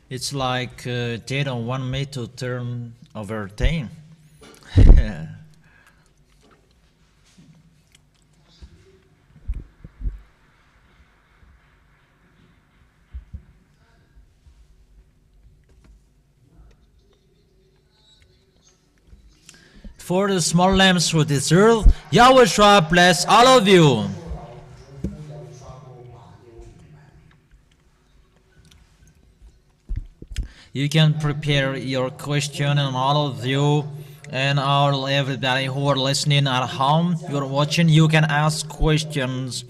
It's like they don't want me to turn over 10. For the small lambs who deserve, YAHOSHUA bless all of you. You can prepare your question, and all of you and all everybody who are listening at home, you're watching, you can ask questions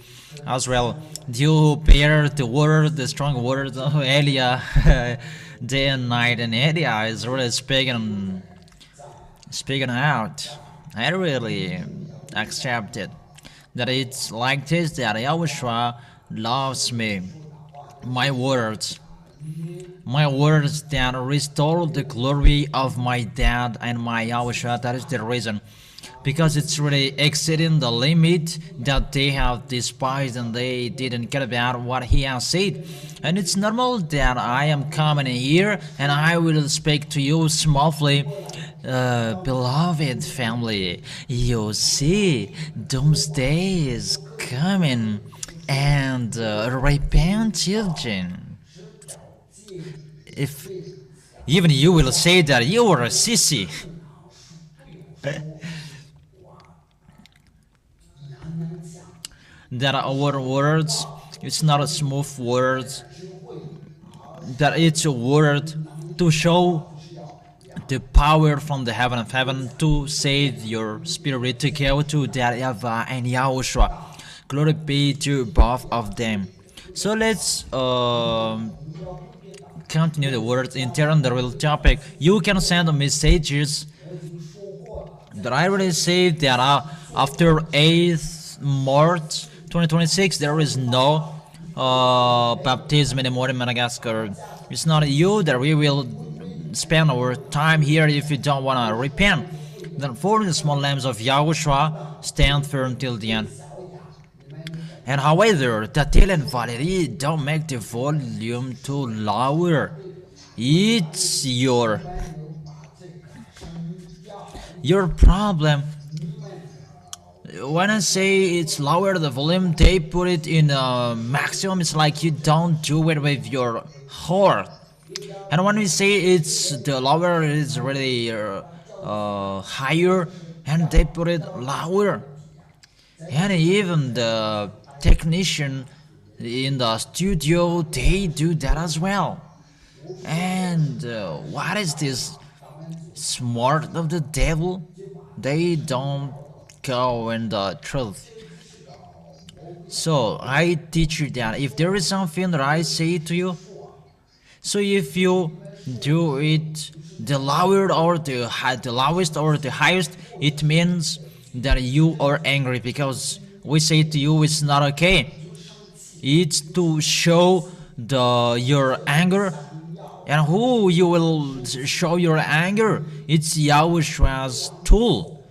as well. You bear the word, the strong word of Elia day and night, and Elia is really speaking out. I really accept it. That it's like this, that YAHOSHUA loves me. My words that restore the glory of my dad and my YAHOSHUA. That is the reason, because it's really exceeding the limit that they have despised, and they didn't care about what he has said. And it's normal that I am coming here and I will speak to you smoothly. Beloved family, you see, doomsday is coming, and repent, children. If even you will say that you are a sissy, that our words, it's not a smooth word, that it's a word to show the power from the heaven of heaven to save your spirit, to go to that YAHVAH and YAHOSHUA. Glory be to both of them. So let's continue the words in turn the real topic. You can send messages that I already said that after 8th March 2026 there is no baptism anymore in Madagascar. It's not you that we will spend our time here if you don't want to repent. Then for the small lambs of YAHOSHUA, stand firm till the end. And however, Tatil and Valerie, don't make the volume too lower. It's your problem. When I say it's lower the volume, they put it in maximum. It's like you don't do it with your heart. And when we say it's the lower, it's really higher, and they put it lower. And even the technician in the studio, they do that as well. And what is this smart of the devil? They don't go in the truth. So I teach you that if there is something that I say to you, so if you do it the lower or the lowest or the highest, it means that you are angry, because we say to you it's not okay. It's to show your anger. And who you will show your anger? It's YAHOSHUA's tool.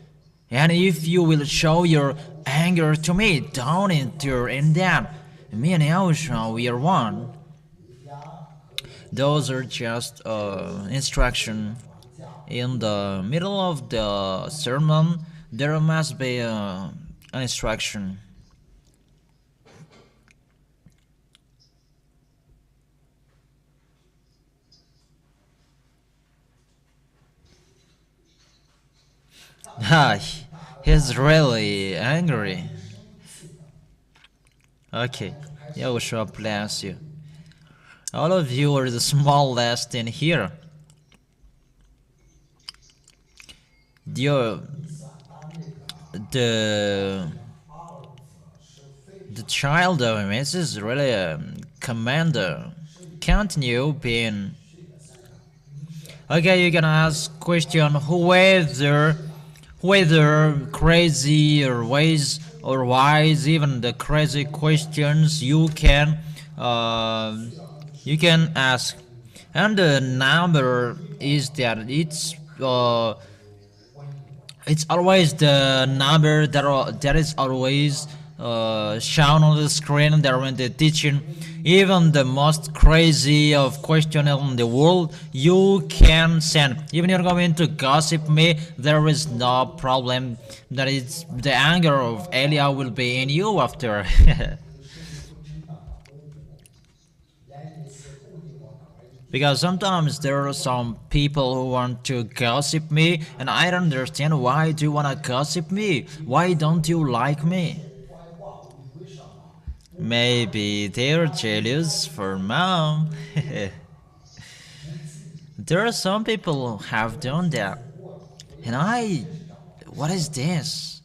And if you will show your anger to me, don't enter in that. Me and YAHOSHUA, we are one. Those are just instruction. In the middle of the sermon, there must be an instruction. Ah, he's really angry. Okay, YAHOSHUA bless you. All of you are the smallest in here. The child of him is really a commander. Continue being. Okay, you can ask question whether crazy or wise, even the crazy questions you can ask, and the number is that it's always the number that is always shown on the screen there when they're teaching. Even the most crazy of question in the world, you can send. Even you're going to gossip me, there is no problem. That is the anger of Elia will be in you after. Because sometimes there are some people who want to gossip me, and I don't understand why do you want to gossip me? Why don't you like me? Maybe they're jealous for mom. There are some people who have done that. And what is this?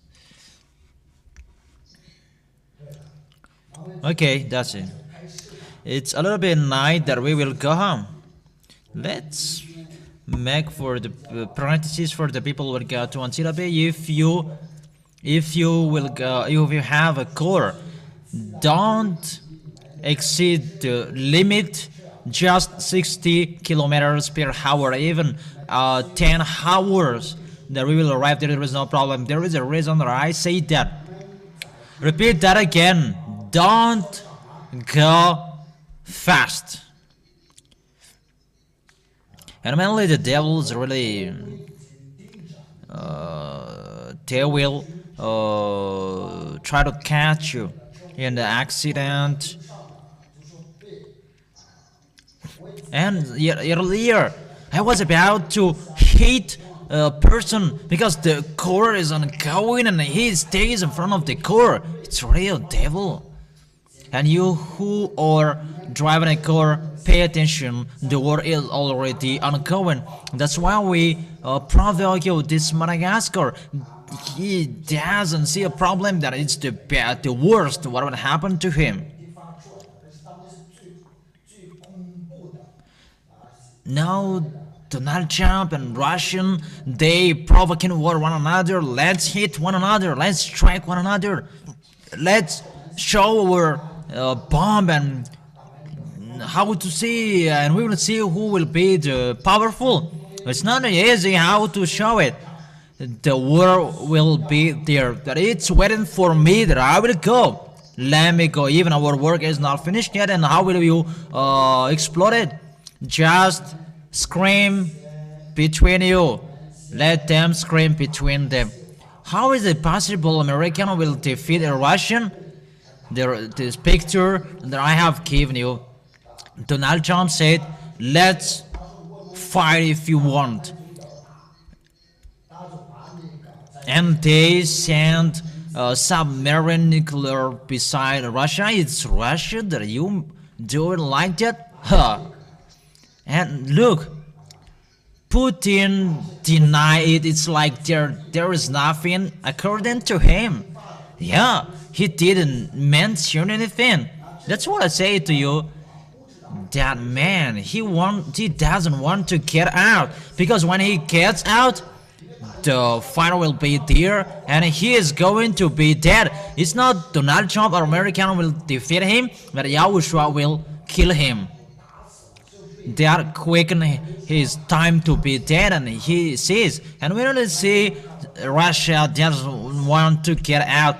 Okay, that's it. It's a little bit night that we will go home. Let's make for the parentheses for the people who will go to Antilabe. If you have a core, don't exceed the limit, just 60 kilometers per hour, even 10 hours that we will arrive. There is no problem. There is a reason that I say that. Repeat that again. Don't go fast. And mainly the devils really they will try to catch you in the accident. And earlier I was about to hit a person because the car is ongoing and he stays in front of the car. It's real devil. And you who are driving a car, pay attention, the war is already ongoing. That's why we provoke you, this Madagascar. He doesn't see a problem that it's the worst what would happen to him. Now Donald Trump and Russian, they provoking war one another. Let's hit one another, let's strike one another, let's show our bomb and how to see, and we will see who will be the powerful. It's not easy how to show it. The war will be there, that it's waiting for me that I will go. Let me go. Even our work is not finished yet, and how will you explode it? Just scream between you. Let them scream between them. How is it possible American will defeat a Russian? This picture that I have given you, Donald Trump said, let's fight if you want. And they sent submarine nuclear beside Russia. It's Russia that you do it like that? Huh. And look, Putin denied it. It's like there is nothing according to him. Yeah, he didn't mention anything. That's what I say to you. That man, he doesn't want to get out, because when he gets out, the fire will be there and he is going to be dead. It's not Donald Trump or American will defeat him, but YAHOSHUA will kill him. They are quickening his time to be dead, and he sees. And we don't see Russia doesn't want to get out,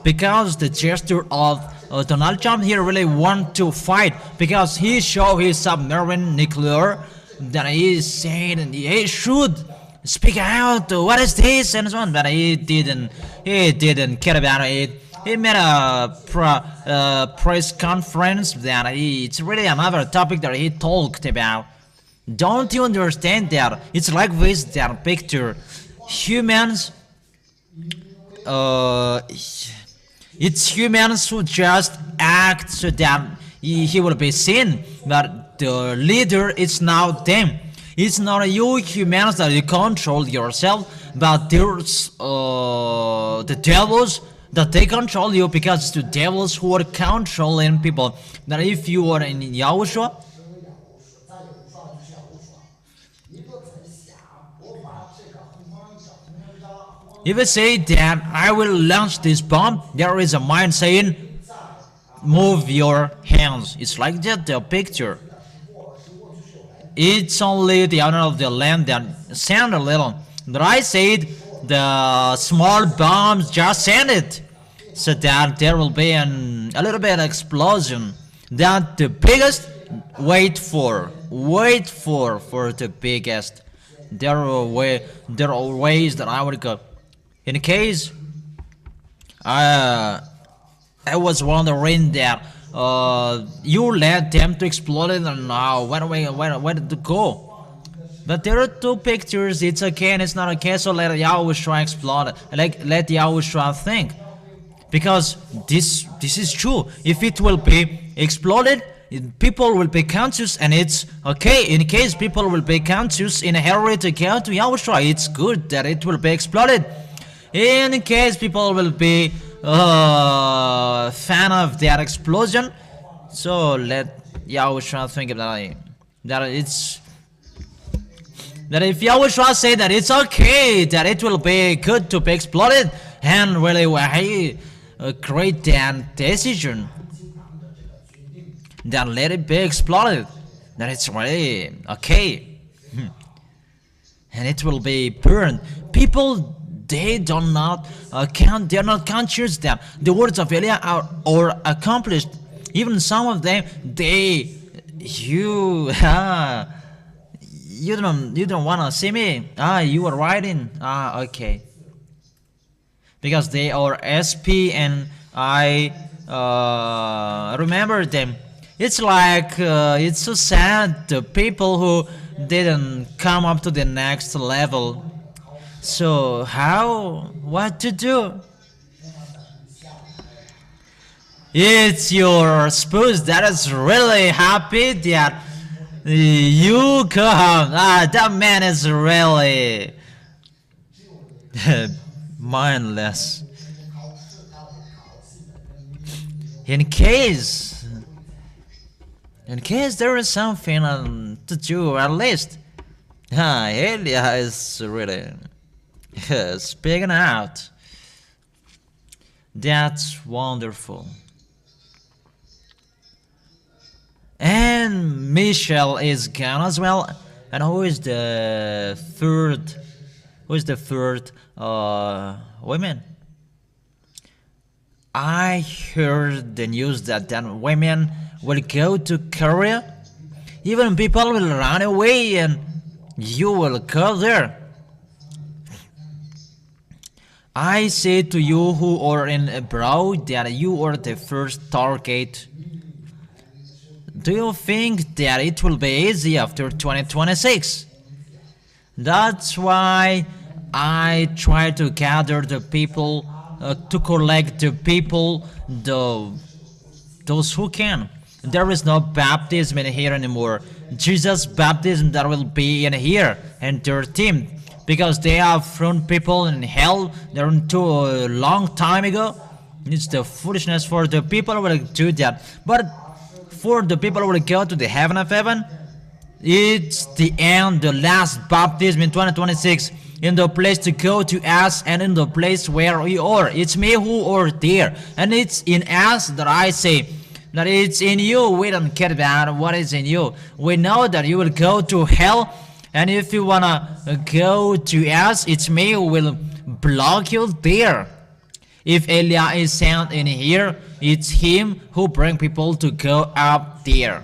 because the gesture of Donald Trump here really want to fight, because he showed his submarine nuclear that he is saying and he should speak out, what is this and so on, but he didn't care about it. He made a press conference that it's really another topic that he talked about. Don't you understand that? It's like this, that picture. Humans, it's humans who just act so that he will be seen, but the leader is now them. It's not you humans that you control yourself, but there's the devils that they control you, because it's the devils who are controlling people. That if you are in YAHOSHUA, if I say that I will launch this bomb, there is a mind saying, move your hands. It's like that, the picture. It's only the owner of the land that send a little. But I said the small bombs, just send it. so that there will be a little bit explosion. That the biggest, wait for the biggest. There are ways that I would go. In case I was wondering that you let them to explode it, and now where did it go? But there are two pictures. It's okay and it's not okay. So let YAHOSHUA explode it. Let YAHOSHUA think, because this is true. If it will be exploded, people will be conscious, and it's okay. In case people will be conscious in a hurry to go to YAHOSHUA, it's good that it will be exploded. In case people will be fan of that explosion, so let YAHOSHUA think that if YAHOSHUA say that it's okay, that it will be good to be exploded, and really create that decision, then let it be exploded, that it's really okay, and it will be burned. People, they're not conscious that the words of Eliah are accomplished. Even some of them, you don't wanna see me. You are writing. Okay. Because they are SP and I remember them. It's like it's so sad, the people who didn't come up to the next level. So what to do? It's your spouse that is really happy that you come. That man is really mindless. In case there is something to do, at least Elia is really speaking out. That's wonderful. And Michelle is gone as well. And who is the third? Women? I heard the news that women will go to Korea. Even people will run away, and you will go there. I say to you who are in abroad that you are the first target. Do you think that it will be easy after 2026? That's why I try to gather the people, to collect the people, those who can. There is no baptism in here anymore. Jesus' baptism that will be in here and their team, because they have thrown people in hell there into a long time ago. It's the foolishness for the people who will do that. But for the people who will go to the heaven of heaven, it's the end, the last baptism in 2026, in the place to go to us and in the place where we are. It's me who are there, and it's in us that I say that it's in you. We don't care about what is in you. We know that you will go to hell, and if you wanna go to us, it's me who will block you there. If Elia is sent in here, it's him who bring people to go up there.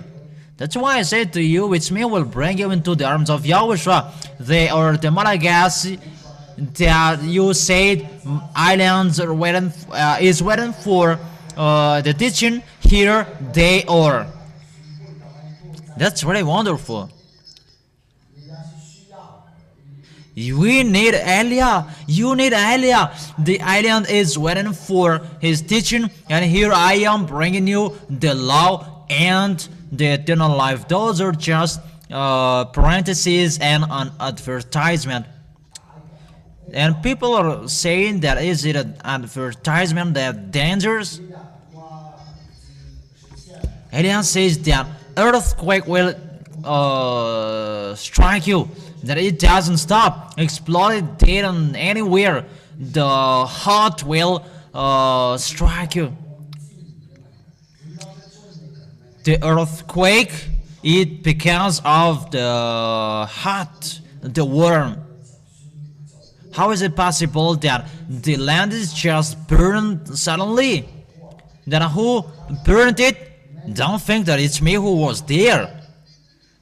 That's why I said to you, it's me who will bring you into the arms of YAHOSHUA. They are the Malagasy that you said islands are waiting, is waiting for the teaching. Here they are. That's really wonderful. We need Elia. You need Elia. The island is waiting for his teaching, and here I am bringing you the law and the eternal life. Those are just parentheses and an advertisement. And people are saying that is it an advertisement that dangerous? Elia says that earthquake will strike you, that it doesn't stop, explode it anywhere. The heart will strike you. The earthquake, it because of the heart, the worm. How is it possible that the land is just burned suddenly? Then who burned it? Don't think that it's me who was there.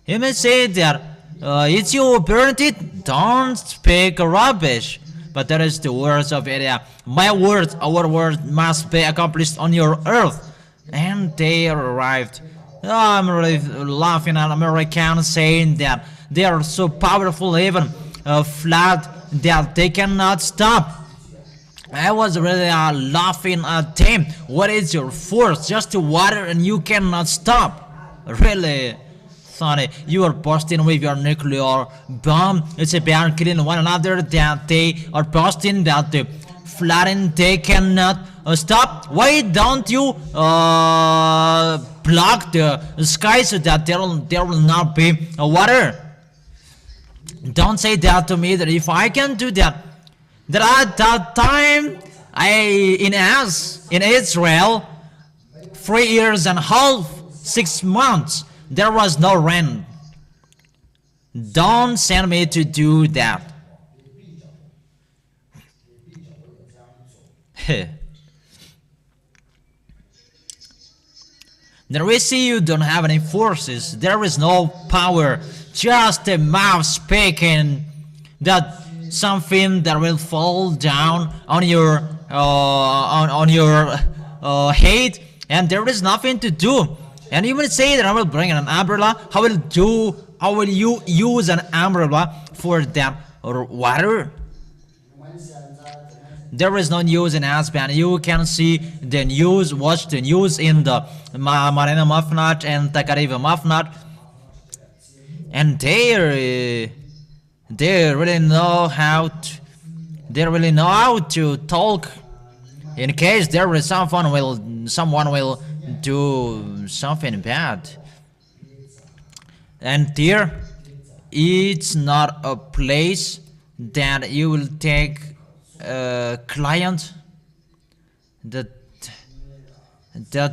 He may say that it's you who burned it. Don't speak rubbish. But that is the words of YAH. My words, our word must be accomplished on your earth. And they arrived. Oh, I'm really laughing at Americans saying that they are so powerful, even flat, that they cannot stop. I was really laughing at them. What is your force? Just to water and you cannot stop. Really funny. You are busting with your nuclear bomb. It's about killing one another that they are busting, that the flatten they cannot stop. Why don't you block the sky so that there will not be water? Don't say that to me, that if I can do that, that at that time in Israel 3 years and a half, 6 months, there was no rain. Don't send me to do that. Then we see you don't have any forces. There is no power. Just a mouth speaking that something that will fall down on your head, and there is nothing to do. And you will say that I will bring an umbrella. How will you use an umbrella for that water? There is no news in Aspen. You can see the news, watch the news in the Marina Mafnat and Takariva Mafnat, and they really know how to talk in case there is someone will do something bad. And there, it's not a place that you will take a client, that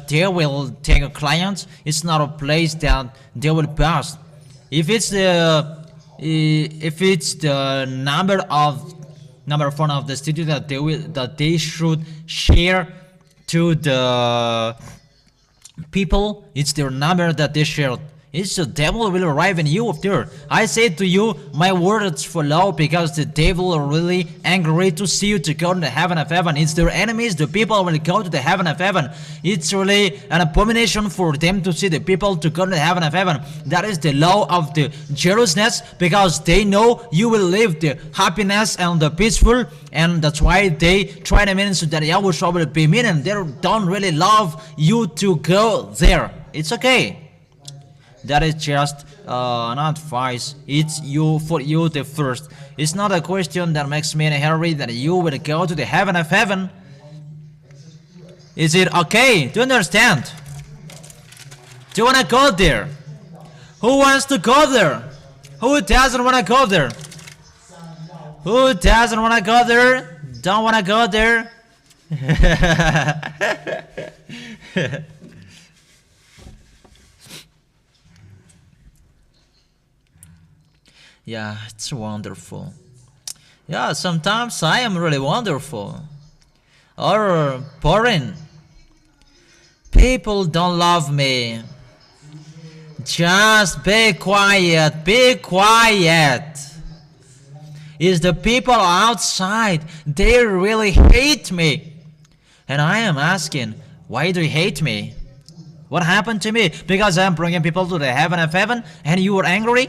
they will take a client. It's not a place that they will pass. If it's the number phone of the studio that they should share to the people, it's their number that they shared. It's the devil will arrive in you there. I say to you, my words follow, because the devil are really angry to see you to go to the heaven of heaven. It's their enemies, the people will go to the heaven of heaven. It's really an abomination for them to see the people to go to the heaven of heaven. That is the law of the jealousness, because they know you will live the happiness and the peaceful, and that's why they try to mean so that YAHOSHUA will be mean, and they don't really love you to go there. It's okay. That is just an advice. It's for you the first. It's not a question that makes me in a hurry that you will go to the heaven of heaven. Is it okay? Do you understand? Do you want to go there? Who wants to go there? Who doesn't want to go there? Who doesn't want to go there? Don't want to go there? Yeah, it's wonderful. Yeah, sometimes I am really wonderful. Or boring. People don't love me. Just be quiet, be quiet. It's the people outside, they really hate me. And I am asking, why do you hate me? What happened to me? Because I'm bringing people to the heaven of heaven and you are angry?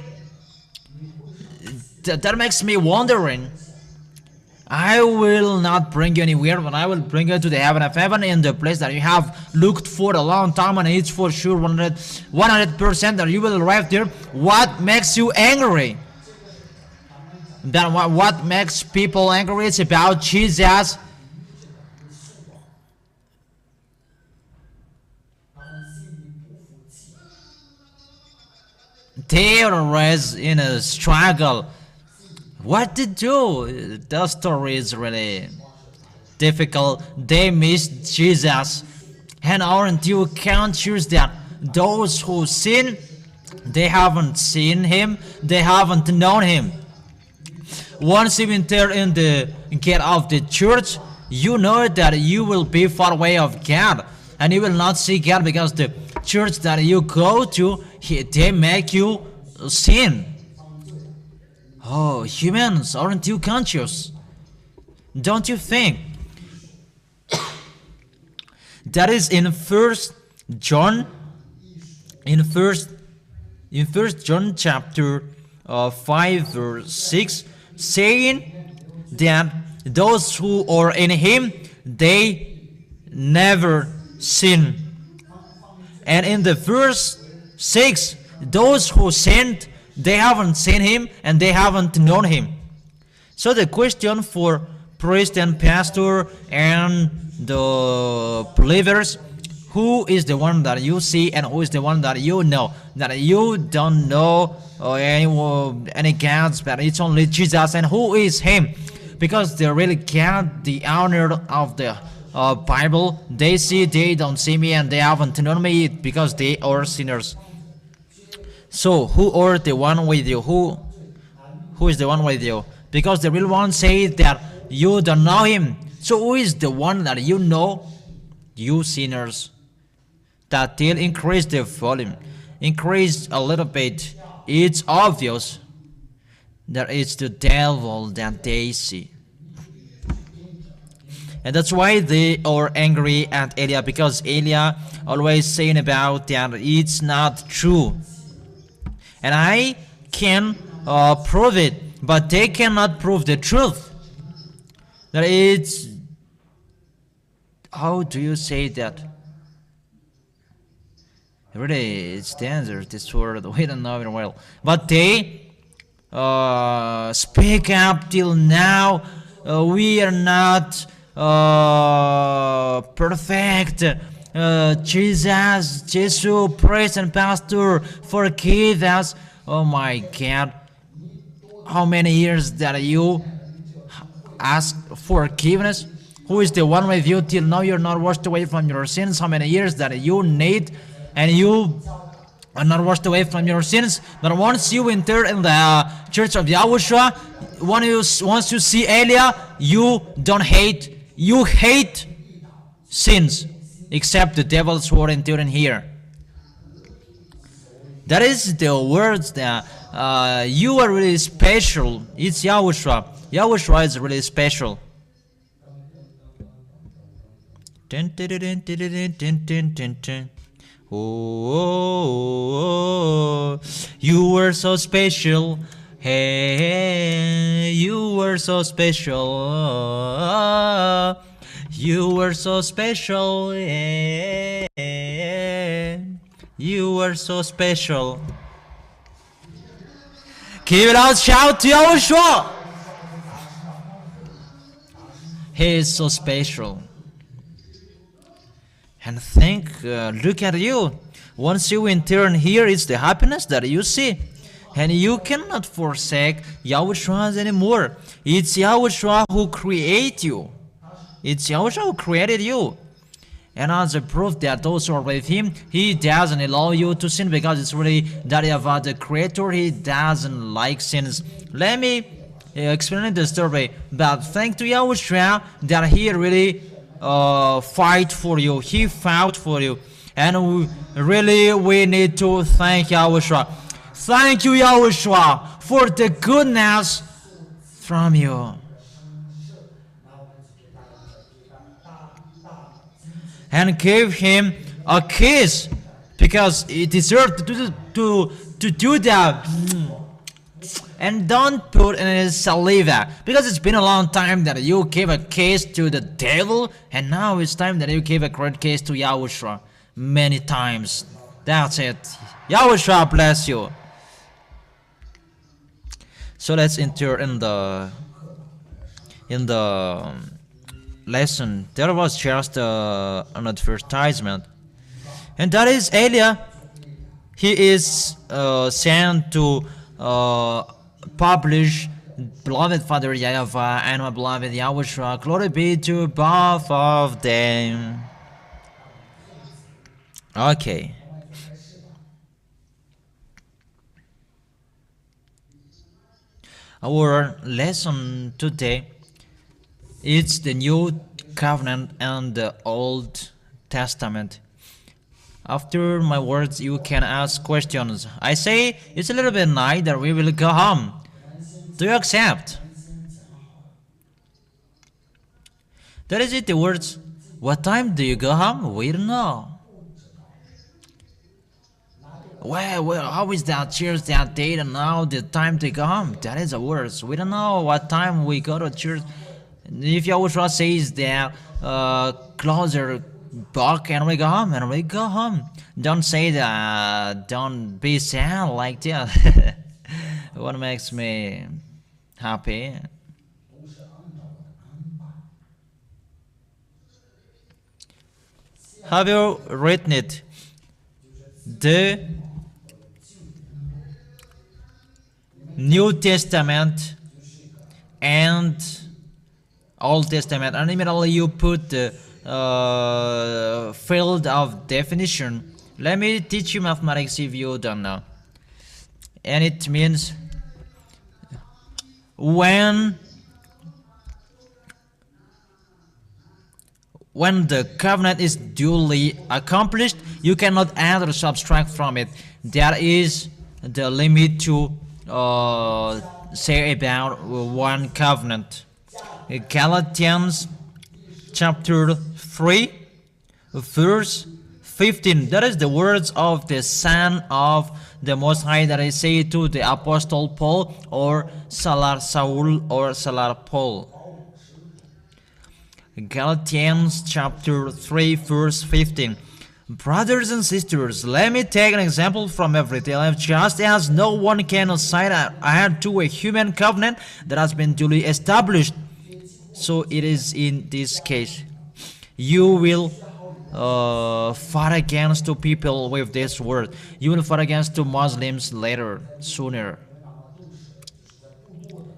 That makes me wondering. I will not bring you anywhere, but I will bring you to the heaven of heaven, in the place that you have looked for a long time, and it's for sure 100% that you will arrive there. What makes you angry? Then what makes people angry? It's about Jesus. They are always in a struggle. What to do? The story is really difficult. They miss Jesus, and aren't you conscious that those who sin, they haven't seen him, they haven't known him. once you enter in the gate of the church, you know that you will be far away of God, and you will not see God, because the church that you go to, they make you sin. Oh, humans, aren't you conscious? Don't you think? That is in First John, in First John chapter 5 verse 6, saying that those who are in Him, they never sin. And in the verse 6, those who sinned, they haven't seen Him and they haven't known Him. So the question for priest and pastor and the believers, who is the one that you see and who is the one that you know? That you don't know any gods, but it's only Jesus. And who is Him? Because they really get the honor of the Bible. They see, they don't see me, and they haven't known me because they are sinners. So who are the one with you? Who is the one with you? Because the real one says that you don't know Him. So who is the one that you know? You sinners. That will increase the volume. Increase a little bit. It's obvious that it's the devil that they see. And that's why they are angry at Eliah, because Eliah always saying about that it's not true. And I can prove it, but they cannot prove the truth. That it's, how do you say that? Really, it's dangerous, this word, we don't know it well. But they speak up till now, we are not perfect. Jesus, priest and pastor, forgive us. Oh my God. How many years that you ask forgiveness? Who is the one with you till now you're not washed away from your sins? How many years that you need and you are not washed away from your sins? But once you enter in the church of YAHOSHUA, once you see Eliah, you don't hate. You hate sins, except the devils who are entering here. That is the words that you are really special. It's YAHOSHUA. YAHOSHUA is really special. Oh, you were so special. Hey, you were so special. You were so special. Hey, you were so special. Give it out, shout to YAHOSHUA. He is so special. And think, look at you. Once you enter here, it's the happiness that you see. And you cannot forsake YAHOSHUA anymore. It's YAHOSHUA who created you. It's YAHOSHUA who created you. And as a proof that those who are with Him, He doesn't allow you to sin, because it's really that YAHVAH, the Creator, He doesn't like sins. Let me explain the story. But thanks to YAHOSHUA that He really fight for you. He fought for you. And we need to thank YAHOSHUA. Thank you, YAHOSHUA, for the goodness from you. And give Him a kiss, because He deserved to do that. And don't put in His saliva, because it's been a long time that you gave a kiss to the devil, and now it's time that you give a great kiss to YAHOSHUA. Many times. That's it. YAHOSHUA bless you. So let's enter in the lesson. There was just an advertisement, and that is Eliah. He is sent to publish beloved Father YAHVAH and my beloved YAHOSHUA. Glory be to both of them. Okay. Our lesson today is the New Covenant and the Old Testament. After my words, you can ask questions. I say it's a little bit night that we will go home. Do you accept? That is it, the words. What time do you go home? We don't know. Well, how is that church that date and now the time to go home? That is the words. We don't know what time we go to church. If YAHOSHUAH says that closer back and we go home. Don't say that. Don't be sad like that. What makes me happy? Have you written it? The New Testament and Old Testament, and immediately you put the field of definition. Let me teach you mathematics if you don't know. And it means when the covenant is duly accomplished, you cannot add or subtract from it. That is the limit to say about one covenant. Galatians chapter 3 verse 15. That is the words of the Son of the Most High that I say to the Apostle Paul, or Salar Saul, or Salar Paul. Galatians chapter 3 verse 15. Brothers and sisters, let me take an example from everyday life. Just as no one can assign ahead to a human covenant that has been duly established, so it is in this case. You will fight against two people with this word. You will fight against two Muslims later, sooner.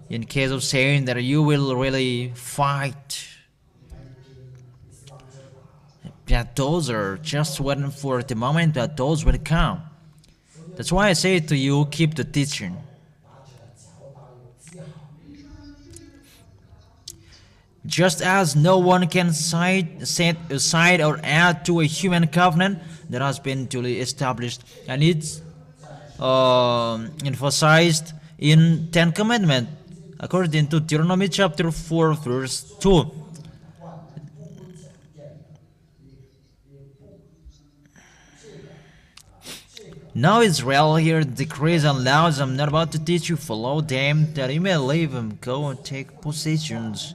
In case of saying that you will really fight, that those are just waiting for the moment that those will come. That's why I say to you, keep the teaching. Just as no one can set aside or add to a human covenant that has been duly established, and it's emphasized in 10 Commandments, according to Deuteronomy chapter 4 verse 2. Now Israel, hear the decrees and laws I'm not about to teach you, follow them, that you may live and go and take possessions.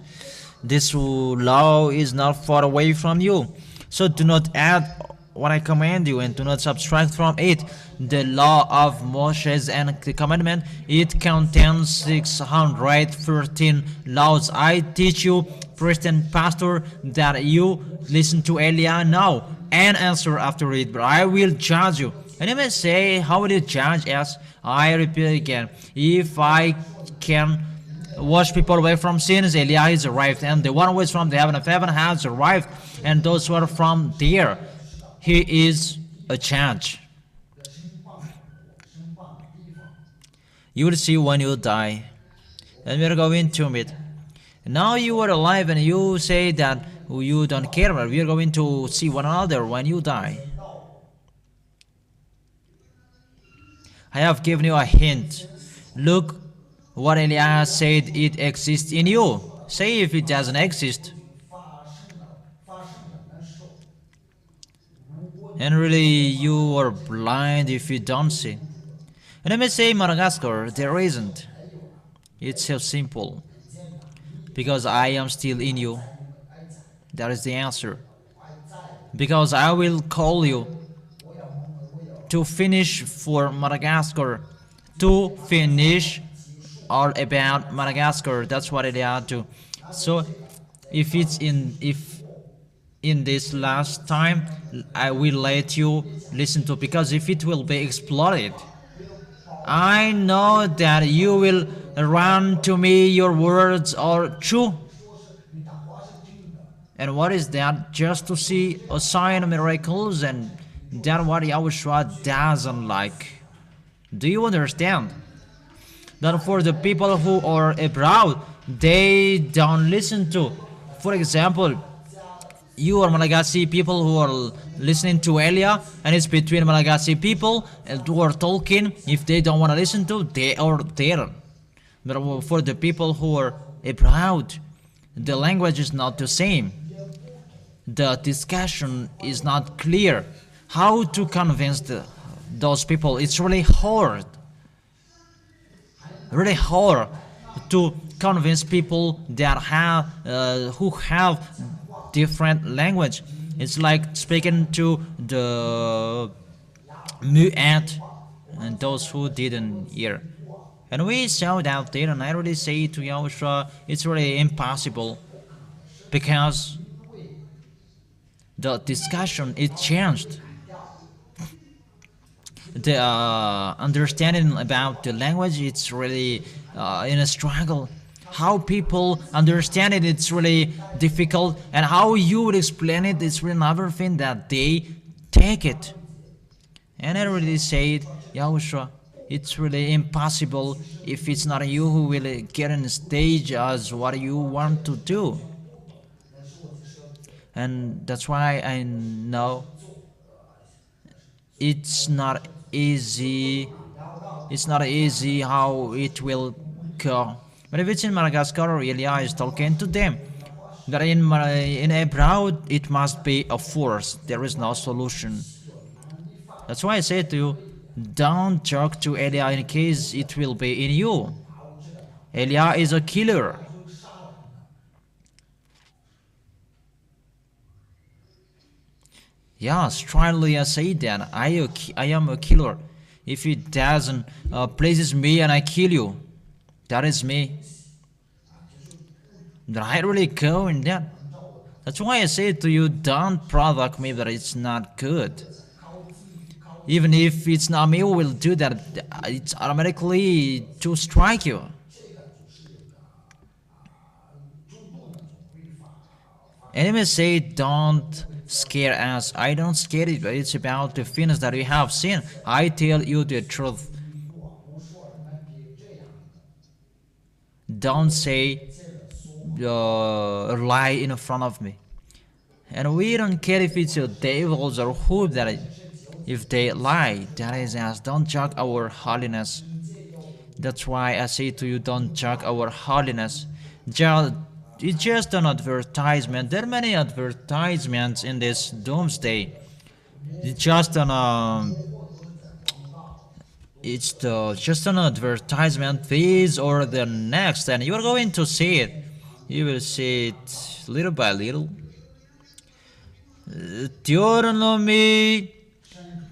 This law is not far away from you, so do not add what I command you, and do not subtract from it. The law of Moses and the commandment, it contains 613 laws. I teach you, priest and pastor, that you listen to Eliah now and answer after it, but I will judge you. And you may say, how will you judge us? I repeat again, if I can wash people away from sins, Eliah is arrived, and the one who is from the heaven of heaven has arrived, and those who are from there, he is a judge. You will see when you die, and we are going to meet. Now you are alive, and you say that you don't care, but we are going to see one another when you die. I have given you a hint. Look what Eliah said, it exists in you. Say if it doesn't exist. And really, you are blind if you don't see. And I may say, Madagascar, there isn't. It's so simple. Because I am still in you. That is the answer. Because I will call you to finish for Madagascar. To finish all about Madagascar. That's what Eliah do. So if it's in this last time, I will let you listen to, because if it will be exploded, I know that you will run to me, your words are true. And what is that? Just to see a sign of miracles, and that's what YAHOSHUAH doesn't like. Do you understand? that for the people who are abroad, they don't listen to. For example, you are Malagasy people who are listening to Elia, and it's between Malagasy people who are talking. If they don't want to listen to, they are there. But for the people who are abroad, the language is not the same. The discussion is not clear. How to convince those people? It's really hard to convince people that have who have different language. It's like speaking to the mu'at and those who didn't hear. And we saw that there, and I already say to Yahushua, it's really impossible because the discussion it changed. The understanding about the language, it's really in a struggle. How people understand it, it's really difficult, and how you would explain it, it's really another thing that they take it. And I already said, Yahushua, it's really impossible if it's not you who will get on the stage as what you want to do. And that's why I know it's not easy. It's not easy how it will go. But if it's in Madagascar, YAH is talking to them. That in abroad, it must be a force. There is no solution. That's why I say to you, don't talk to YAH in case it will be in you. YAH is a killer. Yeah, strongly I say that. I am a killer. If it doesn't pleases me and I kill you, that is me. That I really go in that. That's why I say to you, don't provoke me that it's not good. Even if it's not me who will do that, it's automatically to strike you. Enemies say don't scare us. I don't scare it, but it's about the things that we have seen. I tell you the truth. Don't say a lie in front of me. And we don't care if it's your devils or who that if they lie, that is us. Don't judge our holiness. That's why I say to you, don't judge our holiness. It's just an advertisement. There are many advertisements in this doomsday. It's just an just an advertisement, this or the next, and you are going to see it. You will see it little by little. Deuteronomy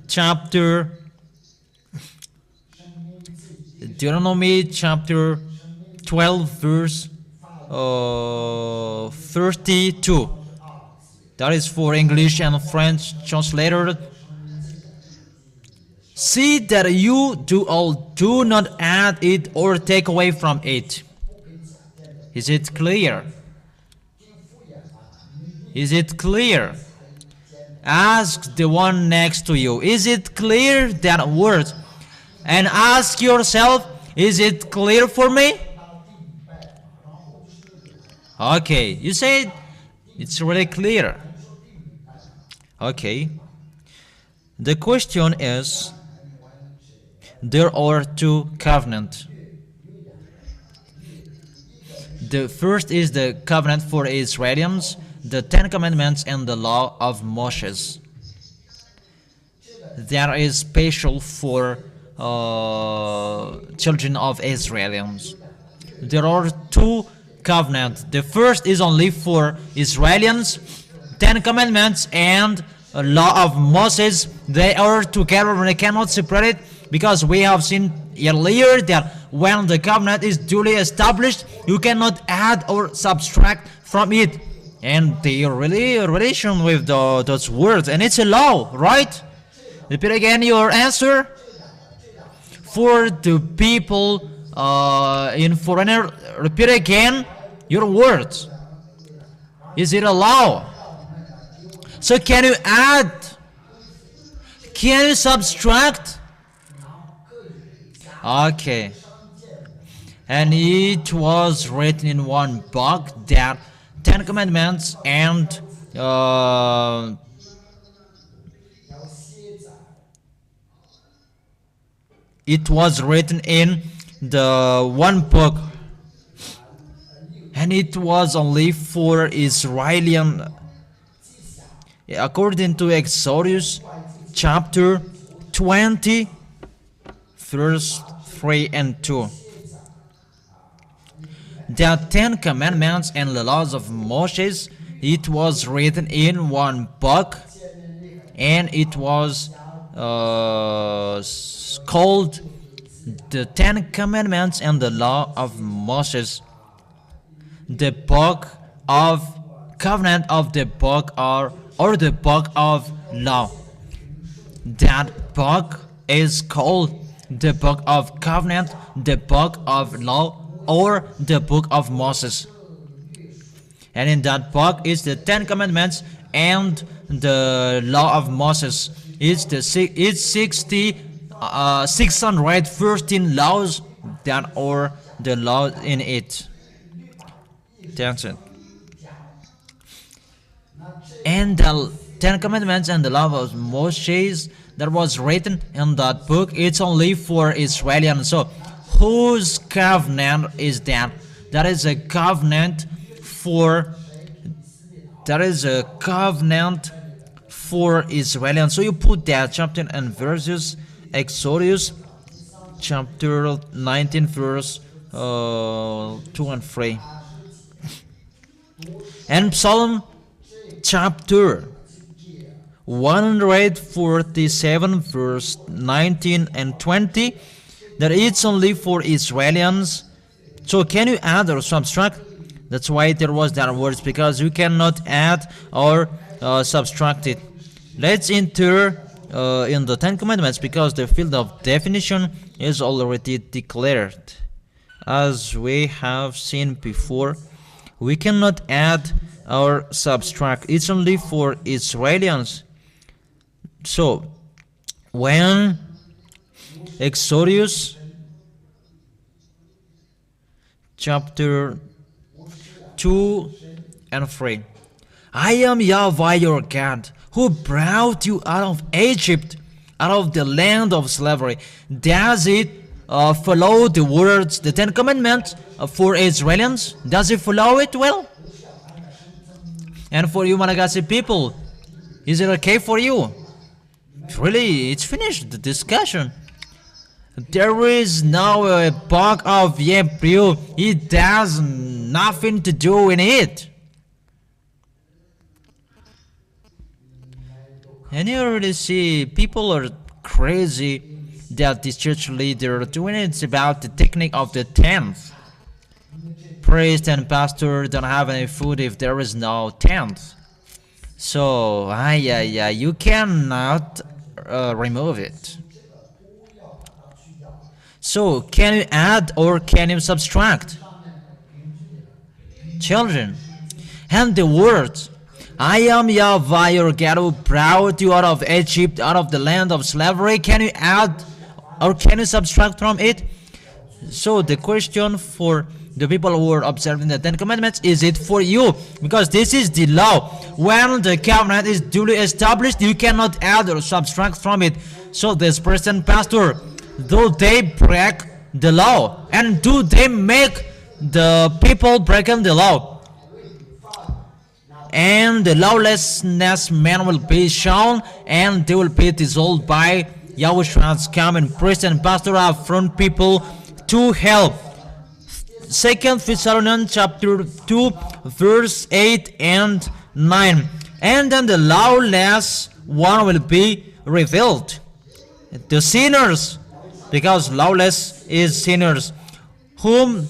chapter 12 verse 32. That is for English and French translator. See that you do not add it or take away from it. Is it clear? Is it clear? Ask the one next to you. Is it clear, that word? And ask yourself, is it clear for me? Okay, you say it's really clear. Okay. The question is, there are two covenants. The first is the covenant for Israelites, the 10 Commandments and the law of Moses. That is special for children of Israelites. There are two covenants. The first is only for Israelites, 10 Commandments and a law of Moses. They are together and they cannot separate it, because we have seen earlier that when the covenant is duly established, you cannot add or subtract from it. And they are really relation with those words, and it's a law, right? Repeat again your answer. For the people in foreigner, repeat again your words. Is it a law? So can you add? Can you subtract? Okay. and it was written in one book, that 10 Commandments, and it was written in the one book, and it was only for Israelian, according to Exodus chapter 20 verse 3 and 2. The 10 Commandments and the laws of Moses, it was written in one book, and it was called the 10 Commandments and the law of Moses. The book of covenant of the book, or the book of law. That book is called the book of covenant, the book of law, or the book of Moses. And in that book is the 10 Commandments and the law of Moses. It's 613 laws that are the law in it. That's it. And the 10 Commandments and the law of Moses that was written in that book, it's only for Israelians. So whose covenant is that? That is a covenant for Israelians. So you put that chapter and verses, Exodus chapter 19 verse 2 and 3, and Psalm chapter 147 verse 19 and 20, that it's only for Israelians. So can you add or subtract? That's why there was that words, because you cannot add or subtract it. Let's enter in the 10 Commandments, because the field of definition is already declared. As we have seen before, we cannot add or subtract. It's only for Israelians. So when Exodus chapter 2 and 3, I am YAHVAH your God, who brought you out of Egypt, out of the land of slavery. Does it follow the words, the 10 Commandments for Israelians? Does it follow it well? And for you Malagasy people, is it okay for you? Really, it's finished, the discussion. There is now a book of Hebrew. It has nothing to do in it. And you already see people are crazy that this church leader doing it about the technique of the 10th. Priest and pastor don't have any food if there is no 10th. So, you cannot remove it. So, can you add or can you subtract? Children, and the words, I am YAHVAH your God, who brought you out of Egypt, out of the land of slavery. Can you add or can you subtract from it? So the question for the people who are observing the 10 Commandments, is it for you? Because this is the law. When the covenant is duly established, you cannot add or subtract from it. So this person, pastor, do they break the law? And do they make the people breaking the law? And the lawlessness man will be shown, and they will be dissolved by Yahoshua's coming. Priest and pastor have thrown people to hell. 2 Thessalonians chapter 2 verse 8 and 9. And then the lawless one will be revealed, the sinners, because lawless is sinners, whom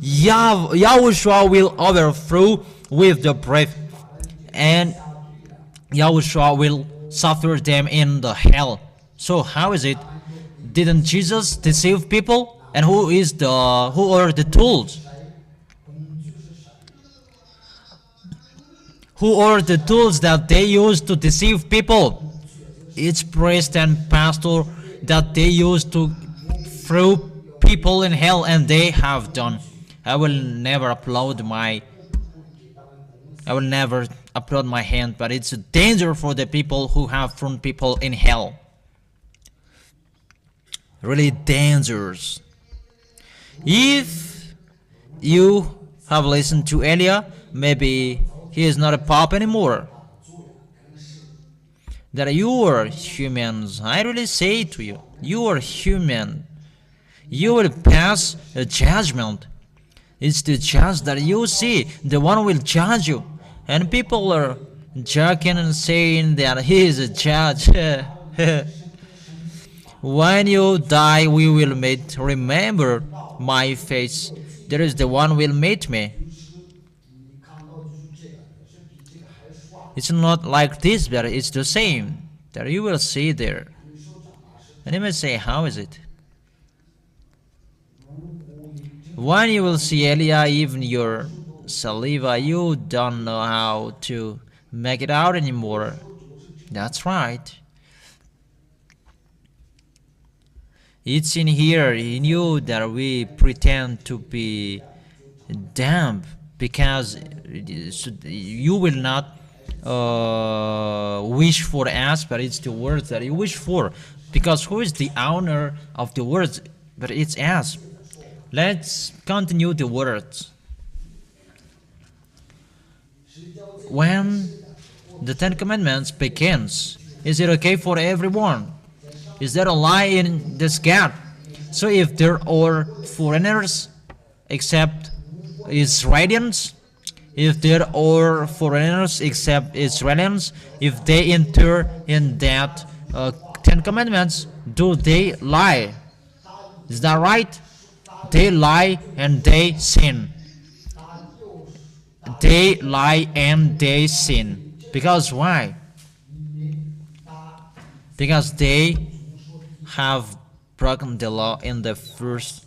Yahushua will overthrow with the breath, and Yahushua will suffer them in the hell. So how is it? Didn't Jesus deceive people? And who are the tools? Who are the tools that they use to deceive people? It's priest and pastor that they use to throw people in hell, and they have done. I will never upload my hand, but it's a danger for the people who have thrown people in hell. Really dangerous. If you have listened to Eliah, maybe he is not a pope anymore. That you are humans. I really say to you, you are human. You will pass a judgment. It's the judge that you see. The one will judge you. And people are joking and saying that he is a judge. When you die, we will meet. Remember my face. There is the one will meet me. It's not like this, but it's the same. That you will see there. And you may say, how is it? When you will see Eliah, even your saliva, you don't know how to make it out anymore. That's right. It's in here, in you, that we pretend to be damp, because you will not wish for us, but it's the words that you wish for. Because who is the owner of the words? But it's us. Let's continue the words. When the Ten Commandments begins, is it okay for everyone? Is there a lie in this gap? So if there are foreigners except Israelians, if there are foreigners except Israelians, if they enter in that Ten Commandments, do they lie? Is that right? They lie and they sin. They lie and they sin. Because why? Because they have broken the law in the first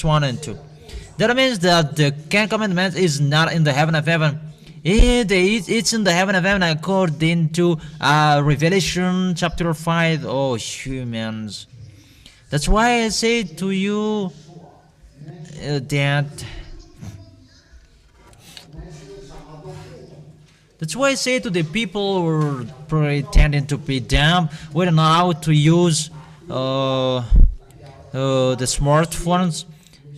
1 and 2. That means that the Ten Commandments is not in the heaven of heaven. It's in the heaven of heaven according to Revelation chapter 5. Oh, humans. That's why I say to you That's why I say to the people who are pretending to be dumb, we don't know how to use the smartphones.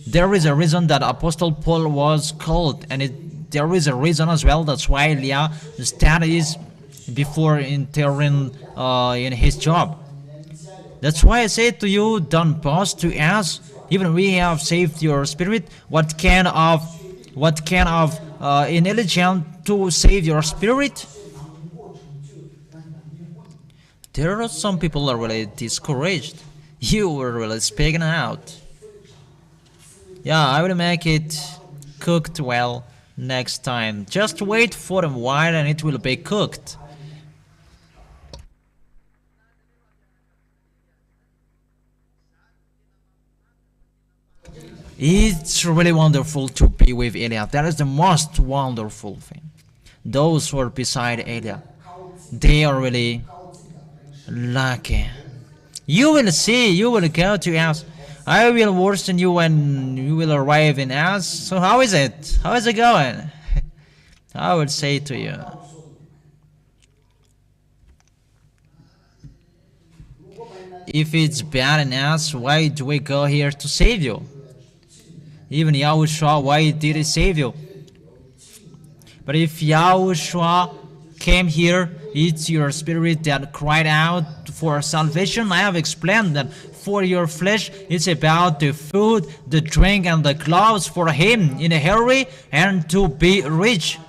There is a reason that Apostle Paul was called, and there is a reason as well. That's why Eliah studies before entering in his job. That's why I say to you, don't boast to us. Even we have saved your spirit. What kind of intelligence to save your spirit? There are some people who are really discouraged. You were really speaking out. Yeah, I will make it cooked well next time. Just wait for a while and it will be cooked. It's really wonderful to be with Eliah. That is the most wonderful thing. Those who are beside Eliah, they are really lucky. You will see, you will go to us. I will worsen you when you will arrive in us. So how is it? How is it going? I will say to you. If it's bad in us, why do we go here to save you? Even Yahushua, why did he save you? But if Yahushua came here, it's your spirit that cried out for salvation. I have explained that for your flesh, it's about the food, the drink, and the clothes for him in a hurry and to be rich.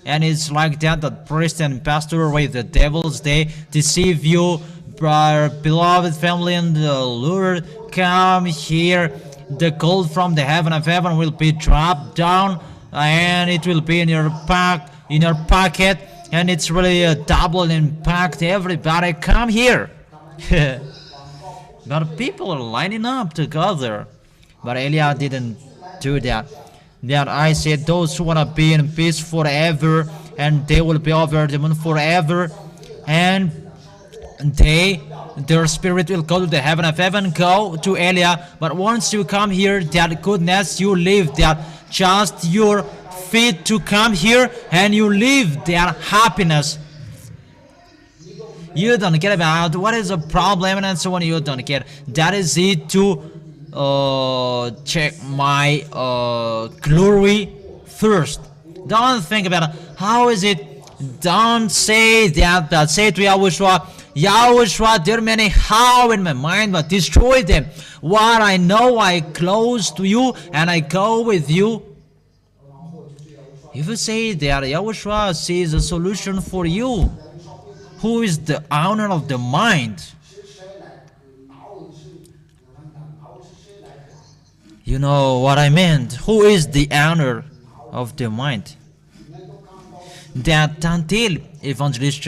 And it's like that priest and pastor with the devils, they deceive you, our beloved family in the Lord. Come here. The gold from the heaven of heaven will be dropped down, and it will be in your pocket, and it's really a double impact. Everybody come here. But people are lining up to go there. But Eliah didn't do that. That I said, those who want to be in peace forever, and they will be over the moon forever, and they their spirit will go to the heaven of heaven, go to Elia. But once you come here, that goodness you live, that just your feet to come here and you live that happiness. You don't care about what is the problem and so on. You don't care. That is it to check my glory first. Don't think about how is it. Don't say that, but say to Yahushua, Yahushua, there are many how in my mind, but destroy them. What I know, I close to you and I go with you. If you say that, Yahushua sees a solution for you. Who is the owner of the mind? You know what I meant. Who is the owner of the mind? That Tantil, evangelist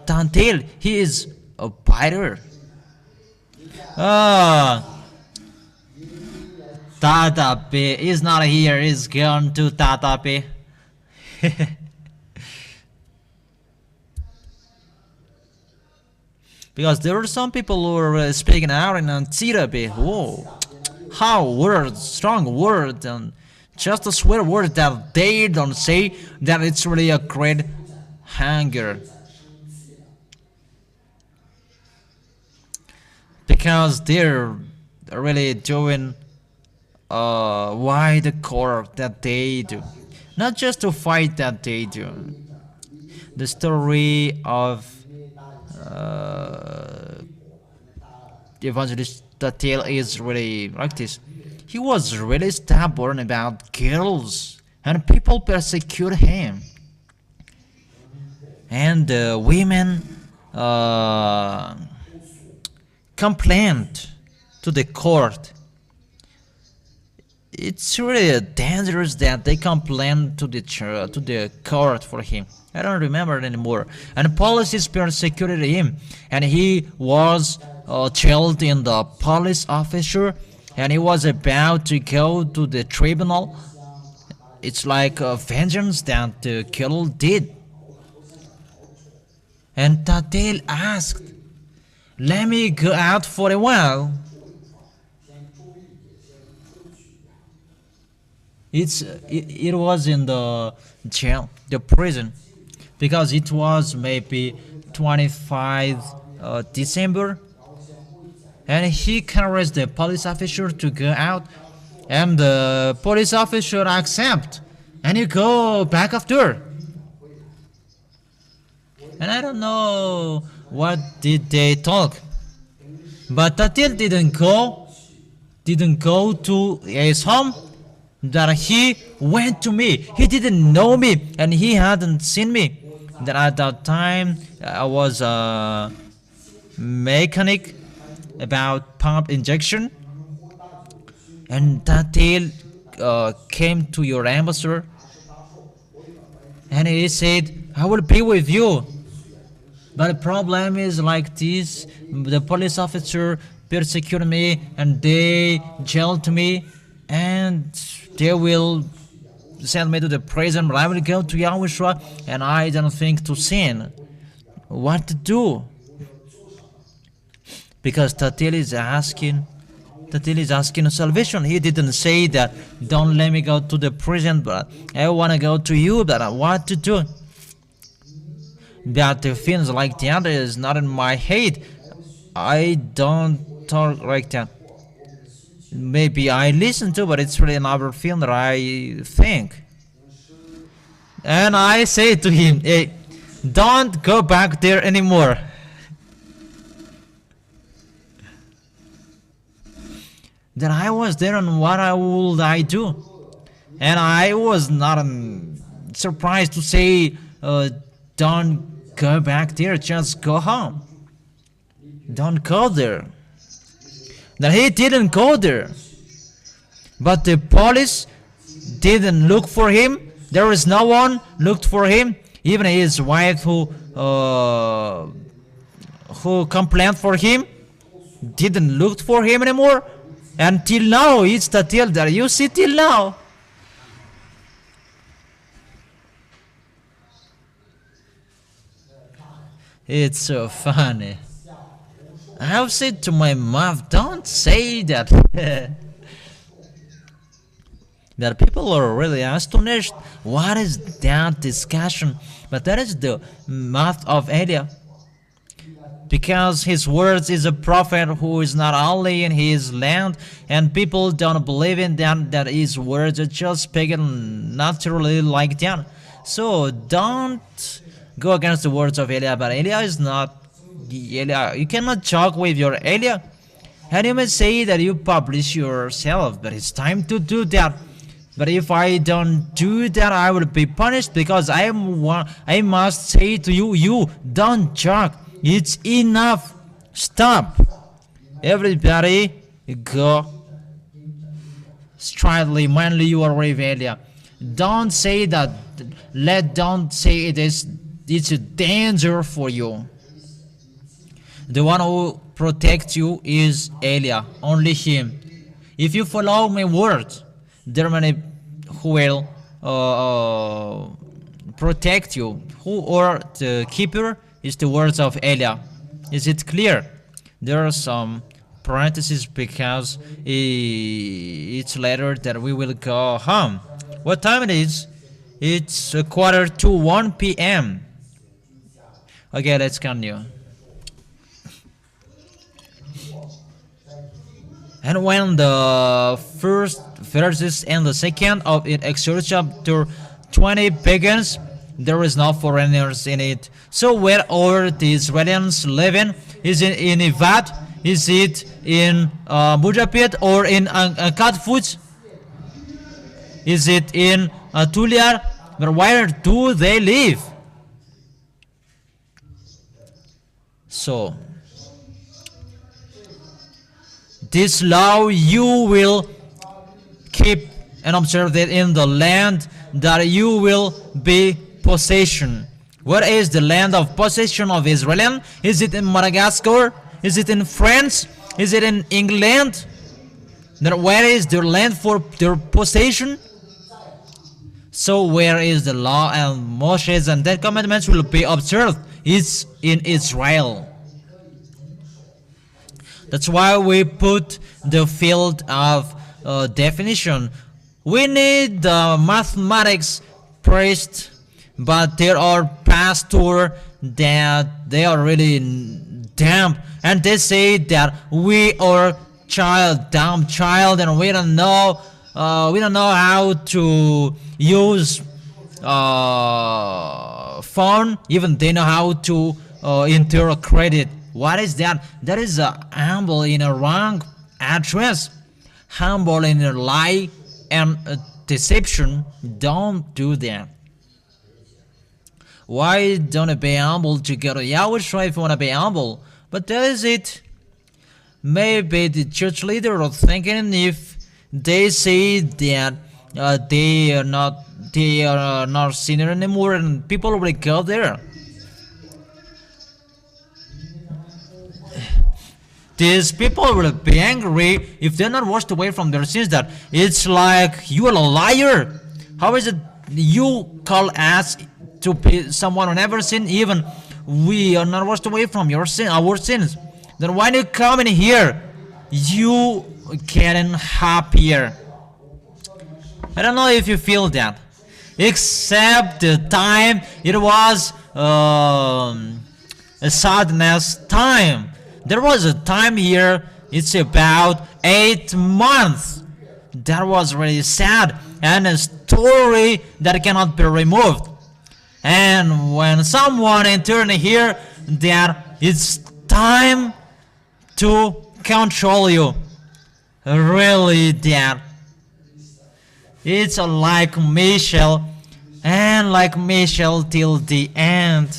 Tantil, he is a biter. Tatape is not here, he's gone to Tatape. Because there are some people who are speaking out in Tirape. Whoa, how words, strong word, and just a swear word that they don't say that it's really a great hunger. Because they're really doing why the core that they do. Not just to fight that they do. The story of evangelist Tatil is really like this. He was really stubborn about girls, and people persecute him. And the women complained to the court. It's really dangerous that they complain to the court for him. I don't remember it anymore. And police persecuted him, and he was jailed in the police officer, and he was about to go to the tribunal. It's like a vengeance that the killer did. And Tatil asked, "Let me go out for a while." It was in the jail, the prison, because it was maybe 25 December, and he encouraged the police officer to go out, and the police officer accept, and you go back after. And I don't know what did they talk, but Tatil didn't go to his home. That he went to me. He didn't know me and he hadn't seen me. That at that time I was a mechanic about pump injection, and Tatil came to your ambassador and he said, "I will be with you." But the problem is like this: the police officer persecuted me and they jailed me, and they will send me to the prison, but I will go to Yahushua, and I don't think to sin. What to do? Because Tatil is asking salvation. He didn't say that, "Don't let me go to the prison, but I want to go to you," but what to do? That the things like that is not in my head. I don't talk like that. Maybe I listen to, but it's really another film that I think. And I say to him, "Hey, don't go back there anymore." Then I was there, and what would I do? And I was not surprised to say, "Don't go back there, just go home. Don't go there." That he didn't go there, but the police didn't look for him. There was no one looked for him. Even his wife, who complained for him, didn't look for him anymore. Until now, it's Tatil there. You see, till now. It's so funny. I have said to my mouth, don't say that. That people are really astonished. What is that discussion? But that is the mouth of Eliah. Because his words is a prophet who is not only in his land, and people don't believe in that his words are just spoken naturally like that. So don't go against the words of Eliah, but Eliah is not Eliah. You cannot joke with your Eliah. And you may say that you publish yourself, but it's time to do that. But if I don't do that, I will be punished, because I must say to you, you don't joke. It's enough. Stop. Everybody go straightly, mindly your rebellion. Don't say that. Don't say it's a danger for you. The one who protects you is Eliah, only him. If you follow my words, there are many who will protect you. Who or the keeper is the words of Eliah. Is it clear? There are some parentheses because it's later that we will go home. What time it is? It's 1:45 p.m. Okay, let's continue. And when the first verses and the second of it, Exodus chapter 20 begins, there is no foreigners in it. So where are the Israelites living? Is it in Ivat? Is it in Mujapit or in Katfut? Is it in Tuliar? But where do they live? So this law you will keep and observe it in the land that you will be possession. Where is the land of possession of Israel? Is it in Madagascar? Is it in France? Is it in England? Then where is their land for their possession? So where is the law and Moshe's and Ten Commandments will be observed? It's in Israel. That's why we put the field of definition. We need the mathematics priest, but there are pastors that they are really damp, and they say that we are dumb child, and we don't know how to use phone. Even they know how to enter credit. What is that? That is a humble in a wrong address, humble in a lie and a deception. Don't do that. Why don't I be humble to go to YAHOSHUA if you want to be humble? But that is it. Maybe the church leader are thinking if they say that they are not sinner anymore, and people will go there. These people will be angry if they're not washed away from their sins. That it's like you are a liar. How is it you call us to be someone who never sinned? Even we are not washed away from our sins. Then when you come in here, you getting happier. I don't know if you feel that. Except the time it was a sadness time. There was a time here, it's about 8 months. That was really sad and a story that cannot be removed. And when someone entered here, that it's time to control you. Really, that it's like Michelle, and like Michelle till the end.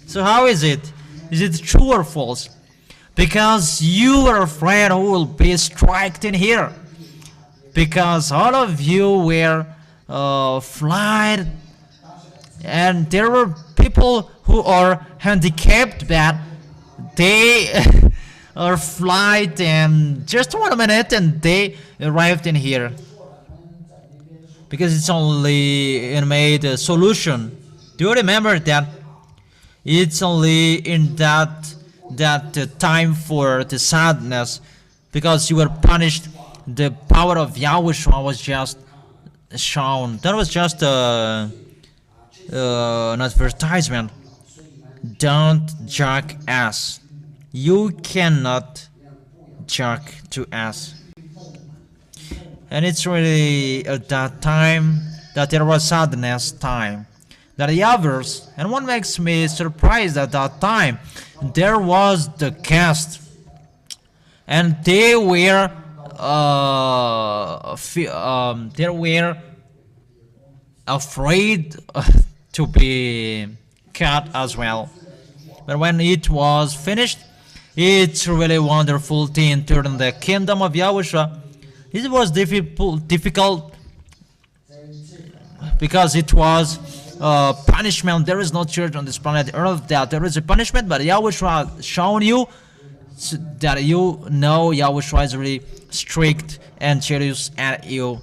So how is it? Is it true or false? Because you are afraid who will be struck in here. Because all of you were flight, and there were people who are handicapped that they are flight, and just 1 minute and they arrived in here. Because it's only made a solution. Do you remember that? It's only in that that time for the sadness, because you were punished. The power of Yahushua was just shown. That was just an advertisement. Don't jackass. You cannot jackass. And it's really at that time that there was sadness time. That the others, and what makes me surprised at that time, there was the cast, and they were afraid to be cut as well. But when it was finished, it's really wonderful to enter in the kingdom of Yahushua. It was difficult because it was punishment. There is no church on this planet Earth that there is a punishment, but Yahushua shown you that you know Yahushua is really strict and jealous at you,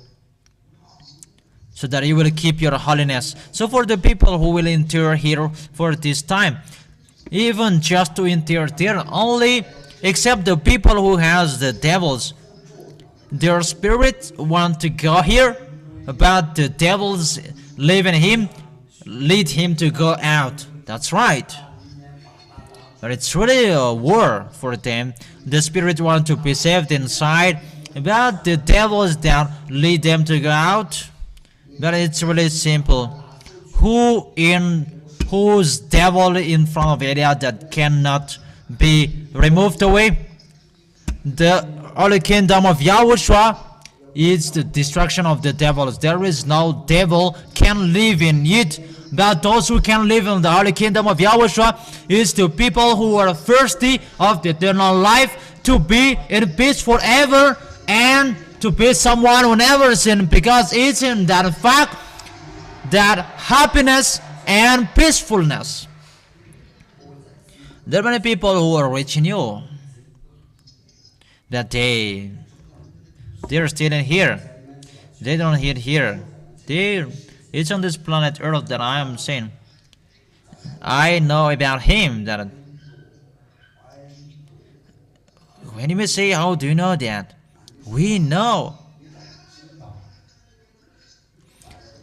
so that you will keep your holiness. So for the people who will enter here for this time, even just to enter there, only except the people who has the devils, their spirit want to go here, but the devils live in him, lead him to go out. That's right. But it's really a war for them. The spirit want to be saved inside, but the devils that lead them to go out. But it's really simple. Whose devil in front of area that cannot be removed away? The holy kingdom of Yahushua is the destruction of the devils. There is no devil can live in it, but those who can live in the holy kingdom of Yahushua is the people who are thirsty of the eternal life, to be in peace forever and to be someone who never sinned, because it's in that fact that happiness and peacefulness. There are many people who are reaching you that they're still in here. They don't hit here. It's on this planet Earth that I am saying. I know about him that when you may say, how do you know that? We know.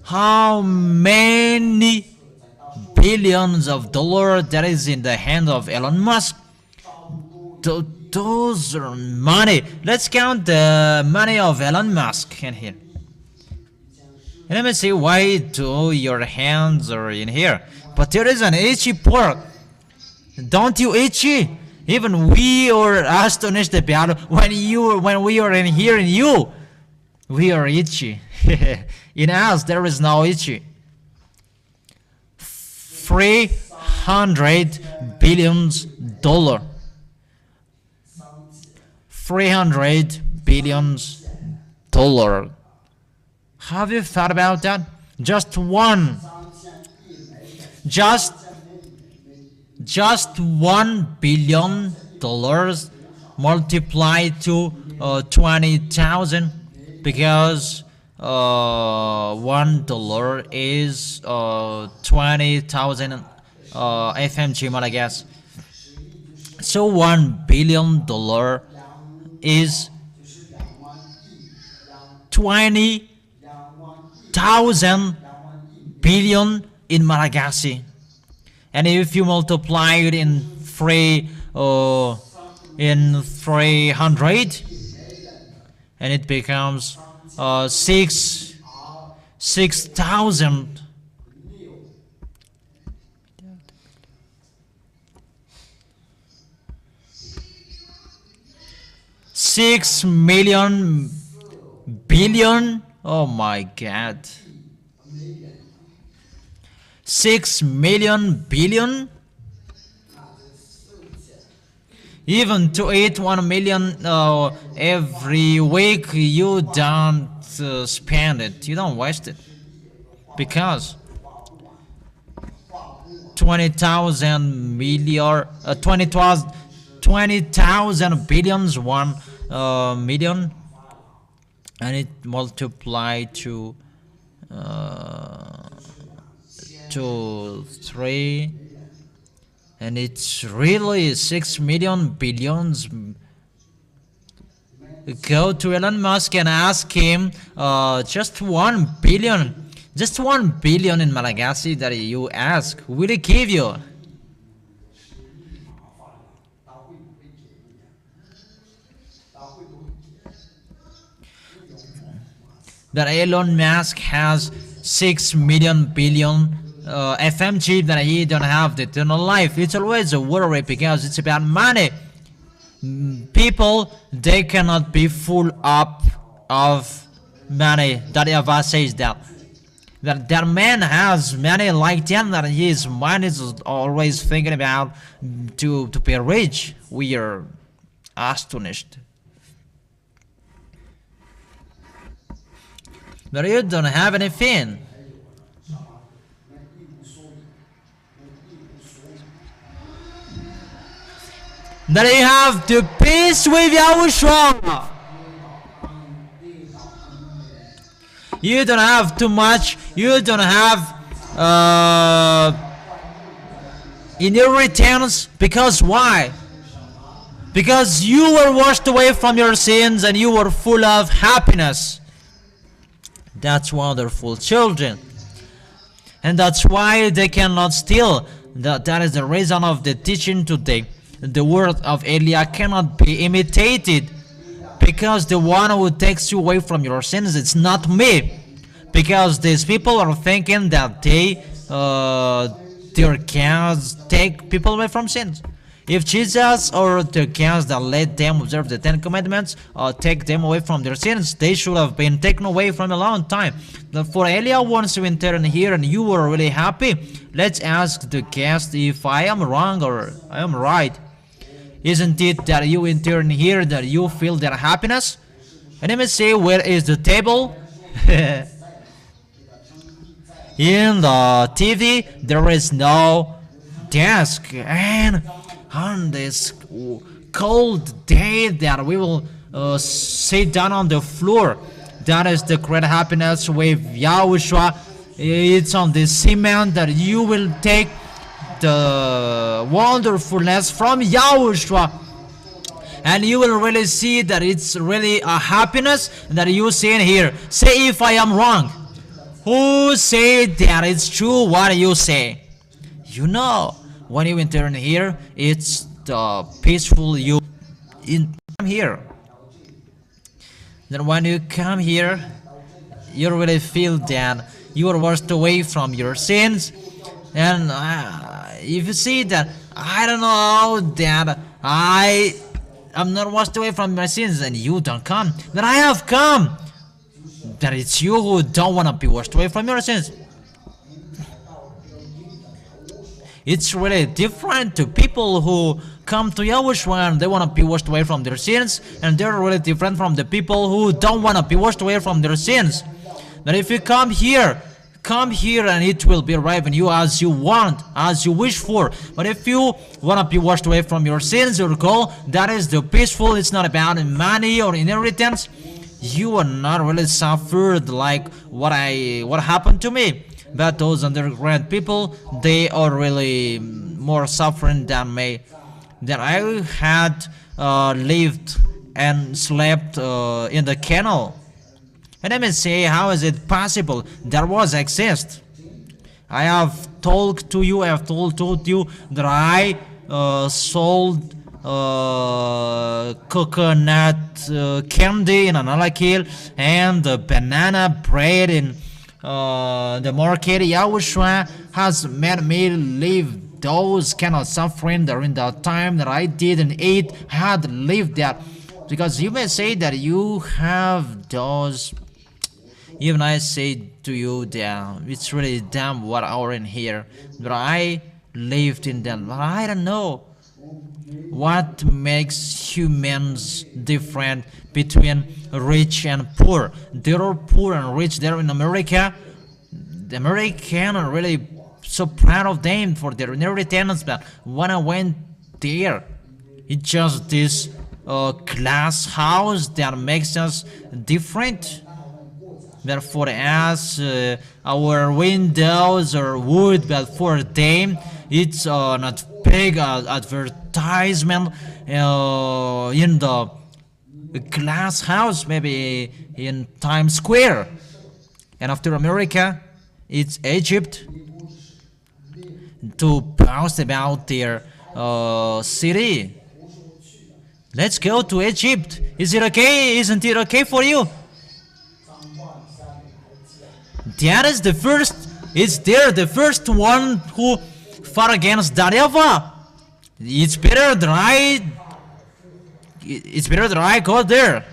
How many billions of dollars that is in the hand of Elon Musk? Those are money. Let's count the money of Elon Musk in here. And let me see, why do your hands are in here? But there is an itchy part. Don't you itchy? Even we are astonished about when we are in here in you. We are itchy. In us there is no itchy. 300 billions dollar. 300 billions dollar. Have you thought about that? Just $1 billion multiplied to 20,000, because $1 is 20,000 FMG, I guess. So $1 billion is 20,000 billion in Malagasy. And if you multiply it in 300, and it becomes 6,000. $6 million billion. Oh my God. 6 million billion. Even to eat 1 million every week, you don't spend it. You don't waste it, because 20,000 million, 20,000 billions 1 million, and it multiplied to 3 And it's really 6 million billions. Go to Elon Musk and ask him just 1 billion. Just 1 billion in Malagasy that you ask. Will he give you? That Elon Musk has 6 million billion FMG that he don't have the eternal life. It's always a worry because it's about money. People, they cannot be full up of money. That YAHVAH says that man has money like that, that his mind is always thinking about to be rich. We are astonished. But you don't have anything. That you have the peace with YAHOSHUA. You don't have too much. You don't have inheritance. Because why? Because you were washed away from your sins and you were full of happiness. That's wonderful, children. And that's why they cannot steal. That is the reason of the teaching today. The word of Eliah cannot be imitated, because the one who takes you away from your sins, it's not me. Because these people are thinking that their cans take people away from sins. If Jesus or the cans that let them observe the 10 Commandments take them away from their sins, they should have been taken away from a long time. For Eliah wants to enter in here and you were really happy. Let's ask the guest if I am wrong or I am right. Isn't it that you enter in here that you feel their happiness? And let me say, where is the table? In the TV there is no desk, and on this cold day that we will sit down on the floor. That is the great happiness with YAHOSHUA. It's on the cement that you will take the wonderfulness from YAHOSHUA, and you will really see that it's really a happiness that you see in here. Say if I am wrong. Who say that it's true what you say? You know, when you enter in here, it's the peaceful you in here. Then when you come here, you really feel that you are washed away from your sins. And if you see that I don't know that I am not washed away from my sins and you don't come, then I have come. That it's you who don't want to be washed away from your sins. It's really different to people who come to YAHOSHUA and they want to be washed away from their sins, and they're really different from the people who don't want to be washed away from their sins. But if you come here and it will be arriving you as you want, as you wish for. But if you want to be washed away from your sins, your goal, that is the peaceful. It's not about money or inheritance. You are not really suffered like what happened to me. But those underground people, they are really more suffering than me. That I had lived and slept in the kennel. And let me say, how is it possible that was exist? I have told to you, I have told you that I sold coconut candy in another kill and banana bread in the market. YAHOSHUA has made me live those kind of suffering during the time that I didn't eat. I had lived that, because you may say that you have those. Even I say to you that it's really damn what are in here, but I lived in them. But I don't know what makes humans different between rich and poor. They're poor and rich there in America. The Americans are really so proud of them for their inheritance, but when I went there, it's just this glass house that makes us different. But for us, our windows are wood, but for them, it's not big advertisement in the glass house, maybe in Times Square. And after America, it's Egypt to post about their city. Let's go to Egypt. Is it okay? Isn't it okay for you? That is the first. It's there, the first one who fought against YAHVAH. It's better that I go there.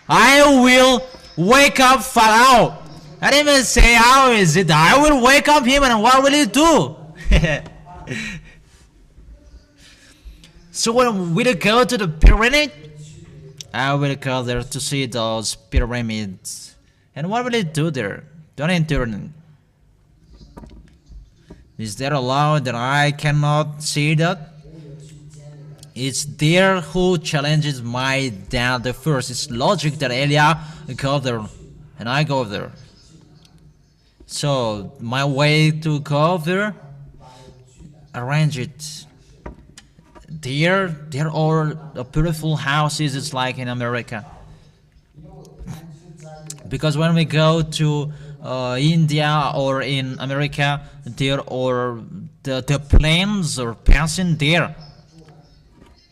I will wake up Pharaoh. I didn't even say how is it. I will wake up him, and what will he do? So when we go to the pyramid, I will go there to see those pyramids. And what will it do there? Don't internet. Is there a law that I cannot see that? It's there who challenges my dad the first. It's logic that Elia go there and I go there. So my way to go there, arrange it. There are beautiful houses. It's like in America. Because when we go to India or in America, there are the planes are passing there.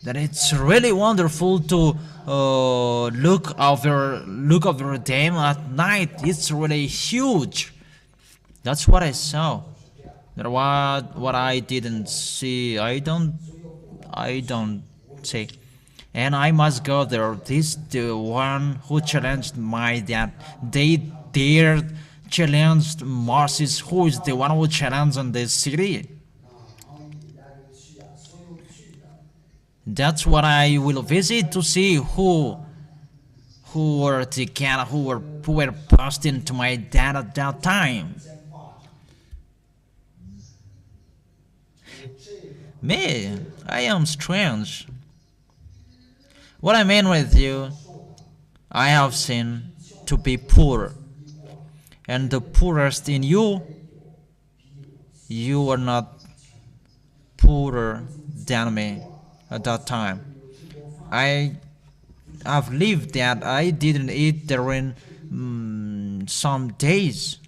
That it's really wonderful to look over them at night. It's really huge. That's what I saw. That what I didn't see, I don't see. And I must go there. This the one who challenged my dad. They dared challenged Moses, who is the one who challenged on the city. That's what I will visit to see who were the cat who were posting to my dad at that time. Me, I am strange. What I mean with you, I have seen to be poor, and the poorest in you, you are not poorer than me at that time. I have lived that. I didn't eat during some days.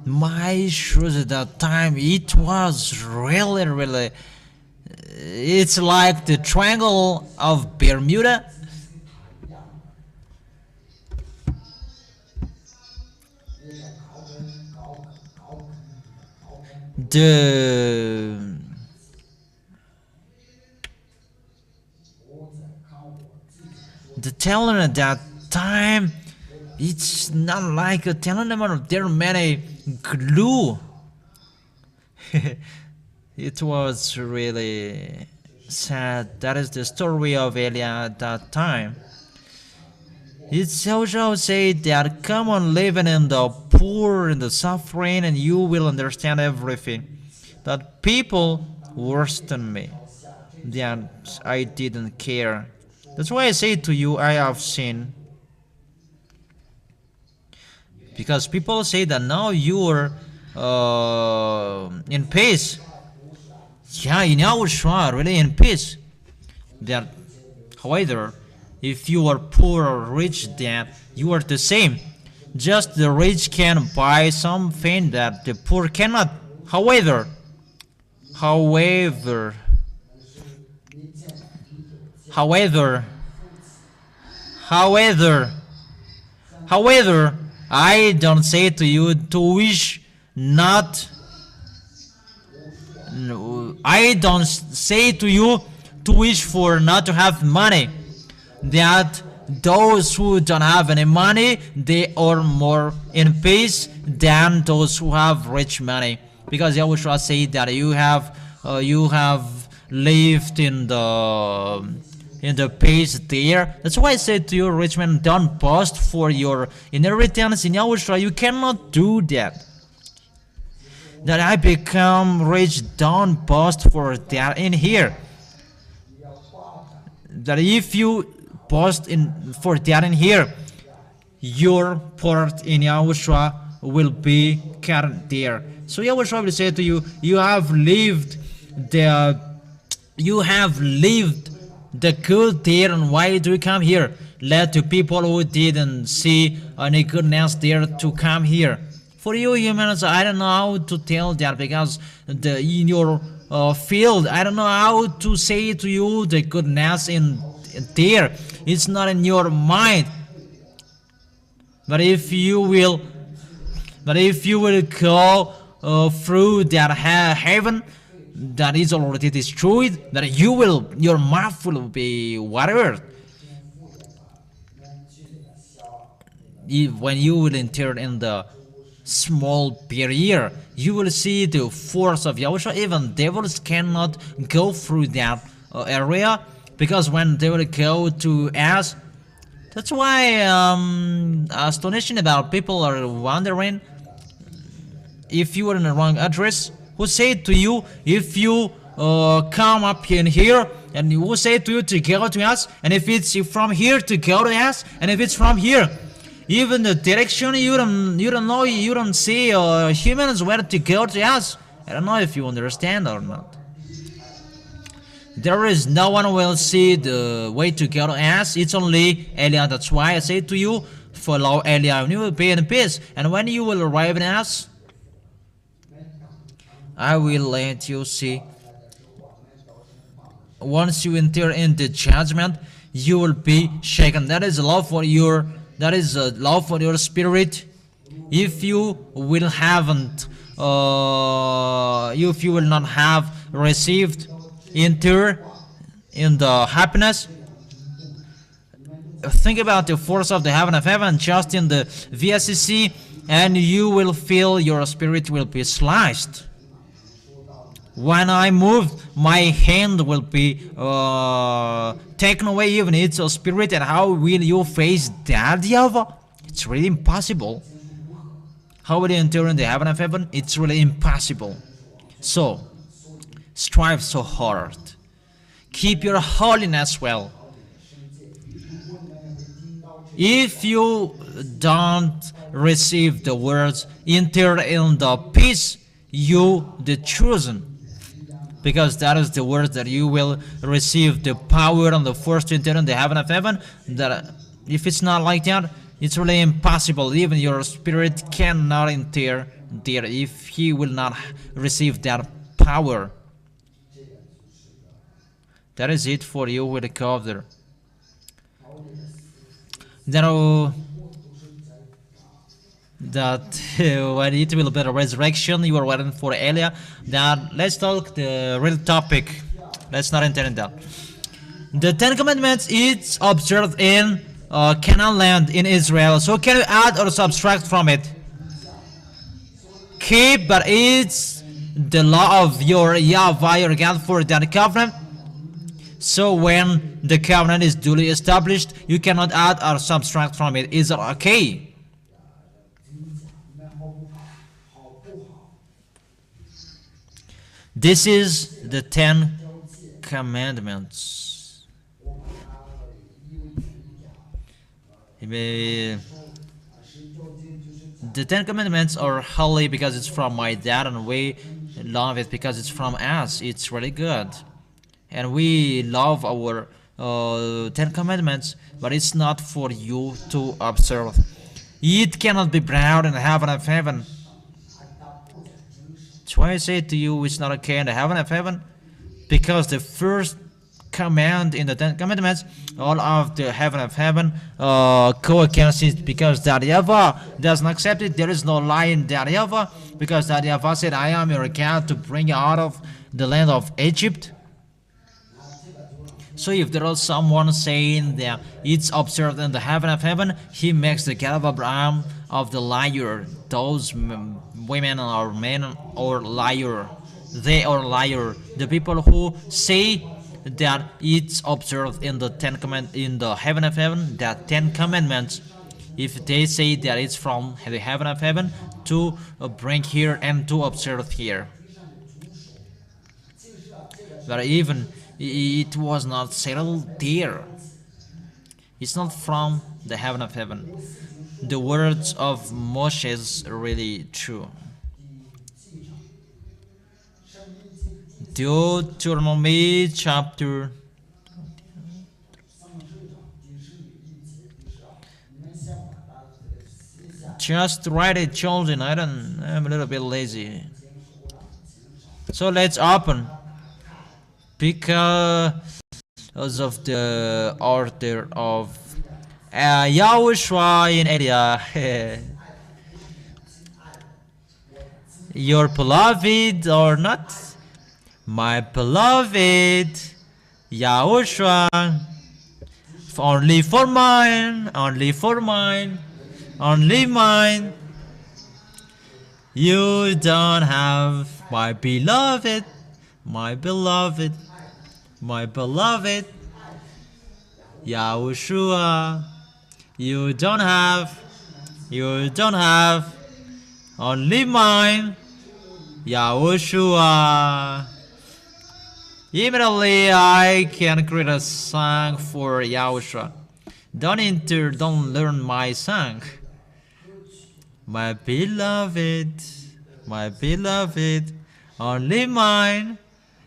My shoes at that time, it was really, it's like the Triangle of Bermuda. The talent at that time, it's not like a talent anymore. There are many glue. It was really sad. That is the story of Elia at that time. It's also said that come on living in the poor and the suffering and you will understand everything. That people worse than me. That I didn't care. That's why I say to you, I have seen. Because people say that now you are in peace. Yeah, in YAHOSHUAH, really in peace. That, however, if you are poor or rich, then you are the same. Just the rich can buy something that the poor cannot. However, I don't say to you to wish not. I don't say to you to wish for not to have money. That those who don't have any money, they are more in peace than those who have rich money. Because YAHOSHUAH said that you have lived in the peace there. That's why I said to you, rich man, don't boast for your inheritance in YAHOSHUAH. You cannot do that. That I become rich, don't boast for that in here. That if you boast for that in here, your part in YAHOSHUAH will be carried there. So Yahushua will say to you, you have lived the good there, and why do you come here? Let the people who didn't see any goodness there to come here. For you humans, I don't know how to tell that, because in your field, I don't know how to say to you the goodness in there. It's not in your mind. But if you will go through that heaven that is already destroyed, that your mouth will be watered. When you will enter in the small barrier, you will see the force of Yahushua. Even devils cannot go through that area, because when they will go to us, that's why astonishing about people are wondering if you are in the wrong address. Who said to you, if you come up in here, and who said to you to go to us, and if it's from here to go to us, and if it's from here, even the direction you don't know, you don't see humans where to go to us. I don't know if you understand or not. There is no one will see the way to go to us. It's only Eliah. That's why I say to you, follow Eliah, and you will be in peace. And when you will arrive in us, I will let you see. Once you enter in the judgment, you will be shaken. That is love for your. That is love for your spirit. If you will not have received enter in the happiness, think about the force of the heaven of heaven just in the VSCC, and you will feel your spirit will be sliced. When I move, my hand will be taken away, even its spirit. And how will you face that, YAHVAH? It's really impossible. How will you enter in the heaven of heaven? It's really impossible. So, strive so hard. Keep your holiness well. If you don't receive the words, enter in the peace, you the chosen. Because that is the word that you will receive the power and the force to enter in the heaven of heaven. That if it's not like that, it's really impossible. Even your spirit cannot enter there if he will not receive that power. That is it for you with the cover. Then that when it will be a resurrection, you are waiting for Eliah. Now let's talk the real topic. Let's not enter in that. The Ten Commandments is observed in Canaan land in Israel. So can you add or subtract from it? Keep, but it's the law of your YAHVAH, your God, for that covenant. So when the covenant is duly established, you cannot add or subtract from it. Is it okay? This is the Ten Commandments. The Ten Commandments are holy because it's from my dad, and we love it because it's from us. It's really good. And we love our Ten Commandments, but it's not for you to observe. It cannot be brought in the heaven of heaven. That's why I say to you, it's not okay in the heaven of heaven, because the first command in the Ten Commandments, all of the heaven of heaven go against it, because that YAHVAH doesn't accept it. There is no lie in that YAHVAH, because that YAHVAH said, I am your God to bring you out of the land of Egypt. So if there is someone saying that it's observed in the heaven of heaven, he makes the God of Abraham of the liar. Those women or men or liar. They are liar. The people who say that it's observed in the in the heaven of heaven, that Ten Commandments, if they say that it's from the heaven of heaven to bring here and to observe here. But even it was not settled there. It's not from the heaven of heaven. the words of Moshe is really true. Deuteronomy chapter. Just write it, children. I'm a little bit lazy. So let's open. Because of the order of YAHOSHUA in area. Your beloved or not? My beloved YAHOSHUA. Only for mine, only for mine, only mine. You don't have my beloved, my beloved, my beloved YAHOSHUA. You don't have only mine YAHOSHUA. Immediately I can create a song for YAHOSHUA. Don't learn my song. My beloved, only mine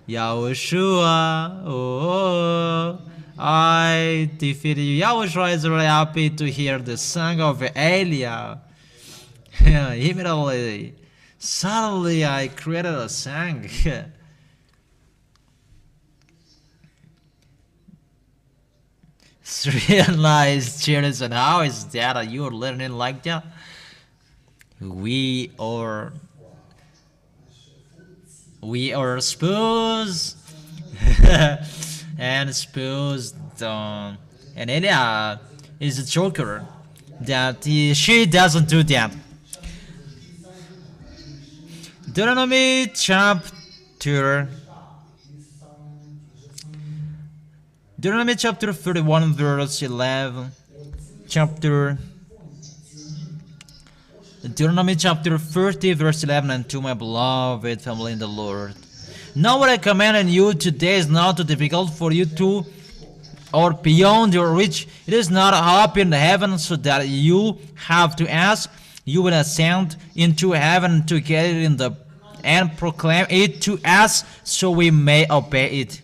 YAHOSHUA. Oh, I defeated you. YAHOSHUA is really happy to hear the song of Elia. Immediately, suddenly I created a song. It's real nice, cheers. And how is that you're learning like that? We are spoons and spoons don't. And Elia is a joker that she doesn't do that. Deuteronomy chapter 31 verse 11. Deuteronomy chapter 30 verse 11 and to my beloved family in the Lord. Now what I command you today is not too difficult for you to or beyond your reach. It is not up in the heavens so that you have to ask. You will ascend into heaven to get it and proclaim it to us so we may obey it.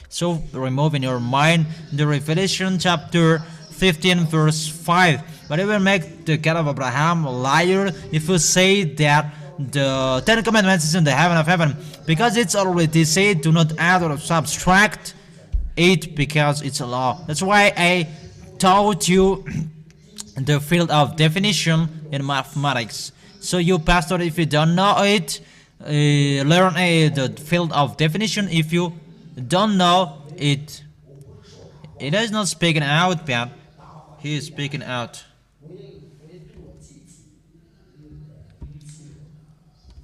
So remove in your mind the Revelation chapter 15 verse 5. But it will make the God of Abraham a liar if you say that the Ten Commandments is in the heaven of heaven, because it's already said, do not add or subtract it, because it's a law. That's why I taught you the field of definition in mathematics. So you pastor, if you don't know it, learn the field of definition. If you don't know it, it is not speaking out, but he is speaking out.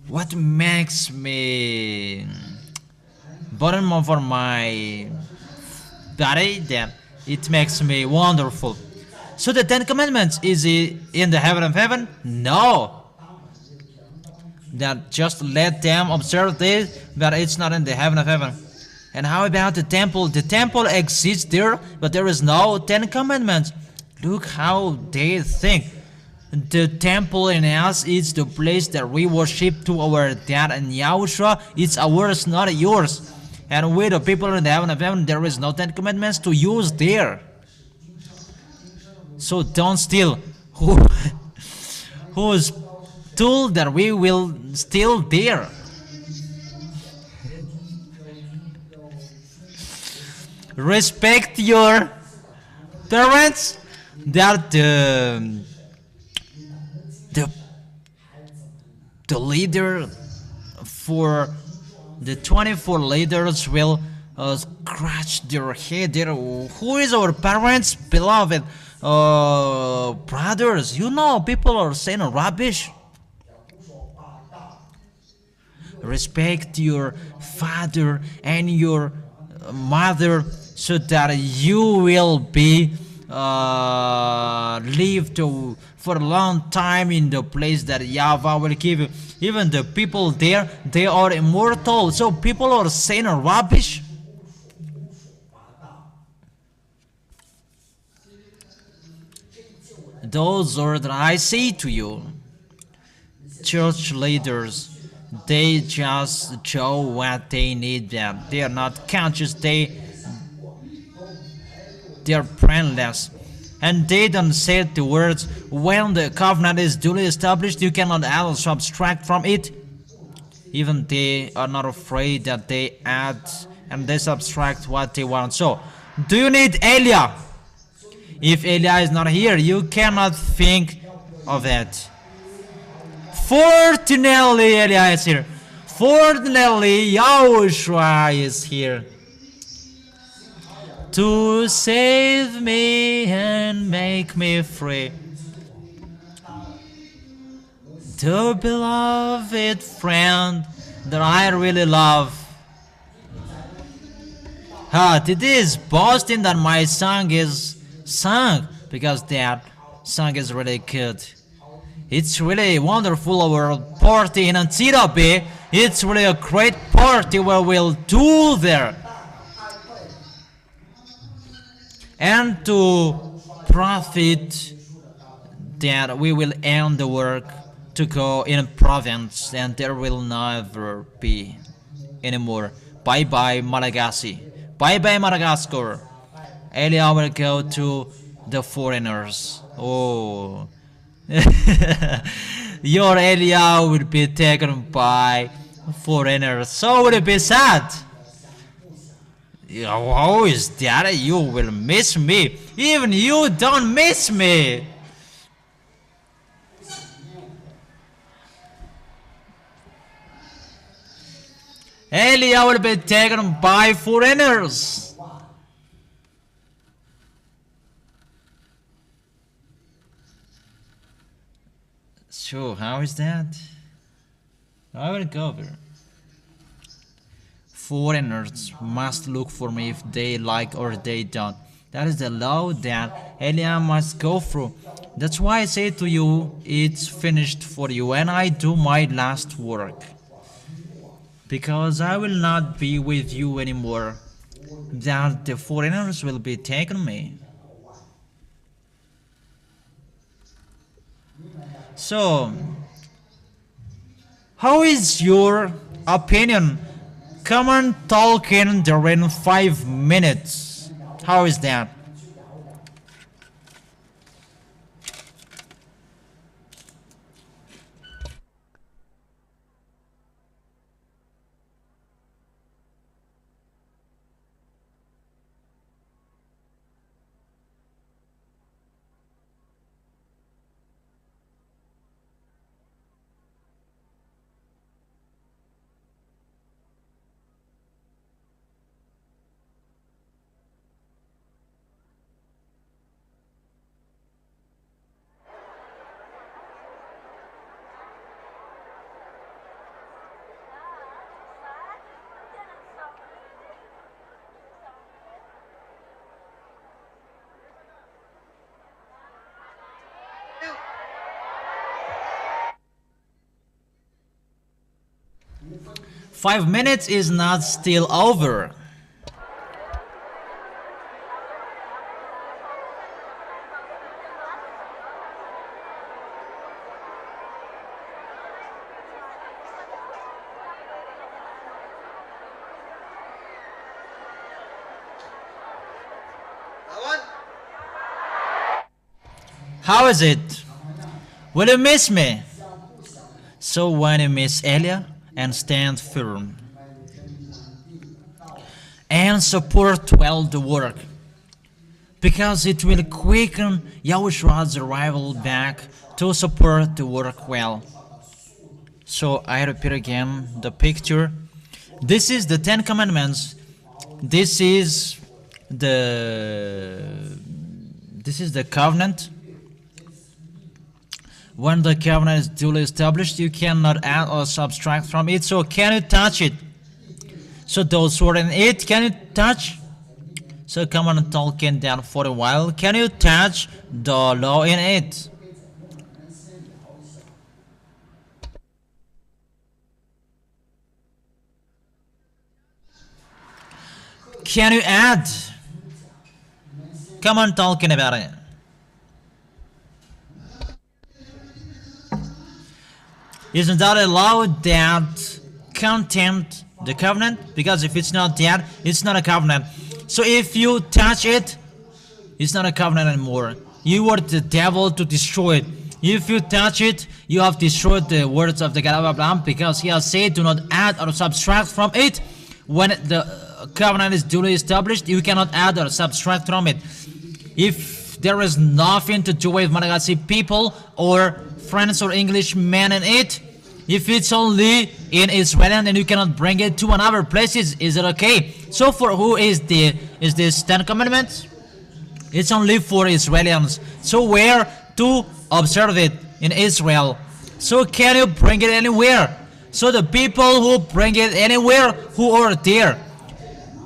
What makes me burden over my body, then it makes me wonderful. So the Ten Commandments, is it in the heaven of heaven? No. That just let them observe this, but it's not in the heaven of heaven. And how about the temple? The temple exists there, but there is no Ten Commandments. Look how they think. The temple in us is the place that we worship to our dad, and YAHOSHUA, it's ours, not yours. And with the people in the heaven of heaven, there is no Ten Commandments to use there. So don't steal. Who's told that we will steal there? Respect your parents. That the leader for the 24 leaders will scratch their head. Who is our parents, beloved brothers? You know, people are saying rubbish. Respect your father and your mother, so that you will be lived for a long time in the place that YAHVAH will give you. Even the people there, they are immortal. So people are saying rubbish. those words that I say to you. Church leaders, they just show what they need them. They are not conscious, they are brainless. And they don't say the words, when the covenant is duly established, you cannot add or subtract from it. Even they are not afraid that they add and they subtract what they want. So, do you need Elia? If Elia is not here, you cannot think of it. Fortunately, Elia is here. Fortunately, Yahushua is here to save me and make me free. The beloved friend that I really love. It is boasting that my song is sung because that song is really good. It's really wonderful, our party in Antirabe. It's really a great party where we'll do there. And to profit that we will end the work to go in a province and there will never be anymore. Bye bye Malagasy. Bye bye Madagascar. Elia will go to the foreigners. Oh. Your Elia will be taken by foreigners. So will it be sad. How is that? You will miss me. Even you don't miss me. Elia will be taken by foreigners. So how is that? I will go there. Foreigners must look for me if they like or they don't. That is the law that Elia must go through. That's why I say to you, it's finished for you and I do my last work. Because I will not be with you anymore. That the foreigners will be taking me. So, how is your opinion? Come on, talk in during 5 minutes. How is that? Five minutes is not still over. How is it? Will you miss me? So when you miss Elia, and stand firm and support well the work, because it will quicken Yahoshua's arrival back to support the work well. So I repeat again the picture. This is the 10 Commandments. This is the covenant. When the covenant is duly established, you cannot add or subtract from it. So can you touch it? So those who are in it, can you touch? So come on and talk in down for a while. Can you touch the law in it? Can you add? Come on talking about it. Isn't that a law that contains the covenant? Because if it's not that, it's not a covenant. So if you touch it, it's not a covenant anymore. You want the devil to destroy it. If you touch it, you have destroyed the words of the God of Abraham, because he has said, do not add or subtract from it. When the covenant is duly established, you cannot add or subtract from it. If there is nothing to do with Malagasy people or French or English men in it, if it's only in Israel, then you cannot bring it to another places. Is it okay? So for who is this 10 commandments? It's only for Israelians. So where to observe it? In Israel. So can you bring it anywhere? So the people who bring it anywhere, who are there?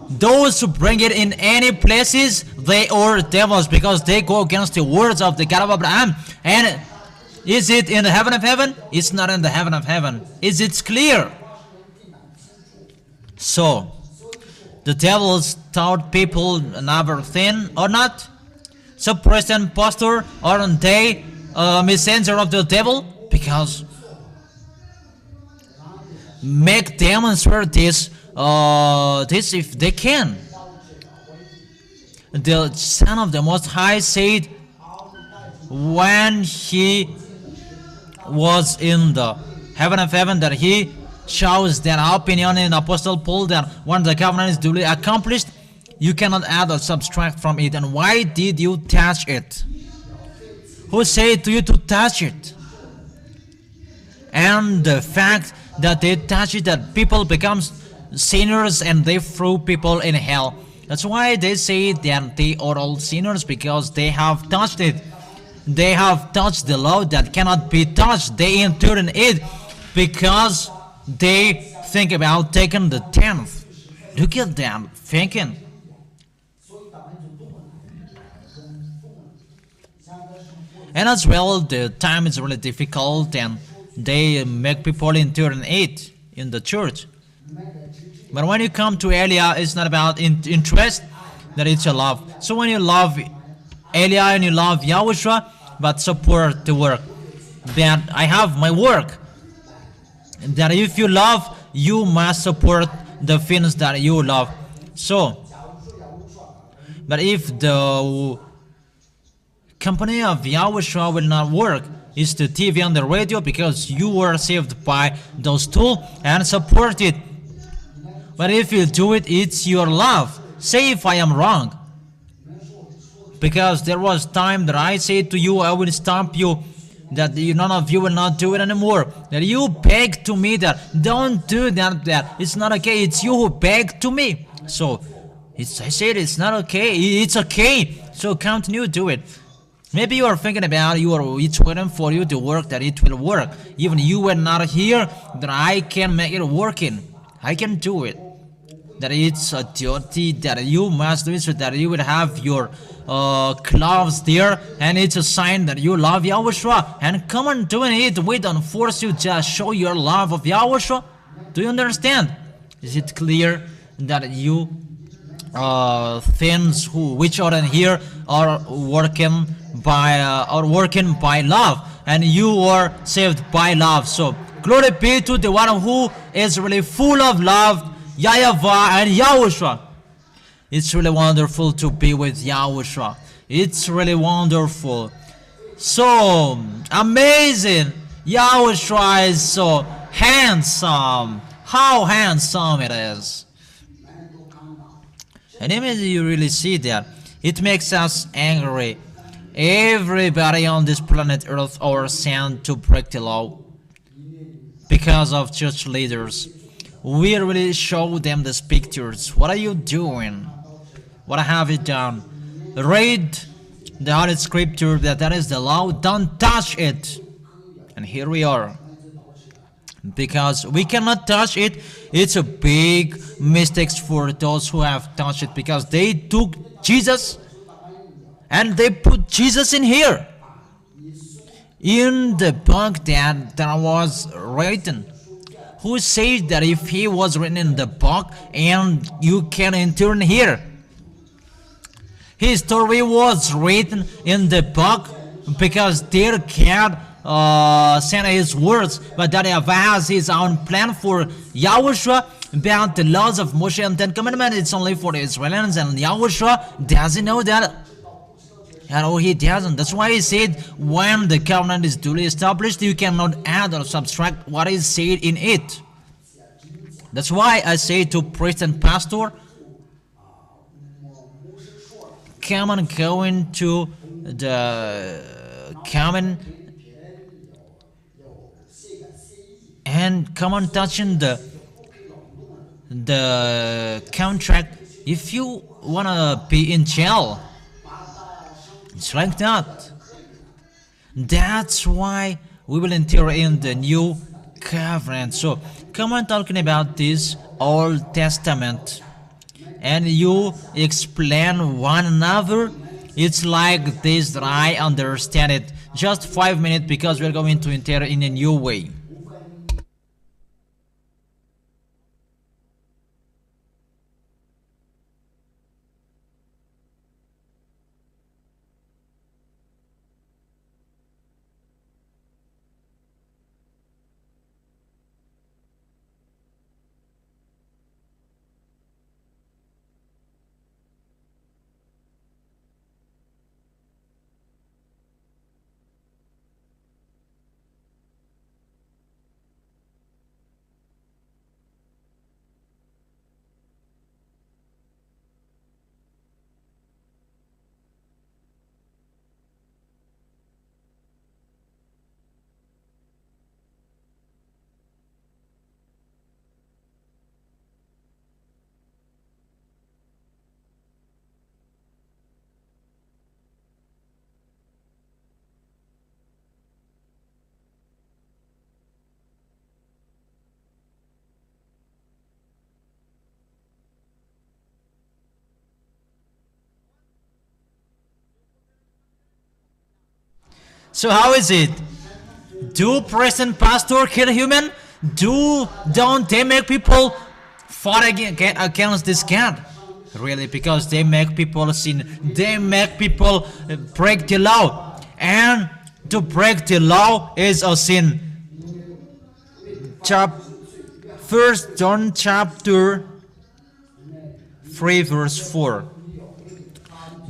Those who bring it in any places, they are devils, because they go against the words of the God of Abraham. And is it in the heaven of heaven? It's not in the heaven of heaven. Is it clear? So, the devils taught people another thing or not? So priest and pastor, aren't they a messenger of the devil? Because make demonstrate this if they can. The Son of the Most High said when he was in the heaven of heaven that he shows their opinion in Apostle Paul that when the covenant is duly accomplished, you cannot add or subtract from it. And why did you touch it? Who said to you to touch it? And the fact that they touch it, that people become sinners and they throw people in hell. That's why they say that they are all sinners, because they have touched it. They have touched the law that cannot be touched. They enter in it because they think about taking the 10th. Look at them thinking. And as well, the time is really difficult, and they make people enter in it in the church. But when you come to Elia, it's not about interest, that it's a love. So when you love Elia and you love Yahushua, but support the work, that I have my work, that if you love, you must support the things that you love. So, but if the company of Yahushua will not work, it's the TV and the radio, because you were saved by those tools and support it. But if you do it, it's your love. Say if I am wrong. Because there was time that I said to you, I will stop you, that none of you will not do it anymore. That you beg to me that don't do that. It's not okay. It's you who beg to me. So I said it's not okay. It's okay. So continue to do it. Maybe you are thinking about it's waiting for you to work, that it will work. Even you were not here, that I can make it working. I can do it. That it's a duty that you must do it, so that you will have your clothes there, and it's a sign that you love Yahushua. And come on doing it. We don't force you, just show your love of Yahushua. Do you understand? Is it clear that you things which are in here are working by love, and you are saved by love? So glory be to the one who is really full of love, YAHVAH and Yahushua. It's really wonderful to be with Yahushua. It's really wonderful. So amazing. Yahushua is so handsome. How handsome it is. And even you really see that, it makes us angry. Everybody on this planet Earth are sent to break the law because of church leaders. We really show them these pictures. What are you doing? What have you done? Read the Holy Scripture, that is the law. Don't touch it. And here we are. Because we cannot touch it, it's a big mistake for those who have touched it, because they took Jesus and they put Jesus in here, in the book that was written. Who said that if he was written in the book and you can enter in here? His story was written in the book because their God send his words, but that YAHVAH has his own plan for YAHOSHUA about the laws of Moshe and Ten Commandments. It's only for the Israelis, and YAHOSHUA doesn't know that. No, he doesn't. That's why he said when the covenant is duly established, you cannot add or subtract what is said in it. That's why I say to priest and pastor, come and go into the covenant and come on touching the contract. If you wanna be in jail, it's like that. That's why we will enter in the new covenant. So come on talking about this Old Testament, and you explain one another. It's like this that I understand it. Just 5 minutes, because we're going to enter in a new way. So how is it? Do priest and pastor kill human? Don't they make people fight against this God? Really, because they make people sin. They make people break the law. And to break the law is a sin. First John chapter 3 verse 4.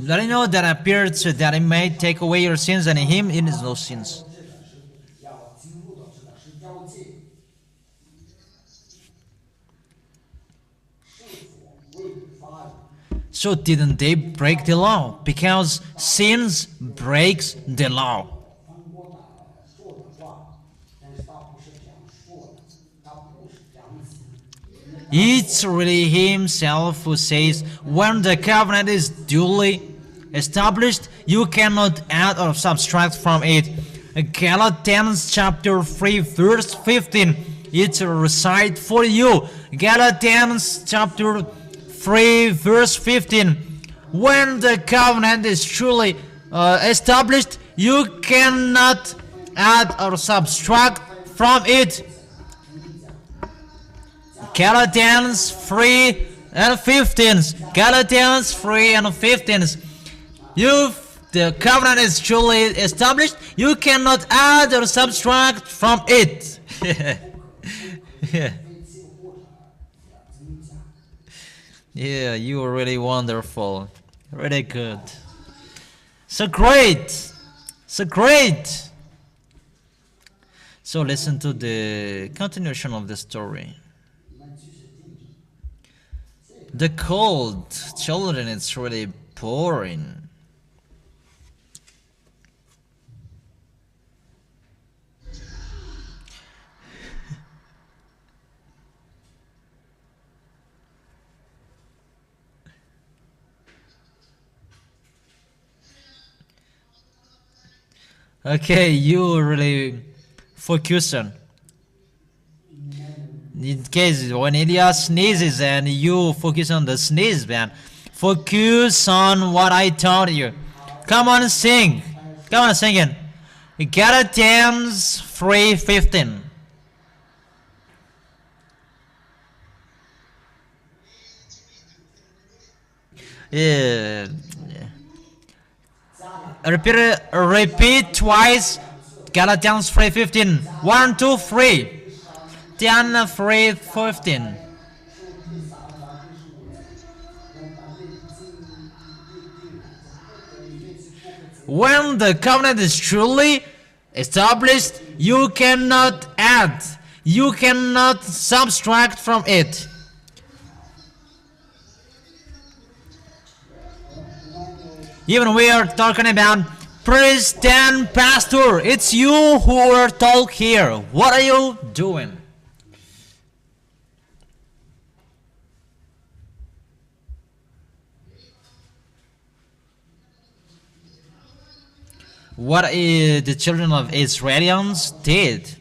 Let I know that appeared so that he may take away your sins, and in him it is no sins. So didn't they break the law? Because sins breaks the law. It's really himself who says, when the covenant is duly established, you cannot add or subtract from it. Galatians chapter 3 verse 15. It's a recite for you. Galatians chapter 3 verse 15. When the covenant is truly established, you cannot add or subtract from it. Galatians 3 and 15. Galatians 3 and 15. If the covenant is truly established, you cannot add or subtract from it. Yeah, you are really wonderful. Really good. So great. So great. So listen to the continuation of the story. The cold children, it's really boring. Okay, you really focus on. In case when Elias sneezes and you focus on the sneeze, man. Focus on what I told you. Come on, sing. Come on, sing it. Galatians 3:15. Yeah. Repeat twice Galatians 3:15. 1, 2, 3. John 3:15. When the covenant is truly established, you cannot add, you cannot subtract from it. Even we are talking about priest and pastor. It's you who are talk here. What are you doing? What the children of Israelites did?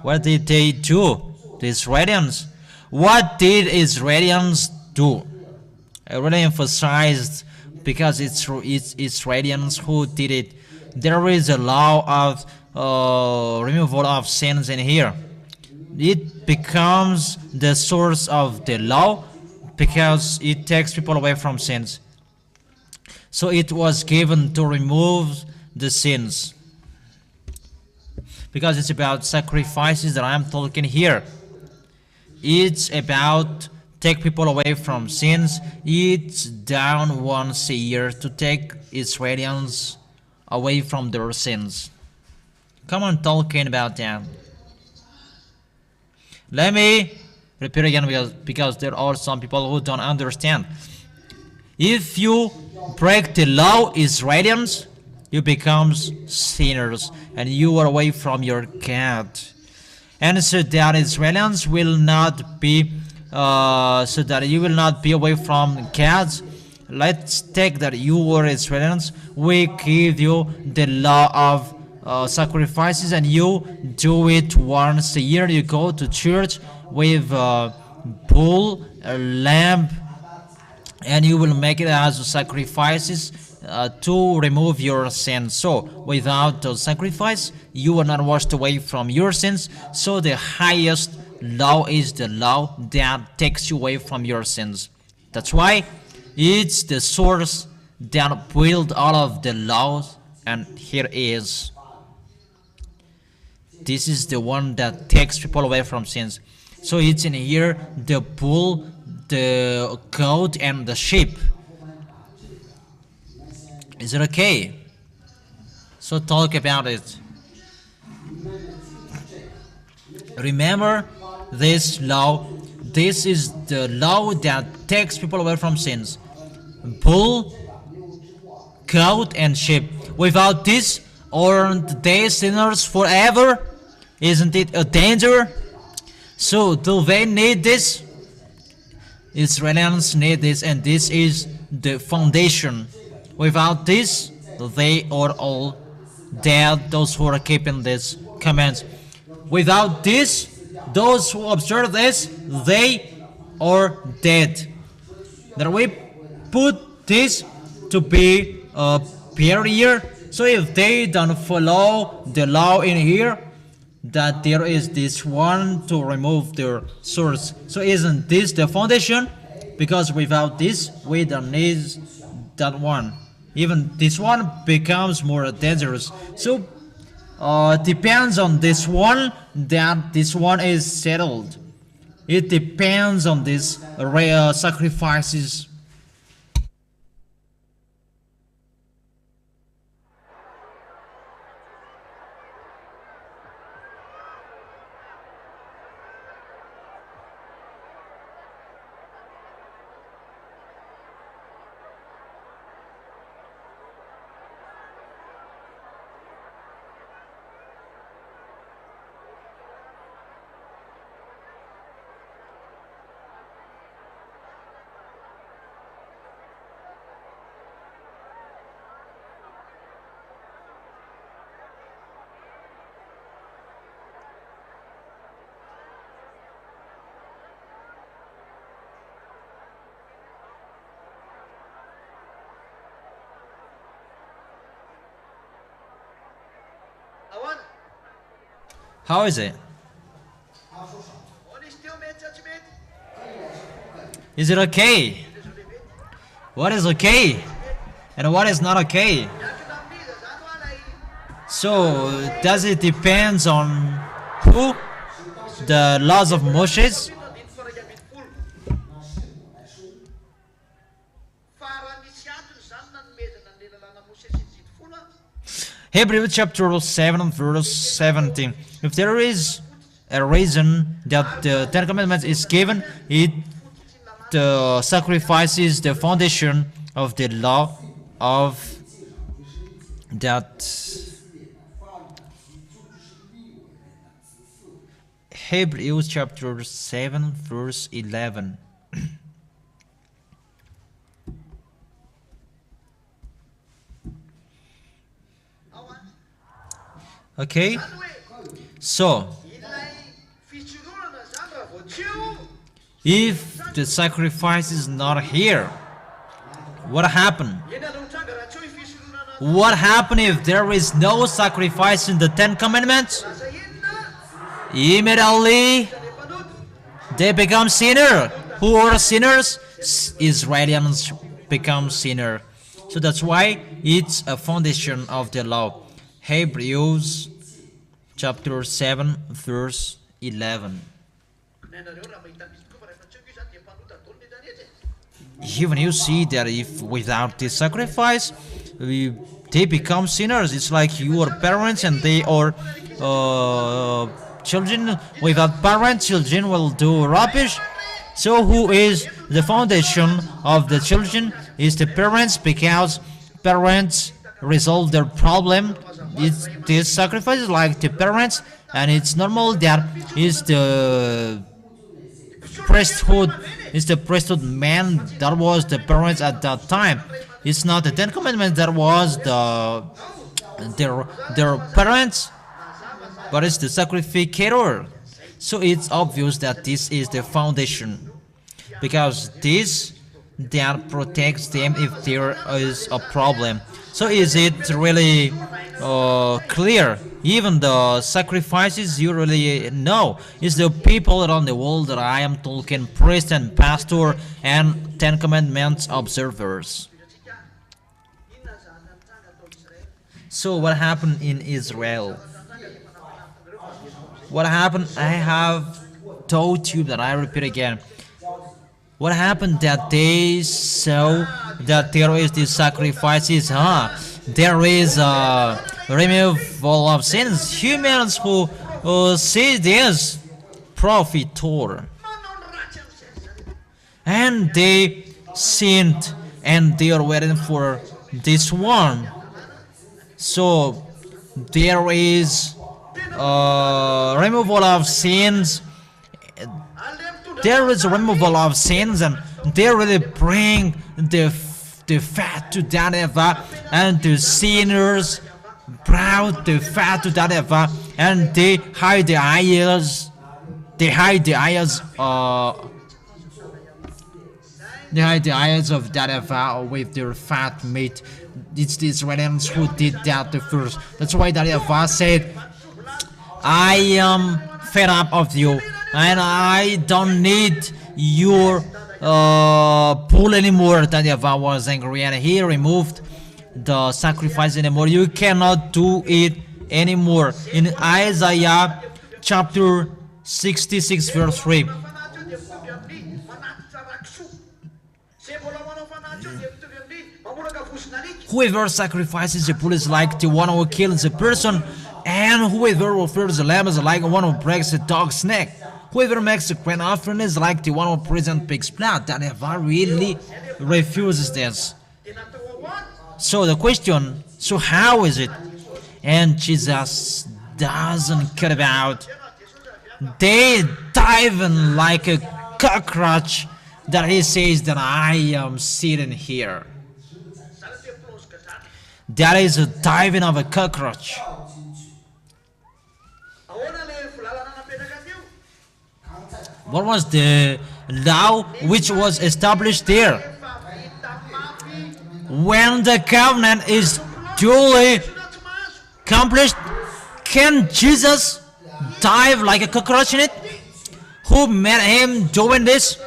What did they do? The Israelites. What did Israelites do? I really emphasized because it's Israelites who did it. There is a law of removal of sins in here. It becomes the source of the law because it takes people away from sins. So it was given to remove the sins. Because it's about sacrifices that I'm talking here. It's about take people away from sins. It's down once a year to take Israelians away from their sins. Come on, talking about that. Let me repeat again because there are some people who don't understand. If you break the law, Israelians, you become sinners and you are away from your God. And so that Israelians will not be, so that you will not be away from God. Let's take that you were Israelians. We give you the law of sacrifices and you do it once a year. You go to church with a bull, a lamb, and you will make it as sacrifices to remove your sins. So without the sacrifice, you are not washed away from your sins. So the highest law is the law that takes you away from your sins. That's why it's the source that built all of the laws. And here is. This is the one that takes people away from sins. So it's in here the bull, the goat, and the sheep. Is it okay? So talk about it. Remember this law. This is the law that takes people away from sins. Bull, goat, and sheep. Without this, aren't they sinners forever? Isn't it a danger? So do they need this? Israelians need this, and this is the foundation. Without this, they are all dead, those who are keeping these commands. Without this, those who observe this, they are dead. That we put this to be a barrier. So if they don't follow the law in here, that there is this one to remove their source. So isn't this the foundation? Because without this, we don't need that one. Even this one becomes more dangerous. So depends on this one that this one is settled. It depends on these sacrifices. How is it? Is it okay? What is okay? And what is not okay? So does it depends on who? The laws of Moses? Hebrews chapter 7 verse 17. If there is a reason that the Ten Commandments is given, it sacrifices the foundation of the law of that. Hebrews chapter 7 verse 11. Okay, so if the sacrifice is not here, what happened? What happened if there is no sacrifice in the Ten Commandments? Immediately they become sinner. Who are sinners? Israelians become sinner. So that's why it's a foundation of the law. Hebrews chapter 7 verse 11. Even you see that if without this sacrifice they become sinners. It's like your parents and they are children. Without parents, children will do rubbish. So who is the foundation of the children? Is the parents, because parents resolve their problem. It's this sacrifice is like the parents, and it's normal that is the priesthood man that was the parents at that time. It's not the Ten Commandments that was their parents, but it's the sacrificator. So it's obvious that this is the foundation, because this that protects them if there is a problem. So is it really clear? Even the sacrifices you really know. It's the people around the world that I am talking, priest and pastor and Ten Commandments observers. So what happened in Israel? What happened? I have told you that I repeat again. What happened that they saw that there is the sacrifices, there is a removal of sins. Humans who see this prophet Torah, and they sinned and they are waiting for this one. So there is removal of sins. There is a removal of sins, and they really bring the fat to that YAHVAH, and the sinners brought the fat to that YAHVAH, and they hide the eyes. They hide the eyes. They hide the eyes of that YAHVAH with their fat meat. It's the Israelites who did that the first. That's why that YAHVAH said, "I am fed up of you, and I don't need your bull anymore." That YAHVAH was angry, and he removed the sacrifice anymore. You cannot do it anymore. In Isaiah chapter 66 verse 3. Whoever sacrifices a bull is like the one who kills a person, and whoever offers a lamb is like one who breaks a dog's neck. Whoever makes a grain offering is like the one who presents pig's blood. That YAHVAH really refuses this. So the question, so how is it? And Jesus doesn't care about. They dive in like a cockroach that he says that I am sitting here. That is a diving of a cockroach. What was the law which was established there? When the covenant is duly accomplished, can Jesus dive like a cockroach in it? Who made him doing this?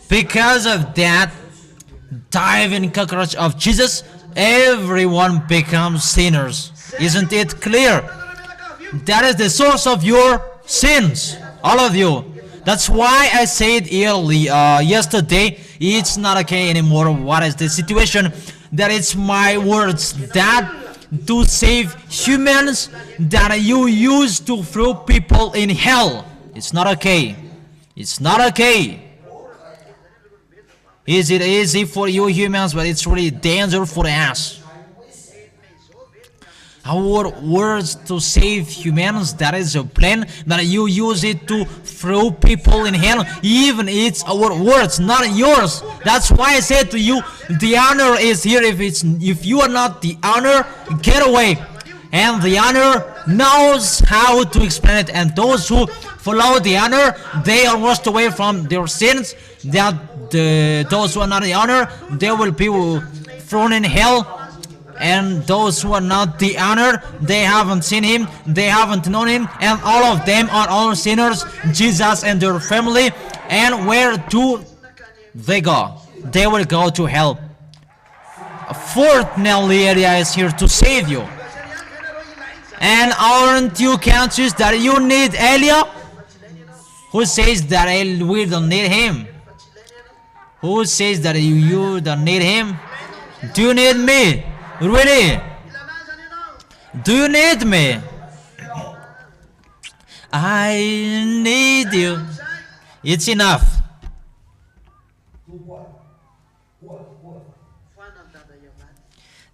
Because of that diving cockroach of Jesus, everyone becomes sinners. Isn't it clear? That is the source of your sins, all of you. That's why I said yesterday, it's not okay anymore. What is the situation? That it's my words that to save humans that you use to throw people in hell. It's not okay. It's not okay. Is it easy for you humans, but it's really dangerous for us. Our words to save humans, that is a plan that you use it to throw people in hell. Even it's our words, not yours. That's why I said to you, the honor is here. If you are not the honor, get away. And the honor knows how to explain it. And those who follow the honor, they are washed away from their sins. Those who are not the honor, they will be thrown in hell. And those who are not the honor, they haven't seen him, they haven't known him, and all of them are all sinners, Jesus and their family. And where do they go? They will go to hell. A fourth Nelly area is here to save you. And aren't you conscious that you need Elia? Who says that we don't need him? Who says that you don't need him? Do you need me? Really? Do you need me? I need you. It's enough.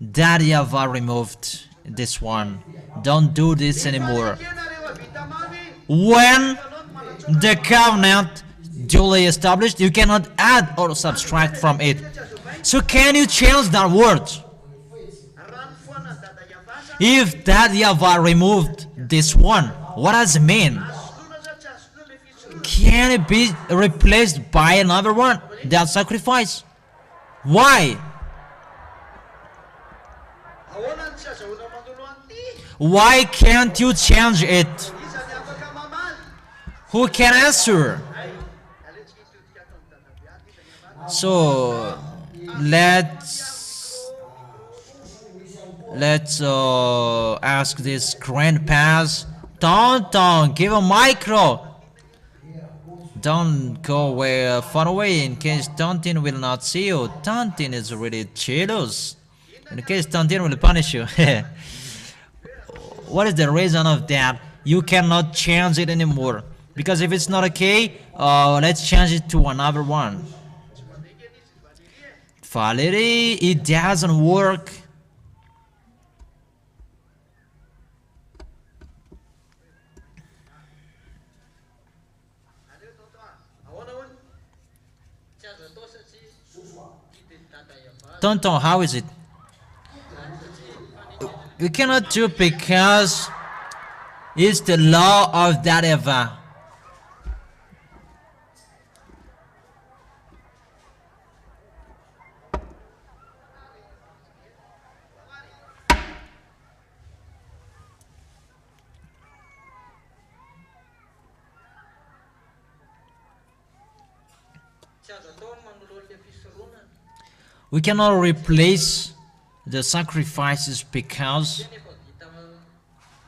That YAHVAH removed this one. Don't do this anymore. When the covenant duly established, you cannot add or subtract from it. So can you change that word? If that YAHVAH removed this one, what does it mean? Can it be replaced by another one? That sacrifice? Why? Why can't you change it? Who can answer? So let's ask this grandpas. Don't give a micro. Don't go away far away in case Tontin will not see you. Tontin is really jealous. In case Tontin will punish you. What is the reason of that? You cannot change it anymore. Because if it's not okay, let's change it to another one. Valerie, it doesn't work. Tonton, how is it? We cannot do because it's the law of that YAHVAH. We cannot replace the sacrifices because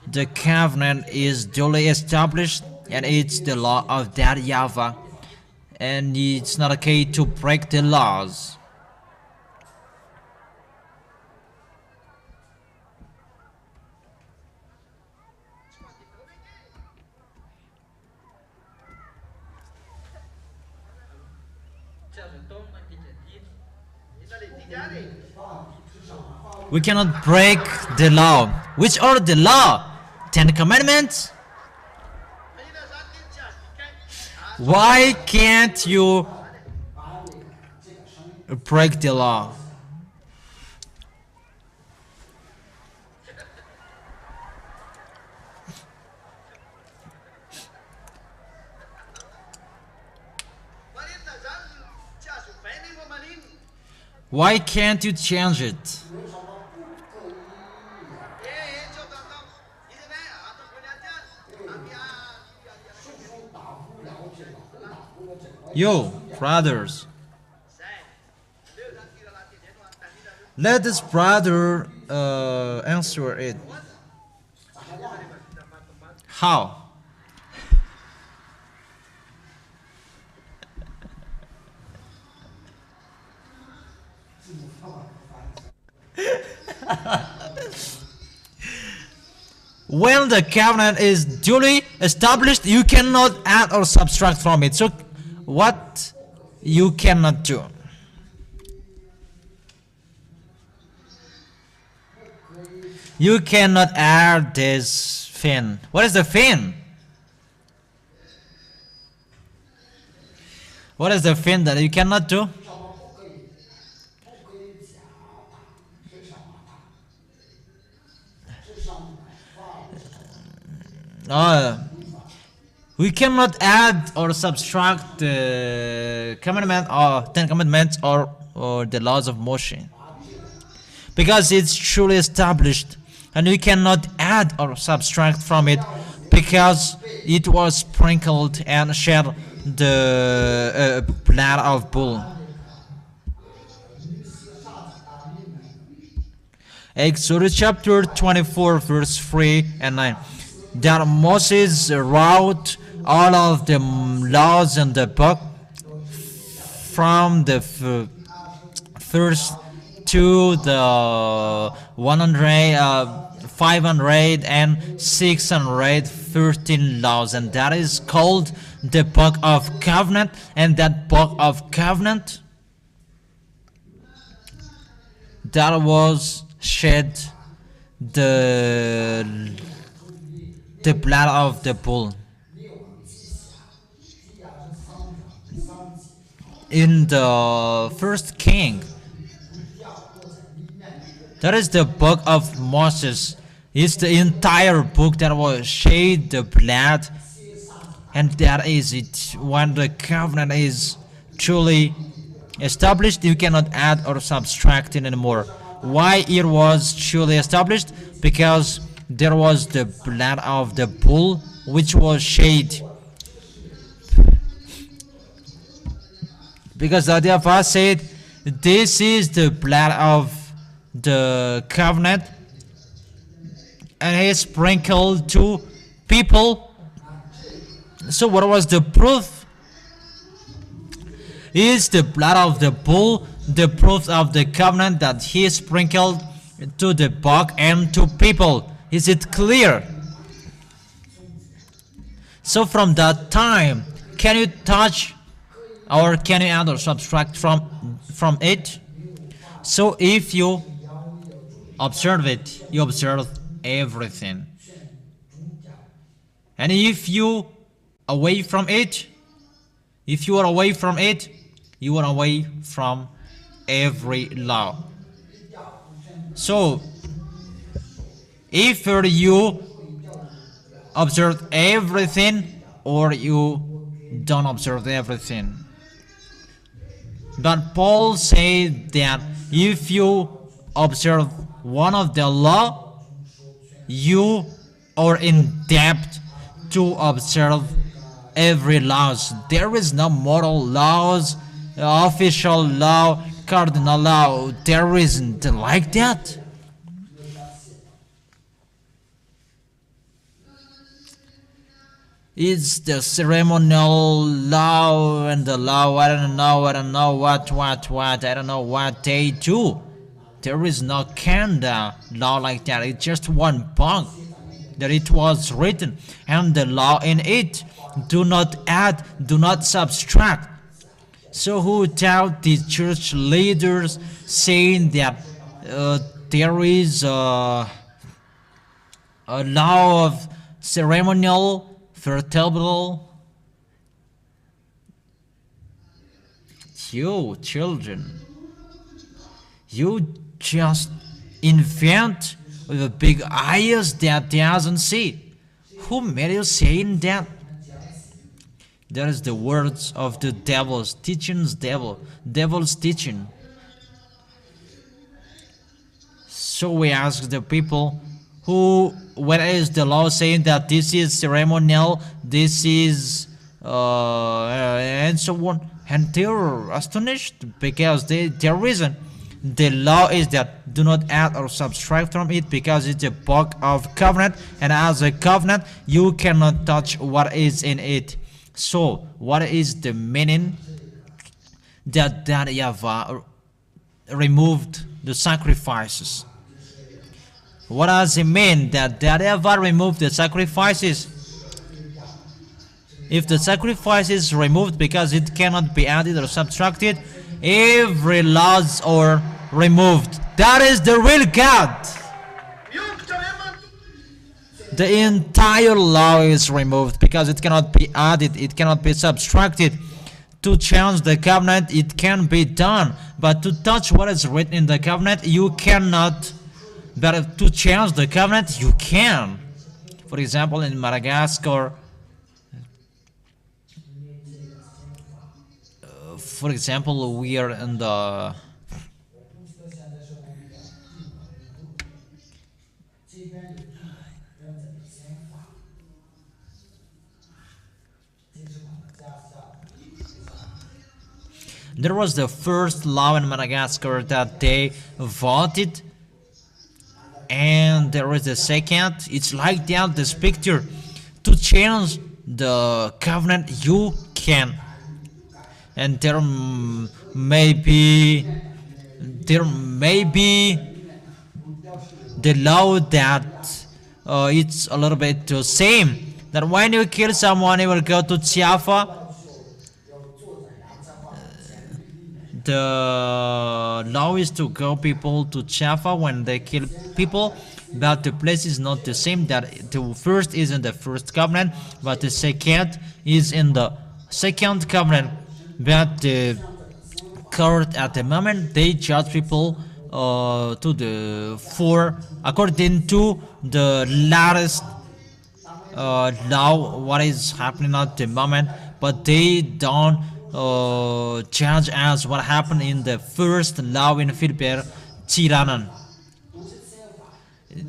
the covenant is duly established and it's the law of that YAHVAH, and it's not okay to break the laws. We cannot break the law. Which are the law? 10 Commandments? Why can't you break the law? Why can't you change it? Yo, brothers. Let this brother answer it. How? When the covenant is duly established, you cannot add or subtract from it. So, what you cannot do? You cannot add this fin. What is the fin? What is the fin that you cannot do? We cannot add or subtract the commandment or 10 commandments or the laws of Moshe, because it's truly established, and we cannot add or subtract from it because it was sprinkled and shed the blood of bull. Exodus chapter 24 verse 3 and 9. That Moses wrote all of the laws in the book from the first to the 500 and 613 laws, and that is called the book of covenant. And that book of covenant, that was shed the blood of the bull. In the first king, that is the book of Moses. It's the entire book that was shed the blood, and that is it. When the covenant is truly established, you cannot add or subtract it anymore. Why it was truly established? Because there was the blood of the bull which was shed. Because the YAHVAH said, this is the blood of the covenant, and he sprinkled to people. So what was the proof? Is the blood of the bull the proof of the covenant that he sprinkled to the book and to people? Is it clear? So from that time, can you touch or can you add or subtract from it? So if you observe it, you observe everything. And if you away from it, if you are away from it, you are away from every law. So if you observe everything or you don't observe everything. But Paul said that if you observe one of the law, you are in debt to observe every laws. There is no moral laws, official law, cardinal law. There isn't like that. It's the ceremonial law and the law, I don't know what, I don't know what they do. There is no Canada law like that. It's just one book that it was written, and the law in it. Do not add, do not subtract. So who doubt the church leaders saying that there is a law of ceremonial vertebral? You children, you just invent with a big eyes that doesn't see. Who made you saying that? That is the words of the devil's teachings, devil's teaching. So we ask the people, what is the law saying that this is ceremonial, this is and so on, and they're astonished because their reason, The law is that do not add or subtract from it, because it's a book of covenant, and as a covenant you cannot touch what is in it. So what is the meaning that YAHVAH removed the sacrifices? What does it mean that YAHVAH removed the sacrifices? If the sacrifice is removed because it cannot be added or subtracted, every laws are removed. That is the real God. The entire law is removed because it cannot be added, it cannot be subtracted. To change the covenant, it can be done, but to touch what is written in the covenant, you cannot. But to change the covenant, you can. For example, in Madagascar, for example, we are in the there was the first law in Madagascar that they voted, and there is the second. It's like that, this picture. To change the covenant, you can. And there may be the law that it's a little bit the same, that when you kill someone you will go to ZHYAH. The law is to go people to ZHYAH when they kill people, but the place is not the same. That the first is in the first covenant, but the second is in the second covenant. But the court at the moment, they judge people according to the latest law, what is happening at the moment, but they don't judge as what happened in the first law in Philippines, Tiranan.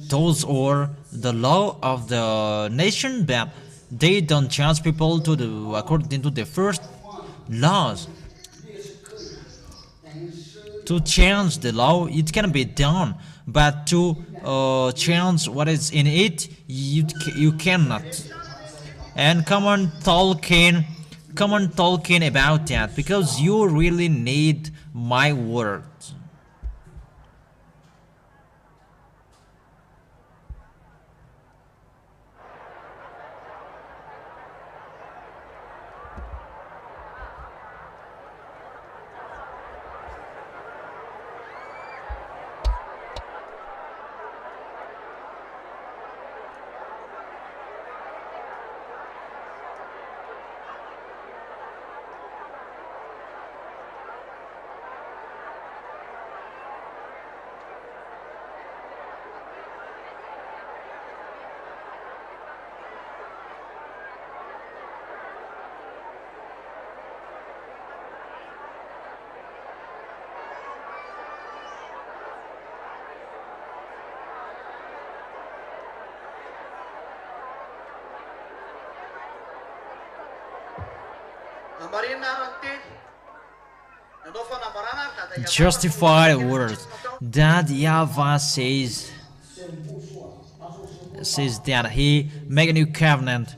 Those are the law of the nation, but they don't judge people according to the first laws. To change the law, it can be done, but to change what is in it, you cannot. And come on talking about that, because you really need my words. Justified words that YAHVAH says that he make a new covenant.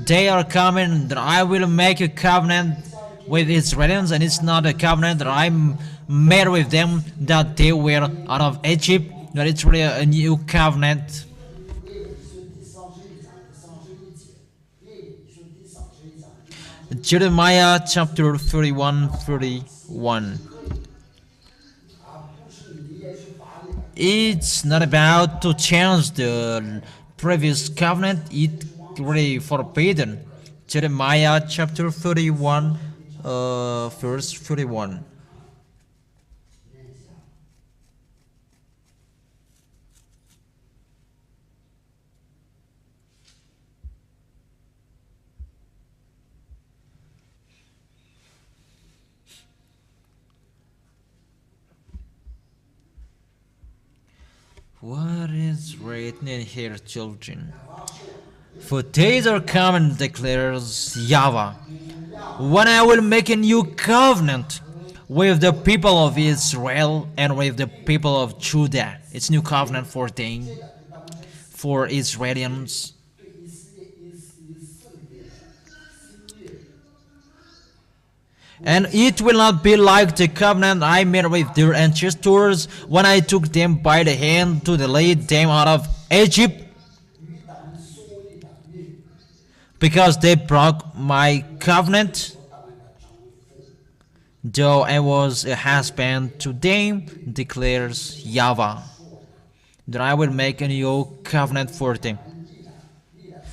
They are coming that I will make a covenant with Israelites, and it's not a covenant that I made with them that they were out of Egypt, but it's really a new covenant. Jeremiah chapter 31:31. It's not about to change the previous covenant, it's really forbidden. Jeremiah chapter 31, verse 31. What is written in here, children? For days are coming, declares YAHVAH, when I will make a new covenant with the people of Israel and with the people of Judah. It's new covenant for them, for Israelians. And it will not be like the covenant I made with their ancestors when I took them by the hand to lead them out of Egypt, because they broke my covenant, though I was a husband to them, declares YAHVAH. That I will make a new covenant for them.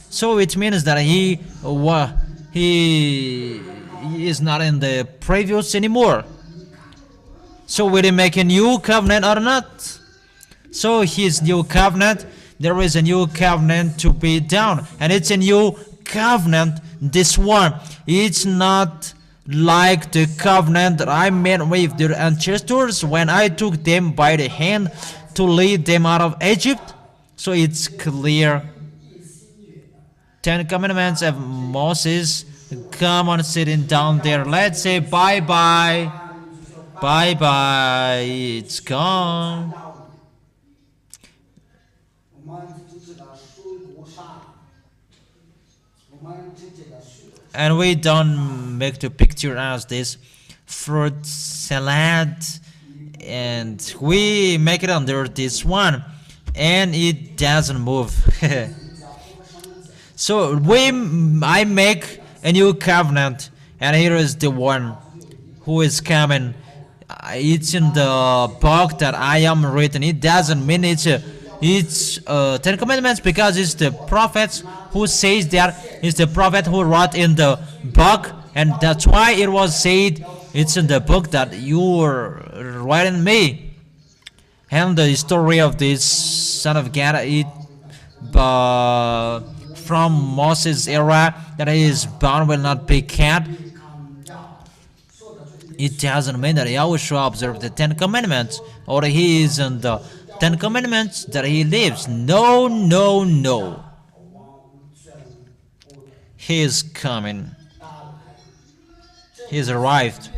So it means that he is not in the previous anymore. So will he make a new covenant or not? So his new covenant, there is a new covenant to be done, and it's a new covenant. This one, it's not like the covenant that I made with their ancestors when I took them by the hand to lead them out of Egypt. So it's clear. 10 Commandments of Moses. Come on, sitting down there. Let's say bye-bye. Bye-bye. It's gone. And we don't make the picture as this fruit salad, and we make it under this one, and it doesn't move. So I make a new covenant, and here is the one who is coming. It's in the book that I am written. It doesn't mean it's 10 Commandments, because it's the prophets who says that. It's the prophet who wrote in the book, and that's why it was said it's in the book that you were writing me. And the story of this son of God, from Moses' era, that his bond will not be cut. It doesn't mean that Yahushua observed the 10 Commandments, or he is in the 10 Commandments that he lives. No, no, no. He is coming. He has arrived.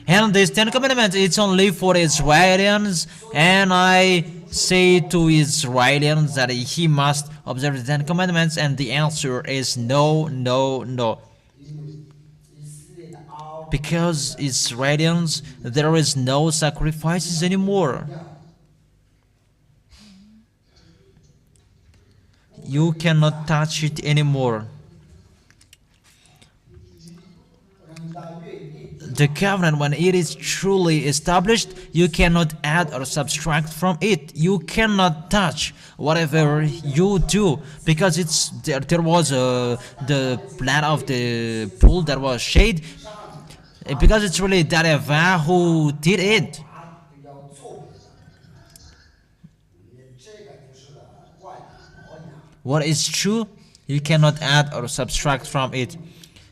And this 10 Commandments, it's only for Israelians, and I say to Israelians that he must observe the 10 Commandments, and the answer is no, no, no. Because Israelians, there is no sacrifices anymore. You cannot touch it anymore. The covenant, when it is truly established, you cannot add or subtract from it. You cannot touch whatever you do, because there was the blood of the bull that was shed, because it's really YAHVAH who did it. What is true, you cannot add or subtract from it.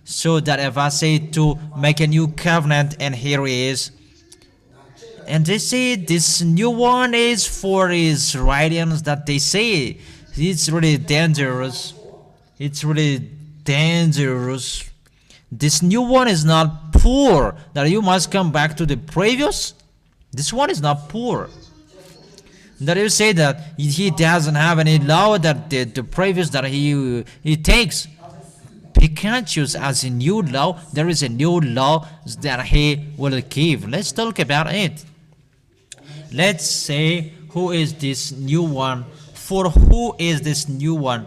So YAHVAH said to make a new covenant, and here he is. And they say this new one is for Israelians, that they say it's really dangerous. It's really dangerous. This new one is not poor, that you must come back to the previous. This one is not poor. That you say that he doesn't have any law, that the previous that he takes. He can't choose as a new law. There is a new law that he will give. Let's talk about it. Let's say, who is this new one? For who is this new one?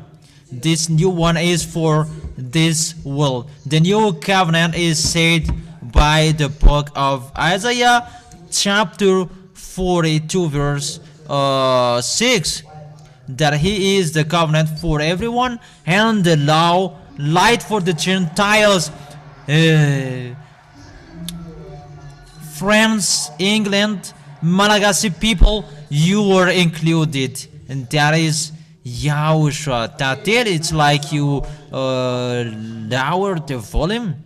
This new one is for this world. The new covenant is said by the book of Isaiah, chapter 42, verse 6, that he is the covenant for everyone, and the law, light for the Gentiles. France, England, Malagasy people, you were included, and that is Yahushua. That it's like you lower the volume,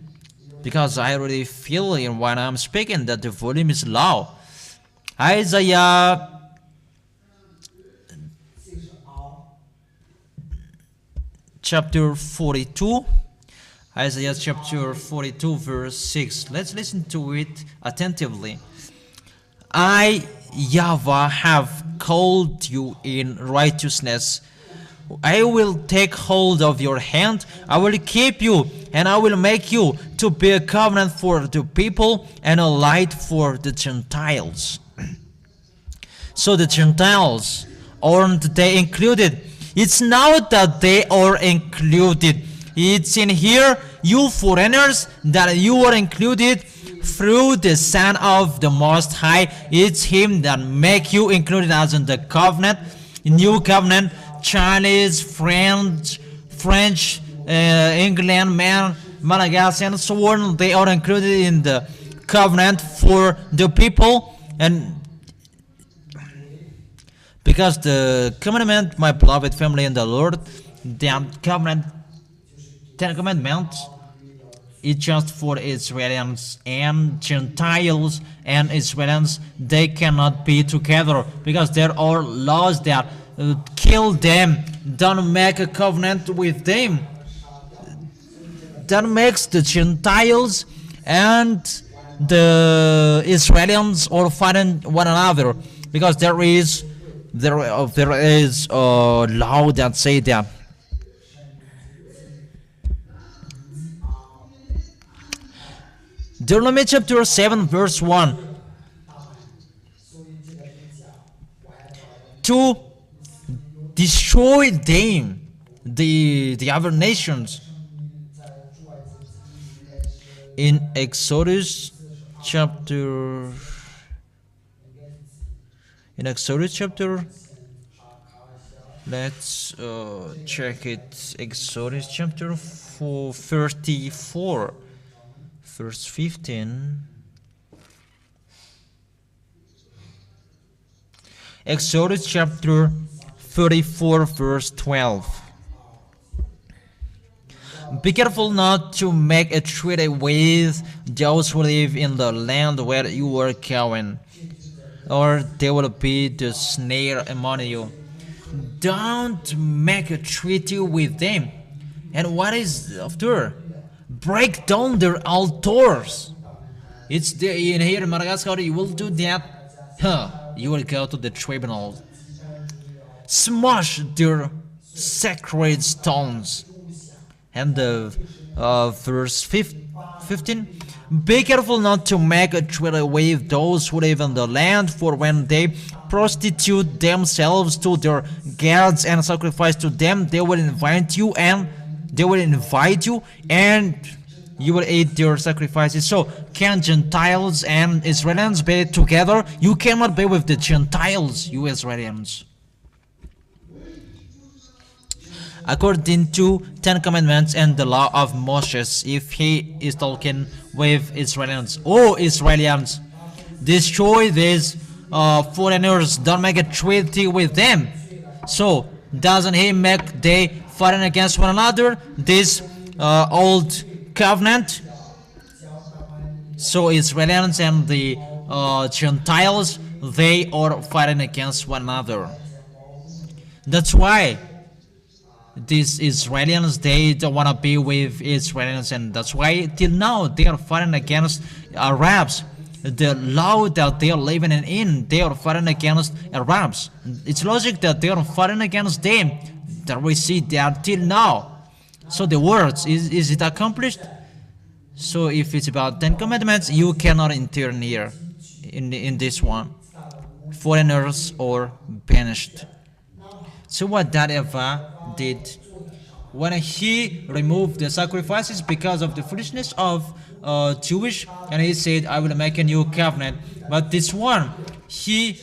because I really feel when I'm speaking that the volume is low. Isaiah chapter 42, Isaiah chapter 42 verse 6. Let's listen to it attentively. I, YAHVAH, have called you in righteousness. I will take hold of your hand, I will keep you, and I will make you to be a covenant for the people and a light for the Gentiles. So the Gentiles, aren't they included? It's now that they are included. It's in here, you foreigners, that you are included through the Son of the Most High. It's Him that make you included as in the covenant, new covenant. Chinese, French, England, Madagascar, and so on. They are included in the covenant for the people, and because the commandment, my beloved family in the Lord, the covenant, 10 commandments, it's just for Israelis, and Gentiles and Israelis, they cannot be together because there are laws that kill them, don't make a covenant with them. That makes the Gentiles and the Israelis all fighting one another, because there is a law that say that. Deuteronomy chapter 7 verse 1. To destroy them, the other nations. In Exodus chapter, let's check it. Exodus chapter 34 verse 15. Exodus chapter 34 verse 12. Be careful not to make a treaty with those who live in the land where you are going, or there will be the snare among you. Don't make a treaty with them. And what is after? Break down their altars. It's in here in Madagascar. You will do that. You will go to the tribunal. Smash their sacred stones. And verse 15. Be careful not to make a treaty with those who live in the land, for when they prostitute themselves to their gods and sacrifice to them, they will invite you and you will eat their sacrifices. So can Gentiles and Israelites be together? You cannot be with the Gentiles, you Israelians. According to 10 commandments and the law of Moses, if he is talking with Israelians, oh Israelians, destroy these foreigners, don't make a treaty with them. So doesn't he make they fighting against one another, this old covenant? So Israelians and the Gentiles, they are fighting against one another. That's why these Israelians, they don't want to be with Israelians, and that's why till now they are fighting against Arabs. The law that they are living in, they are fighting against Arabs. It's logic that they are fighting against them, that we see that till now. So the words, is it accomplished? So if it's about 10 commandments, you cannot enter here in this one. Foreigners are banished. So what that YAHVAH did, when he removed the sacrifices because of the foolishness of Jewish, and he said, I will make a new covenant. But this one, he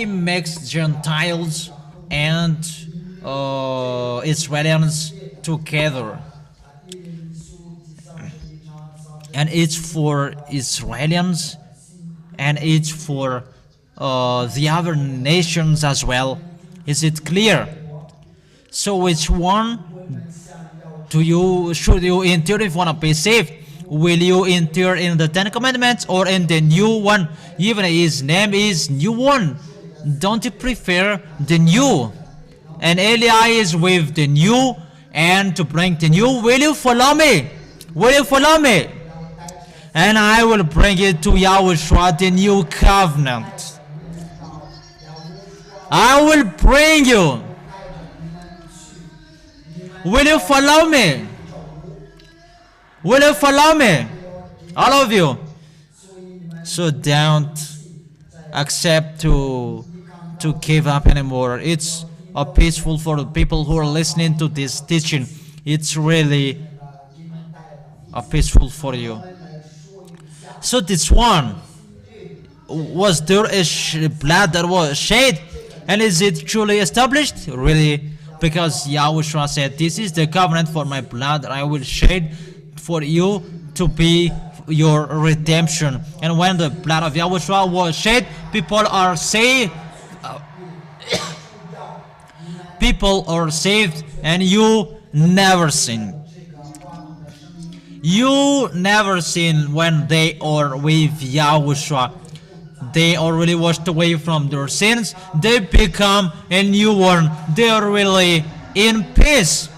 makes Gentiles and Israelians together, and it's for Israelians and it's for the other nations as well. Is it clear? So which one should you enter if you want to be saved? Will you enter in the 10 commandments or in the new one? Even his name is new one. Don't you prefer the new? And Eli is with the new and to bring the new. Will you follow me? Will you follow me? And I will bring it to Yahushua, the new covenant. I will bring you. Will you follow me? Will you follow me? All of you. So don't accept to give up anymore. It's peaceful for the people who are listening to this teaching. It's really peaceful for you. So this one, was there a blood that was shed, and is it truly established? Really? Because Yahushua said, this is the covenant for my blood that I will shed for you to be your redemption. And when the blood of Yahushua was shed, people are saved. People are saved, and you never sin. You never sin when they are with Yahushua. They are really washed away from their sins. They become a new one. They are really in peace.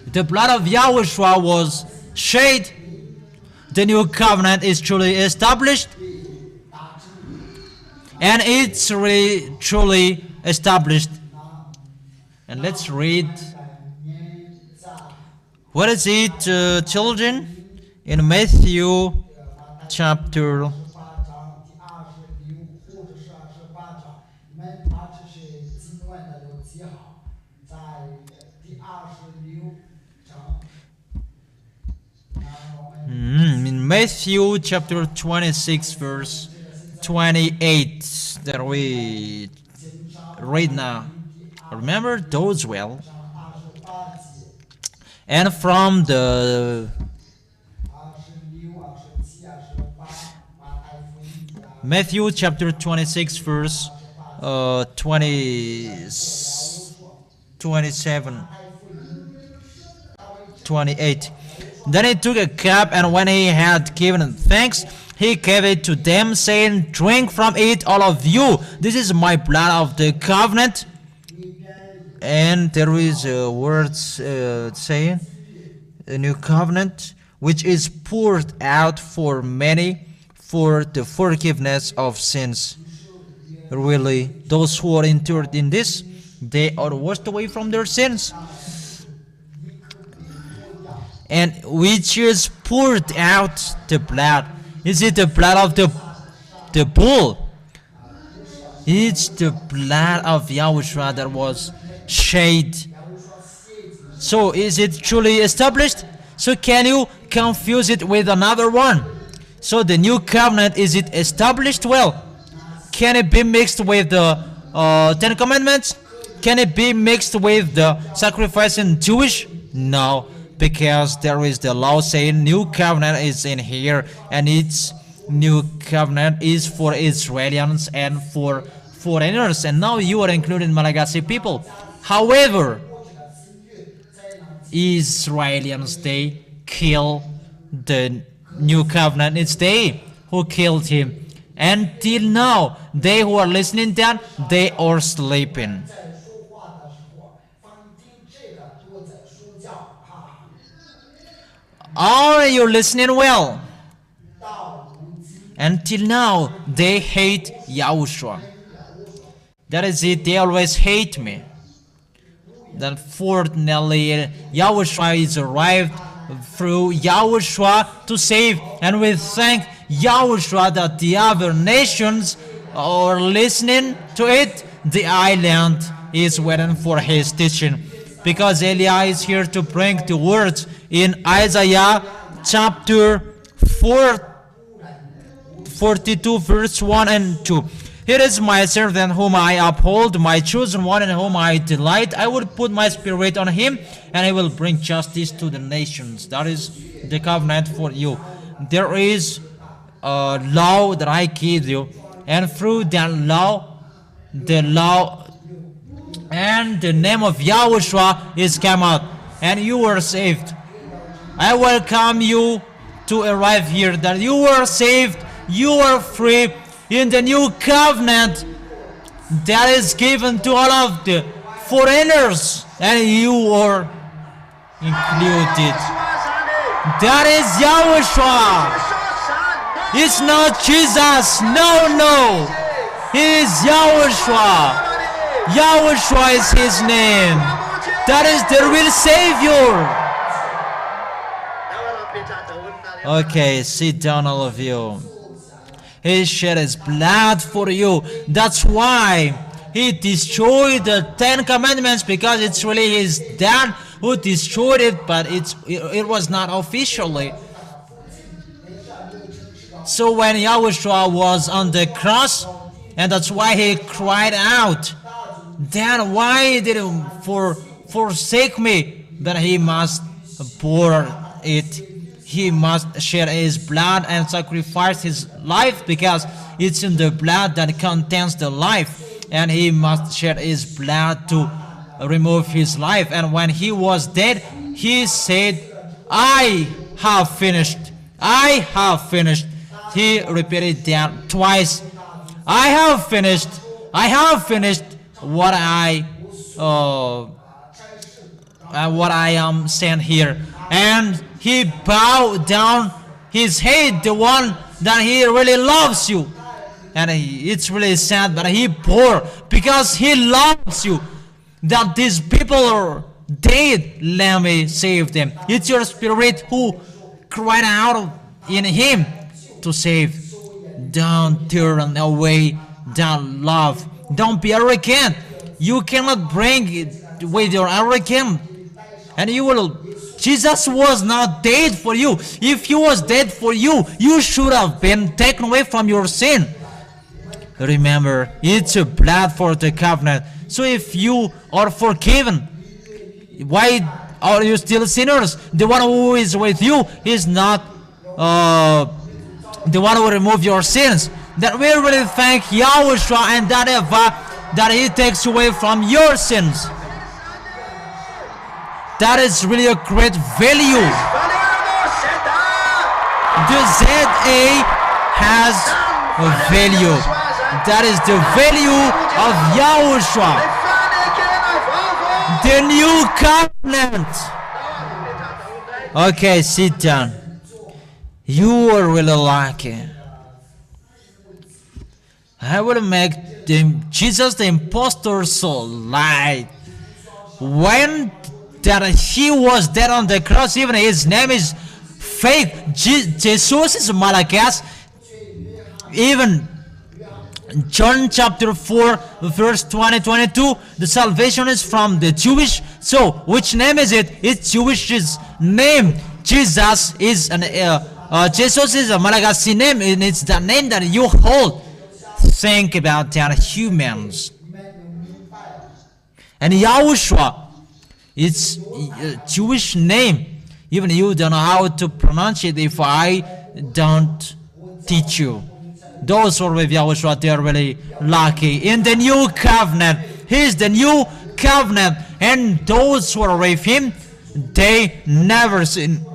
The blood of Yahushua was shed. The new covenant is truly established. And it's really truly established. And let's read. What is it, children? In Matthew chapter 26 verse 28 that we read now. Remember those well. And from the Matthew chapter 26 verse 27, 28. Then he took a cup, and when he had given thanks, he gave it to them, saying, drink from it, all of you. This is my blood of the covenant. And there is a word saying, a new covenant, which is poured out for many for the forgiveness of sins. Really, those who are entered in this, they are washed away from their sins. And which is poured out the blood. Is it the blood of the bull? It's the blood of Yahushua that was shed. So is it truly established? So can you confuse it with another one? So the new covenant, is it established? Well, can it be mixed with the Ten Commandments? Can it be mixed with the sacrifice in Jewish? No, because there is the law saying new covenant is in here, and its new covenant is for Israelians and for foreigners, and now you are including Malagasy people. However, Israelians, they kill the new covenant. It's they who killed him. Until now, they who are listening down, they are sleeping. Are you listening well? Until now, they hate Yahushua. That is it, they always hate me. Then fortunately, Yahushua is arrived through Yahushua to save, and we thank Yahushua that the other nations are listening to it. The island is waiting for his teaching, because Eliah is here to bring the words in Isaiah chapter 42 verse 1 and 2. Here is my servant whom I uphold, my chosen one in whom I delight. I will put my spirit on him, and I will bring justice to the nations. That is the covenant for you. There is a law that I give you, and through that law, the law and the name of Yahushua is come out, and you are saved. I welcome you to arrive here, that you are saved, you are free in the new covenant that is given to all of the foreigners, and you were included. That is Yahushua. It's not Jesus. No. He is Yahushua. Yahushua is his name. That is the real Savior. Okay, sit down, all of you. He shed his blood for you. That's why he destroyed the 10 commandments, because it's really his dad who destroyed it, but it was not officially. So when Yahushua was on the cross, and that's why he cried out, "Dad, why did you forsake me?" But he must bore it. He must shed his blood and sacrifice his life, because it's in the blood that contains the life. And he must shed his blood to remove his life. And when he was dead, he said, "I have finished. I have finished." He repeated that twice. I have finished what I am saying here. And he bowed down his head, the one that he really loves you. And it's really sad, but he bore, because he loves you, that these people are dead. Let me save them. It's your spirit who cried out in him to save. Don't turn away that love. Don't be arrogant. You cannot bring it with your arrogance, and you will. Jesus was not dead for you. If he was dead for you, you should have been taken away from your sin. Remember, it's a blood for the covenant. So if you are forgiven, why are you still sinners? The one who is with you is not the one who removes your sins. That we really thank Yahushua and that YAHVAH, that he takes away from your sins. That is really a great value. The ZHYAH has a value. That is the value of Yahushua, the new covenant. Okay, sit down. You are really lucky. I will make Jesus the impostor so light. When that he was dead on the cross, even his name is fake. Jesus is Malakas. Even John chapter 4 verse 20-22, the salvation is from the Jewish. So which name is it? It's Jewish's name. Jesus is Jesus is a Malagasy name, and it's the name that you hold. Think about that, humans. And Yahushua, it's a Jewish name. Even you don't know how to pronounce it if I don't teach you. Those who are with Yahushua, they are really lucky. In the new covenant, he is the new covenant. And those who are with him, they never sin.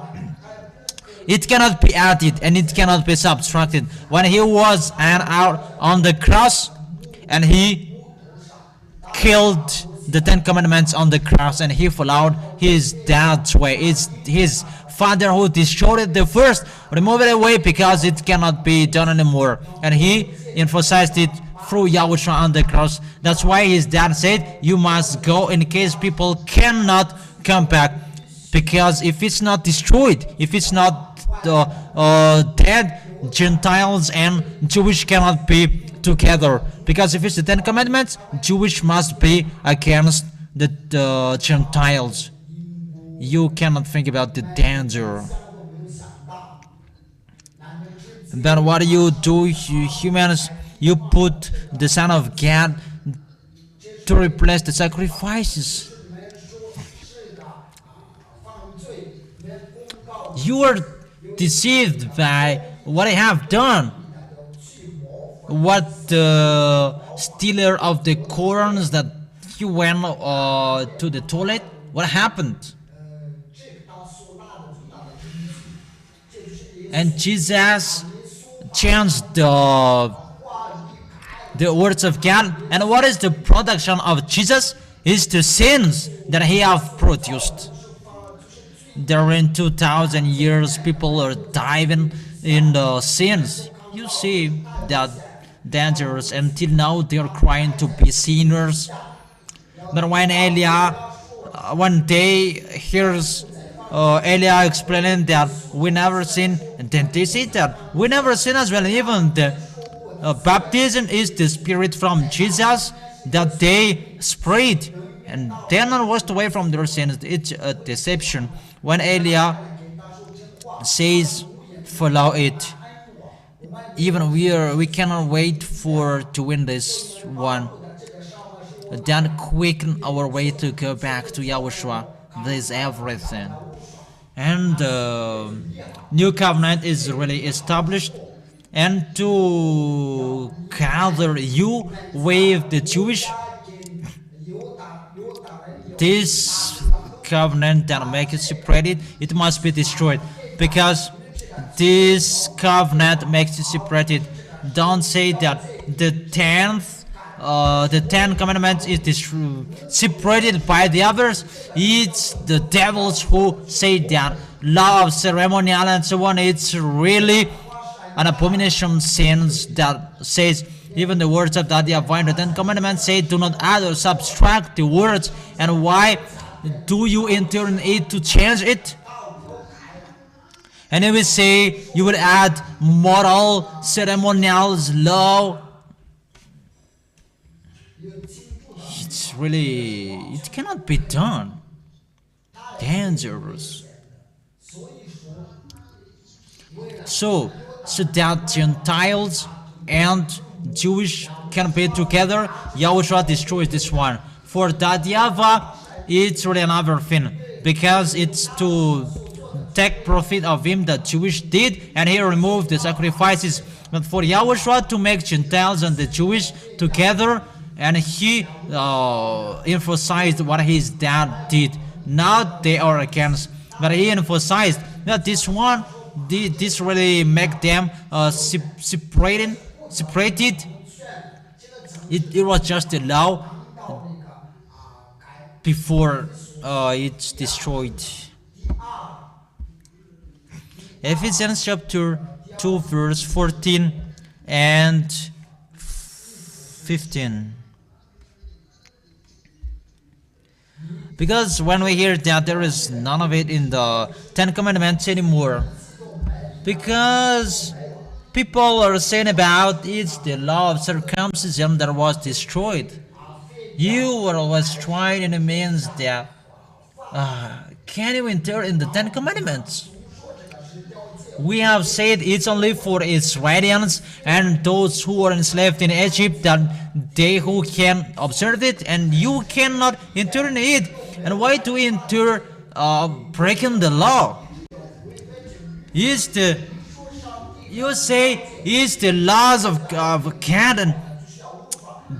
It cannot be added and it cannot be subtracted. When he was out on the cross and he killed the 10 commandments on the cross and he followed his dad's way. It's his father who destroyed the first, remove it away because it cannot be done anymore. And he emphasized it through Yahushua on the cross. That's why his dad said, you must go in case people cannot come back. Because if it's not destroyed, if it's not dead, Gentiles and Jewish cannot be together. Because if it's the 10 commandments, Jewish must be against the Gentiles. You cannot think about the danger. Then what do you do, humans? You put the Son of God to replace the sacrifices. You are deceived by what I have done. What the stealer of the corns that he went to the toilet? What happened? And Jesus changed the words of God. And what is the production of Jesus? is the sins that he have produced. During 2,000 years, people are diving in the sins. You see that dangerous. Until now, they are crying to be sinners. But when one day hears Elia explaining that we never sin, and then they say that we never sin as well. Even the baptism is the Spirit from Jesus that they spread, and they are not washed away from their sins. It's a deception. When Elia says, follow it, even we cannot wait to win this one. Then quicken our way to go back to Yahushua. This is everything. And the new covenant is really established. And to gather you with the Jewish, this covenant that makes it separated, it must be destroyed. Because this covenant makes it separated. Don't say that the 10 commandments is separated by the others. It's the devils who say that law of ceremonial and so on. It's really an abomination sins that says even the words of that YAHVAH, the 10 commandments say do not add or subtract the words. And why do you enter in it to change it? And it will say you will add moral, ceremonials, law. It's really, it cannot be done. Dangerous. So that Gentiles and Jewish can be together, Yahushua destroys this one. For that YAHVAH, it's really another thing, because it's to take profit of him that Jewish did, and he removed the sacrifices. But for Yahushua to make Gentiles and the Jewish together, and he emphasized what his dad did. Now they are against, but he emphasized that this one, this really make them separated. It was just a law before it's destroyed. Ephesians chapter 2 verse 14 and 15. Because when we hear that there is none of it in the 10 commandments anymore, because people are saying about it's the law of circumcision that was destroyed. You were always trying, and it means that can you enter in the 10 commandments? We have said it's only for Israelians and those who are enslaved in Egypt, that they who can observe it, and you cannot enter in it. And why do you enter breaking the law? You say it's the laws of God, and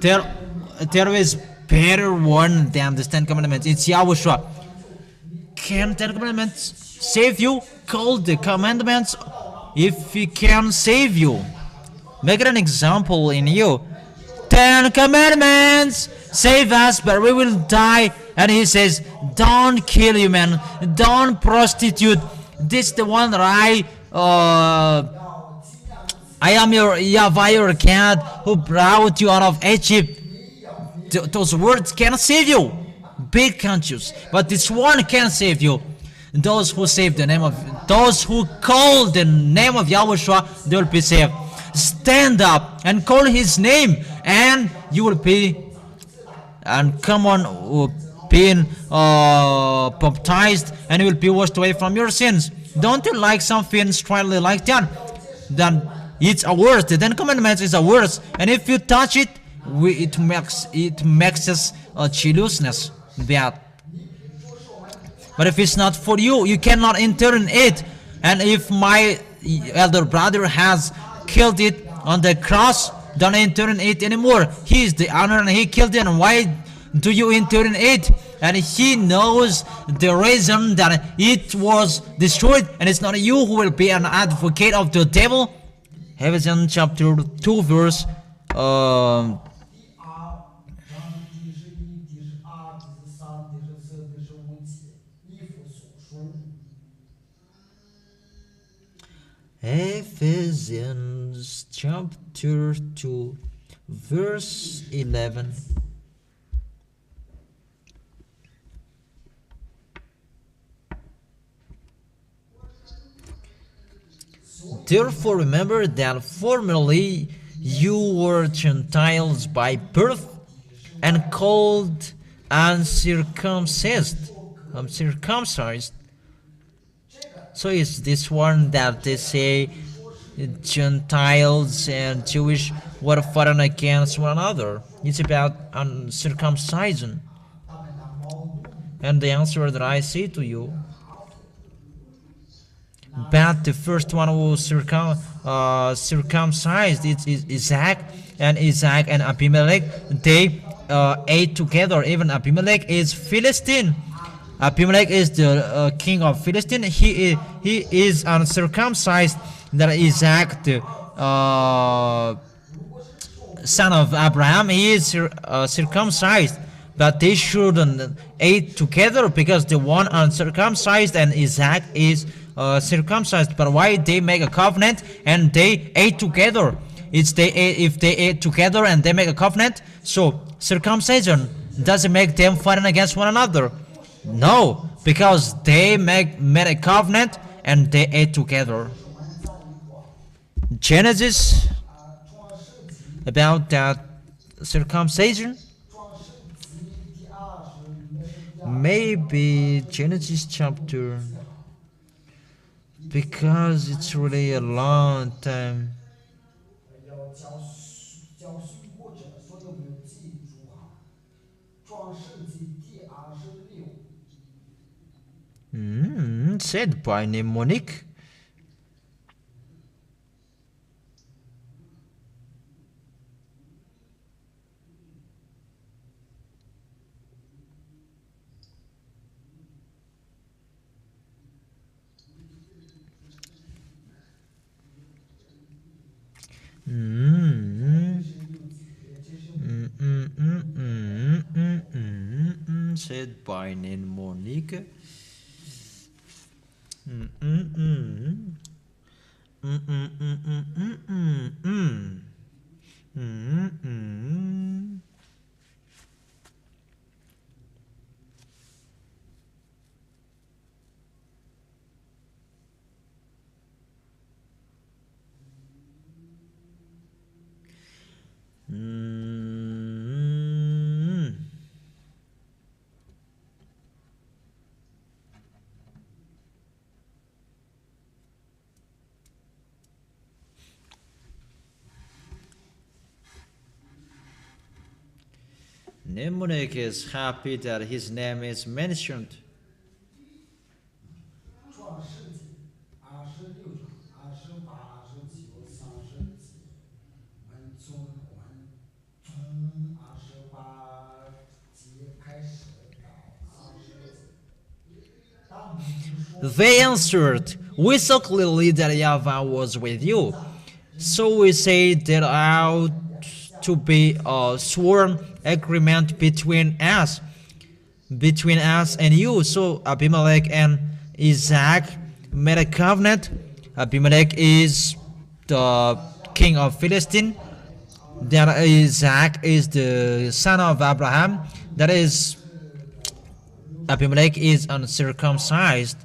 there is better one than the 10 commandments. It's Yahushua. Can 10 commandments save you? Call the commandments if he can save you. Make it an example in you. 10 commandments save us, but we will die. And he says, don't kill you, man. Don't prostitute. This is the one that I am your YAHVAH, your God, who brought you out of Egypt. Those words cannot save you. Be conscious. But this one can save you. Those who save the name of, those who call the name of Yahushua, they will be saved. Stand up and call his name, and you will be, and come on, being baptized, and you will be washed away from your sins. Don't you like something strongly like that? Then it's a word. The 10 commandments is a word, and if you touch it, it makes us jealousness. That. But if it's not for you, you cannot enter in it. And if my elder brother has killed it on the cross, don't enter in it anymore. He is the honor and he killed it. And why do you enter in it? And he knows the reason that it was destroyed. And it's not you who will be an advocate of the devil. Ephesians chapter 2 verse Ephesians chapter 2 verse 11. Therefore remember that formerly you were Gentiles by birth and called uncircumcised. So it's this one that they say Gentiles and Jewish were fighting against one another. It's about uncircumcision. And the answer that I say to you, but the first one who was circumcised is Isaac, and Isaac and Abimelech, they ate together. Even Abimelech is Philistine. Abimelech is the king of Philistine. He is uncircumcised. That Isaac, the son of Abraham, he is circumcised. But they shouldn't eat together because the one uncircumcised and Isaac is circumcised. But why they make a covenant and they ate together? If they ate together and they make a covenant, so circumcision doesn't make them fighting against one another. No, because they made a covenant and they ate together. Genesis about that circumcision. Maybe Genesis chapter, because it's really a long time. Said by name Monique. Said by name Monique. Nemunek is happy that his name is mentioned. They answered, "We saw clearly that YAHVAH was with you. So we say there ought to be a sworn agreement between us and you." So Abimelech and Isaac made a covenant. Abimelech is the king of Philistine. That Isaac is the son of Abraham. That is, Abimelech is uncircumcised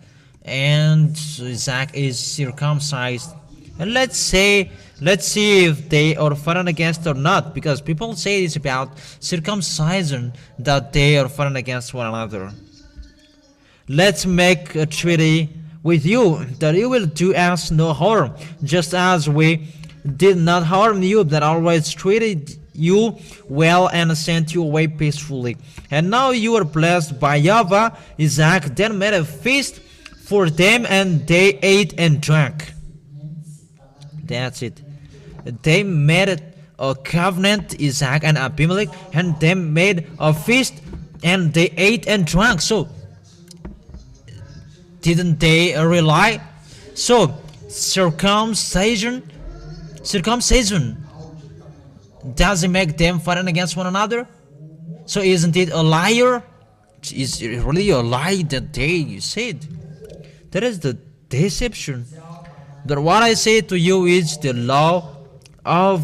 and Isaac is circumcised. And let's see if they are fighting against or not, because people say it's about circumcision that they are fighting against one another. Let's make a treaty with you that you will do us no harm, just as we did not harm you, that always treated you well and sent you away peacefully. And now you are blessed by YAHVAH. Isaac then made a feast for them, and they ate and drank. That's it. They made a covenant, Isaac and Abimelech, and they made a feast and they ate and drank. So didn't they rely? So circumcision doesn't make them fighting against one another. So isn't it a liar? Is it really a lie that they said? That is the deception. But what I say to you is the law of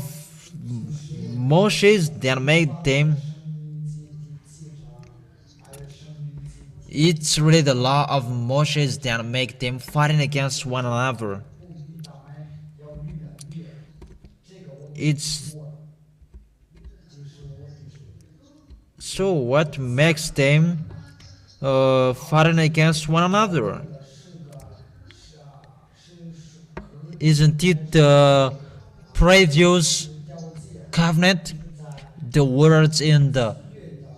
Moses that made them. It's really the law of Moses that make them fighting against one another. It's so what makes them fighting against one another? Isn't it the previous covenant, the words in the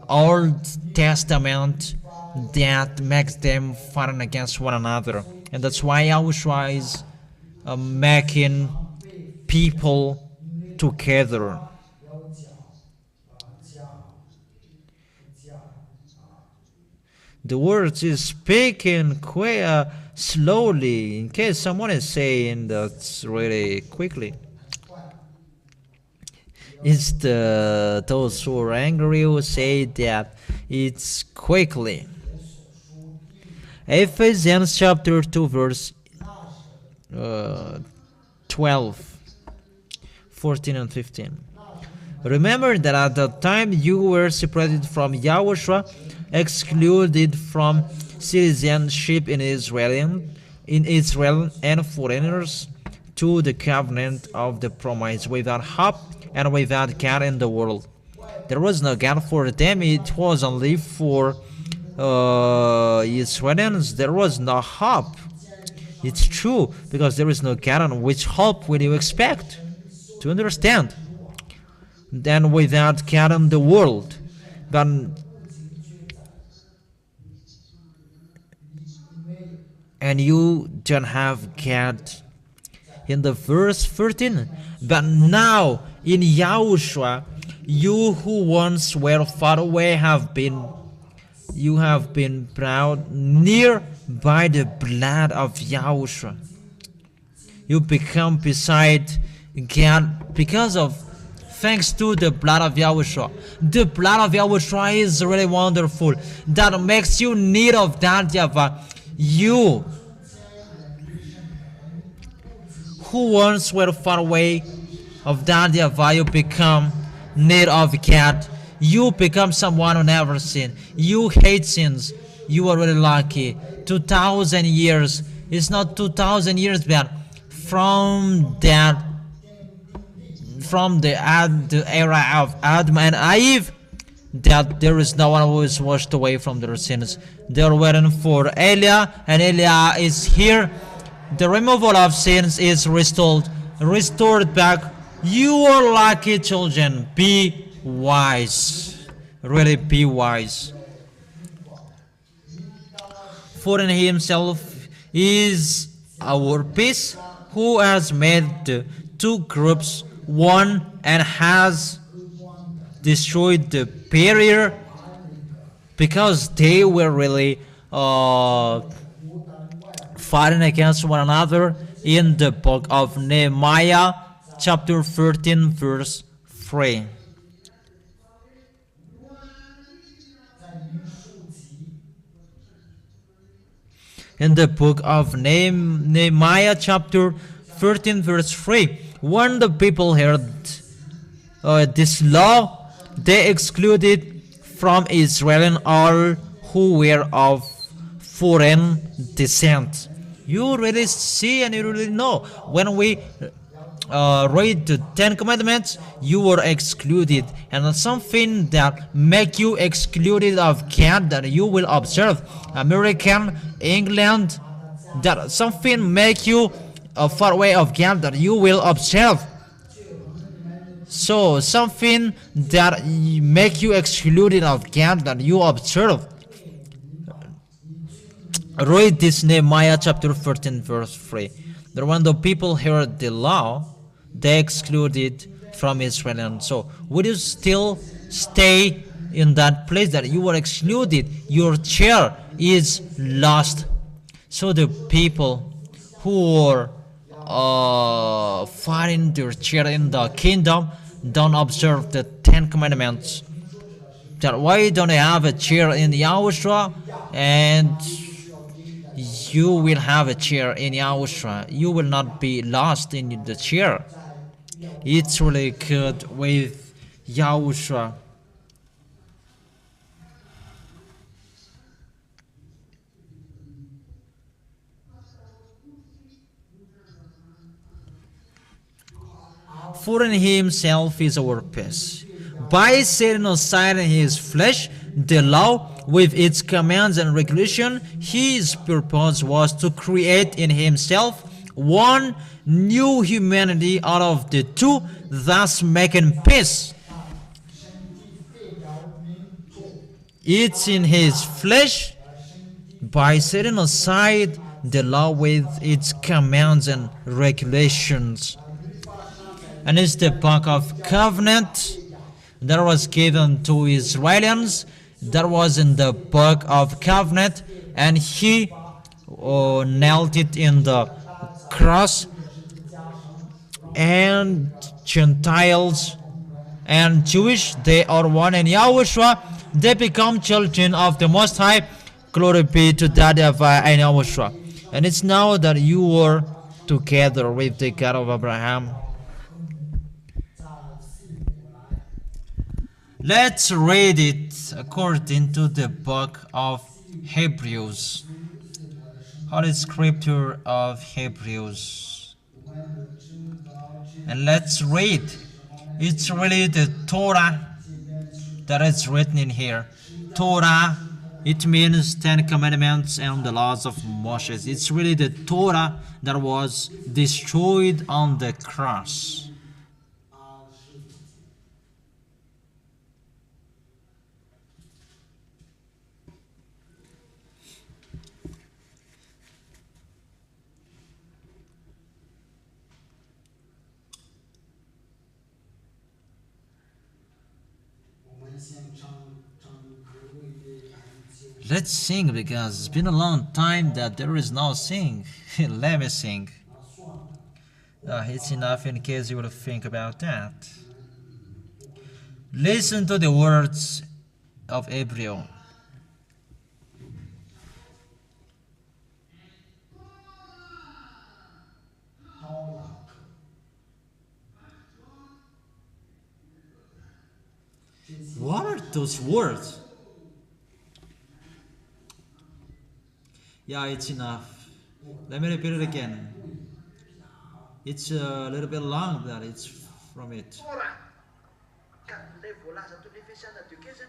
Old Testament that makes them fighting against one another? And that's why YAHOSHUA is making people together. The words is speaking quite slowly, in case someone is saying that's really quickly. It's those who are angry who say that it's quickly. Ephesians chapter 2 verse 12, 14 and 15. Remember that at the time you were separated from YAHOSHUA, excluded from citizenship in Israel, and foreigners to the covenant of the promise, without hope and without God in the world. There was no God for them, it was only for Israelians. There was no hope. It's true, because there is no God, on which hope will you expect to understand? Then without God in the world. But and you don't have God in the verse 13. But now in YAHOSHUA, you who once were far away have been brought near by the blood of YAHOSHUA. You become beside God thanks to the blood of YAHOSHUA. The blood of YAHOSHUA is really wonderful. That makes you need of that YAHVAH. You who once were far away of that YAHVAH, you become need of God. You become someone who never sinned. You hate sins. You are really lucky. 2,000 years. It's not 2,000 years, but from the era of Adam and Eve, that there is no one who is washed away from their sins. They're waiting for Eliah, and Eliah is here. The removal of sins is restored back. You are lucky, children. Be wise. Really be wise. For in himself is our peace, who has made the two groups one and has destroyed the barrier, because they were really fighting against one another. In the book of Nehemiah chapter 13 verse 3. In the book of Nehemiah chapter 13 verse 3, when the people heard this law, they excluded from Israel all who were of foreign descent. You really see and you really know, when we read the 10 commandments, you were excluded, and something that make you excluded of God that you will observe. American, England, that something make you far away of God that you will observe. So something that make you excluded of God that you observe. Read this Nehemiah chapter 13 verse 3. That when the people heard the law, they excluded from Israel. So would you still stay in that place that you were excluded? Your chair is lost. So the people who were fighting their chair in the kingdom don't observe the 10 commandments. That why don't they have a chair in YAHOSHUA, and you will have a chair in Yahushua. You will not be lost in the chair. It's really good with Yahushua. For in himself is our peace. By setting aside in his flesh the law with its commands and regulation, his purpose was to create in himself one new humanity out of the two, thus making peace. It's in his flesh by setting aside the law with its commands and regulations. And it's the book of covenant that was given to Israelites. That was in the book of covenant, and he nailed it in the cross. And Gentiles and Jewish, they are one in Yahushua. They become children of the Most High. Glory be to that YAHVAH and Yahushua. And it's now that you are together with the God of Abraham. Let's read it according to the book of Hebrews. Holy Scripture of Hebrews. And let's read. It's really the Torah that is written in here. Torah, it means 10 Commandments and the laws of Moses. It's really the Torah that was destroyed on the cross. Let's sing, because it's been a long time that there is no sing. Let me sing. It's enough in case you will think about that. Listen to the words of Hebrew. What are those words? Yeah, it's enough. Let me repeat it again. It's a little bit long, but it's from it.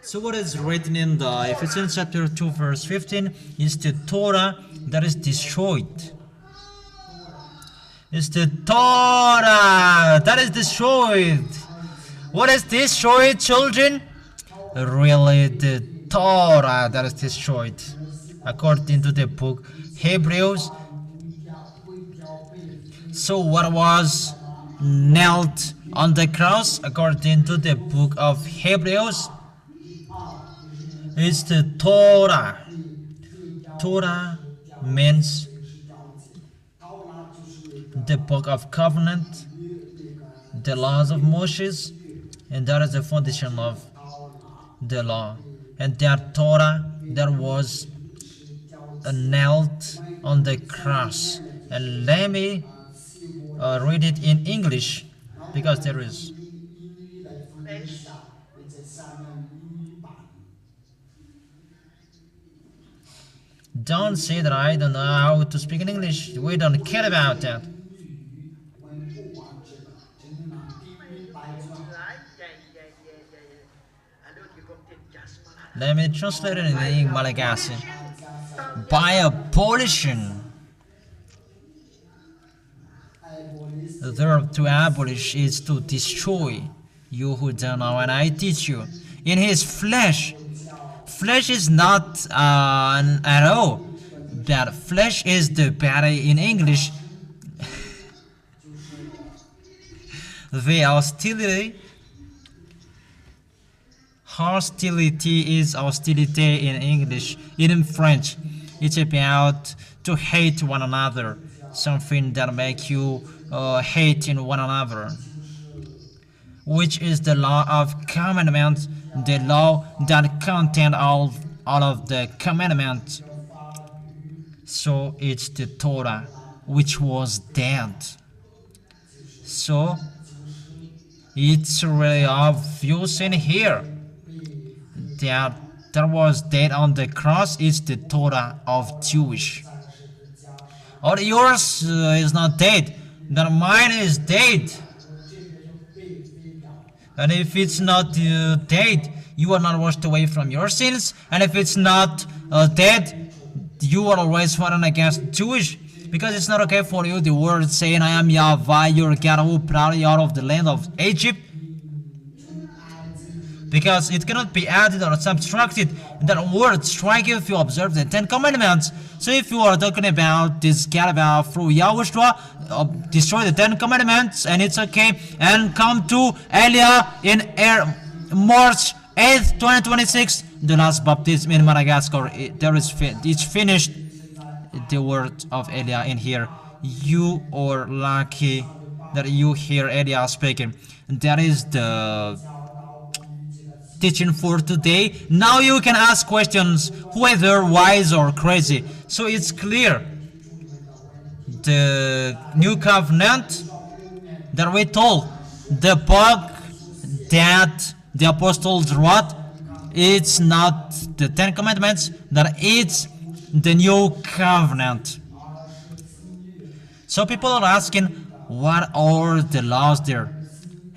So what is written in the Ephesians chapter 2 verse 15 is the Torah that is destroyed. It's the Torah that is destroyed. What is destroyed, children? Really, the Torah that is destroyed. According to the book Hebrews. So what was nailed on the cross, according to the book of Hebrews, is the Torah. Torah means the book of covenant, the laws of Moses, and that is the foundation of the law. And that Torah that was nailed on the cross. And let me read it in English, because there is. Don't say that I don't know how to speak in English. We don't care about that. Let me translate it in Malagasy. By abolition. The verb to abolish is to destroy. You who don't know, and I teach you. In his flesh. Flesh is not an arrow. That flesh is the body in English. The hostility. Hostility is hostility in English. In French, it's about to hate one another. Something that make you hating one another. Which is the law of commandments, the law that contains all of the commandments. So it's the Torah which was dead. So it's really obvious in here that there was dead on the cross. It's the Torah of Jewish. Or yours is not dead, then mine is dead. And if it's not dead, you are not washed away from your sins. And if it's not dead, you are always fighting against Jewish. Because it's not okay for you, the word saying, I am YAHVAH, your God who brought you out of the land of Egypt. Because it cannot be added or subtracted. That word strike you if you observe the 10 Commandments. So if you are talking about this God about through YAHOSHUA, destroy the 10 Commandments and it's okay. And come to Elia in March 8th, 2026, the last baptism in Madagascar. It's finished. The word of Elia in here. You are lucky that you hear Elia speaking. That is the teaching for today. Now you can ask questions, whether wise or crazy. So it's clear. The new covenant that we told, the book that the apostles wrote, it's not the 10 Commandments, that it's the new covenant. So people are asking, what are the laws there?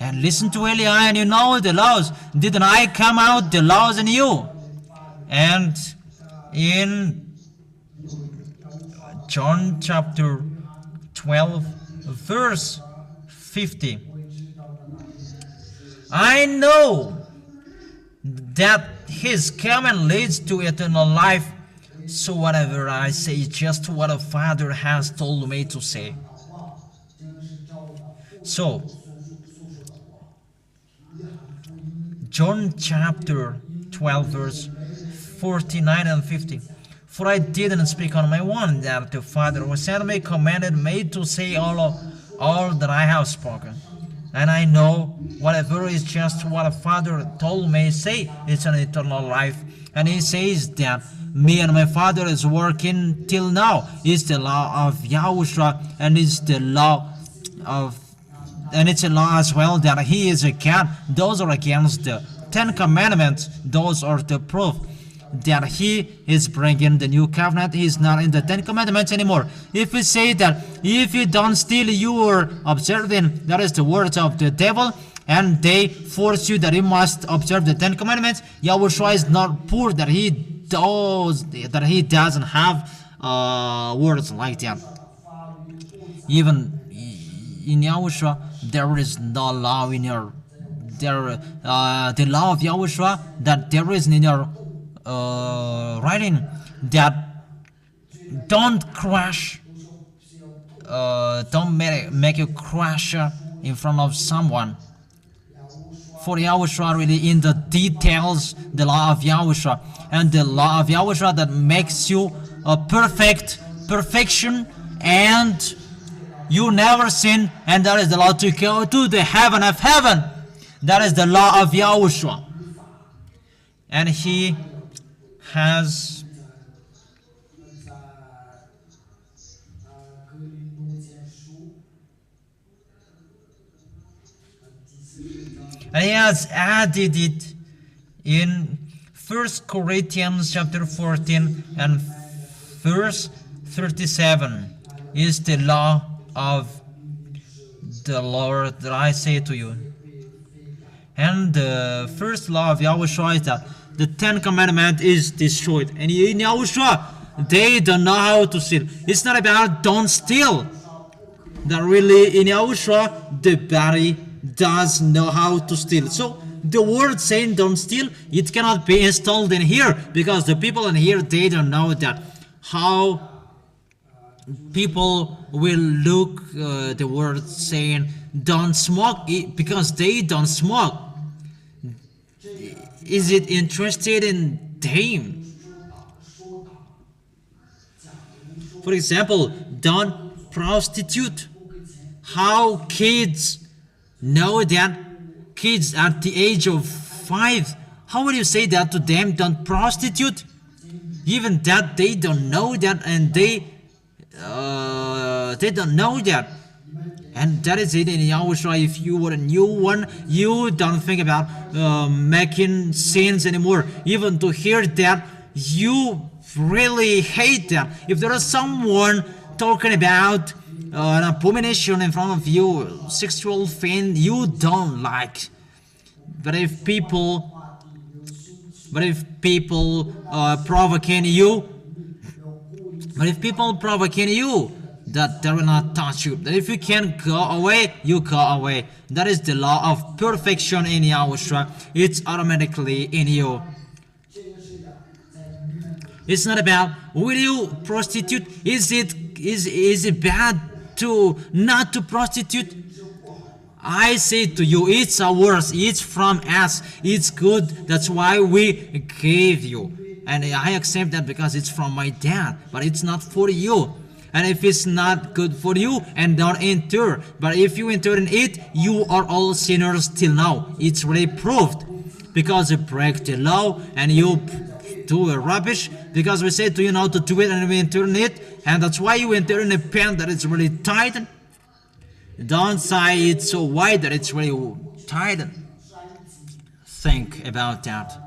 And listen to Eli, and you know the laws. Didn't I come out the laws in you? And in John chapter 12, verse 50, I know that his coming leads to eternal life. So whatever I say is just what the Father has told me to say. So, John chapter 12 verse 49 and 50. For I didn't speak on my own, that the Father who sent me commanded me to say all that I have spoken. And I know whatever is just what the Father told me say, it's an eternal life. And he says that me and my Father is working till now. It's the law of YAHOSHUA, and it's the law of, and it's a law as well that he is a God. Those are against the 10 Commandments. Those are the proof that he is bringing the new covenant. He is not in the 10 Commandments anymore. If we say that if you don't steal, you are observing, that is the words of the devil, and they force you that you must observe the 10 Commandments. YAHOSHUA is not poor that he doesn't have words like that. Even in YAHOSHUA, there is no law in your the law of YAHOSHUA that there is in your writing, that don't crash, don't make you crash in front of someone. For YAHOSHUA, really in the details, the law of YAHOSHUA, and the law of YAHOSHUA that makes you a perfection, and you never sin, and that is the law to go to the heaven of heaven. That is the law of YAHOSHUA. And he has added it in 1 Corinthians chapter 14 and verse 37. Is the law of the Lord that I say to you. And the first law of YAHOSHUA is that the 10 Commandment is destroyed. And in YAHOSHUA, they don't know how to steal. It's not about don't steal. That really in YAHOSHUA, the body does know how to steal. So the word saying don't steal, it cannot be installed in here, because the people in here, they don't know that how people will look the word saying don't smoke, because they don't smoke. Is it interested in them? For example, don't prostitute. How kids know that? Kids at the age of 5, how would you say that to them? Don't prostitute. Even that they don't know that, and they don't know that. And that is it in Yahushua. If you were a new one, you don't think about making sins anymore. Even to hear that, you really hate that. If there is someone talking about an abomination in front of you, sexual thing you don't like. But if people provoking you, that they will not touch you. That if you can go away, you go away. That is the law of perfection in Yahushua. It's automatically in you. It's not about will you prostitute? Is it bad to not to prostitute? I say to you, it's ours. It's from us. It's good. That's why we gave you. And I accept that because it's from my dad. But it's not for you. And if it's not good for you, and don't enter. But if you enter in it, you are all sinners till now. It's really proved. Because you break the law and you do rubbish. Because we say to you now to do it and we enter in it. And that's why you enter in a pen that is really tight. Don't say it's so wide that it's really tight. Think about that.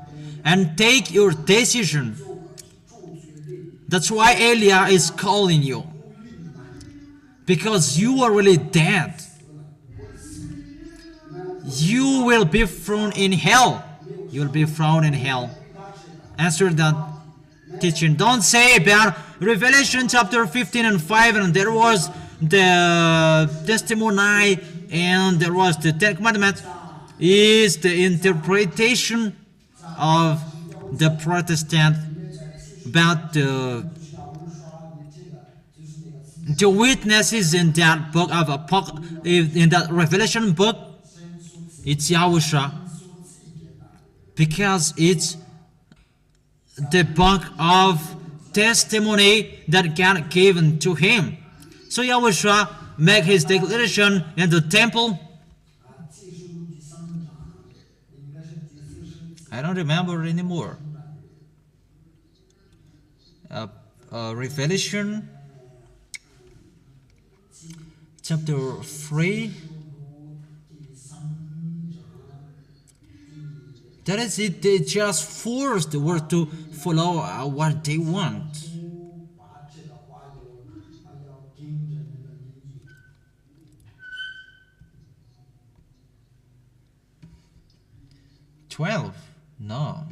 And take your decision. That's why Elia is calling you. Because you are really dead. You will be thrown in hell. You will be thrown in hell. Answer that teaching. Don't say about Revelation chapter 15 and 5 and there was the testimony and there was the Ten Commandments. Is the interpretation of the Protestant about the witnesses in that book of in that Revelation book. It's Yahushua, because it's the book of testimony that God given to him. So Yahushua make his declaration in the temple. I don't remember anymore. Revelation chapter 3. That is it. They just force the world to follow what they want. $12. No.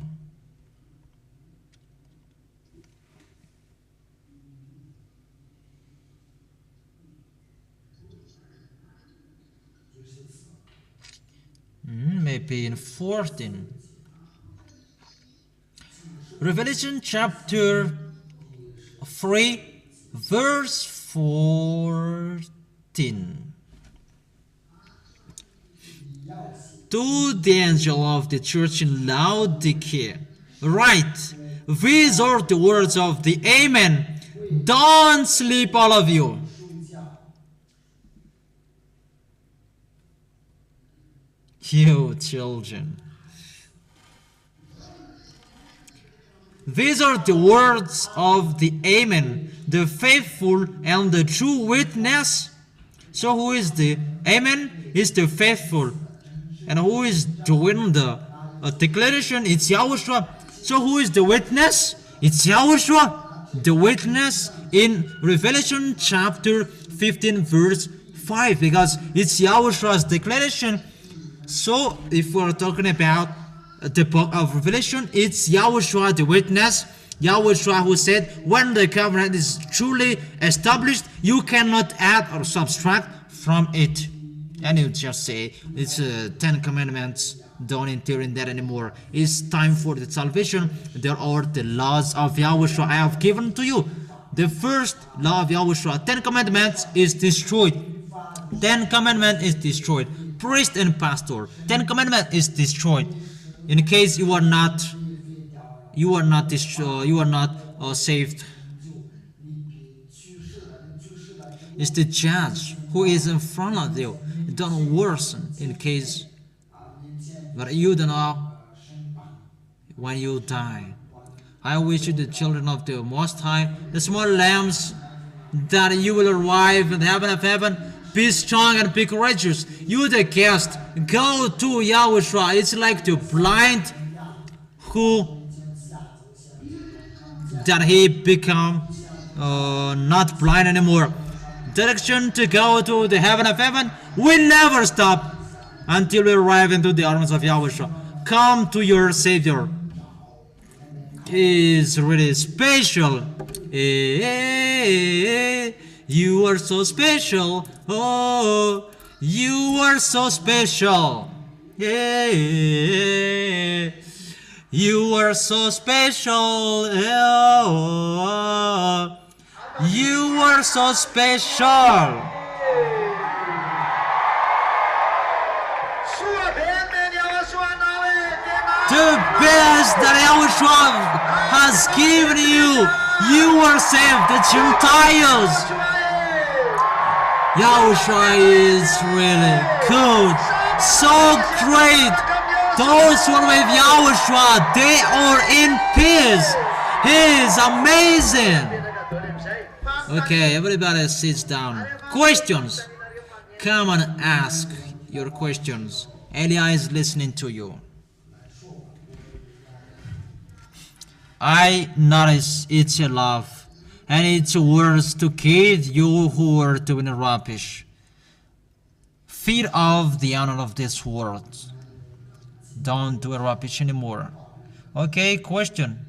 Maybe in 14. Revelation chapter 3, verse 14. To the angel of the church in Laodicea, write, these are the words of the Amen. Don't sleep, all of you. You children. These are the words of the Amen, the faithful and the true witness. So who is the Amen? Is the faithful. And who is doing the declaration? It's Yahushua. So who is the witness? It's Yahushua. The witness in Revelation chapter 15 verse 5. Because it's Yahushua's declaration. So if we're talking about the book of Revelation, it's Yahushua the witness. Yahushua who said, when the covenant is truly established, you cannot add or subtract from it. And you just say, it's 10 commandments, don't enter in that anymore. It's time for the salvation. There are the laws of Yahushua I have given to you. The first law of Yahushua, 10 commandments, is destroyed. 10 commandments is destroyed. Priest and pastor, 10 commandments is destroyed. In case you are not saved. It's the judge who is in front of you. Don't worsen in case, but you don't know when you die. I wish you, the children of the Most High, the small lambs, that you will arrive in the heaven of heaven. Be strong and be courageous. You, the guest, go to Yahushua. It's like the blind who that he become not blind anymore. Direction to go to the heaven of heaven will never stop until we arrive into the arms of Yahushua. Come to your Savior. He is really special. You are so special. Oh, you are so special. You are so special. Oh, you are so special. The best that Yahushua has given you. You are saved, the Gentiles. Yahushua is really good, so great. Those who are with Yahushua, they are in peace. He is amazing. Okay, everybody sits down. Questions? Come and ask your questions. Elia is listening to you. I notice it's a love, and it's worse to kid you who are doing rubbish. Feed off the honor of this world. Don't do rubbish anymore. Okay, question.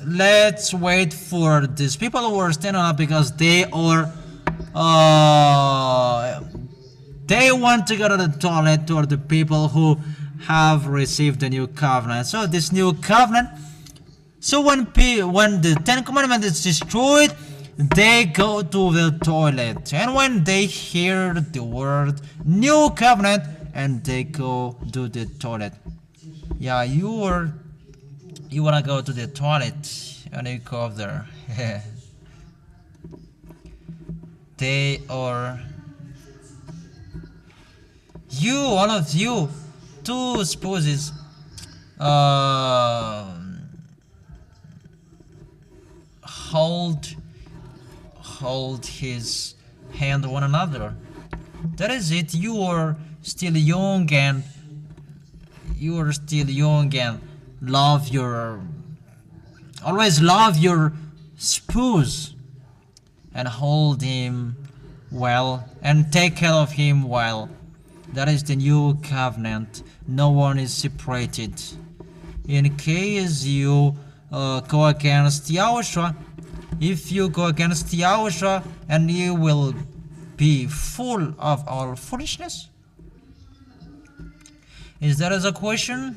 Let's wait for these people who are standing up because they are they want to go to the toilet, or the people who have received the new covenant. So this new covenant, so when the 10 Commandments is destroyed, they go to the toilet, and when they hear the word new covenant, and they go to the toilet. Yeah, you wanna go to the toilet, and you go there. They are you, all of you, two spouses, hold his hand one another. That is it. You are still young, and always love your spouse, and hold him well, and take care of him well. That is the new covenant. No one is separated. In case you go against Yahushua, if you go against Yahushua, and you will be full of all foolishness. Is that a question?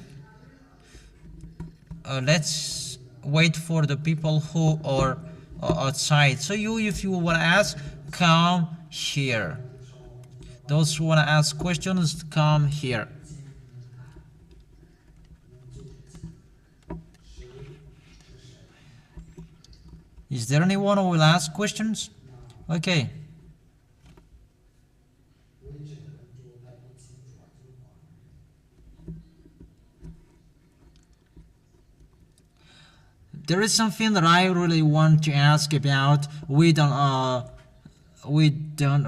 Let's wait for the people who are outside. So you, if you want to ask, come here. Those who want to ask questions, come here. Is there anyone who will ask questions? Okay. There is something that I really want to ask about. We don't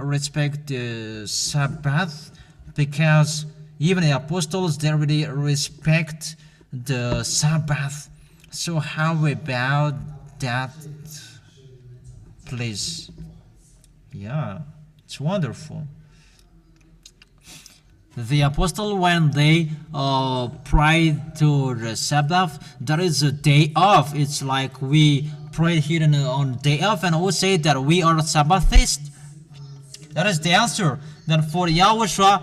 respect the Sabbath, because even the apostles, they really respect the Sabbath. So how about that, please? Yeah, it's wonderful. The apostle, when they pray to the Sabbath, that is a day off. It's like we pray here on day off, and we say that we are Sabbathists. That is the answer. That for Yahushua,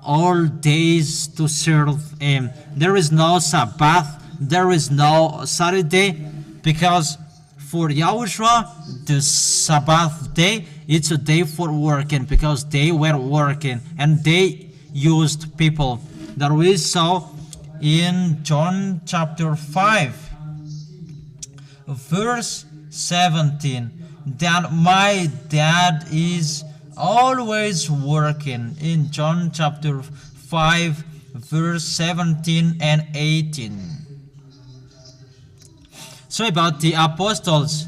all days to serve Him. There is no Sabbath, there is no Saturday, because for Yahushua, the Sabbath day, it's a day for working, because they were working, and they used people. That we saw in John chapter 5, verse 17, that my dad is always working. In John chapter 5, verse 17 and 18. So about the apostles,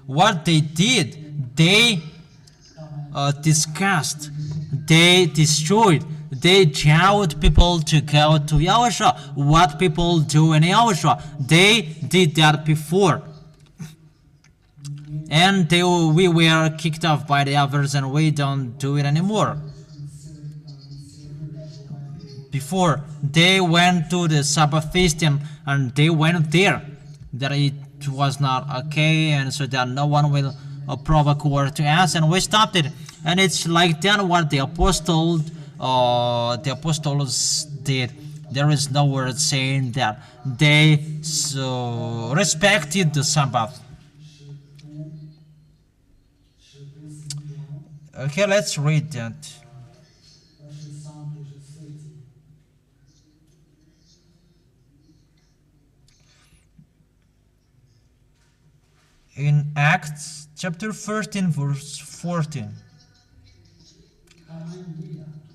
what they did, they discussed, they destroyed, they jailed people to go to Yahushua. What people do in Yahushua, they did that before. And we were kicked off by the others, and we don't do it anymore. Before, they went to the Sabbath feast and they went there. That it was not okay, and so that no one will provoke war to us, and we stopped it. And it's like that what the apostles did. There is no word saying that they respected the Sabbath. Okay, let's read that. In Acts chapter 13 verse 14.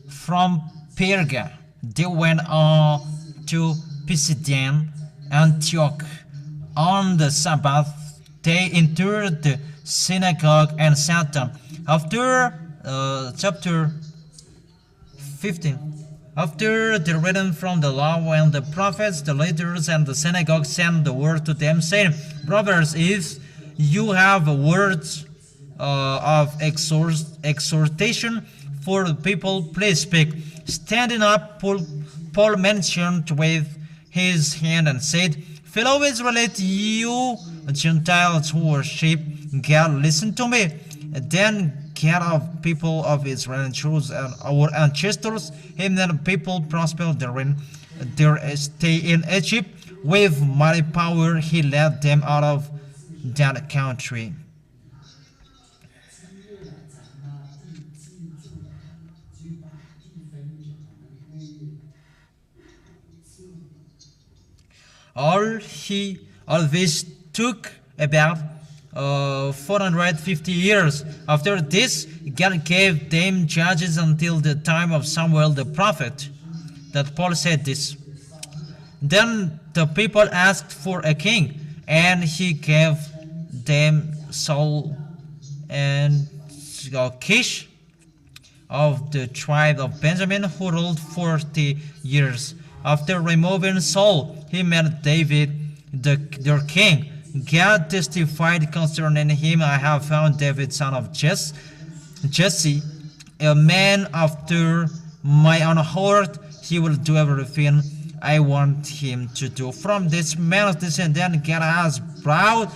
From Perga they went on to Pisidian, Antioch. On the Sabbath they entered the synagogue and sat down. After chapter 15. After the reading from the law and the prophets, the leaders and the synagogue sent the word to them, saying, Brothers, if you have words of exhortation for the people, please speak. Standing up, Paul mentioned with his hand and said, Fellow Israelites, you Gentiles who worship God, listen to me. Then God of people of Israel and chose our ancestors, him and people prospered therein their stay in Egypt. With mighty power he led them out of that country. All this took about 450 years. After this, God gave them judges until the time of Samuel the prophet, that Paul said this. Then the people asked for a king, and he gave them Saul and Kish of the tribe of Benjamin, who ruled 40 years. After removing Saul, he made David their king. God testified concerning him, I have found David, son of Jesse, a man after my own heart. He will do everything I want him to do. From this man's descendant, God has brought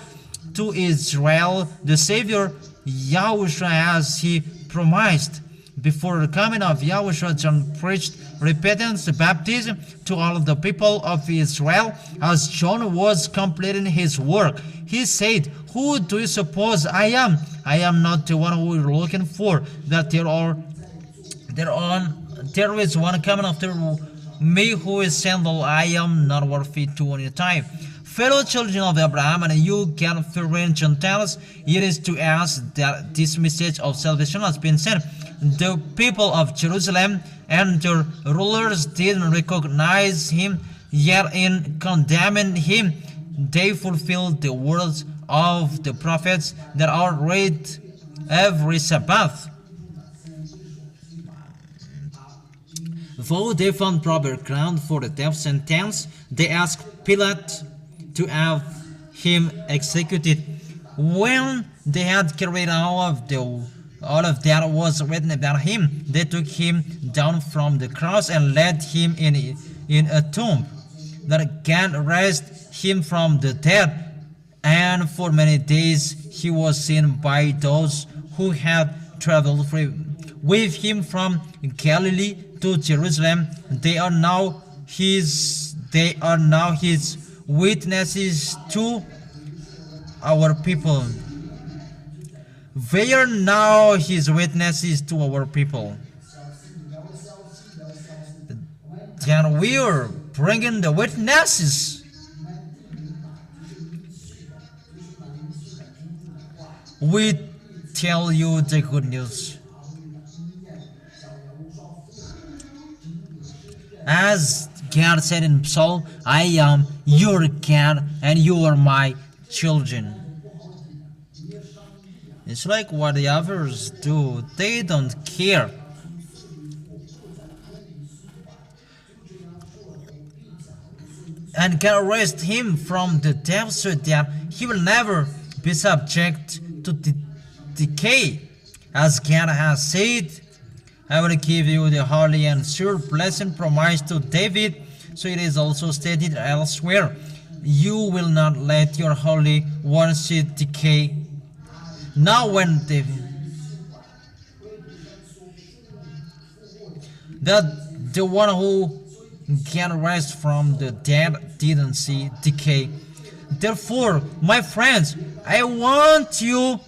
to Israel the Savior, YAHOSHUA, as he promised. Before the coming of YAHOSHUA, John preached repentance, baptism to all of the people of Israel. As John was completing his work, he said, Who do you suppose I am? I am not the one who you're looking for. That there is one coming after me who is sandal. I am not worthy to any time. Fellow children of Abraham, and you God-fearing Gentiles, it is to us that this message of salvation has been sent. The people of Jerusalem and their rulers didn't recognize him, yet in condemning him, they fulfilled the words of the prophets that are read every Sabbath. Though they found proper ground for the death sentence, they asked Pilate to have him executed. When they had carried all of that was written about him, they took him down from the cross and laid him in a tomb, that God raised him from the dead. And for many days he was seen by those who had traveled with him from Galilee to Jerusalem. They are now his witnesses to our people. They are now his witnesses to our people. Then we are bringing the witnesses. We tell you the good news. As God said in Psalm, I am your God and you are my children. It's like what the others do. They don't care. And God raised him from the dead so that he will never be subject to decay. As God has said, I will give you the holy and sure blessing promised to David. So it is also stated elsewhere, you will not let your Holy One see decay. Now when the one who can rise from the dead didn't see decay. Therefore, my friends, I want you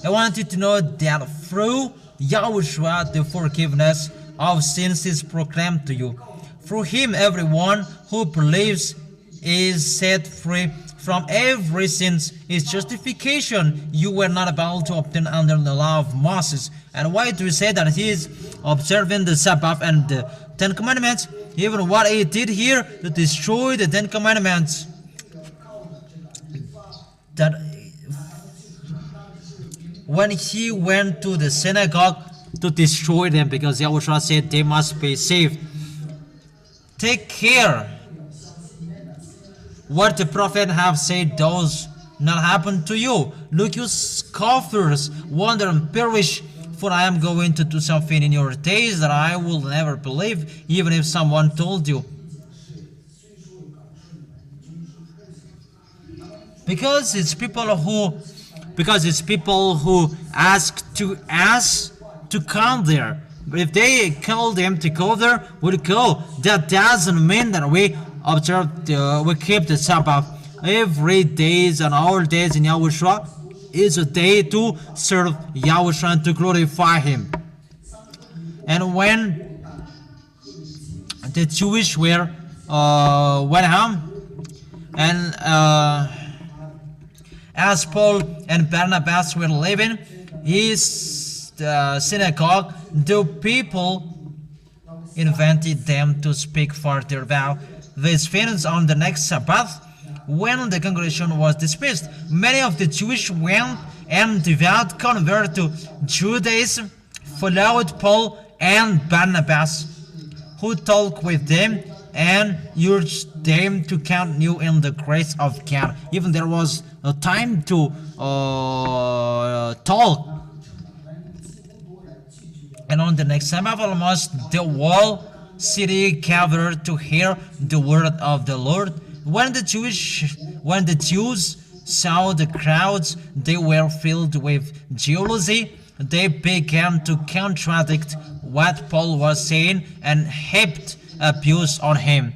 to know that through Yahushua the forgiveness of sins is proclaimed to you. Through him everyone who believes is set free from every sin. Is justification you were not able to obtain under the law of Moses. And why do you say that he is observing the Sabbath and the Ten Commandments? Even what he did here to destroy the Ten Commandments, that when he went to the synagogue to destroy them, because Yahushua said they must be saved. Take care what the prophet have said does not happen to you. Look, you scoffers, wonder and perish, for I am going to do something in your days that I will never believe, even if someone told you. Because it's people who ask to come there. But if they call them to go there, we'll go. That doesn't mean that we keep the Sabbath. Every days and all days in Yahushua is a day to serve Yahushua and to glorify him. And when the Jewish went home, and as Paul and Barnabas were leaving his synagogue, the people invited them to speak further about these things on the next Sabbath. When the congregation was dismissed, many of the Jewish went and devout converts to Judaism followed Paul and Barnabas, who talked with them and urged them to continue in the grace of God. Even there was a time to talk. And on the next Sabbath, almost the whole city gathered to hear the word of the Lord. When the Jews saw the crowds, they were filled with jealousy. They began to contradict what Paul was saying and heaped abuse on him.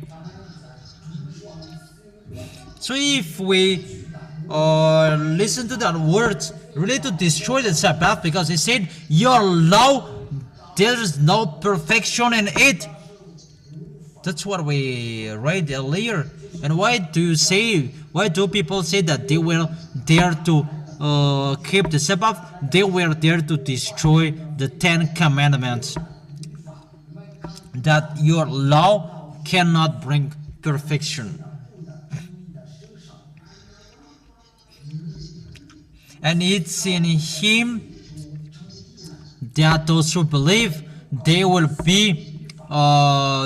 So if we listen to that word, really to destroy the Sabbath, because he said, your law, there is no perfection in it. That's what we read earlier. And why do people say that they were there to keep the Sabbath? They were there to destroy the Ten Commandments. That your law cannot bring perfection. And it's in him that those who believe, they will be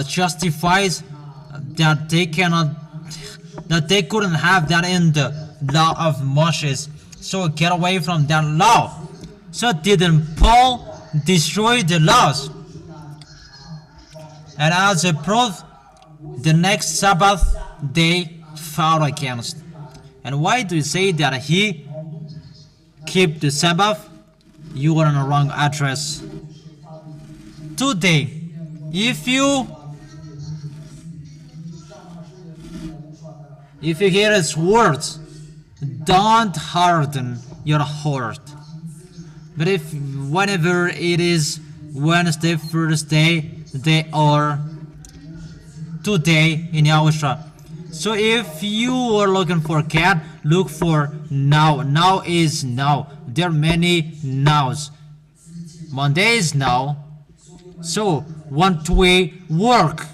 justified, that they couldn't have that in the law of Moses. So get away from that law. So didn't Paul destroy the laws? And as a proof, the next Sabbath they fought against. And why do you say that he kept the Sabbath? You are on the wrong address. Today, if you hear his words, don't harden your heart. But if whenever it is Wednesday, Thursday, they are today in Yahushua. So if you are looking for God, look for now. Now is now. There are many nows. Monday is now. So we work.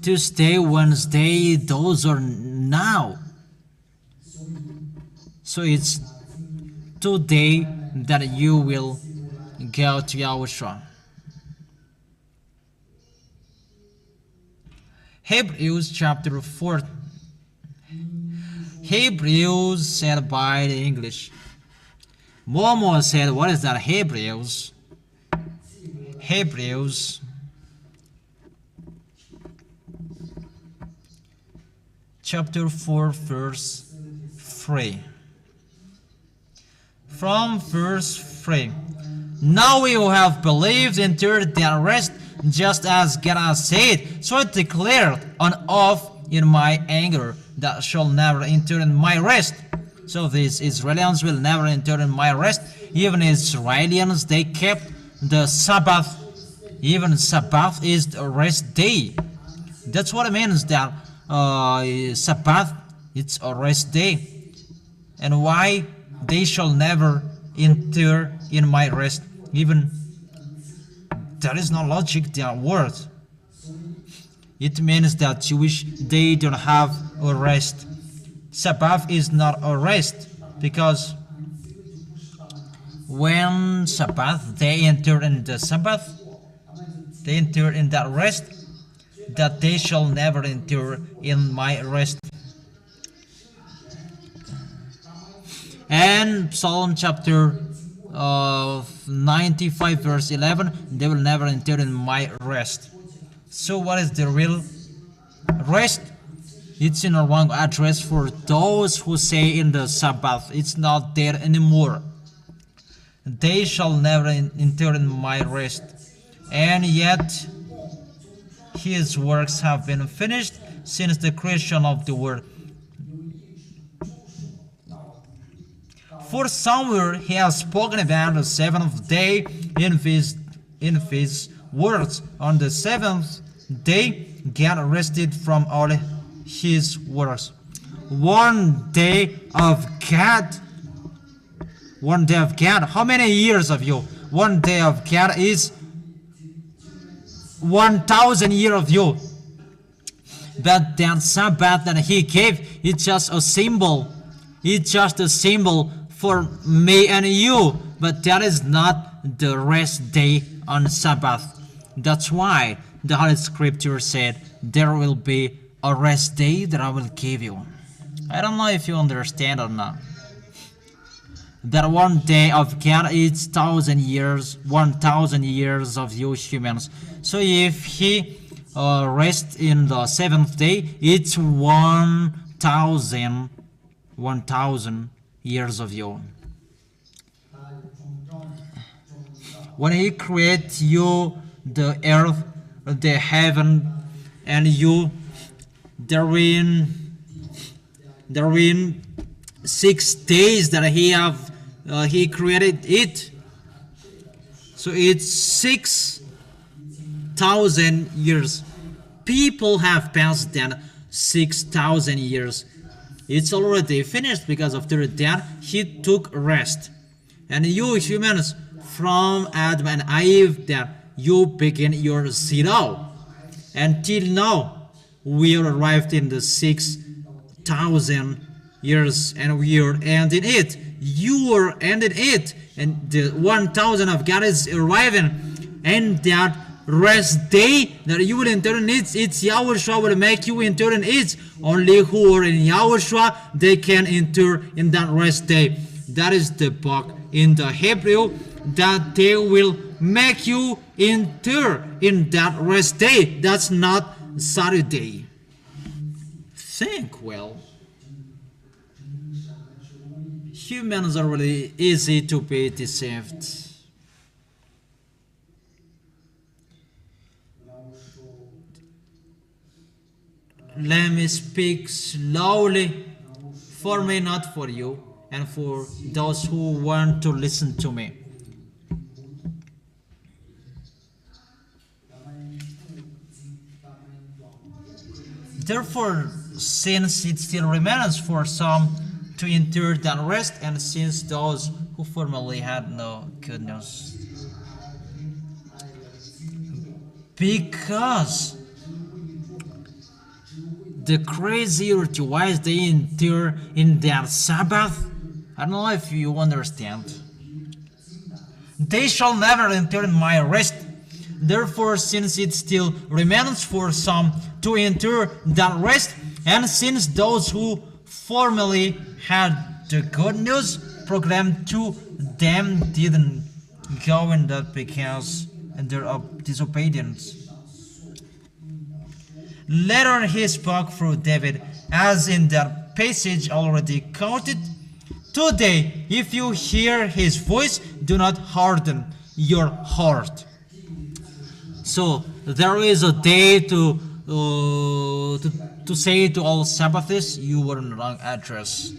Tuesday, Wednesday, those are now. So it's today that you will go to Yahushua. Hebrews chapter 4. Hebrews said by the English. Momo said, what is that? Hebrews. Hebrews chapter 4 verse 3. From verse 3. Now you have believed entered their rest, just as God has said. So I declared an oath in my anger that shall never enter in my rest. So these Israelites will never enter in my rest. Even Israelians, they kept the Sabbath. Even Sabbath is the rest day. That's what it means that Sabbath, it's a rest day. And why they shall never enter in my rest? Even there is no logic, their word. It means that Jewish, they don't have a rest. Sabbath is not a rest, because when Sabbath, they enter in the Sabbath, they enter in that rest, that they shall never enter in my rest. And Psalm chapter 95 verse 11, they will never enter in my rest. So what is the real rest? It's in a wrong address for those who say in the Sabbath. It's not there anymore. They shall never enter in my rest. And yet his works have been finished since the creation of the world. For somewhere he has spoken about the seventh day in his words. On the seventh day, God rested from all his works. One day of God. One day of God. How many years of you? One day of God is 1,000 years of you. But that Sabbath that he gave, it's just a symbol. It's just a symbol for me and you. But that is not the rest day on Sabbath. That's why the Holy Scripture said, there will be a rest day that I will give you. I don't know if you understand or not. That one day of God is 1,000 years, 1,000 years of you humans. So if he rests in the seventh day, it's 1,000 years of you. When he created you, the earth, the heaven, and you, therein 6 days that he created it. So it's 6,000 years. People have passed that 6,000 years. It's already finished, because after that he took rest. And you humans, from Adam and Eve, that you begin your zero. Until now, we arrived in the 6,000 years, and we are ending it. You are ending it, and the 1,000 of God is arriving. And that rest day that you will enter in it, it's Yahushua will make you enter in it. Only who are in Yahushua, they can enter in that rest day. That is the book in the Hebrew, that they will make you enter in that rest day. That's not Saturday. Think well. Humans are really easy to be deceived. Let me speak slowly, for me, not for you, and for those who want to listen to me. Therefore, since it still remains for some to enter that rest, and since those who formerly had no good news, Because the crazy rituals they enter in their Sabbath, I don't know if you understand. They shall never enter in my rest. Therefore, since it still remains for some to enter that rest, and since those who formerly had the good news proclaimed to them didn't go in that because of their disobedience. Later he spoke through David, as in that passage already quoted. Today, if you hear his voice, do not harden your heart. So there is a day to say to all Sabbathists, you were in the wrong address.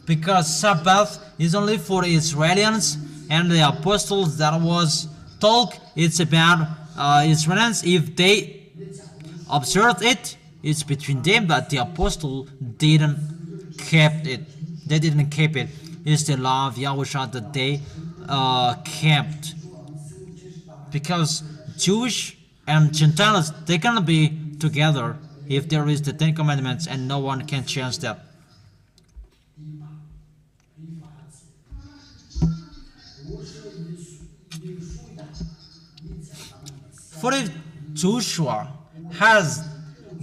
Because Sabbath is only for Israelites, and the apostles that was told it's about Israelites. If they observed it, it's between them, but the apostle didn't keep it. They didn't keep it. It's the law of YAHOSHUA that they kept. Because Jewish and Gentiles, they cannot be together if there is the Ten Commandments, and no one can change that. For if Joshua has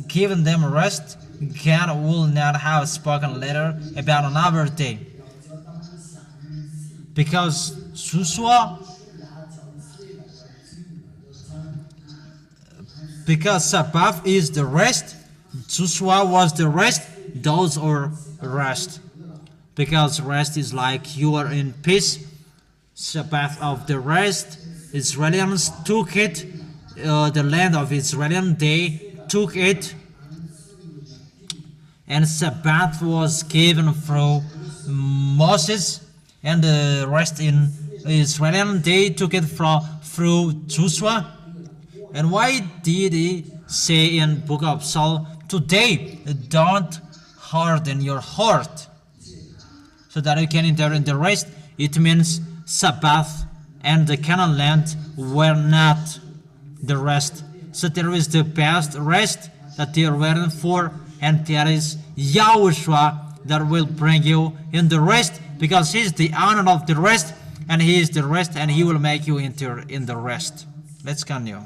given them rest, God will not have spoken later about another day. Because Sabbath is the rest, Joshua was the rest, those are rest. Because rest is like you are in peace. Sabbath of the rest, Israelites took it, the land of Israel, they took it, and Sabbath was given through Moses, and the rest in Israel, they took it through Joshua. And why did he say in book of Psalm, today don't harden your heart, so that you can enter in the rest? It means Sabbath and the Canaan land were not the rest. So there is the past rest that they are waiting for, and there is YAHOSHUA that will bring you in the rest, because he is the owner of the rest, and he is the rest, and he will make you enter in the rest. Let's continue.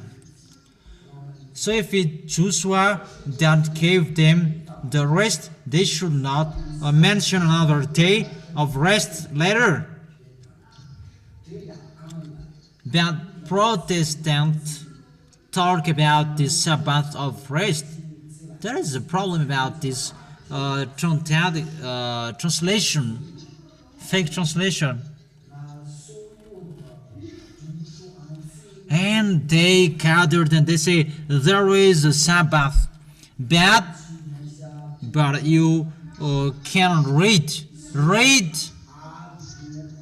So if it's Joshua that gave them the rest, they should not mention another day of rest later. But Protestants talk about the Sabbath of rest. There is a problem about this translation, fake translation. And they gathered and they say, there is a Sabbath, but you cannot read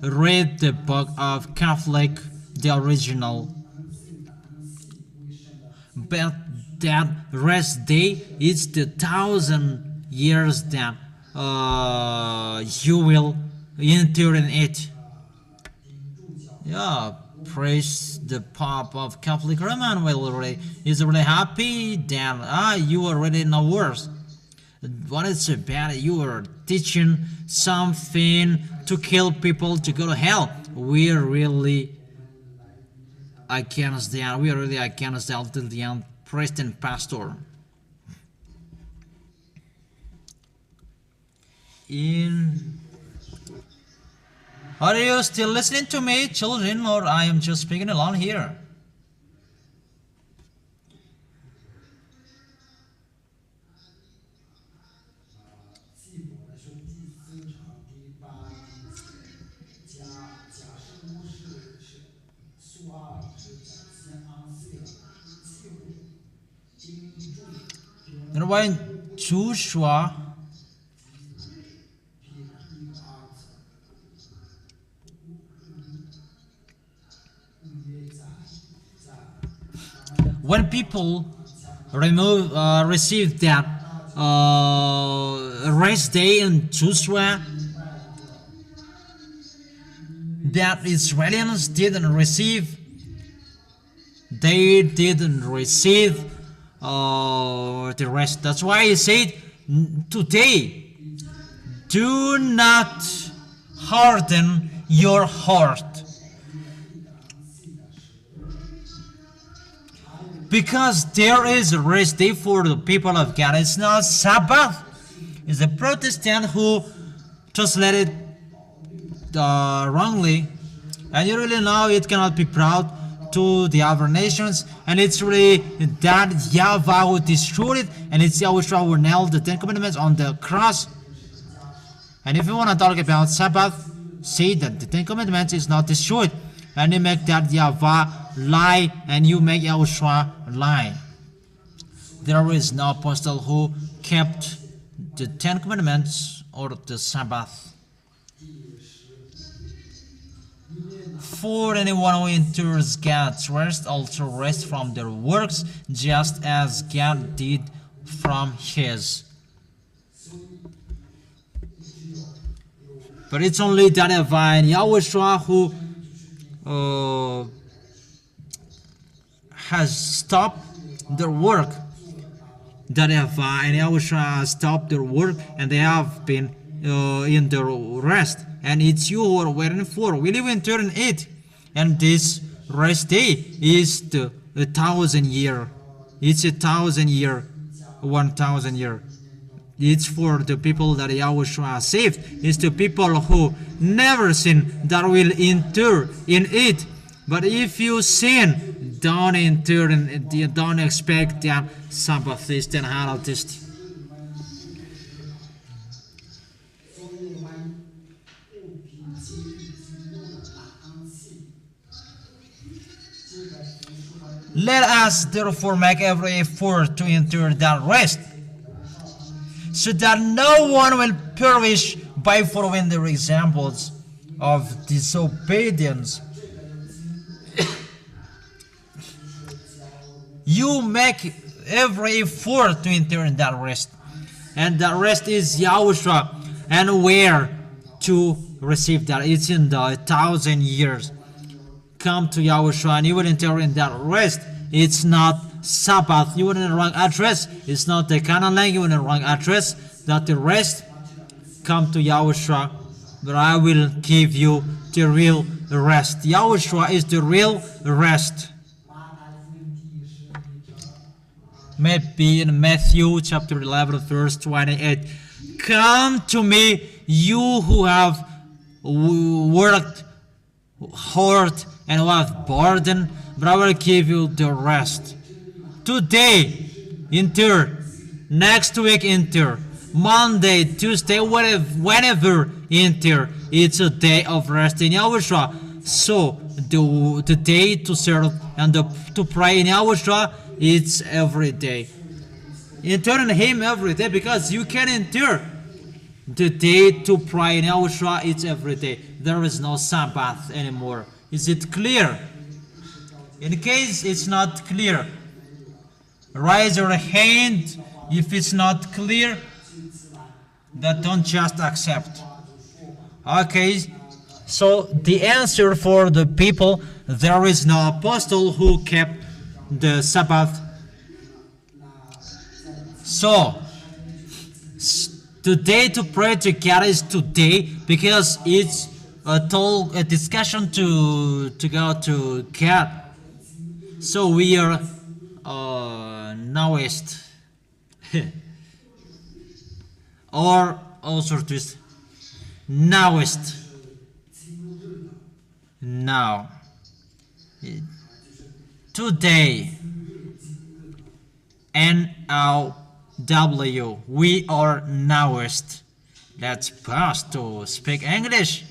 the book of Catholic, the original. But that rest day is the 1,000 years that you will enter in it. Yeah, praise the Pope of Catholic Roman is really happy that you are already in a worse. What is about you are teaching something to kill people to go to hell. We are really against that. We are really against that till the end, priest and pastor. Are you still listening to me, children, or I am just speaking along here? And when Joshua when people received that rest day in Joshua, that Israelites didn't receive, they didn't receive the rest. That's why he said today, do not harden your heart, because there is a rest day for the people of God. It's not Sabbath. It's a Protestant who translated wrongly, and you really know it cannot be proud to the other nations, and it's really that YAHVAH who destroyed it, and it's YAHOSHUA who nailed the 10 Commandments on the cross. And if you want to talk about Sabbath, say that the 10 Commandments is not destroyed, and you make that YAHVAH lie, and you make YAHOSHUA lie. There is no apostle who kept the 10 Commandments or the Sabbath. For anyone who enters God's rest also rests from their works, just as God did from his. But it's only that YAHVAH and YAHOSHUA who has stopped their work. That YAHVAH and YAHOSHUA has stopped their work, and they have been in their rest. And it's you who are waiting for. We live in 2008, and this rest day is the 1,000 year. It's 1,000 year, 1,000 year. It's for the people that YAHOSHUA saved. It's the people who never sin that will enter in it. But if you sin, don't enter and don't expect that Sabbathist and Hallowist. Let us therefore make every effort to enter that rest, so that no one will perish by following the examples of disobedience. You make every effort to enter in that rest, and that rest is YAHOSHUA. And where to receive that? It's in the 1,000 years. Come to YAHOSHUA and you will enter in that rest. It's not Sabbath. You are in the wrong address. It's not the Canaan land. You are in the wrong address. That the rest. Come to YAHOSHUA, but I will give you the real rest. YAHOSHUA is the real rest. Maybe in Matthew chapter 11 verse 28. Come to me, you who have worked hard and who have burden, but I will give you the rest. Today, enter. Next week, enter. Monday, Tuesday, whenever enter. It's a day of rest in YAHOSHUA. So, the day to serve and to pray in YAHOSHUA, it's every day. Enter in Him every day, because you can enter. The day to pray in YAHOSHUA, it's every day. There is no Sabbath anymore. Is it clear? In case it's not clear, raise your hand. If it's not clear, that don't just accept. Okay, so the answer for the people, there is no apostle who kept the Sabbath. So the day to pray to God is today, because it's a discussion to go to God. So we are nowest or also twist nowest now today NOW, we are nowest. Let's pause to speak English.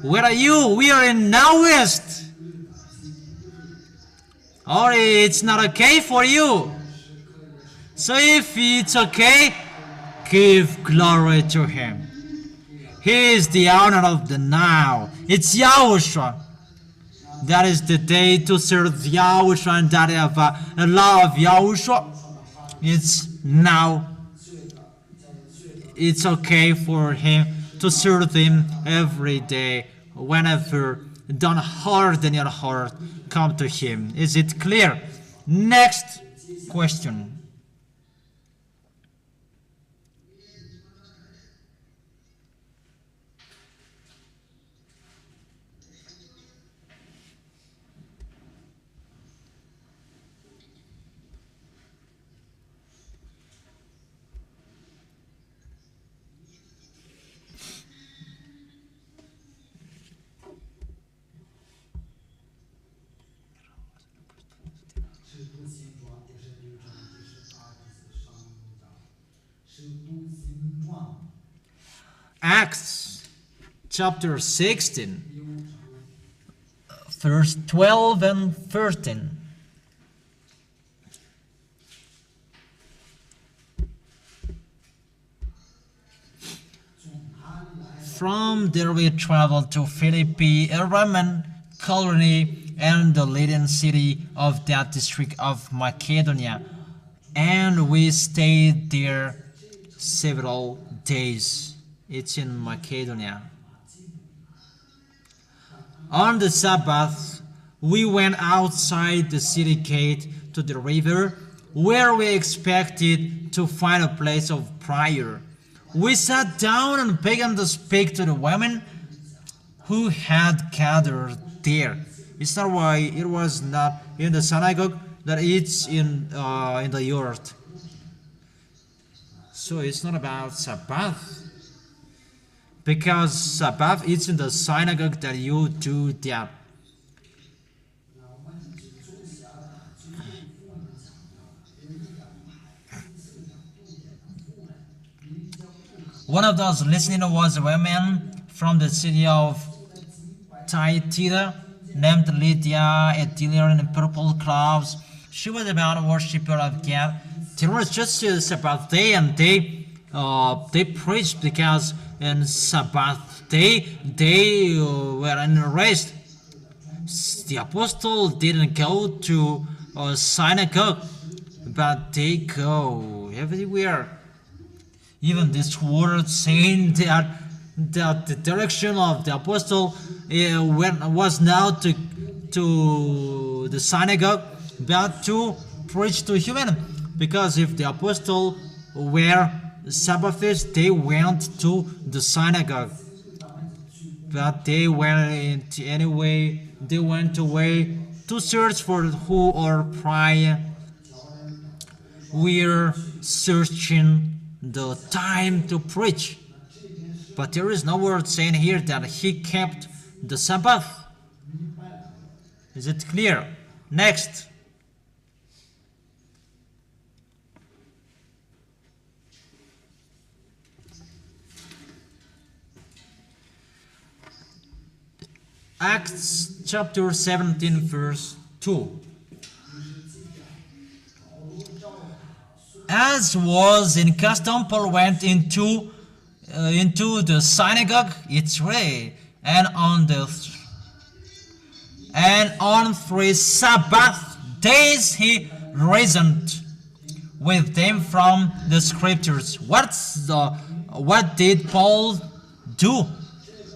Where are you? We are in nowest. Or it's not okay for you. So if it's okay, give glory to Him. He is the owner of the now. It's YAHOSHUA. That is the day to serve YAHOSHUA, and that the law of YAHOSHUA. It's now. It's okay for him to serve Him every day, whenever don't harden your heart. Come to Him. Is it clear? Next question. Acts chapter 16, verse 12 and 13. From there we traveled to Philippi, a Roman colony and the leading city of that district of Macedonia, and we stayed there several days. It's in Macedonia. On the Sabbath, we went outside the city gate to the river, where we expected to find a place of prayer. We sat down and began to speak to the women who had gathered there. It's not why it was not in the synagogue, that it's in the yard. So it's not about Sabbath. Because Sabbath, it's in the synagogue that you do that. One of those listening was a woman from the city of Thyatira named Lydia, a dealer in purple cloths. She was about a worshiper of God. It was just a Sabbath day, and they preached because in Sabbath day they were in rest. The apostle didn't go to a synagogue, but they go everywhere. Even this word saying that the direction of the apostle was now to the synagogue, but to preach to human. Because if the apostle were Sabbathist, they went to the synagogue, but they went anyway. They went away to search for who or pray. We're searching the time to preach, but there is no word saying here that he kept the Sabbath. Is it clear? Next. Acts chapter 17 verse 2. As was in custom, Paul went into the synagogue each day, and on 3 Sabbath days he reasoned with them from the scriptures. What did Paul do?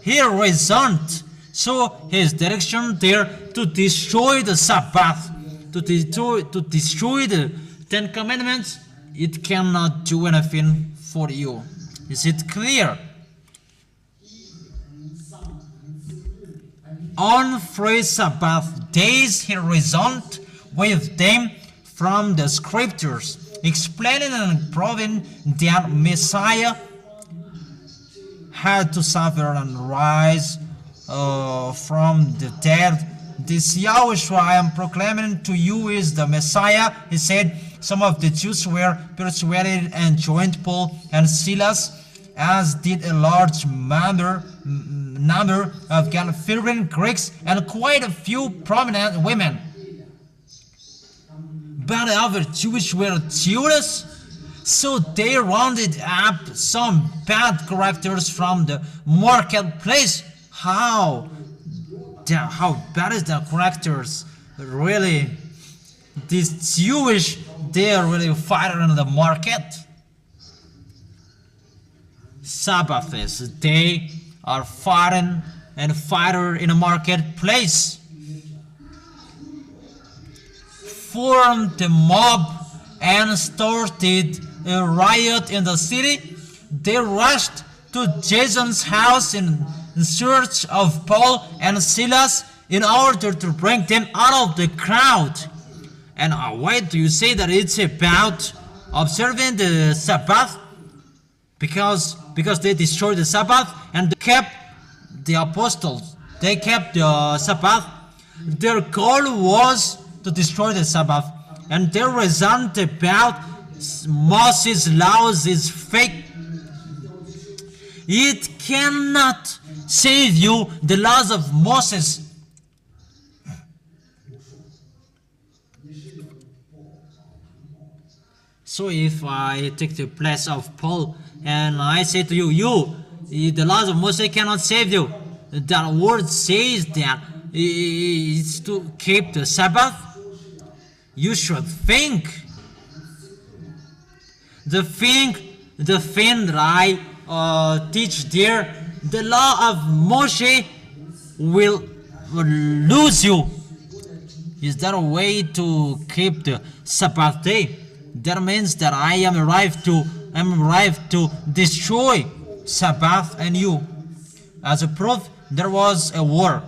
He reasoned. So his direction there to destroy the Sabbath, to destroy the 10 Commandments. It cannot do anything for you. Is it clear? On 3 Sabbath days he reasoned with them from the scriptures, explaining and proving that Messiah had to suffer and rise from the dead. This YAHOSHUA I am proclaiming to you is the Messiah, he said. Some of the Jews were persuaded and joined Paul and Silas, as did a large number of God-fearing Greeks and quite a few prominent women. But other Jews were jealous, so they rounded up some bad characters from the marketplace. How bad is the characters? Really, these Jewish, they are really fighting in the market. Sabbathists, they are fighting and fighter in a marketplace formed a mob and started a riot in the city. They rushed to Jason's house in search of Paul and Silas in order to bring them out of the crowd. And why do you say that it's about observing the Sabbath? Because they destroyed the Sabbath and kept the apostles. They kept the Sabbath. Their goal was to destroy the Sabbath. And their reason about Moses' laws is fake. It cannot save you, the laws of Moses. So if I take the place of Paul and I say to you, the laws of Moses cannot save you. That word says that it's to keep the Sabbath. You should think. The thing that I teach there, the law of Moshe will lose you. Is that a way to keep the Sabbath day? That means that I am arrived to destroy Sabbath and you. As a proof, there was a war.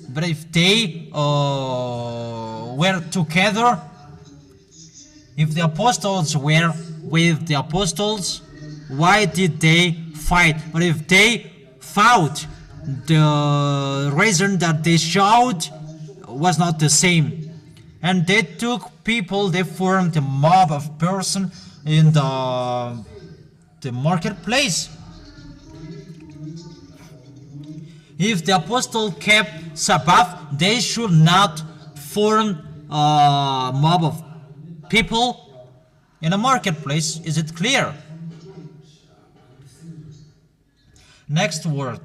But if they were together, if the apostles were with the apostles, why did they fight? But if they fought, the reason that they showed was not the same. And they took people, they formed a mob of persons in the marketplace. If the apostle kept Sabbath, they should not form a mob of people in a marketplace. Is it clear? Next word.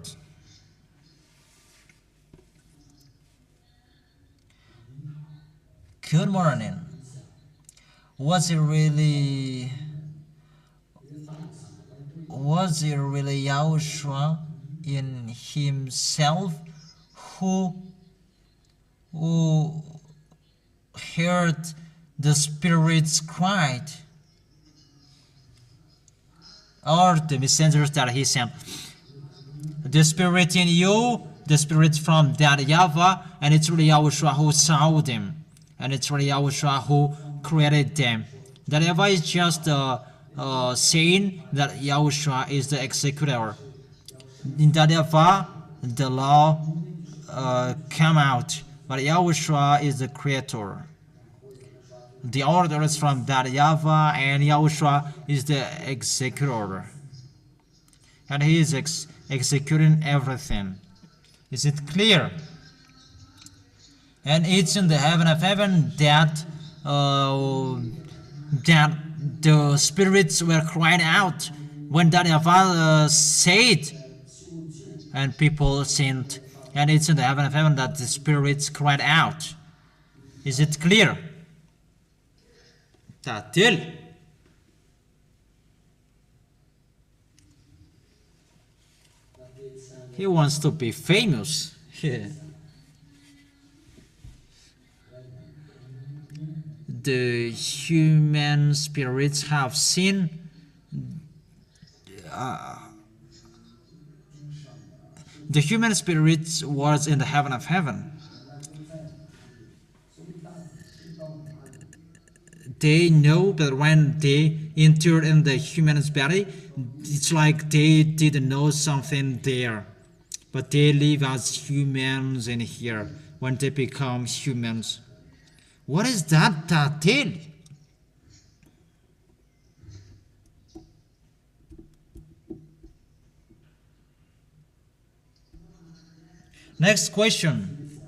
Good morning. Was it really Yahushua in himself who heard the spirits cried, or the messengers that he sent? The spirit in you, the spirit from that YAHVAH, and it's really Yahushua who saw them. And it's really Yahushua who created them. That YAHVAH is just saying that Yahushua is the executor. In that YAHVAH, the law came out, but Yahushua is the creator. The order is from that YAHVAH, and Yahushua is the executor. And he is executing everything. Is it clear? And it's in the heaven of heaven that the spirits were crying out when that YAHVAH said, and people sinned. And it's in the heaven of heaven that the spirits cried out. Is it clear? Tatil. He wants to be famous. The human spirits have seen the human spirits was in the heaven of heaven. They know that when they entered in the human's body, it's like they didn't know something there, but they live as humans in here when they become humans. What is that tatil? Next question.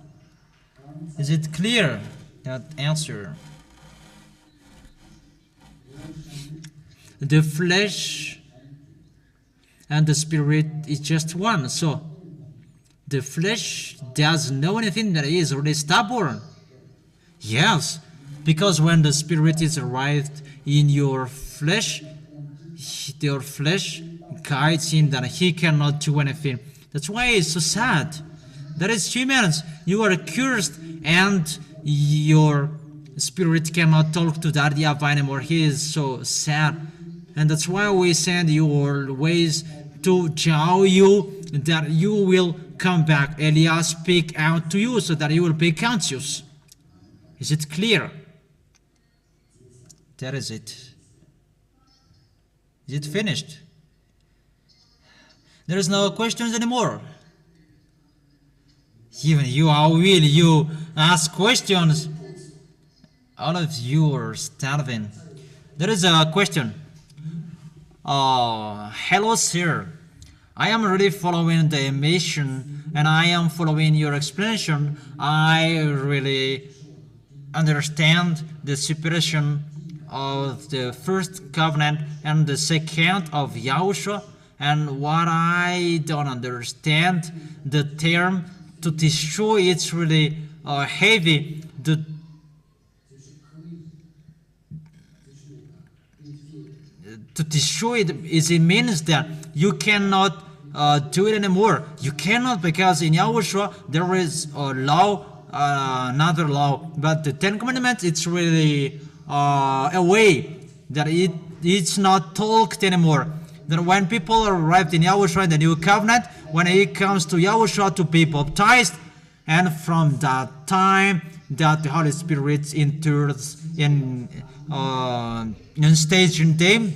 Is it clear, that answer? The flesh and the spirit is just one. So the flesh doesn't know anything that is already stubborn. Yes, because when the spirit is arrived in your flesh guides him that he cannot do anything. That's why it's so sad. That is humans. You are cursed, and your spirit cannot talk to that YAHVAH anymore. He is so sad. And that's why we send you always to tell you that you will come back. Eliah speak out to you so that you will be conscious. Is it clear? That is it. Is it finished? There is no questions anymore. Even you, how will you ask questions? All of you are starving. There is a question. Hello, sir. I am really following the mission and I am following your explanation. I really understand the separation of the first covenant and the second of Yahushua, and what I don't understand, the term to destroy, it's really heavy. To destroy it means that you cannot do it anymore. You cannot, because in Yahushua there is a law, another law, but the Ten Commandments, it's really a way that it's not talked anymore. That when people arrived in Yahushua in the new covenant, when it comes to Yahushua to be baptized, and from that time that the Holy Spirit enters in stage in them,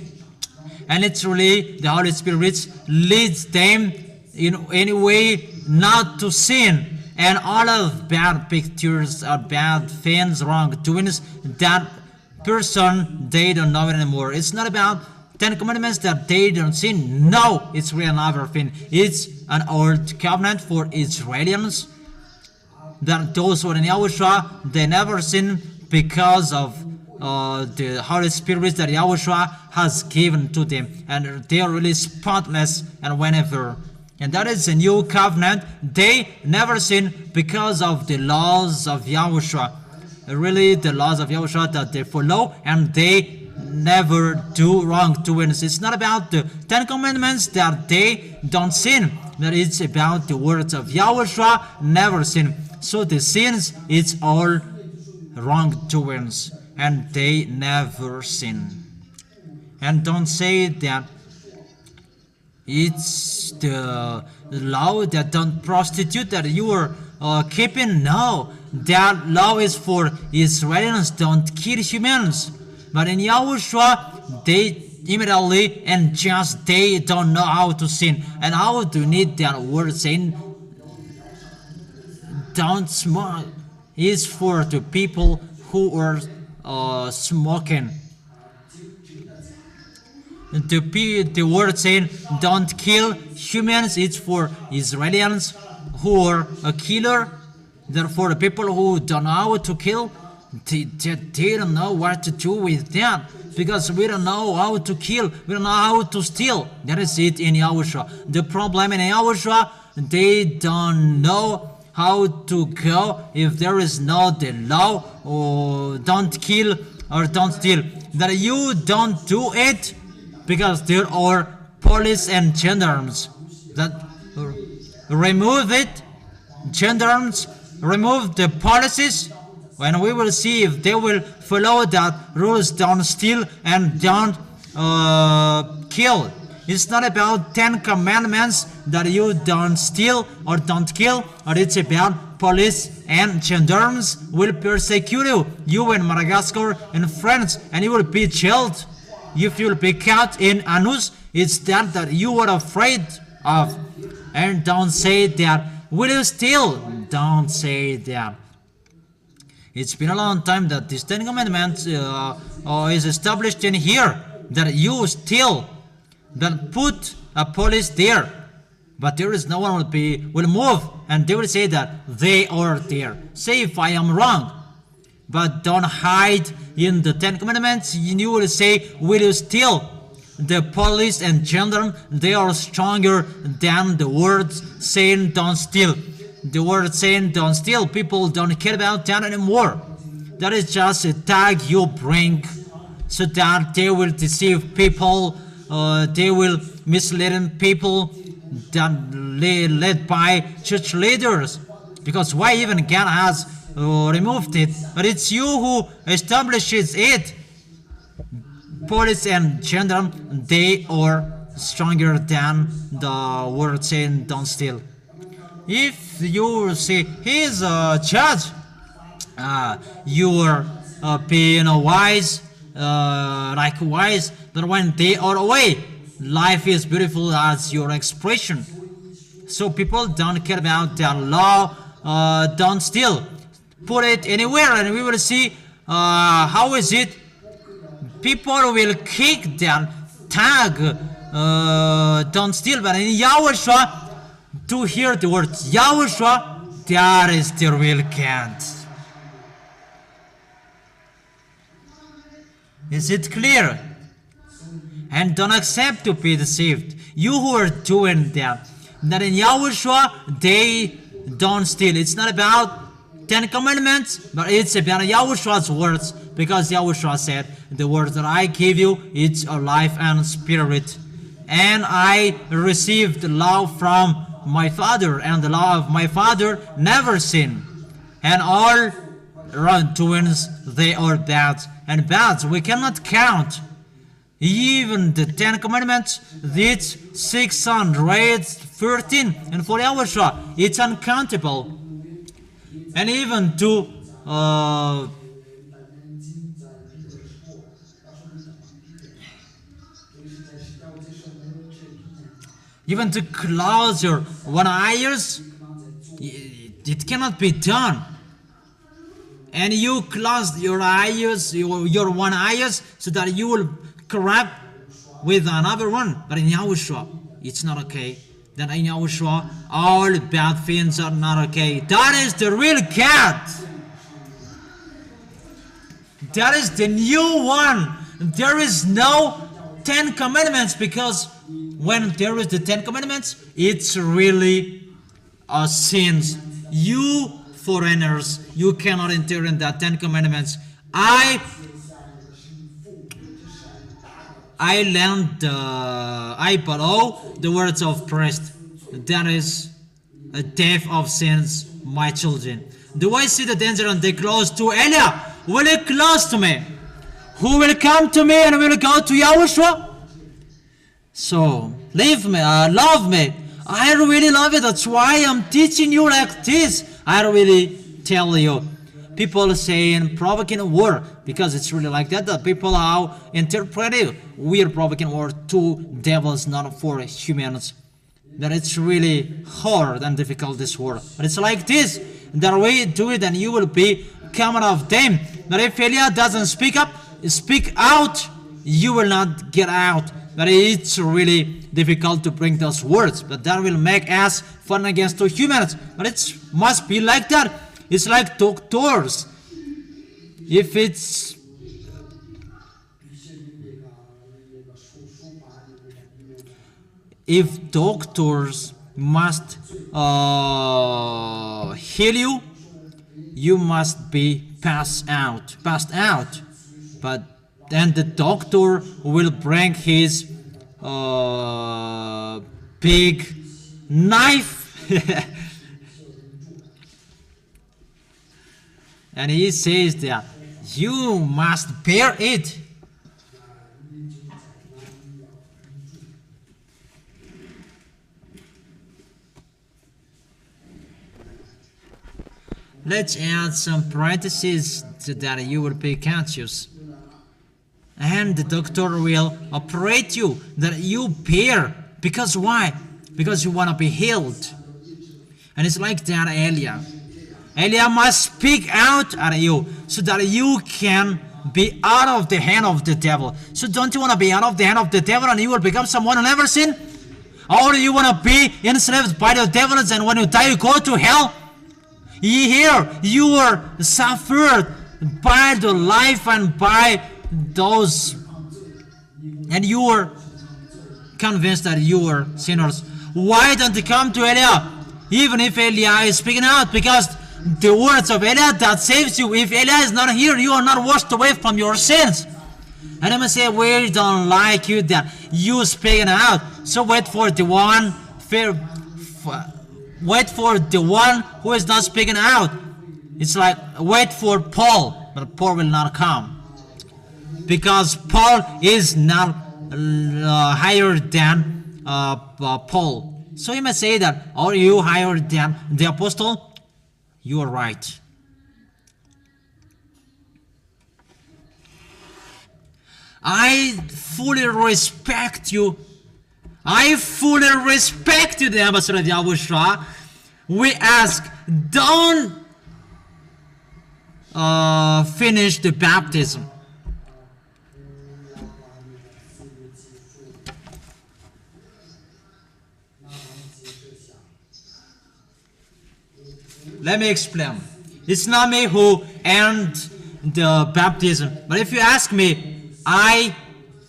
and it's really the Holy Spirit leads them in any way not to sin, and all of bad pictures or bad things, wrongdoings, that person, they don't know it anymore. It's not about Ten Commandments that they don't sin. No, it's really another thing. It's an old covenant for Israelians, that those who are in Yahushua, they never sin because of the Holy Spirit that Yahushua has given to them, and they are really spotless. And whenever, and that is a new covenant, they never sin because of the laws of Yahushua. Really, the laws of Yahushua that they follow, and they never do wrongdoings. It's not about the Ten Commandments that they don't sin, but it's about the words of Yahushua, never sin. So the sins, it's all wrongdoings, and they never sin. And don't say that it's the law that don't prostitute that you are keeping. No, that law is for Israelians, don't kill humans. But in Yahushua, they immediately and just they don't know how to sin. And how to need that word saying, don't smoke, is for the people who are smoking. The word saying, don't kill humans, it's for Israelians who are a killer. Therefore, the people who don't know how to kill, they don't know what to do with that, because we don't know how to kill, we don't know how to steal. That is it in Yahushua. The problem in Yahushua, they don't know how to go if there is no the law, or don't kill or don't steal. That you don't do it because there are police and gendarmes that remove it. Gendarmes remove the policies, when we will see if they will follow that rules, don't steal and don't kill. It's not about 10 commandments that you don't steal or don't kill, or it's about police and gendarmes will persecute you in Madagascar and France, and you will be jailed. If you will be caught in anus, it's that you are afraid of. And don't say that, will you steal? Don't say that. It's been a long time that this Ten Commandments is established in here, that you steal, that put a police there, but there is no one will move, and they will say that they are there. Say if I am wrong, but don't hide in the Ten Commandments. You will say, will you steal? The police and gendarme, they are stronger than the words saying don't steal. The word saying don't steal, people don't care about that anymore. That is just a tag you bring so that they will deceive people, they will mislead people, that led by church leaders. Because why even God has removed it? But it's you who establishes it. Boys and children, they are stronger than the word saying don't steal. If you say he is a judge, you are being wise, likewise. But when they are away, life is beautiful as your expression. So people don't care about their law. Don't steal. Put it anywhere, and we will see how is it. People will kick their tag. Don't steal. But in Yahushua, to hear the word Yahushua, that is the real count. Is it clear? And don't accept to be deceived. You who are doing that in Yahushua, they don't steal. It's not about 10 commandments, but it's about Yahushua's words, because Yahushua said, the words that I give you, it's a life and spirit. And I received law from my Father, and the law of my Father never sin. And all wrongdoings, they are bad. And bad, we cannot count. Even the 10 commandments, it's 613. And for Yahushua, it's uncountable. And even to close your one eyes, it cannot be done. And you close your eyes, your one eyes, so that you will corrupt with another one. But in Yahushua, it's not okay. Then in Yahushua, all bad things are not okay. That is the real God. That is the new one. There is no 10 commandments, because when there is the 10 commandments, it's really sins. You foreigners, you cannot enter in that 10 commandments. I follow the words of Christ. That is a death of sins, my children. Do I see the danger and they close to Elia? Will it close to me? Who will come to me and will go to Yahushua? So, leave me, love me. I really love it. That's why I'm teaching you like this. I really tell you. People saying provoking war, because it's really like that. The people how interpret it. We are provoking war to devils, not for humans. That it's really hard and difficult, this war. But it's like this. That way do it and you will be coming of them. But if Elia doesn't speak out, you will not get out. But it's really difficult to bring those words. But that will make us fun against two humans. But it must be like that. It's like doctors. If doctors must heal you, you must be passed out. But then the doctor will bring his big knife and he says that you must bear it. Let's add some parentheses so that you will be conscious. And the doctor will operate you, that you bear. Because why? Because you want to be healed. And it's like that Elia. Elia must speak out at you so that you can be out of the hand of the devil. So don't you want to be out of the hand of the devil and you will become someone who never sin? Or you want to be enslaved by the devils and when you die you go to hell? Here you are suffered by the life and by those, and you are convinced that you are sinners. Why don't you come to Elia? Even if Elia is speaking out, because the words of Elia that saves you. If Elia is not here, you are not washed away from your sins. And I must say, we don't like you that you speaking out. So wait for the one wait for the one who is not speaking out. It's like wait for Paul, but Paul will not come, because Paul is not higher than Paul. So you may say that, are you higher than the apostle? You are right. I fully respect you. I fully respect you, the ambassador of YAHOSHUAH. We ask, don't finish the baptism. Let me explain. It's not me who end the baptism, but if you ask me, I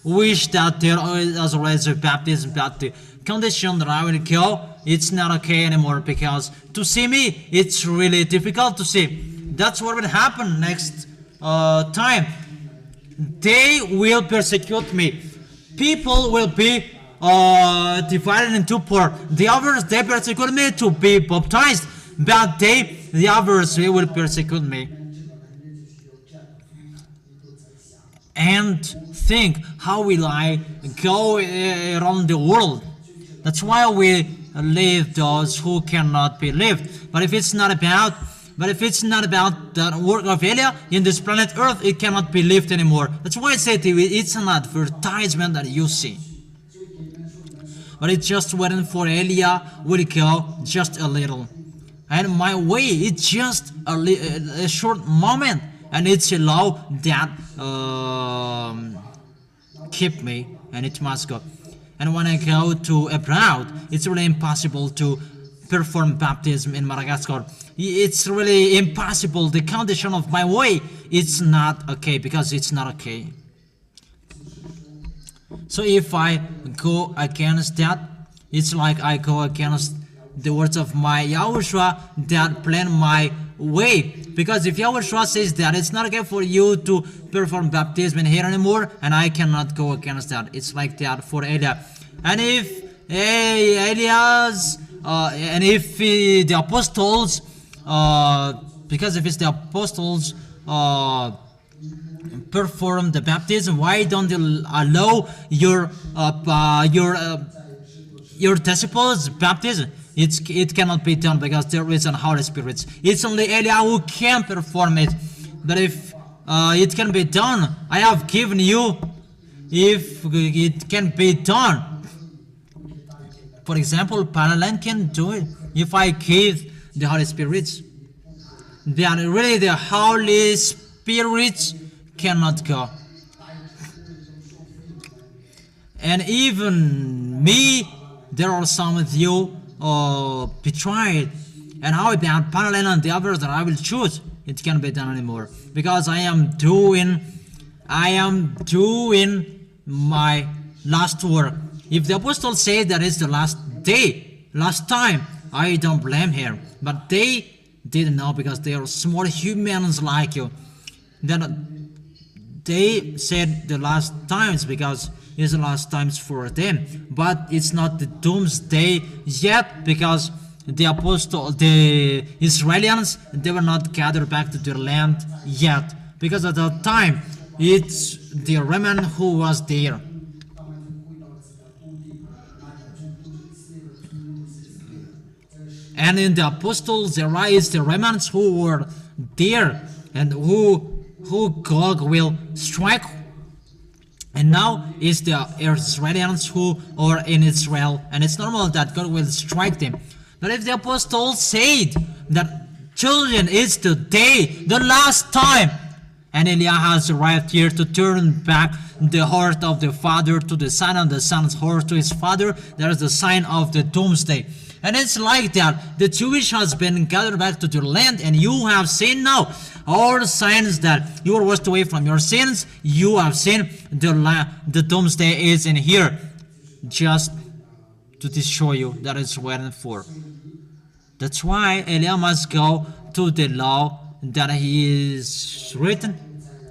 wish that there was always a baptism, but the condition that I will go, it's not okay anymore, because to see me, it's really difficult to see. That's what will happen next time. They will persecute me. People will be divided into four. The others, they persecute me to be baptized, but the others, they will persecute me. And think, how will I go around the world? That's why we leave those who cannot be lived. But if it's not about the work of Eliah in this planet Earth, it cannot be lived anymore. That's why I say to you, it's an advertisement that you see. But it's just waiting for Eliah will go just a little. And my way, it's just a short moment. And it's a law that keep me, and it must go. And when I go to abroad, it's really impossible to perform baptism in Madagascar. It's really impossible. The condition of my way, it's not okay, because it's not okay. So if I go against that, it's like I go against the words of my YAHOSHUAH that plan my way. Because if YAHOSHUAH says that it's not okay for you to perform baptism here anymore, and I cannot go against that. It's like that for Eliah. And if Elias and if the apostles, because if it's the apostles perform the baptism, why don't they allow your disciples baptism? It cannot be done, because there is an Holy Spirit. It's only Eliah who can perform it. But if it can be done, I have given you, if it can be done. For example, Paralan can do it. If I give the Holy Spirit, then really the Holy Spirit cannot go. And even me, there are some of you betrayed. And how about Paralan and the others that I will choose? It can't be done anymore, because I am doing my last work. If the apostle said that it's the last day, last time, I don't blame him. But they didn't know, because they are small humans like you. Then they said the last times, because it's the last times for them. But it's not the doomsday yet, because the Israelians, they were not gathered back to their land yet, because at that time it's the remnant who was there. And in the apostles there is the remnants who were there, and who God will strike. And now it's the Israelians who are in Israel, and it's normal that God will strike them. But if the apostles said that children, it's the day, the last time, and Eliah has arrived here to turn back the heart of the father to the son, and the son's heart to his father, there is the sign of the doomsday. And it's like that. The Jewish has been gathered back to their land, and you have seen now all the signs that you were washed away from your sins. You have seen the doomsday is in here, just to show you that it's waiting for. That's why Eliah must go to the law that he is written.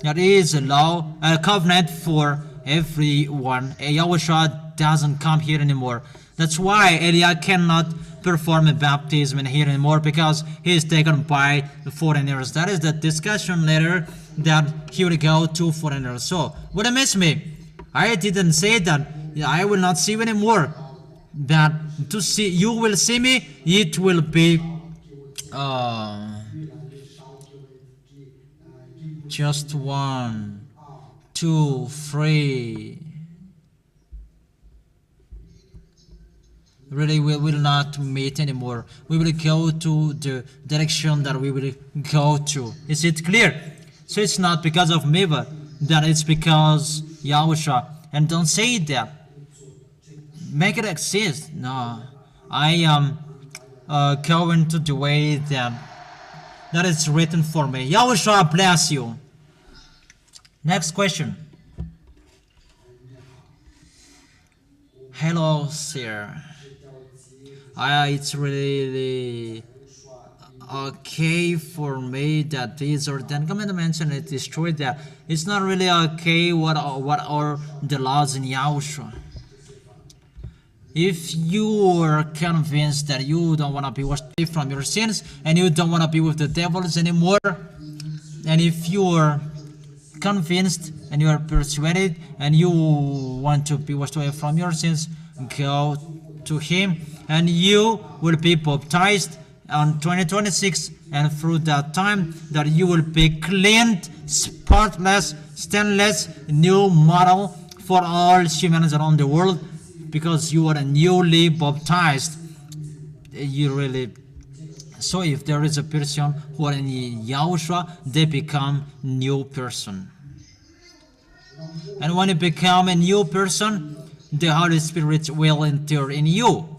That is a law, a covenant for everyone. YAHOSHUAH doesn't come here anymore. That's why Elijah cannot perform a baptism here anymore, because he is taken by foreigners. That is the discussion later, that he will go to foreigners. So what amazed me, I didn't say that I will not see you anymore, that to see you will see me, it will be just 1, 2, 3. Really, we will not meet anymore. We will go to the direction that we will go to. Is it clear? So it's not because of me, but that it's because Yahushua. And don't say that. Make it exist. No, I am going to the way that is written for me. Yahushua bless you. Next question. Hello, sir. It's really okay for me that these are 10 commandments and it destroyed that. It's not really okay what are the laws in Yahushua. If you are convinced that you don't want to be washed away from your sins and you don't want to be with the devils anymore, and if you are convinced and you are persuaded and you want to be washed away from your sins, go to him and you will be baptized on 2026, and through that time that you will be cleaned, spotless, stainless, new model for all humans around the world, because you are newly baptized. You really, so if there is a person who are in Yahushua, they become new person. And when you become a new person, the Holy Spirit will enter in you.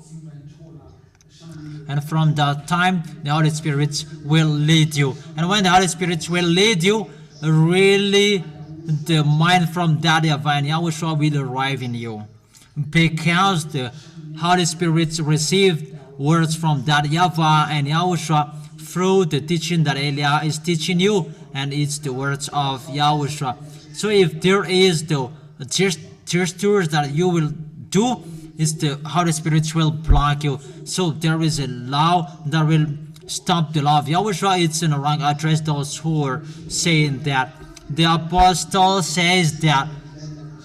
And from that time, the Holy Spirit will lead you. And when the Holy Spirit will lead you, really the mind from that divine Yahushua will arrive in you. Because the Holy Spirit received words from that YAHVAH and Yahushua through the teaching that Elijah is teaching you, and it's the words of Yahushua. So if there is the gestures that you will do, is the Holy Spirit will block you. So there is a law that will stop the law of Yahushua. It's in the wrong address, those who are saying that. The apostle says that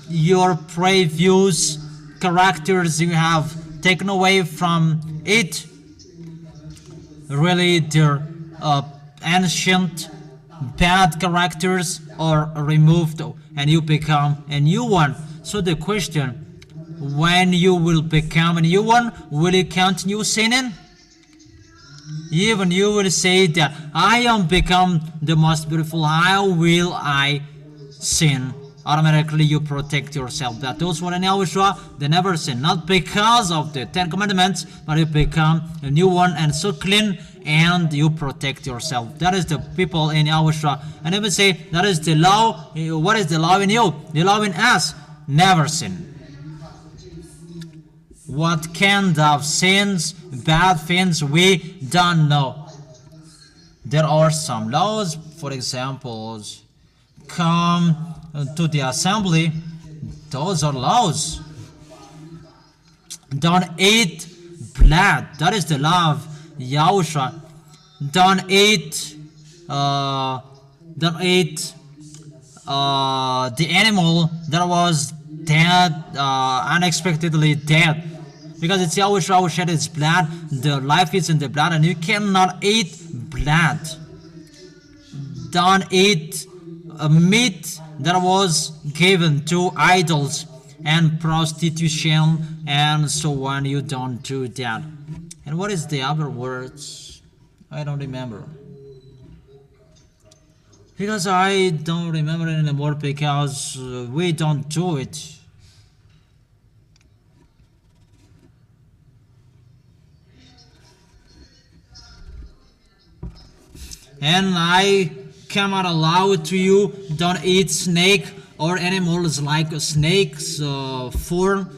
your previous characters you have taken away from it, really their ancient bad characters are removed and you become a new one. So the question, when you will become a new one, will you continue sinning? Even you will say that I am become the most beautiful, how will I sin? Automatically you protect yourself. That those who are in Yahushua, they never sin. Not because of the 10 commandments, but you become a new one and so clean, and you protect yourself. That is the people in Yahushua. And even say, that is the law. What is the law in you? The law in us, never sin. What kind of sins, bad things, we don't know. There are some laws, for example, come to the assembly, those are laws. Don't eat blood, that is the law of Yahushua. Don't eat the animal that was dead, unexpectedly dead, because it's Yahushua who shed his blood. The life is in the blood, and you cannot eat blood. Don't eat meat that was given to idols and prostitution and so on. You don't do that. And what is the other words? I don't remember, because I don't remember it anymore, because we don't do it. And I cannot allow to you, don't eat snake or animals like snakes, form,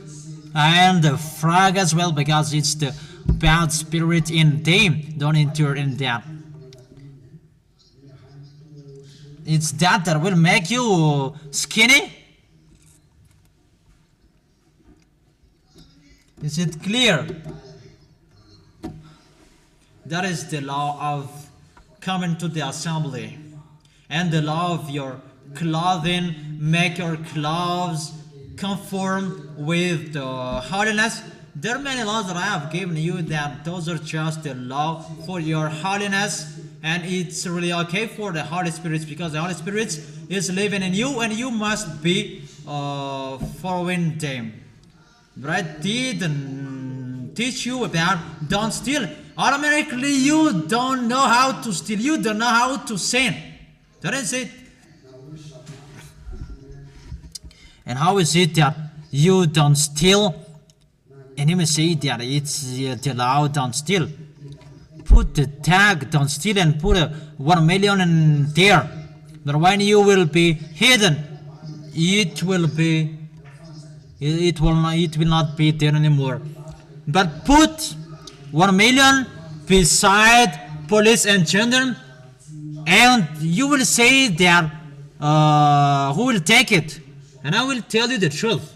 and the frog as well, because it's the bad spirit in them. Don't enter in that. It's that will make you skinny. Is it clear? That is the law of coming to the assembly. And the law of your clothing, make your clothes conform with the holiness. There are many laws that I have given you that those are just the law for your holiness, and it's really okay for the Holy Spirit because the Holy Spirit is living in you and you must be following them. But I didn't teach you about don't steal. Automatically you don't know how to steal, you don't know how to sin. That is it. And how is it that you don't steal? And you may say that it's the law don't steal. Put the tag don't steal and put a 1 million in there. But when you will be hidden, it will not be there anymore. But put 1 million beside police and children, and you will say that who will take it? And I will tell you the truth.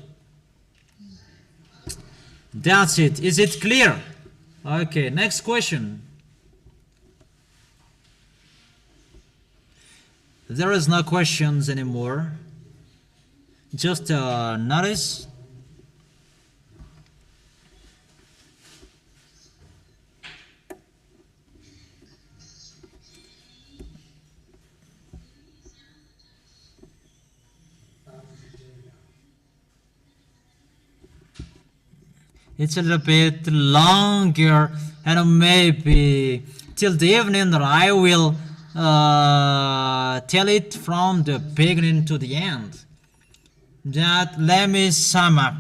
That's it. Is it clear? Okay, next question. There is no questions anymore. Just notice. It's a little bit longer, and maybe till the evening that I will tell it from the beginning to the end. That let me sum up.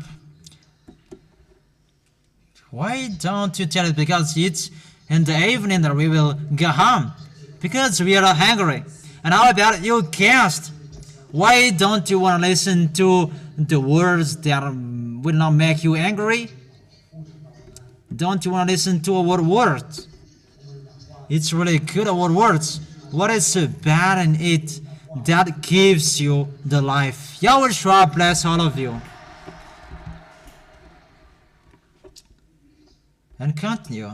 Why don't you tell it? Because it's in the evening that we will go home. Because we are hungry. And how about you guessed? Why don't you want to listen to the words that will not make you angry? Don't you want to listen to our words? It's really good, our words. What is so bad in it that gives you the life? YAHOSHUA bless all of you. And continue.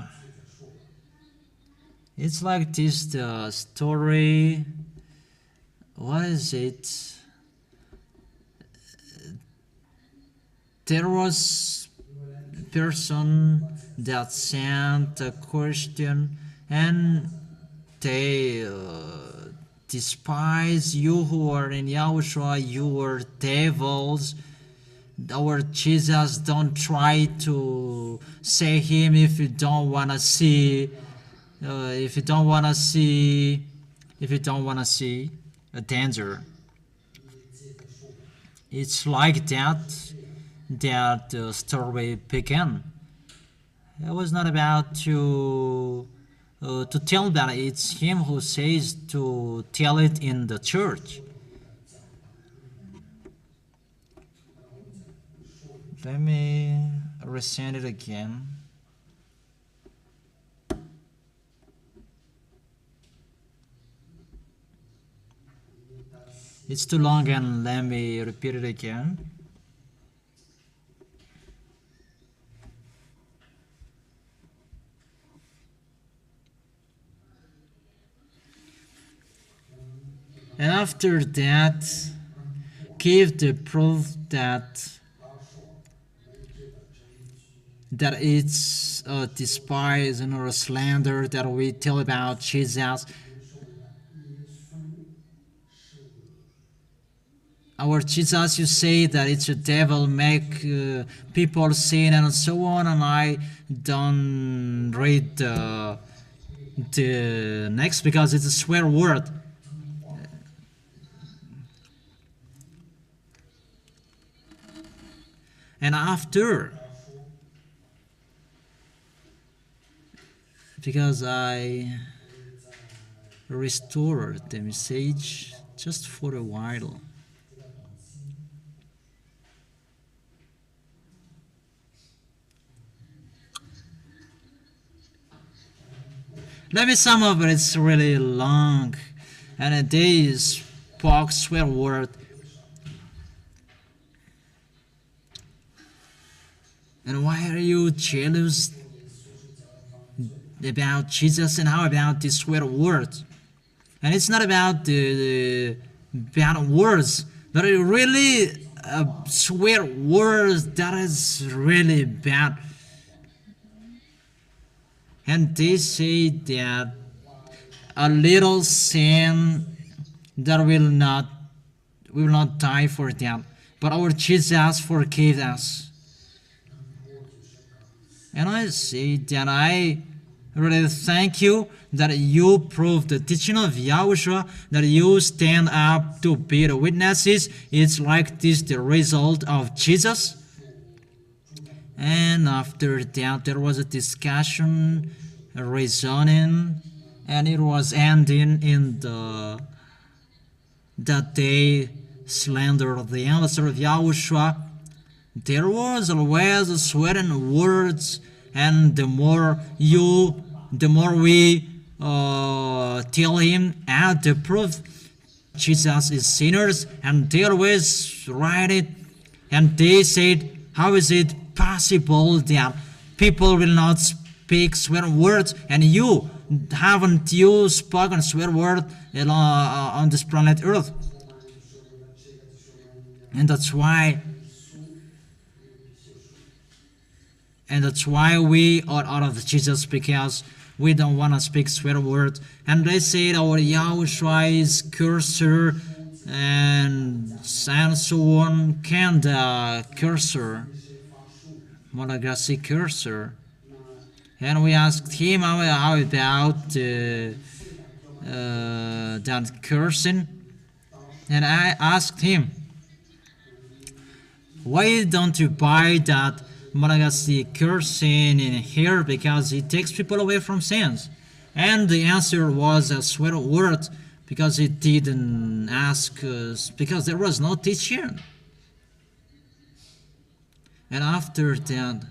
It's like this the story. What is it? There was a person that sent a question, and they despise you who are in YAHOSHUA. You are devils. Our Jesus, don't try to say him if you don't want to see. If you don't want to see a danger. It's like that the story began. It was not about to tell that it's him who says to tell it in the church. Let me resend it again. It's too long, and let me repeat it again. And after that, give the proof that it's a despise and or a slander that we tell about Jesus. Our Jesus, you say that it's a devil, make people sin and so on, and I don't read the next because it's a swear word. And after, because I restored the message just for a while. Let me sum up, but it's really long, and they spoke swear word. And why are you jealous about Jesus? And how about the swear words? And it's not about the bad words, but it really swear words that is really bad. And they say that a little sin that we will not die for that, but our Jesus forgave us. And I say that I really thank you that you prove the teaching of Yahushua, that you stand up to be the witnesses. It's like this the result of Jesus. And after that there was a discussion, a reasoning, and it was ending in that they slandered the ambassador of Yahushua. There was always a swearing words, and the more we tell him and the proof Jesus is sinners, and they always write it, and they said, how is it possible that people will not speak swear words, and you haven't you spoken swear word on this planet Earth? And that's why we are out of Jesus, because we don't want to speak swear words. And they said our Yahushua is cursor and so on, Kanda cursor, Malagasy cursor. And we asked him how about that cursing. And I asked him, why don't you buy that Malagasy cursing in here, because it takes people away from sins? And the answer was a swear word, because it didn't ask us, because there was no teaching. And after that,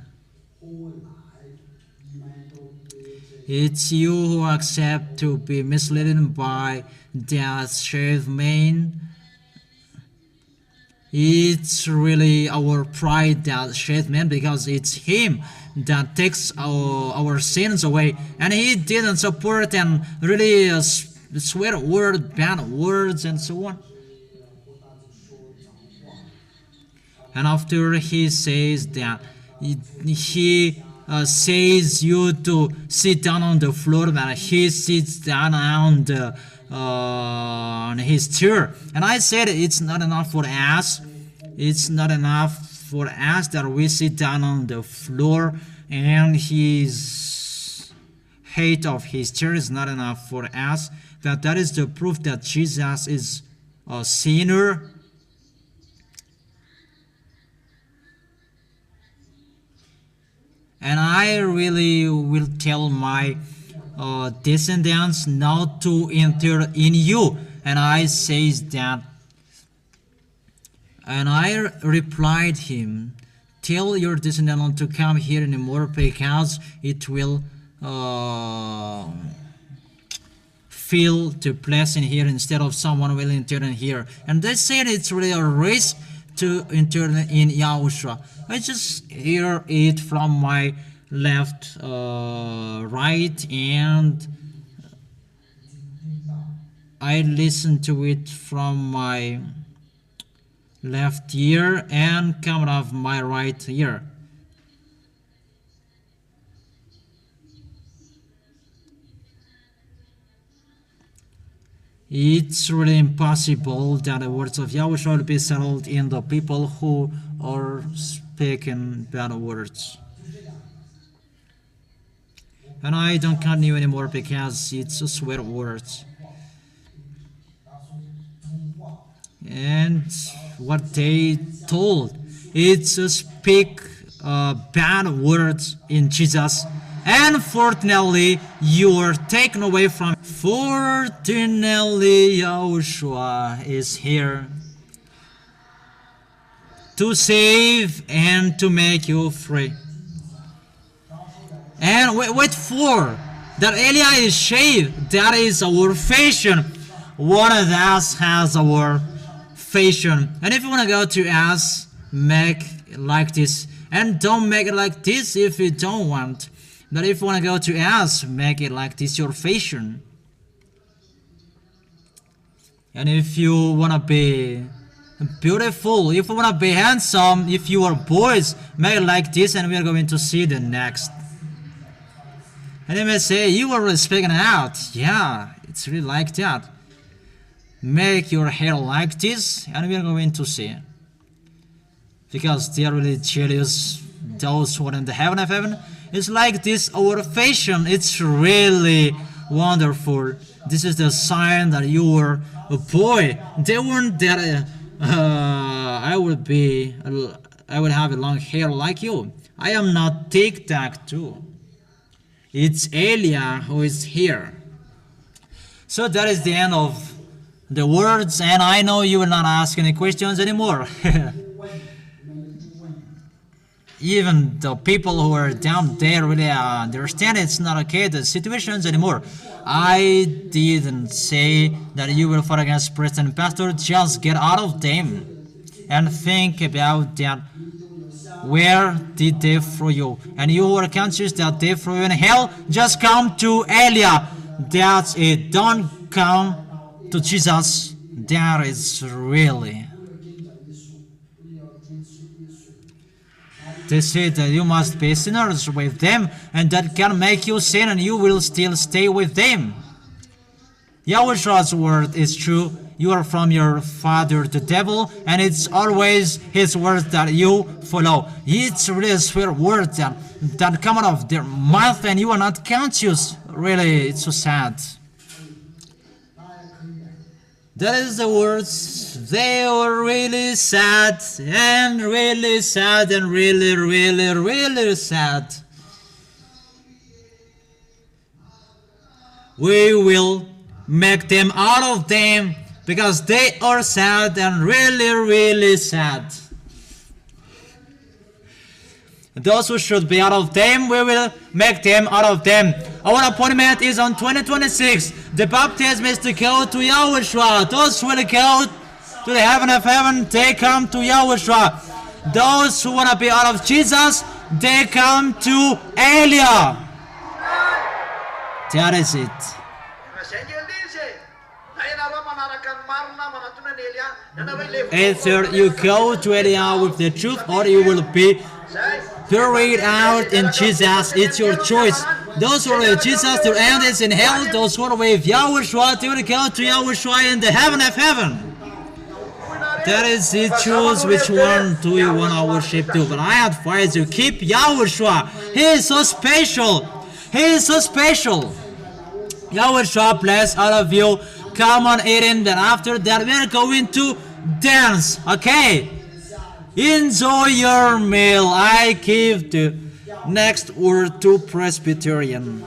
it's you who accept to be misled by that shaved man. It's really our pride that shaved man, because it's him that takes our sins away, and he didn't support and really swear word, bad words, and so on. And after he says that, he says you to sit down on the floor, that he sits down on his chair. And I said it's not enough for us. It's not enough for us that we sit down on the floor, and his height of his chair is not enough for us. That is the proof that Jesus is a sinner. And I really will tell my descendants not to enter in you. And I says that. And I replied him, tell your descendant not to come here anymore, because it will fill the place in here instead of someone will enter in here. And they said it's really a risk to enter in Yahushua. I just hear it from my left, right, and I listen to it from my left ear and coming off my right ear. It's really impossible that the words of Yahushua will be settled in the people who are speaking bad words. And I don't continue anymore, because it's a swear words. And what they told, it's to speak bad words in Jesus, and fortunately you are taken away from. Fortunately Yahushua is here to save and to make you free. And wait for that Eliah is shaved. That is our fashion. One of us has our fashion. And if you want to go to us, make like this. And don't make it like this if you don't want. But if you want to go to S, make it like this your fashion. And if you want to be beautiful, if you want to be handsome, if you are boys, make it like this, and we are going to see the next. And they may say, you are really speaking out. Yeah, it's really like that. Make your hair like this, and we are going to see. Because they are really jealous, those who are in the heaven of heaven. It's like this, our fashion, it's really wonderful. This is the sign that you are a boy. They weren't that I would have a long hair like you. I am not tic-tac too. It's Elia who is here. So that is the end of the words, and I know you will not ask any questions anymore. Even the people who are down there really understand it's not okay, the situations anymore. I didn't say that you will fight against priest and pastor. Just get out of them and think about that. Where did they throw you? And you were conscious that they threw you in hell? Just come to Elia. That's it. Don't come to Jesus. That is really. They say that you must be sinners with them, and that can make you sin, and you will still stay with them. Yahoshua's word is true. You are from your father, the devil, and it's always his word that you follow. It's really a swear word that come out of their mouth, and you are not conscious. Really, it's so sad. That is the words. They were really sad and really sad and really, really, really sad. We will make them out of them because they are sad and really, really sad. Those who should be out of them, we will make them out of them. Our appointment is on 2026. The baptism is to go to Yahushua. Those who will go to the heaven of heaven, they come to Yahushua. Those who want to be out of Jesus, they come to Elia. That is it. Either you go to Elia with the truth, or you will be buried out in Jesus. It's your choice. Those who are with Jesus, their end is in hell. Those who are with Yahushua, they will go to Yahushua in the heaven of heaven. That is it. Choose which one do you want to worship to. But I advise you, keep Yahushua. He is so special. He is so special. Yahushua bless all of you. Come on, eating. Then after that, we are going to dance. Okay? Enjoy your meal. I give the next word to Presbyterian.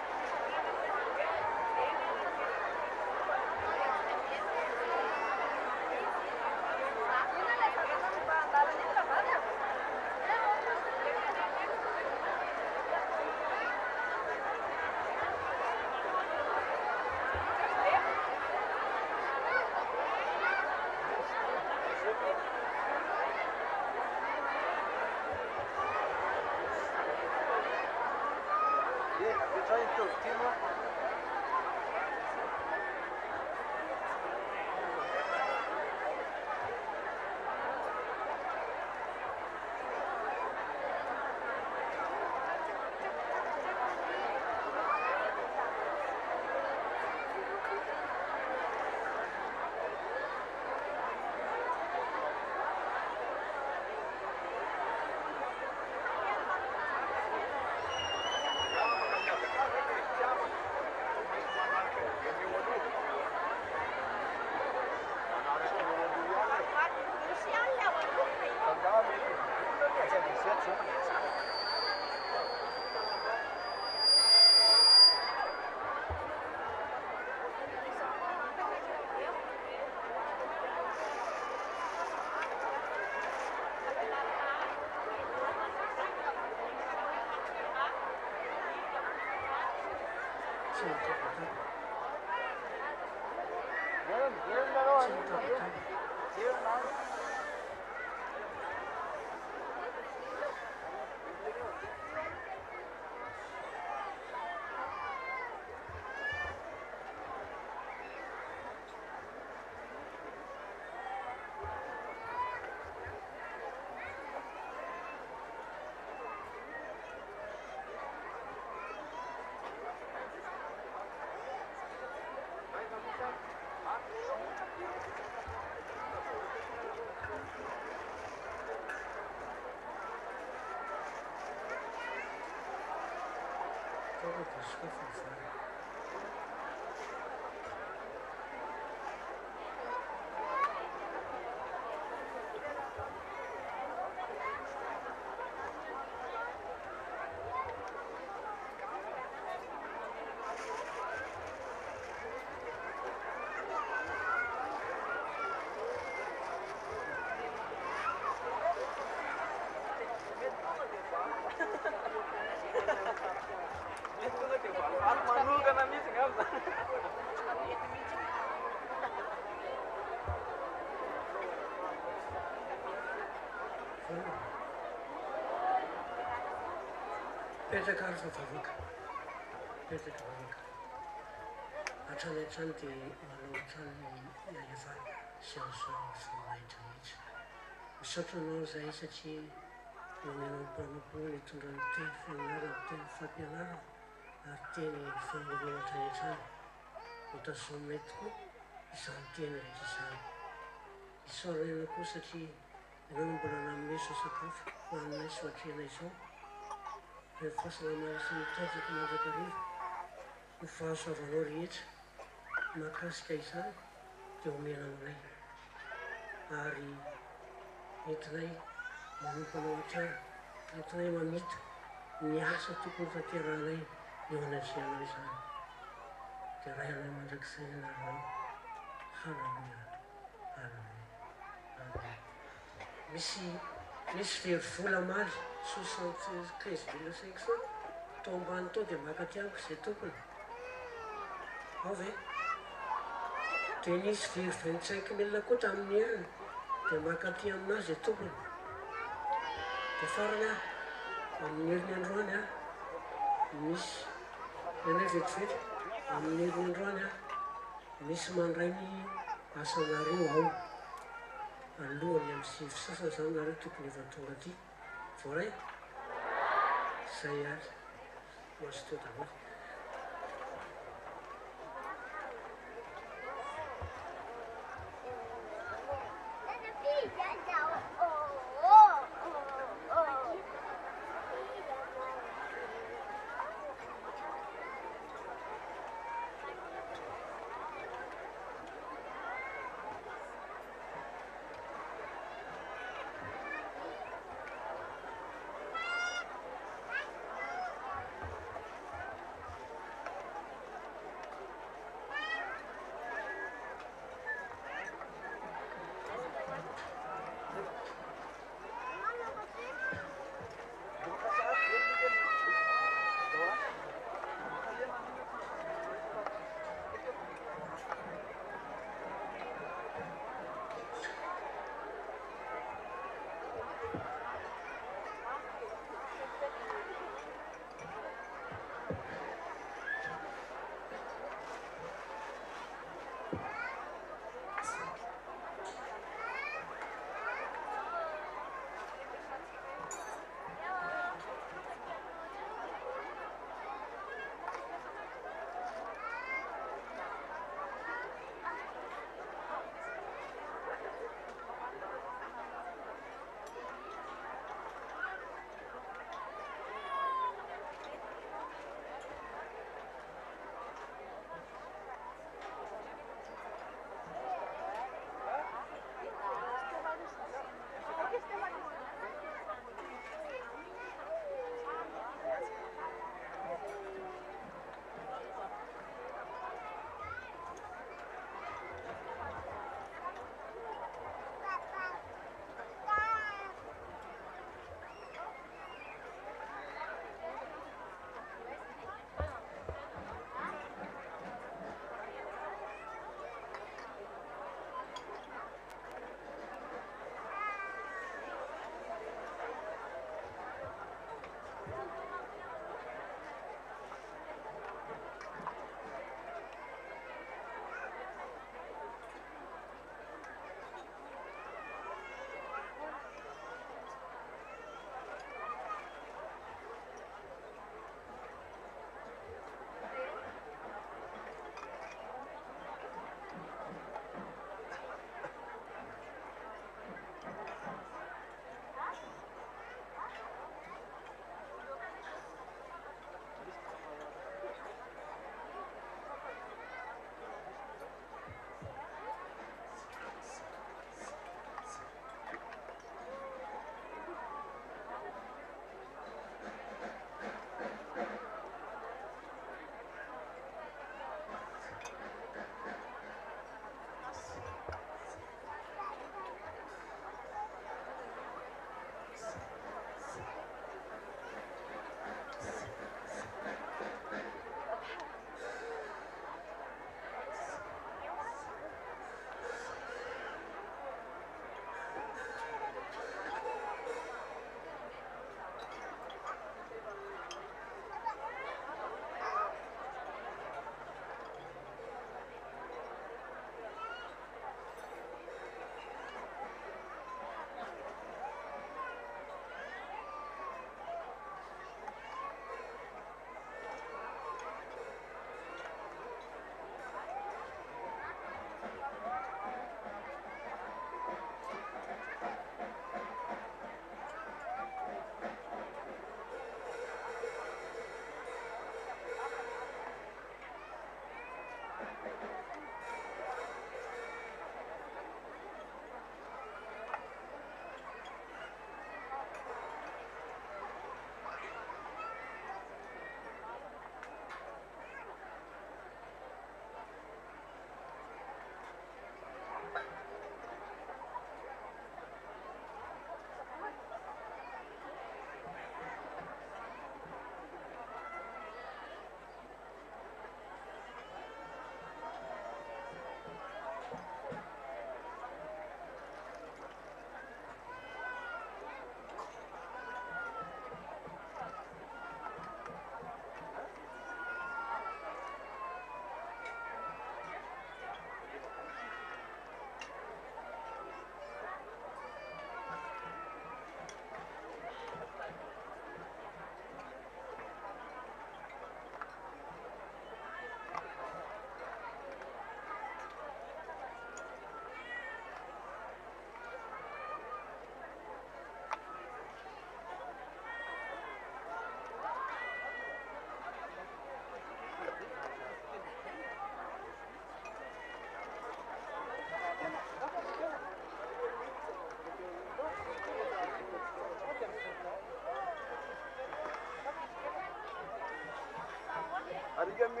Narzekam, że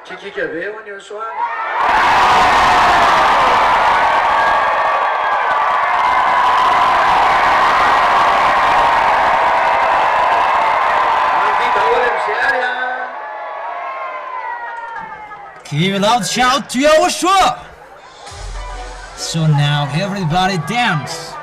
Qui a vu YAHOSHUAH? Give a loud shout to YAHOSHUAH! So now everybody dance!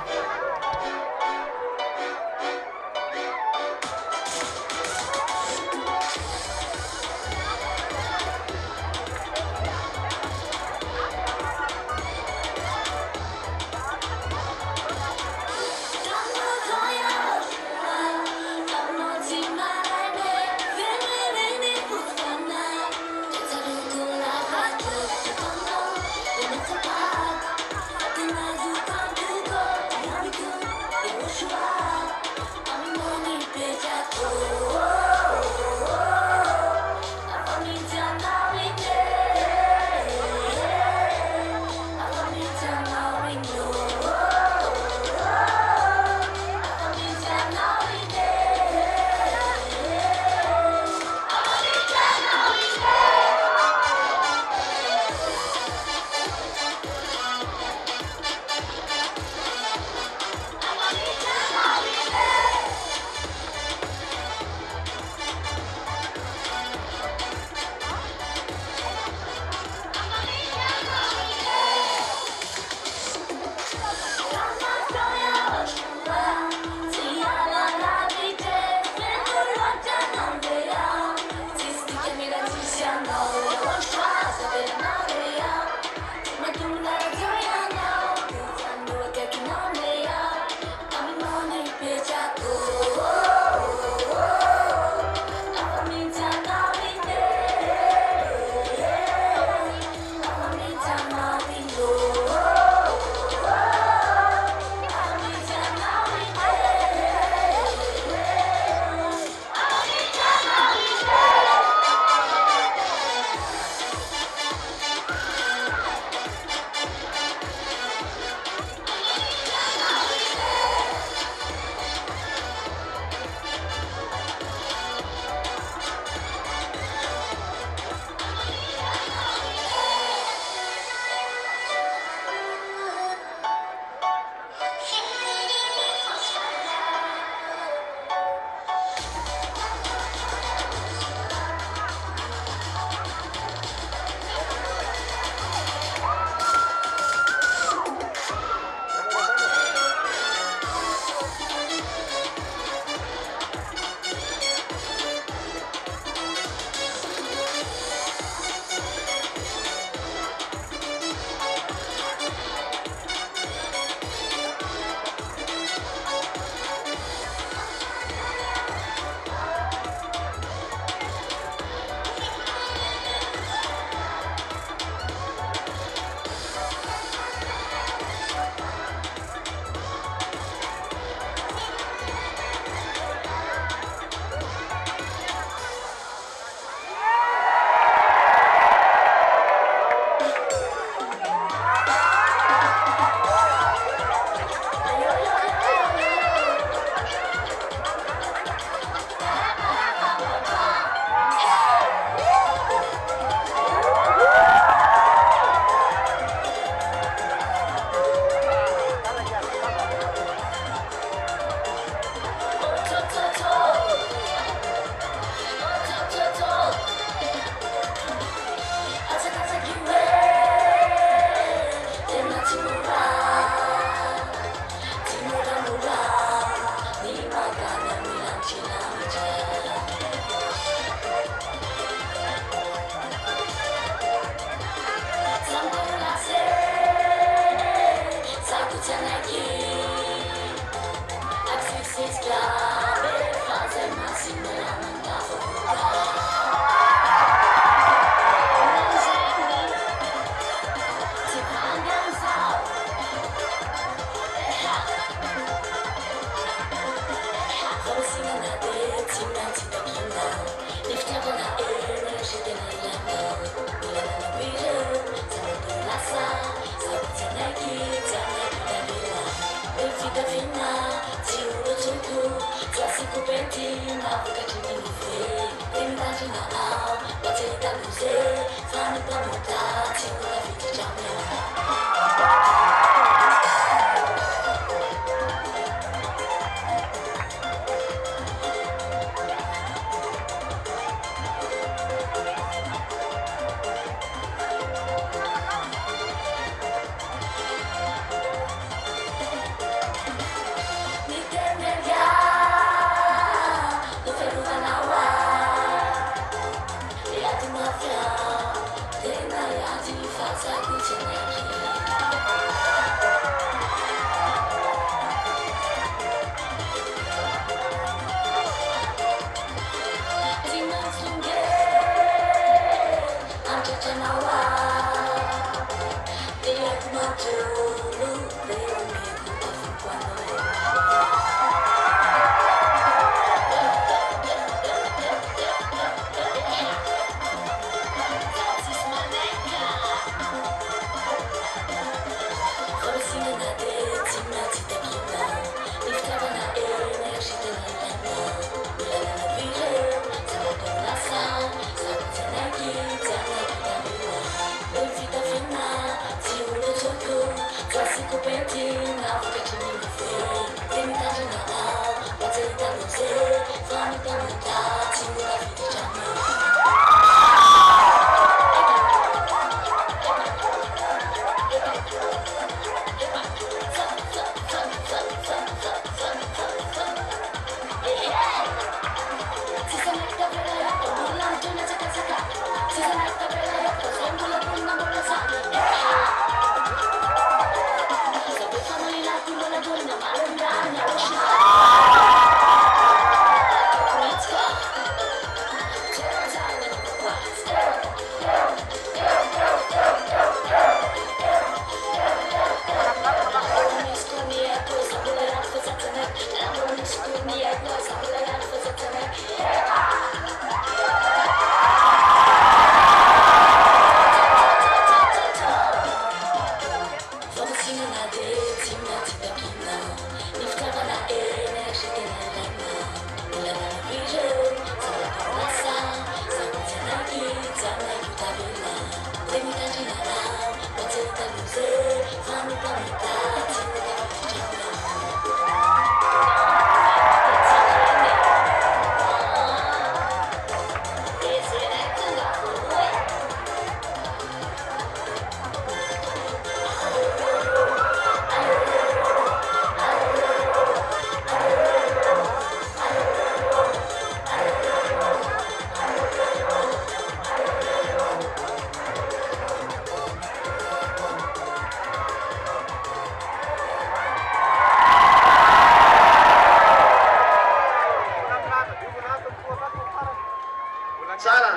Tsara.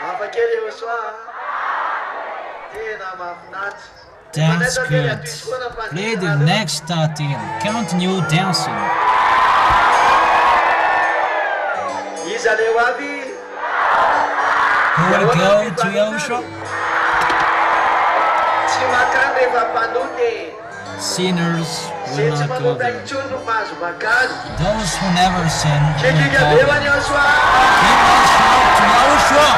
Hafakely YAHOSHUAH. Tena mahafinaritra. That's good. Play the next theme. Continue dancing. Iza leo avy. Who will go to YAHOSHUAH? Tsy makany rehefa mpanoty. Sinners will Tsy not go manomby there. intsony no mahazo makany. Those who never sin will Kikika go be ho there. an'i YAHOSHUAH. Give us shout to YAHOSHUAH.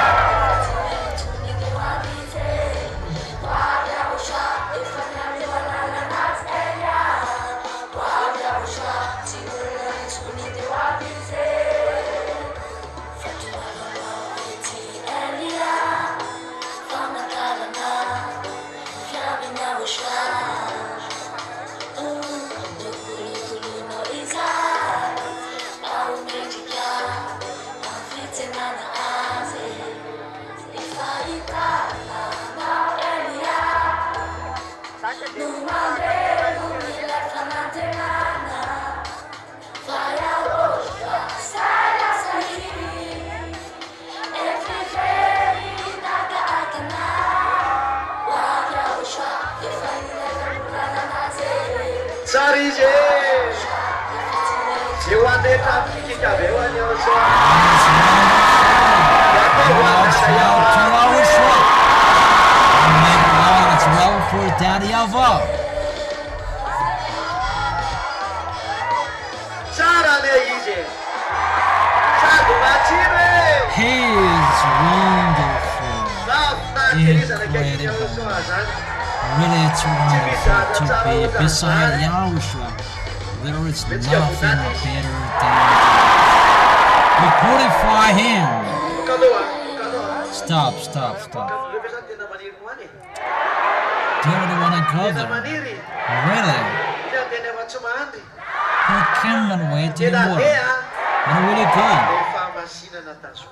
Tsara izy zay ho andetra mikika be ho an'i YAHOSHUAH. Shout to YAHOSHUAH. Make loud well for Daddy YAHVAH. Tsara ne Really, it's wonderful to be beside Yahushua. There is nothing better than we glorify Him. Stop. Do you really want to go there? Really? I cannot wait anymore. I'm really good.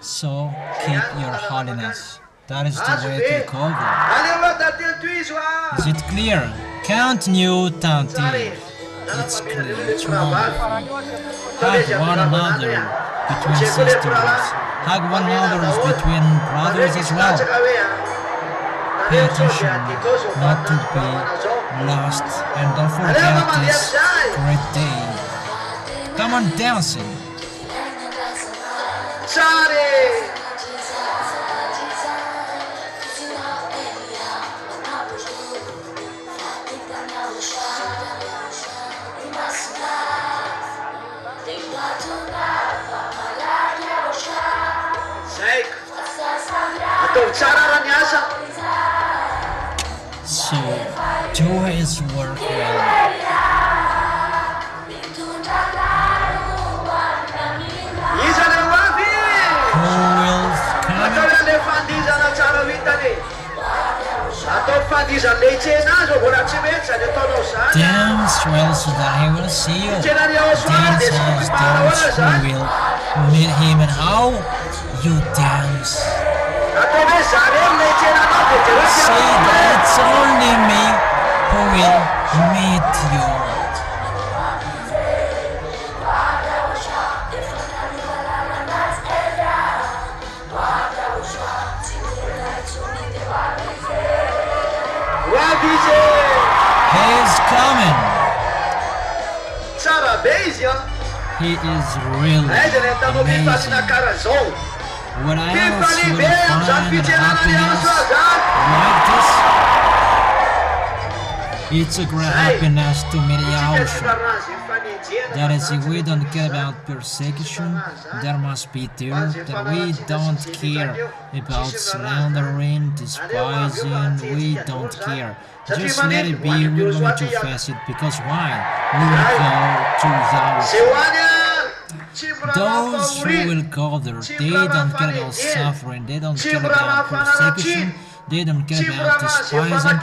So keep your holiness. That is the way to go there. Is it clear? Count new Tanti. It's clear. It's wonderful. Hug one another between sisters. Hug one another between brothers as well. Pay attention not to be lost, and don't forget this great day. Come on, dancing. So, do his work well. Who will come? Dance well so that he will see you. Dance as those who will meet him, and how you dance. Say that it's only me who will meet you. He's coming. He is really amazing. When I else will find happiness like this, it's a great happiness to meet Yahushua. That is, if we don't care about persecution, there must be there. That we don't care about slandering, despising, we don't care. Just let it be, we're going to face it, because why? We will go to Yahushua. Those who will go there, they don't care about suffering, they don't care about persecution, they don't care about despising,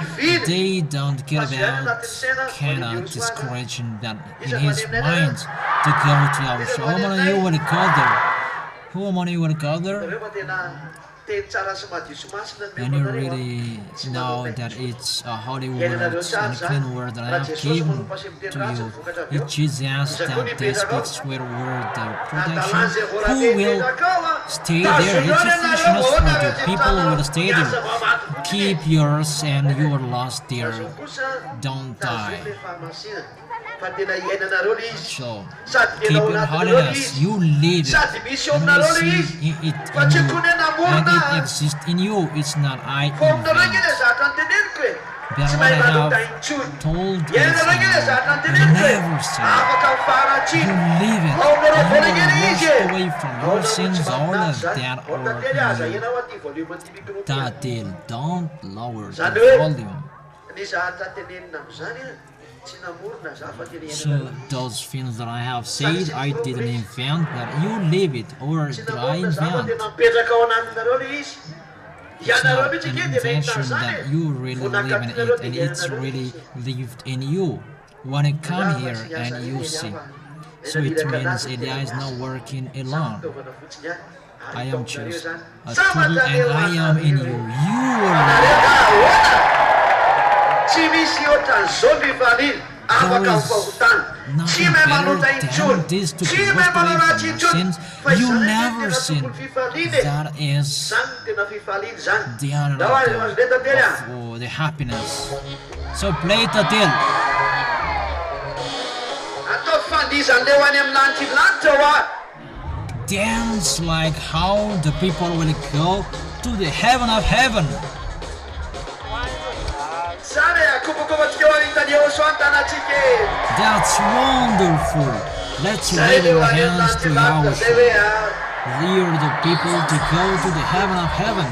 they don't care about cannot discouraging that in his mind to go to Yahushua. How many of you will go there? Who among you will go there? And you really know that it's a holy word and clean word that I have given to you. It's Jesus that speaks with word of protection. Who will stay there? It's a foolishness for the people who will stay there. Keep yours and you are lost there. Don't die. So, keep your holiness, you live it, and we see it in you, and it exists in you, it's not I invent. That's what I have told us, never sin. You live it, and you will wash away from your sins all of that or that deal. Don't lower the volume. So those things that I have said, I didn't invent, that you live it, or did I invent? It's not an invention that you really live in it, and it's really lived in you. When you come here and you see, so it means YAH is not working alone. I am just a tool, and I am in you. You are. There is nothing better than this to be washed away from your sins. You never sin. That is the honor of the happiness. So play it until. Dance like how the people will go to the heaven of heaven. That's wonderful. Let's wave our hands to Yahushua. Lead the people to go to the heaven of heaven.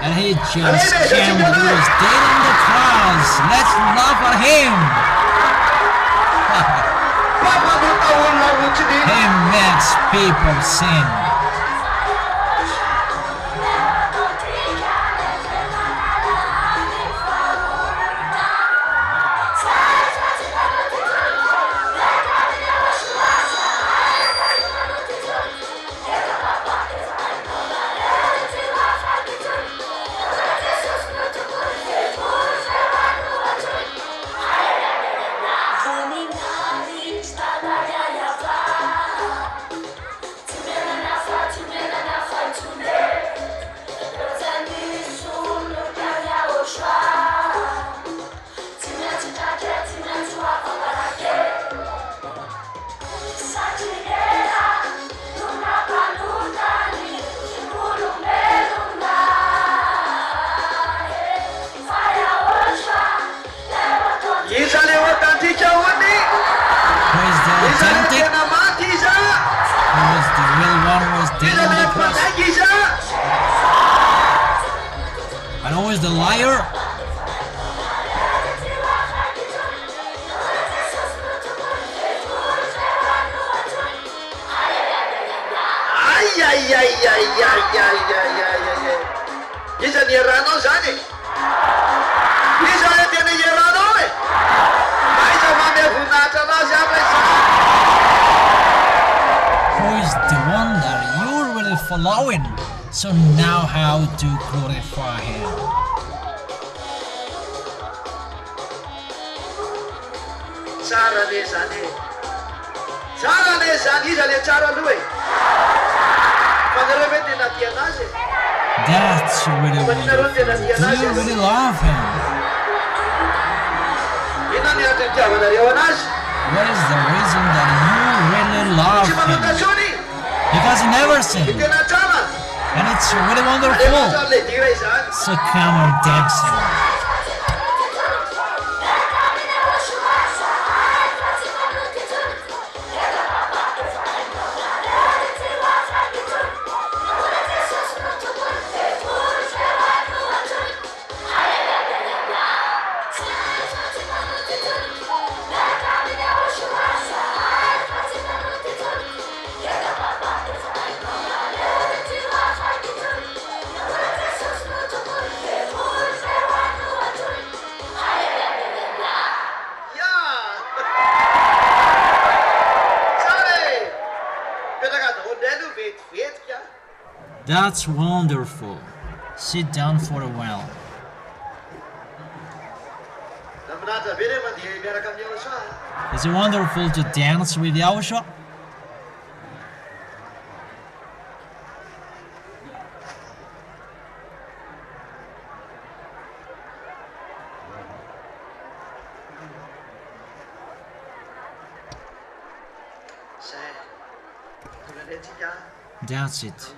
And he just came with his dead on the cross. Let's laugh at him. He makes people sing. Who is the authentic? Who is the real one who is dead on the cross? And who is the liar? Who is the one that you're really following? So now how to glorify him? That's really wonderful. Do you really love him? What is the reason that you really love him? Because he never sinned. And it's really wonderful. So come on, dancing. That's wonderful. Sit down for a while. Is it wonderful to dance with YAHOSHUAH? That's it.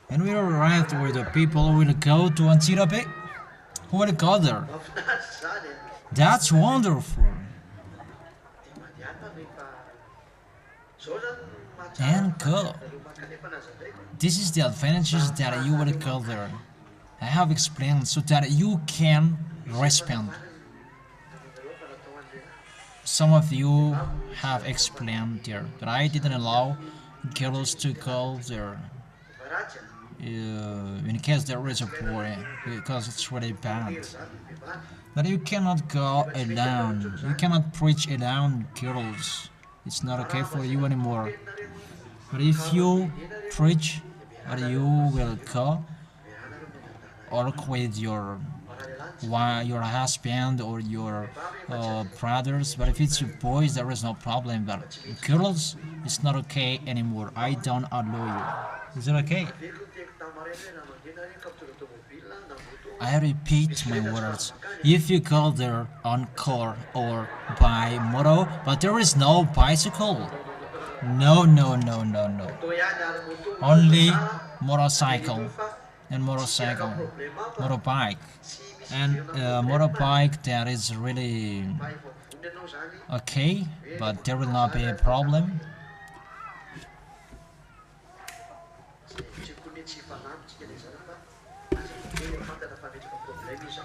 And we arrived where the people will go to Antirape. Who will go there? That's wonderful. And go. This is the advantages that you will go there. I have explained so that you can respond. Some of you have explained there, but I didn't allow girls to go there in case there is a war, because it's really bad. But you cannot go alone. You cannot preach alone, girls. It's not okay for you anymore. But if you preach, or you will go, or with your husband or your brothers. But if it's boys, there is no problem. But girls, it's not okay anymore. I don't allow you. Is it okay? I repeat my words. If you go there on car or by motor, but there is no bicycle. No. Only motorcycle and motorbike. And motorbike, that is really okay, but there will not be a problem.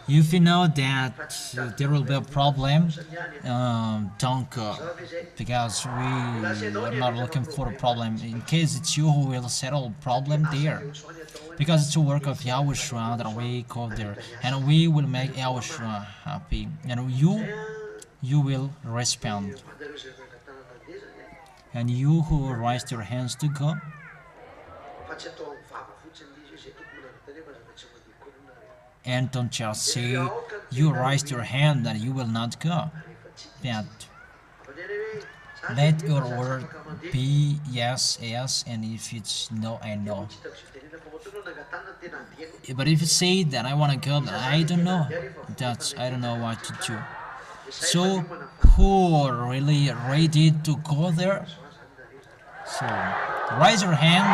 If you know that there will be a problem, don't go, because we are not looking for a problem. In case it's you who will settle problem there, because it's a work of Yahushua that we go there, and we will make Yahushua happy, and you will respond. And you who raised your hands to go, and don't just say you raised your hand that you will not go. But let your word be yes, yes, and if it's no, I know. But if you say that I want to go, but I don't know, I don't know what to do. So who are really ready to go there? So raise your hand.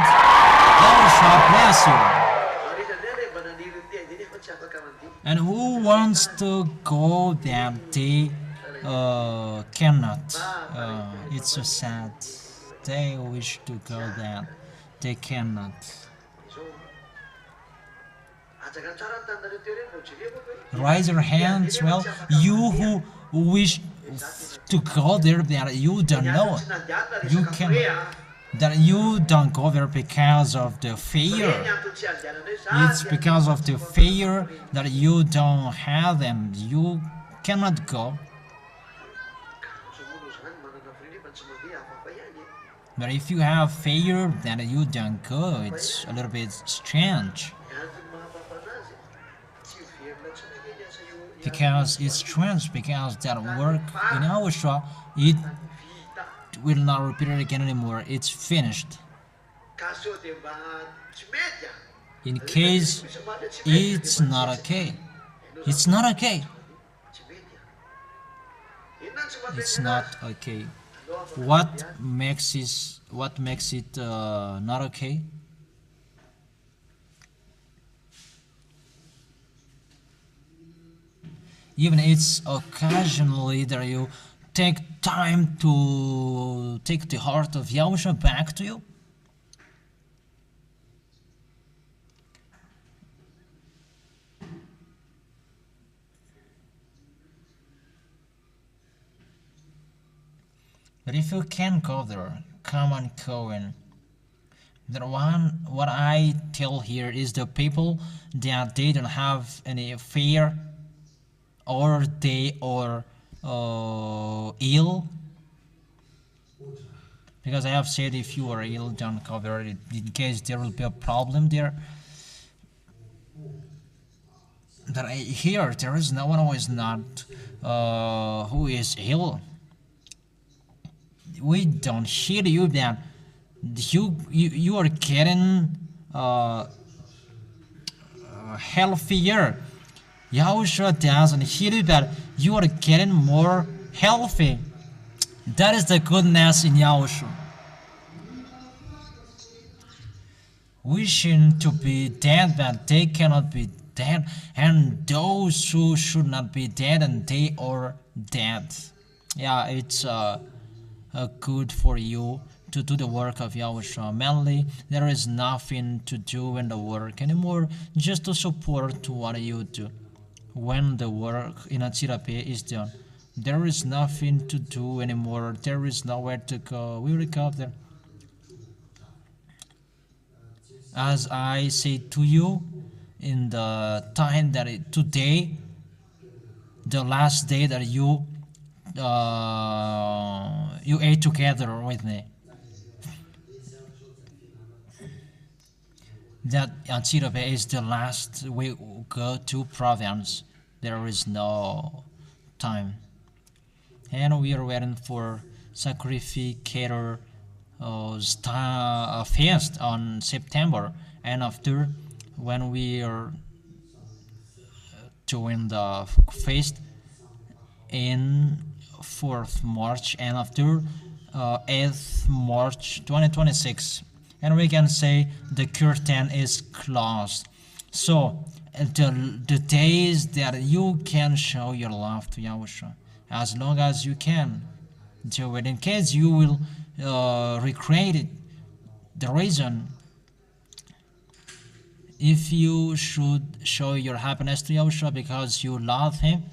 God shall bless you. And who wants to go that they cannot? It's so sad. They wish to go that they cannot. Raise your hands. Well, you who wish to go there that you don't know, you can, that you don't go there because of the fear. It's because of the fear that you don't have them. You cannot go. But if you have fear that you don't go, it's a little bit strange. Because it's strange, because that work in YAHOSHUA, it will not repeat it again anymore. It's finished. In case it's not okay. It's not okay. It's not okay. What makes it not okay? Even it's occasionally that you take time to take the heart of YAHOSHUA back to you. But if you can't go there, come on, go in. What I tell here is the people that they don't have any fear, or they are ill. Because I have said if you are ill, don't cover it in case there will be a problem there. That here there is no one who is not who is ill. We don't hear you that you are getting healthier. YAHOSHUA doesn't hear you that you are getting more healthy. That is the goodness in YAHOSHUA. Wishing to be dead, but they cannot be dead, and those who should not be dead, and they are dead. Yeah, it's good for you to do the work of YAHOSHUA. Mainly, there is nothing to do in the work anymore, just to support what you do. When the work in ZHYAH is done, there is nothing to do anymore. There is nowhere to go. We will go there. As I say to you, in the time that today, the last day that you ate together with me, that ZHYAH is the last we go to province. There is no time, and we are waiting for sacrificator feast on September, and after, when we are doing the feast in 4th March, and after 8th March 2026, and we can say the curtain is closed. So the days that you can show your love to YAHOSHUA, as long as you can do it. In case you will recreate it, the reason if you should show your happiness to Yahushua because you love him,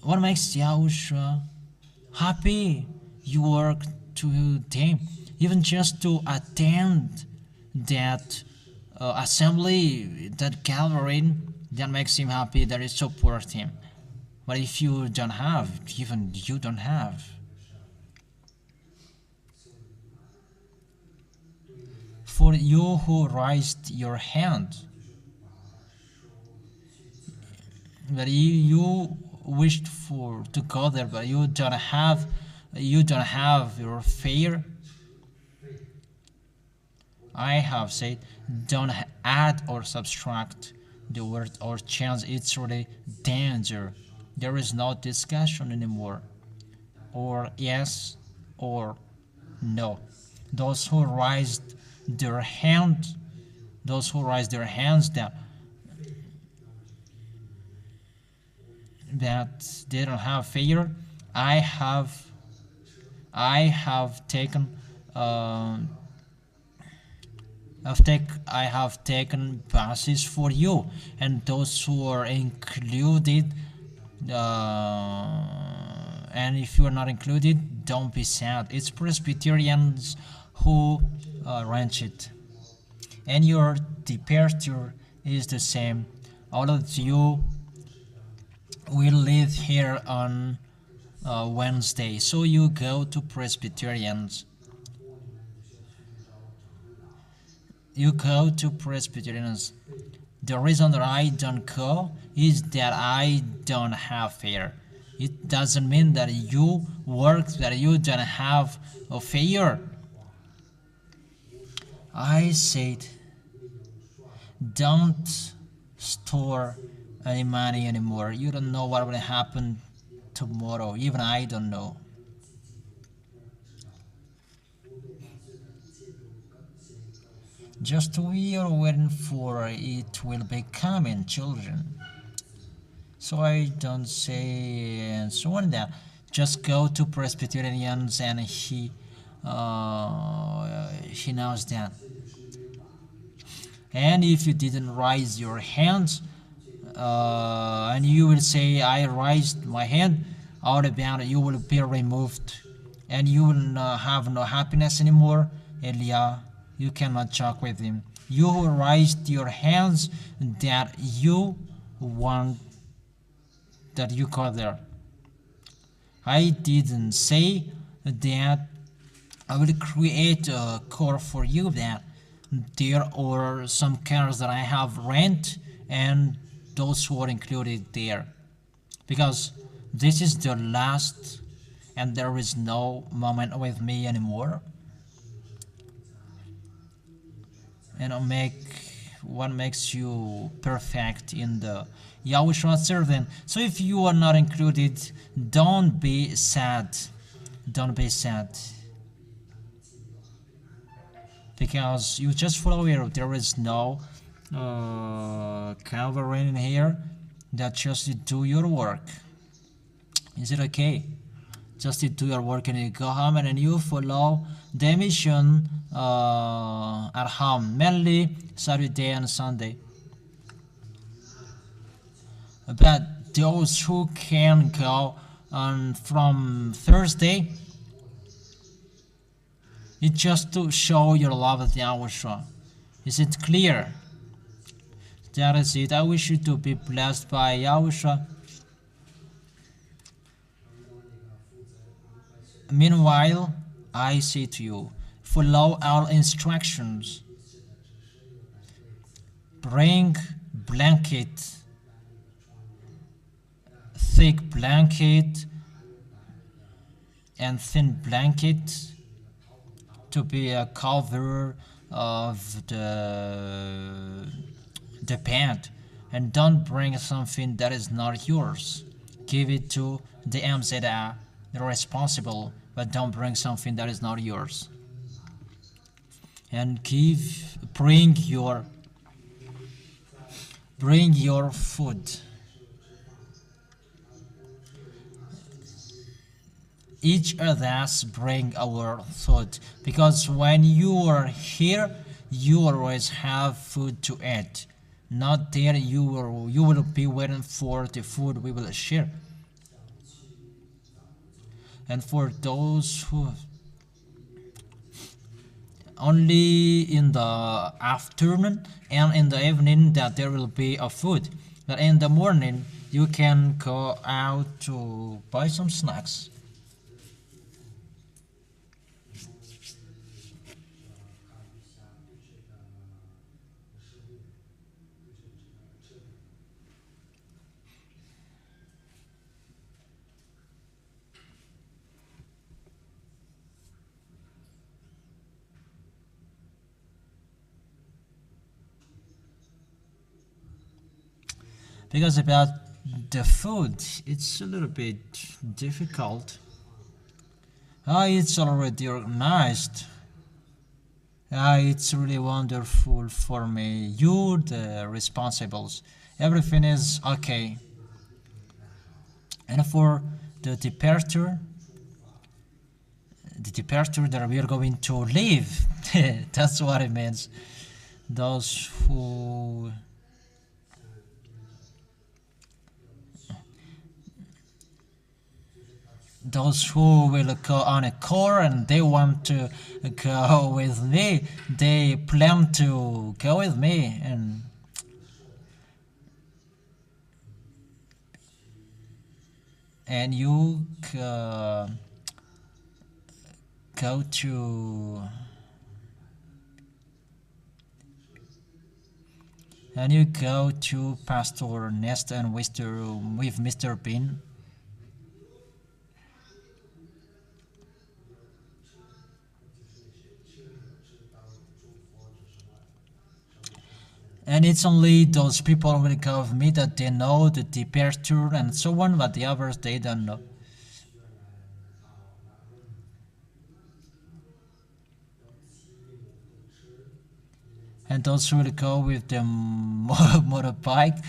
what makes Yahushua happy? You work to him, even just to attend that assembly, that gathering, that makes him happy, that is support him. But if you don't have, even you don't have, for you who raised your hand, that you wished for to go there, but you don't have your fear. I have said, don't add or subtract the word or chance. It's really danger. There is no discussion anymore, or yes or no. Those who raised their hands down, that they don't have fear, I have taken I have taken passes for you, and those who are included, and if you are not included, don't be sad. It's Presbyterians who arrange it, and your departure is the same. All of you will leave here on Wednesday, so you go to Presbyterians. You go to Presbyterians. The reason that I don't go is that I don't have fear. It doesn't mean that you work, that you don't have a fear. I said, don't store any money anymore. You don't know what will happen tomorrow. Even I don't know. Just we are waiting for it will be coming, children. So I don't say and so on that. Just go to Presbyterians, and he knows that. And if you didn't raise your hands, and you will say, I raised my hand, out about you will be removed, and you will have no happiness anymore. Eliah, you cannot talk with him. You raised your hands that you want, that you go there. I didn't say that I will create a car for you, that there are some cars that I have rent and those who are included there, because this is the last and there is no moment with me anymore. And what makes you perfect in the Yahushua servant. So if you are not included, don't be sad. Don't be sad, because you just follow here. There is no covering here. That just do your work. Is it okay? Just do your work and you go home, and then you follow the mission at home, mainly Saturday and Sunday. But those who can go on from Thursday, it's just to show your love of Yahushua. Is it clear? That is it. I wish you to be blessed by Yahushua. Meanwhile, I say to you, follow our instructions. Bring blanket, thick blanket and thin blanket to be a cover of the bed, and don't bring something that is not yours. Give it to the ZHYAH, the responsible, but don't bring something that is not yours. And bring your food. Each of us bring our food, because when you are here, you always have food to eat. Not there you will be waiting for the food we will share. And for those who only in the afternoon and in the evening that there will be a food, but in the morning you can go out to buy some snacks. Because about the food, it's a little bit difficult. It's already organized. It's really wonderful for me. You, the responsibles, everything is okay. And for the departure that we are going to leave, that's what it means. Those who will go on a car and they want to go with me, they plan to go with me, and you go to Pastor Nest and with Mr. Bean. And it's only those people who will go with me that they know the departure and so on, but the others they don't know. And those who will go with the motorbike,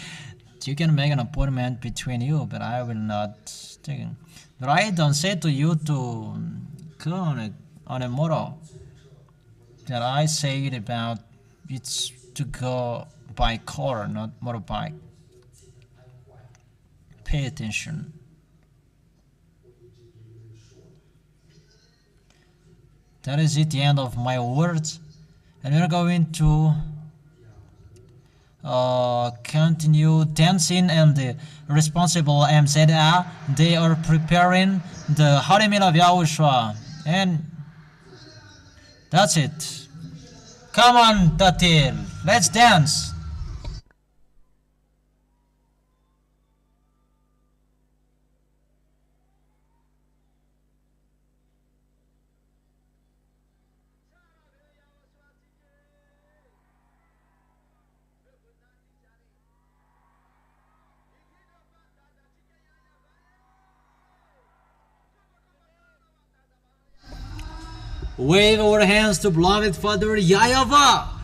you can make an appointment between you, but I will not take it. But I don't say to you to go on a motor. That I say it about it's to go by car, not motorbike. Pay attention. That is it, the end of my words. And we're going to continue dancing, and the responsible ZHYAH, they are preparing the Holy Meal of Yahushua. And that's it. Come on, Tatil, let's dance. Wave our hands to beloved Father YAHVAH.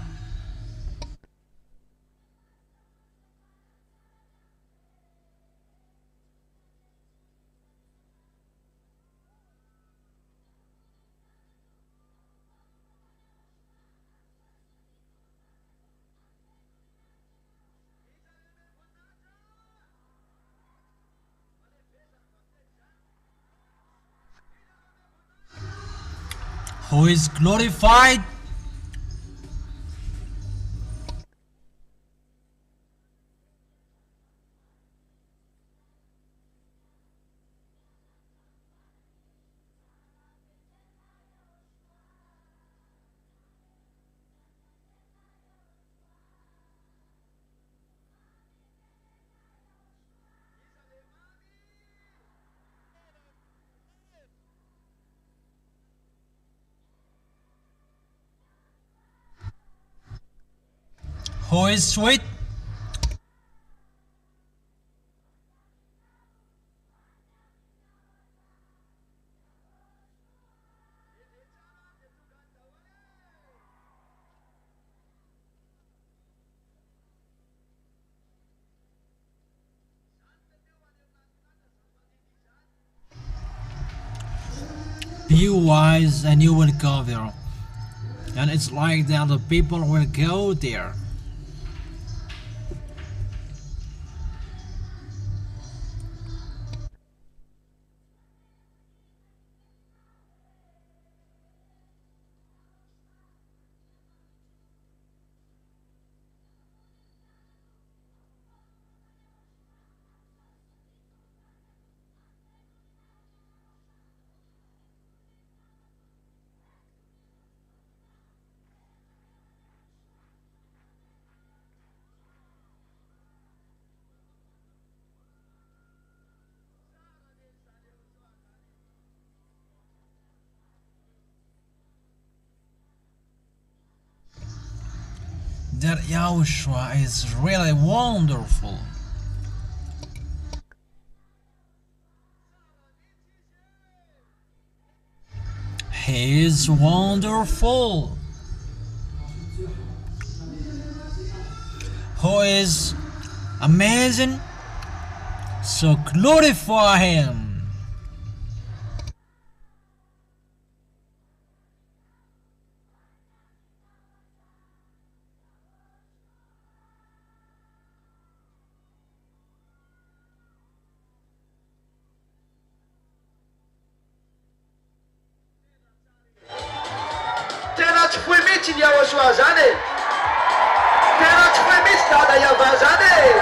Who is glorified? Who is sweet? Be wise and you will go there. And it's like that the people will go there. that Yahushua is really wonderful. He is wonderful. Who is amazing? So glorify Him. Tena tsy fohy mihitsy ny YAHOSHUAH zany e. Tena tsy fohy mihitsy dada YAHVAH zany e.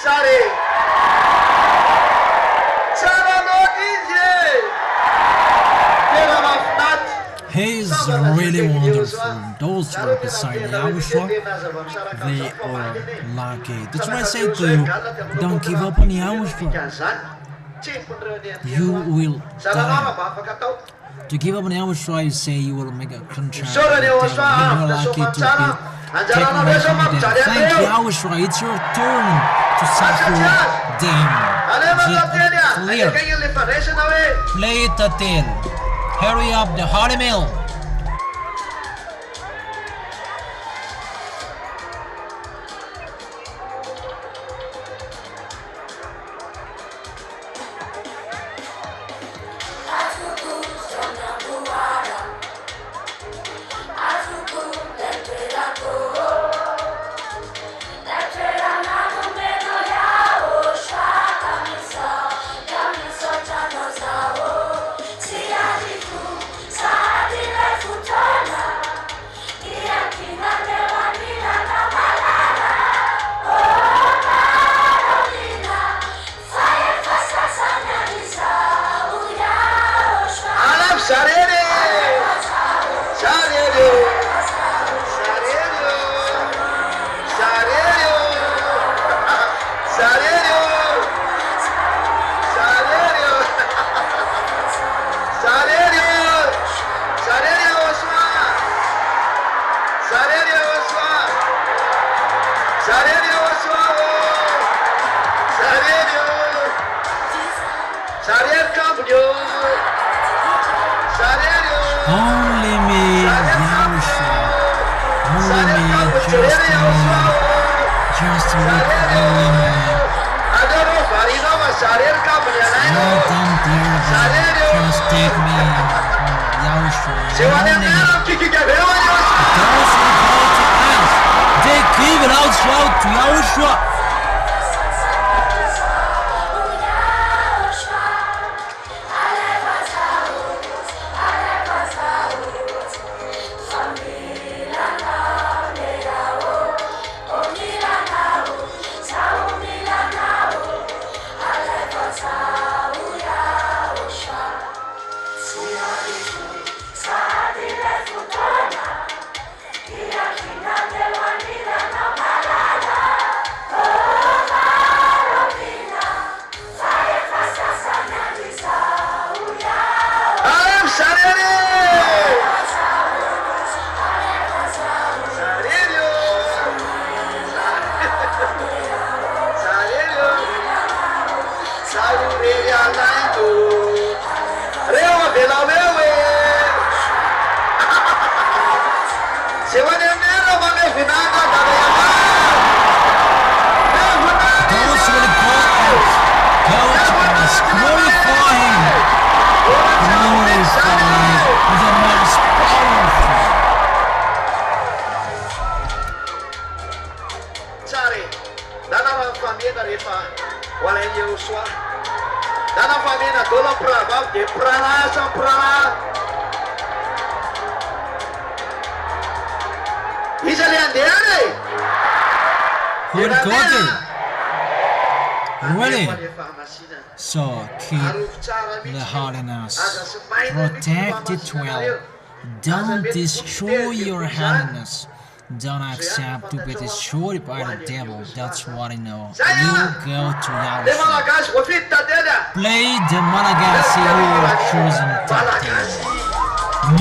Sare. Tsara loatra izy e. Tena mahafinaritra. He is really wonderful. Those who are beside Yahushua, they are lucky. That's why I say to you, don't give up on Yahushua. You will die. To give up on Yahushua, you say you will make a contract. You're lucky to be taken away from them. Thank Yahushua. It's your turn to suffer them. Clear. Play it until. Hurry up the Holy Mill. Only me, Yahushua. Only me, just me, only me. No, don't dare them. Just take me, Yahushua. Only me. Those who call to us, they give it out shout to Yahushua. Lá na família toda pra bater pra lá, só pra lá. Isso ali andando, Really? So keep the holiness, protect it well. Don't destroy your holiness. Don't accept to be destroyed by the devil. That's what I know. You go to YAHOSHUAH. Play the Malagasy who are chosen top 10.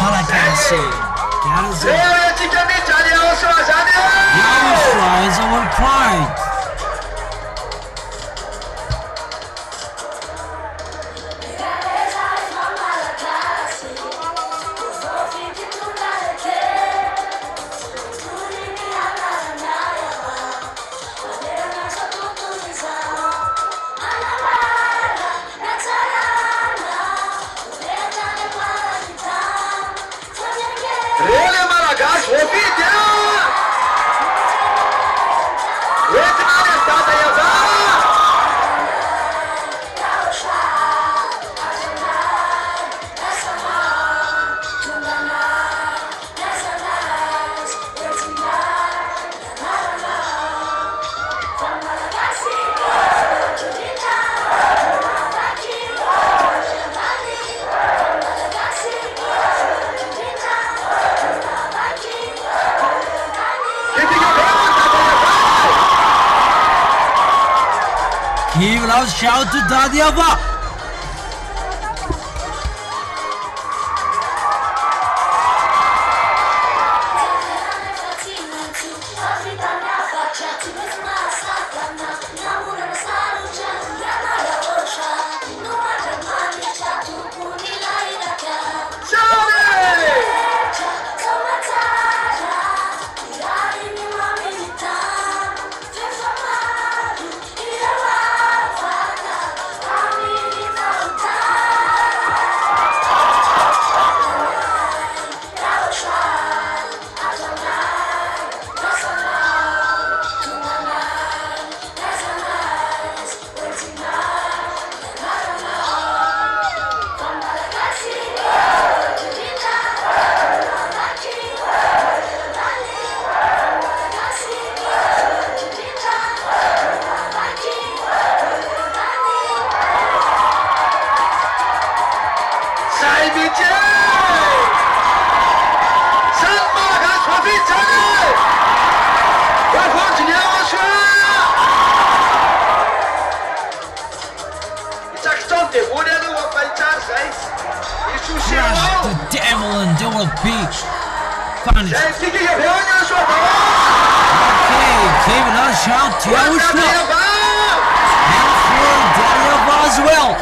Malagasy. That is it. YAHOSHUAH is our pride. Give a loud shout to YAHVAH. Crush the devil and they will be punished. Okay, give it a shout to YAHOSHUAH and for YAHVAH as well.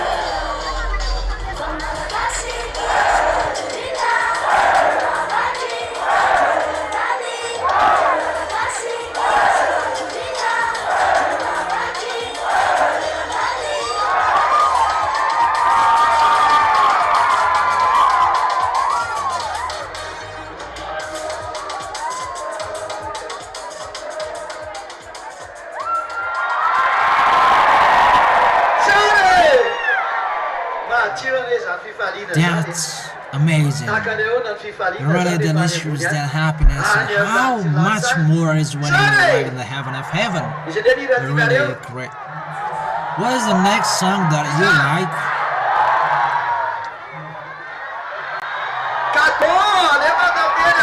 That's amazing. Really delicious, that happiness. And how much more is when you arrive in the heaven of heaven. Really great. What is the next song that you like?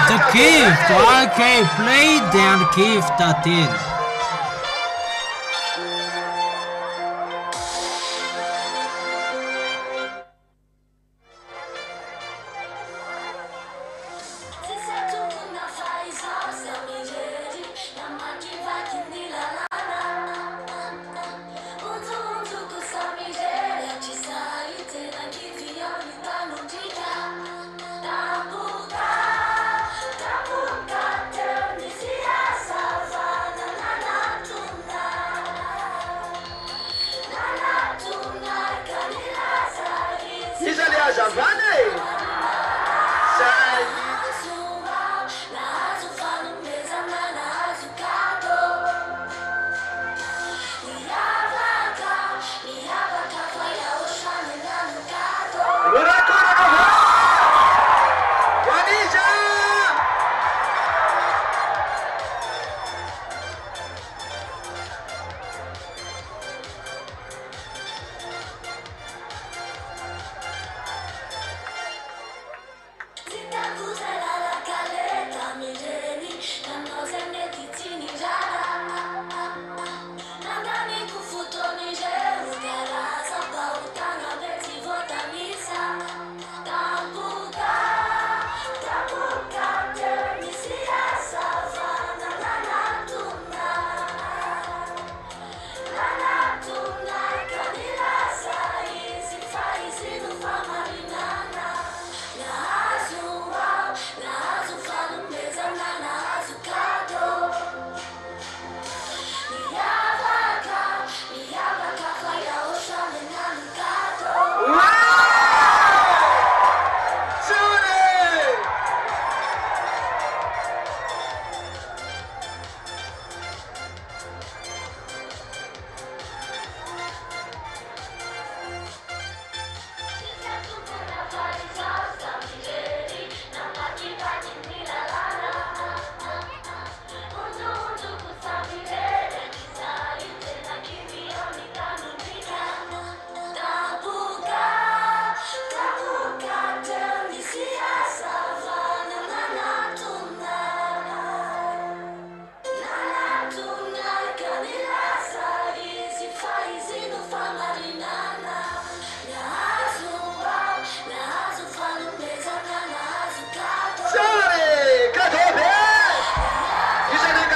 The gift. Okay, play that gift that is.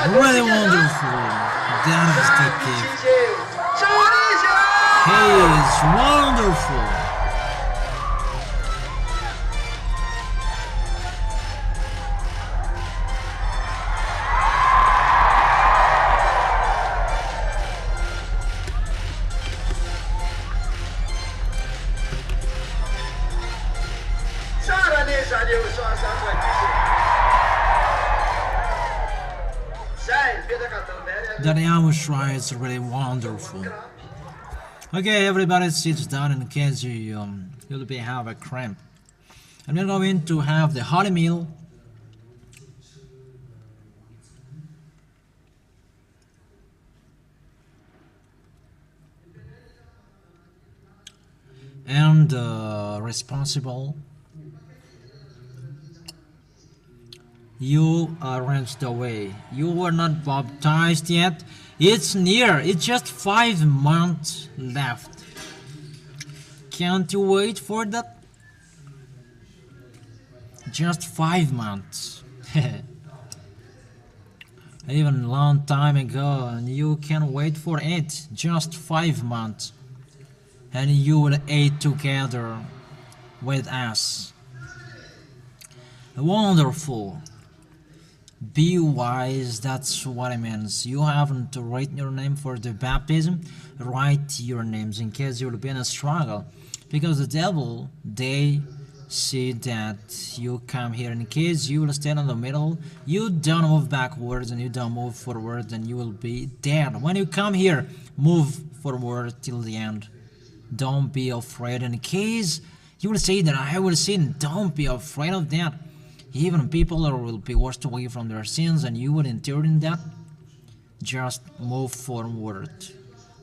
Really wonderful. That is the gift. He is wonderful. That YAHOSHUA is really wonderful. Okay, everybody sits down in case you'll be have a cramp. And we're going to have the holy meal. And responsible, you arrange the way. You were not baptized yet. It's near. It's just 5 months left. Can't you wait for that? Just 5 months. Even a long time ago, and you can wait for it. Just 5 months. And you will eat together with us. Wonderful. Be wise, that's what it means. You haven't to write your name for the baptism. Write your names in case you will be in a struggle. Because the devil, they see that you come here. In case you will stand in the middle, you don't move backwards and you don't move forward, and you will be dead. When you come here, move forward till the end. Don't be afraid. In case you will say that I will sin, don't be afraid of that. Even people will be washed away from their sins, and you will endure in that. Just move forward.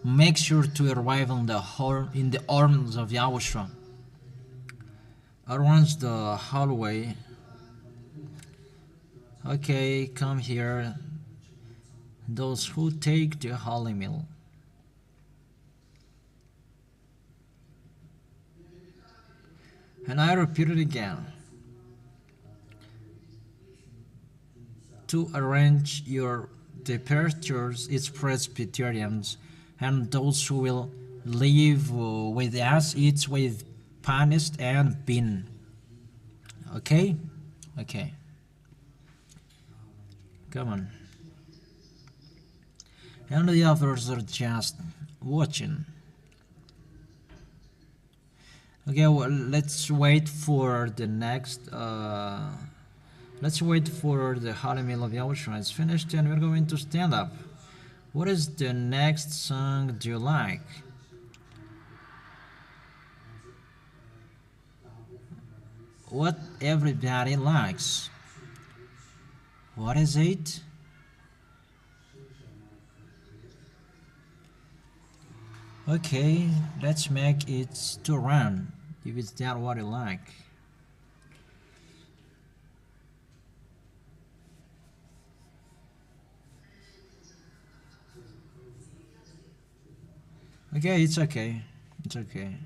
Make sure to arrive in the arms of YAHOSHUA. Arrange the hallway. Okay, come here. Those who take the holy meal. And I repeat it again. To arrange your departures, it's Presbyterians, and those who will live with us, it's with Panist and Bin. Okay? Okay. Come on. And the others are just watching. Okay, well, let's wait for the next let's wait for the holy meal of YAHOSHUA is finished, and we're going to stand up. What is the next song do you like? What everybody likes. What is it? Okay, let's make it to run, if it's that what you like. Okay, it's okay. It's okay.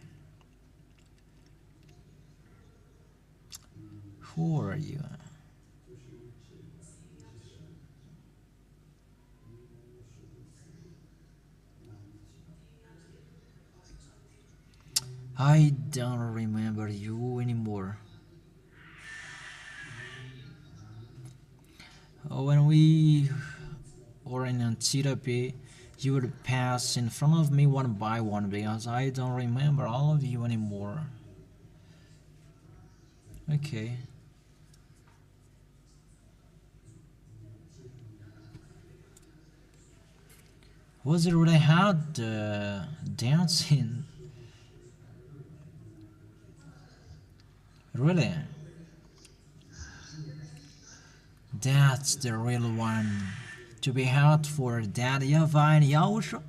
Who are you? I don't remember you anymore. When we were in therapy, you would pass in front of me one by one because I don't remember all of you anymore. Okay. Was it really hard dancing? Really? That's the real one. To be hard for that YAHVAH and YAHOSHUA?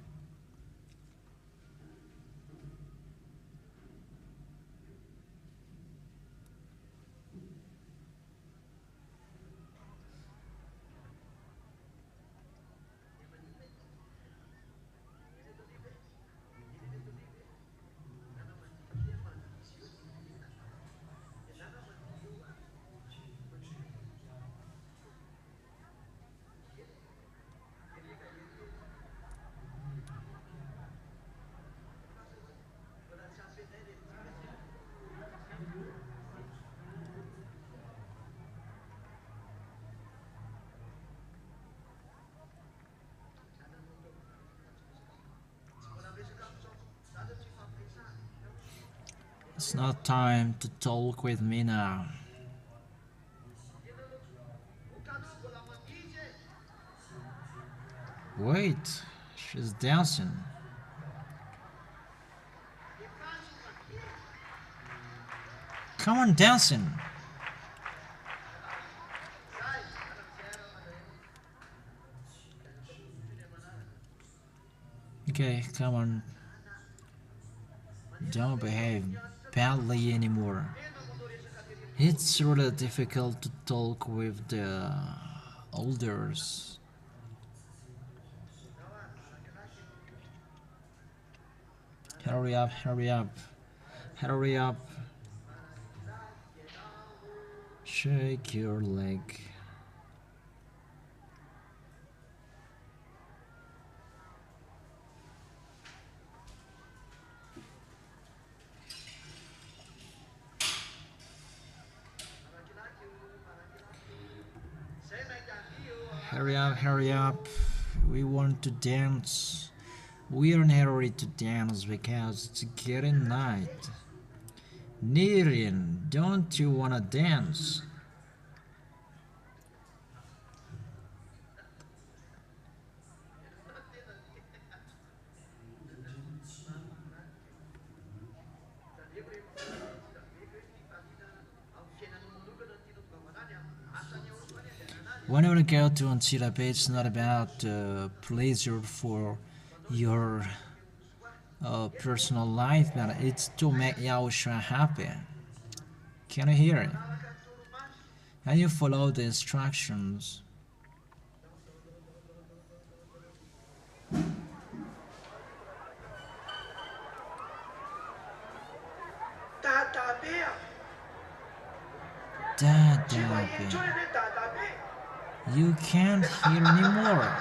It's not time to talk with me now. Wait, she's dancing. Come on, dancing. Okay, come on. Don't behave badly anymore. It's really difficult to talk with the elders. Hurry up, hurry up, hurry up. Shake your leg. Hurry up, hurry up. We want to dance. We are in a hurry to dance because it's getting night. Nirin, don't you wanna dance? When you go to Antirape, it's not about pleasure for your personal life, but it's to make YAHOSHUAH happy. Can you hear it? And you follow the instructions. Dada, you can't hear anymore.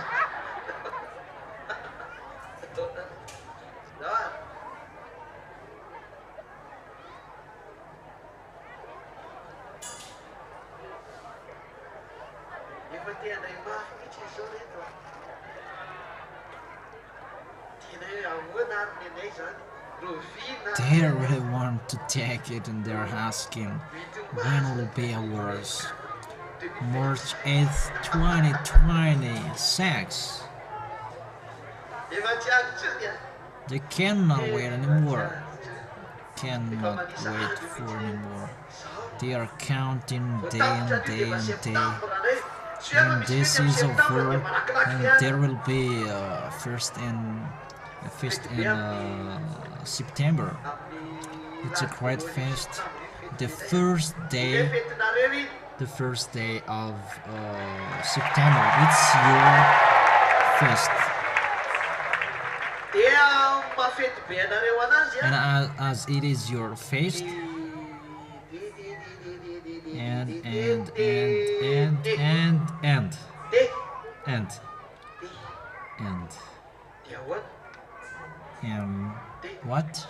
They really want to take it and they're asking when will be ours. March 8th, 2026. They cannot wait anymore. Cannot wait for anymore. They are counting day and day and day. And this is over, and there will be first in September. It's a great feast. The first day of September. It's your feast. And as it is your feast, and what?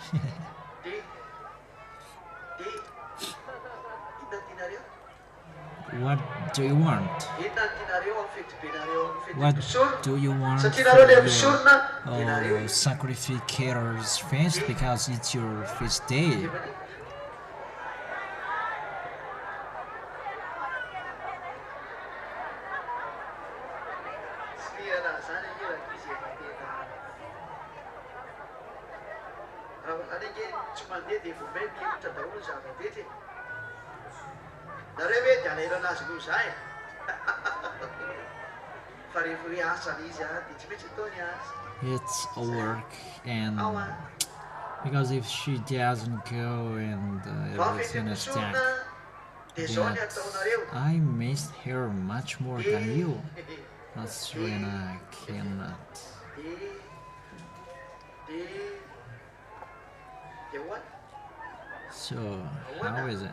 What do you want? What do you want for your sacrificator's feast? Because it's your feast day. It's a work, and because if she doesn't go and everything is stacked, that I missed her much more than you. That's when I cannot. So, how is it?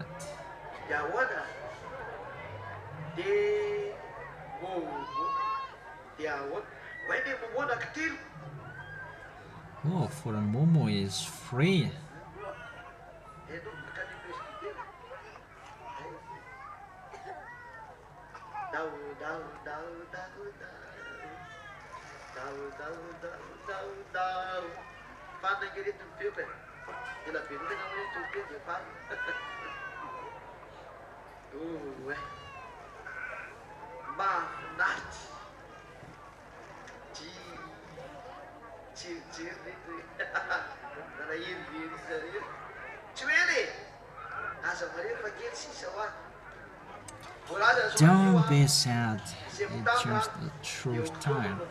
Oh, for a Momo is free. ela be no tena hoe tokeny de fa e mahafinaritra jerijery reto nana herivery zareo tsy hoe le aza mareo fa kely sisa ho any. Don't be sad. It's just a short time.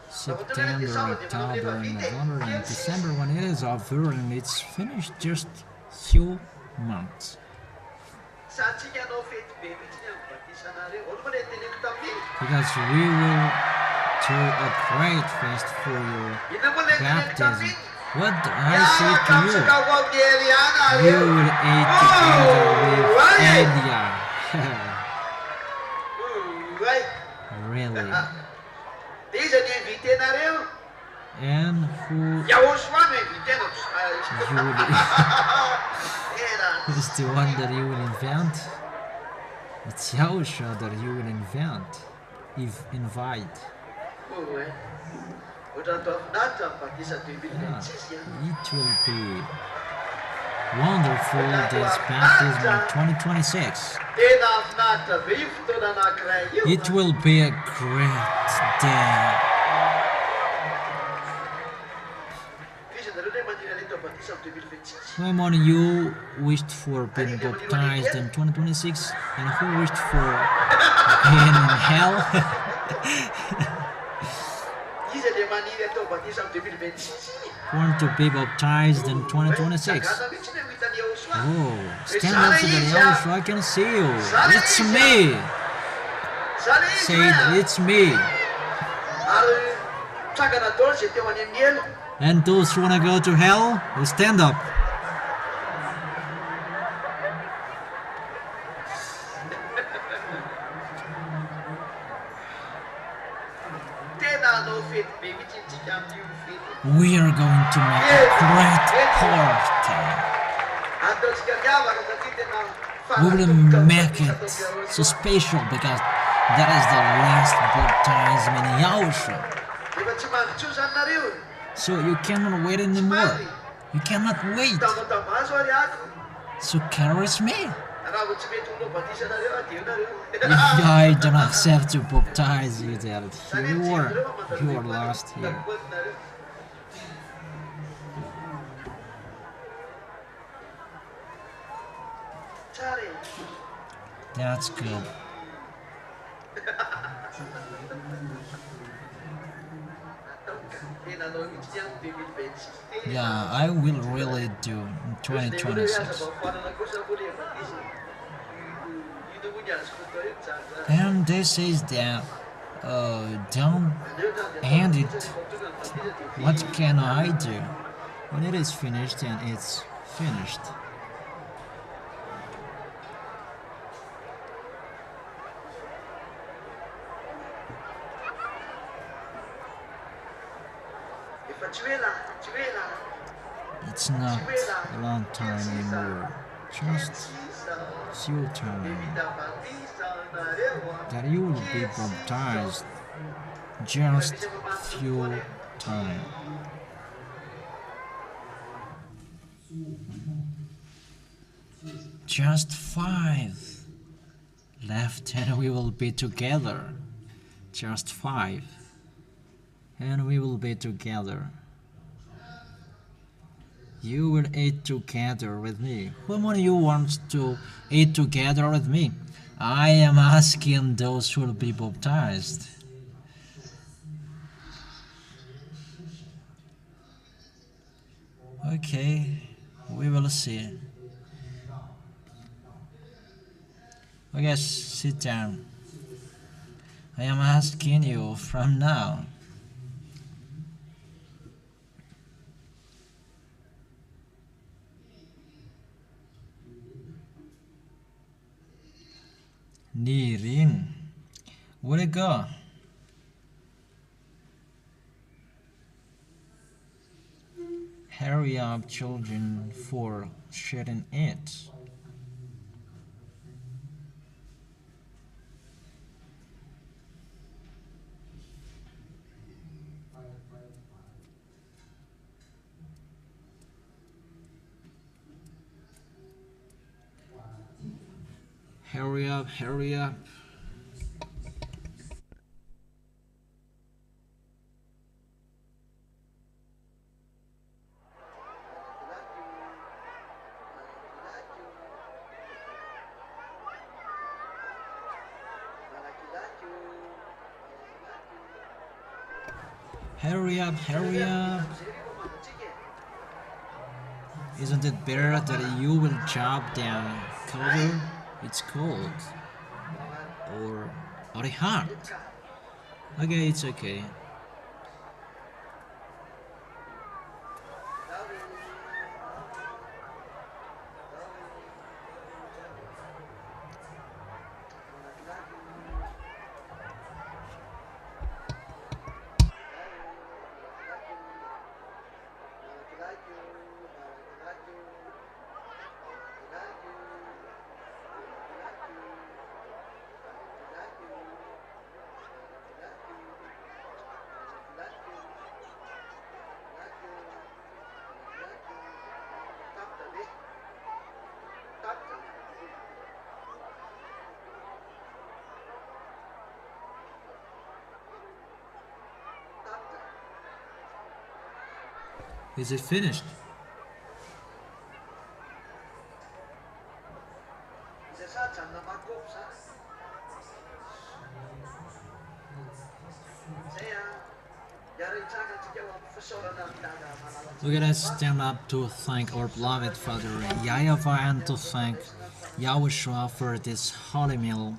September, October, November, and December, when it is over and it's finished, just few months. Because we will do a great feast for your baptism. What I say to you, you will eat together with YAH. Really? And who is the one that you will invent? It's YAHOSHUA that you will invite. Yeah, it will be wonderful this baptism in 2026. It will be a great day. How many you wished for being baptized in 2026 and who wished for being in hell? Want to be baptized in 2026? Oh, stand up so that YAHOSHUA I can see you. It's me. Say it, it's me. And those who want to go to hell, stand up. We are going to make a great party. We will make it so special because that is the last baptism in YAHOSHUA. So you cannot wait anymore. You cannot wait. So caress me. If I don't accept to baptize you, then you are lost here. That's good. Yeah, I will really do in 2026. And this is that don't end it. What can I do? When it is finished, and it's finished. It's not a long time anymore, just few time that you will be baptized, just few time. Just 5 left and we will be together. Just 5 and we will be together. You will eat together with me. Who among you wants to eat together with me? I am asking those who will be baptized. Okay, we will see. Okay, sit down. I am asking you from now. Nirin, where'd it go? Hurry up, children, for sharing it. Hurry up, hurry up. Hurry up, hurry up. Isn't it better that you will chop down cover? It's cold. Or very hot. Okay, it's okay. Is it finished? We're gonna stand up to thank our beloved Father YAHVAH and to thank YAHOSHUA for this holy meal.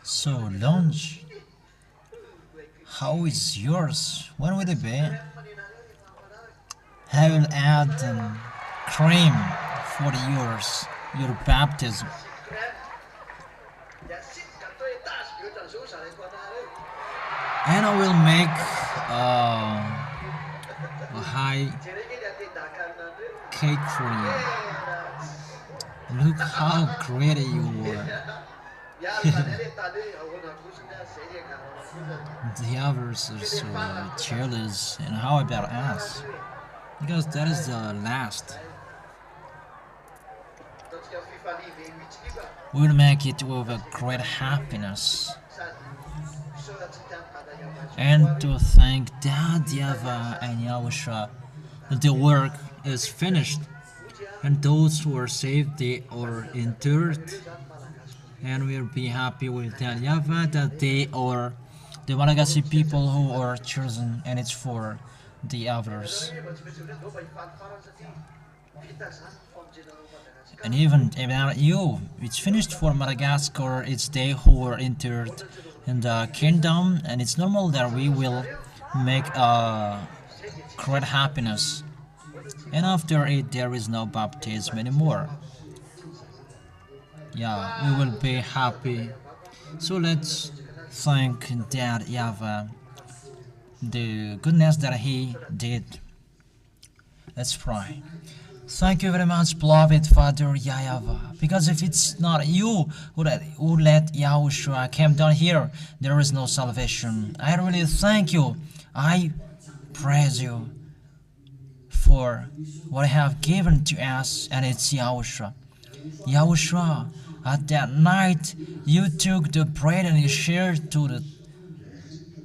So, lunch, how is yours? When will it be? I will add cream for your baptism. And I will make a high cake for you. Look how great you are. The others are so jealous, and how about us? Because that is the last. We'll make it with a great happiness. And to thank Dad, YAHVAH and YAHOSHUA that the work is finished, and those who are saved, they are interred. And we'll be happy with that YAHVAH that they are the Malagasy people who are chosen, and it's for the others. And even about you, it's finished for Madagascar. It's they who are interred in the kingdom, and it's normal that we will make a great happiness. And after it, there is no baptism anymore. Yeah, we will be happy. So let's thank Dad YAHVAH, the goodness that he did. Let's pray. Thank you very much, beloved Father YAHVAH, because if it's not you who let YAHOSHUA come down here, there is no salvation. I really thank you. I praise you for what you have given to us, and it's YAHOSHUA. YAHOSHUA, at that night, you took the bread and you shared to the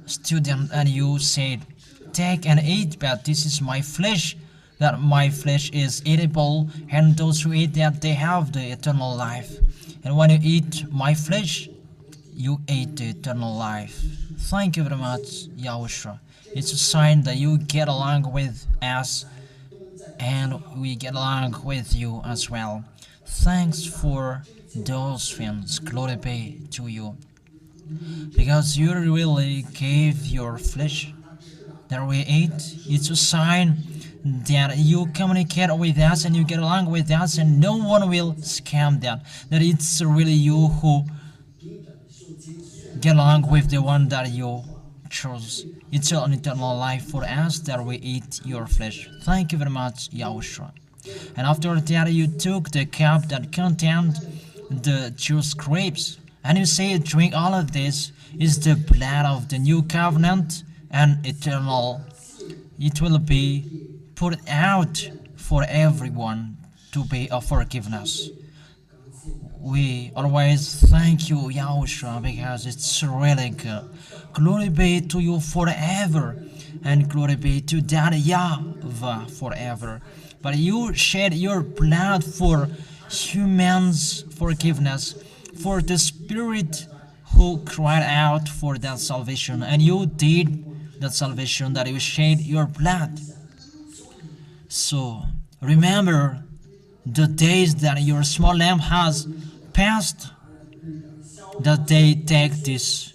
student, and you said, "Take and eat, but this is my flesh, that my flesh is eatable, and those who eat that, they have the eternal life. And when you eat my flesh, you ate the eternal life." Thank you very much, YAHOSHUA. It's a sign that you get along with us, and we get along with you as well. Thanks for those things. Glory be to you, because you really gave your flesh that we eat. It's a sign that you communicate with us and you get along with us, and no one will scam that. That it's really you who get along with the one that you chose. It's an eternal life for us that we eat your flesh. Thank you very much, YAHOSHUA. And after that, you took the cup that contained the Jewish grapes. And you say, drink all of this is the blood of the new covenant and eternal. It will be put out for everyone to be a forgiveness. We always thank you, Yahushua, because it's really good. Glory be to you forever, and glory be to that YAHVAH forever. But you shed your blood for humans' forgiveness, for the Spirit who cried out for that salvation, and you did that salvation, that you shed your blood. So remember the days that your small lamb has passed, that they take this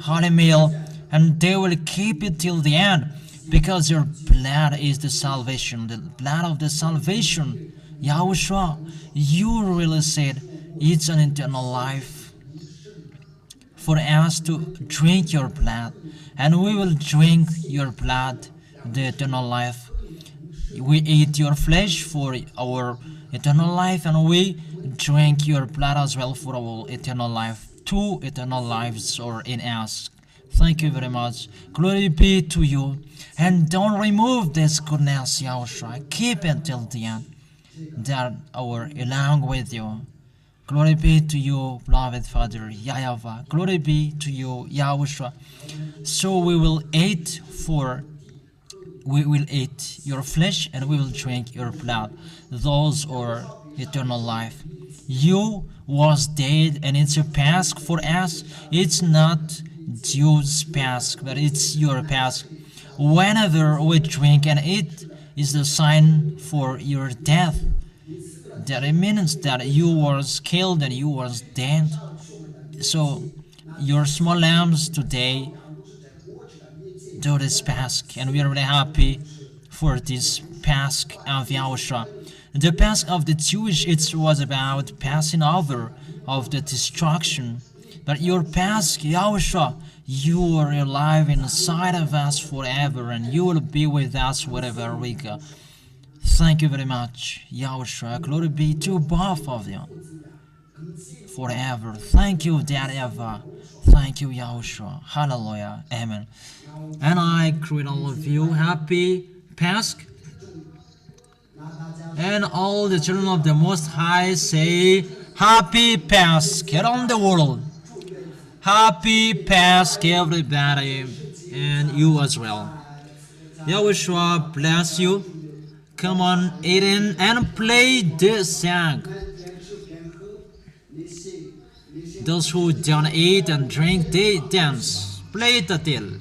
holy meal and they will keep it till the end, because your blood is the salvation, the blood of the salvation. Yahushua, you really said it's an eternal life for us to drink your blood, and we will drink your blood, the eternal life. We eat your flesh for our eternal life, and we drink your blood as well for our eternal life. Two eternal lives are in us. Thank you very much. Glory be to you. And don't remove this goodness, Yahushua. Keep it till the end, that our along with you. Glory be to you, beloved Father, YAHVAH. Glory be to you, Yahushua. So we will eat your flesh and we will drink your blood. Those are eternal life. You was dead, and it's a Pasch for us. It's not Jews' Pasch, but it's your Pasch. Whenever we drink and eat is the sign for your death. That it means that you was killed and you was dead. So your small lambs today do this Pasch, and we are really happy for this Pasch of Yahushua. The Pasch of the Jewish, it was about passing over of the destruction. But your Pasch, Yahushua, you are alive inside of us forever, and you will be with us wherever we go. Thank you very much, Yahushua. Glory be to both of you forever. Thank you, Daddy Eva. Thank you, Yahushua. Hallelujah. Amen. And I greet all of you happy Pasch. And all the children of the Most High say, Happy Pasch around the world. Happy Pasch, everybody, and you as well. Yahushua bless you. Come on, Aiden, and play this song. Those who don't eat and drink, they dance. Play it till.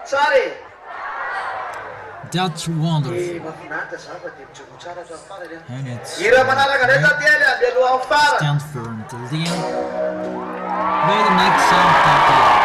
Sorry. That's wonderful. Mahafinaritra zava dia mijono tsara hatramin'ny farany a. And it's Hira manaraka indray tantely a mialoha amin'ny farany. stand firm till the end. Play the next song, Tati.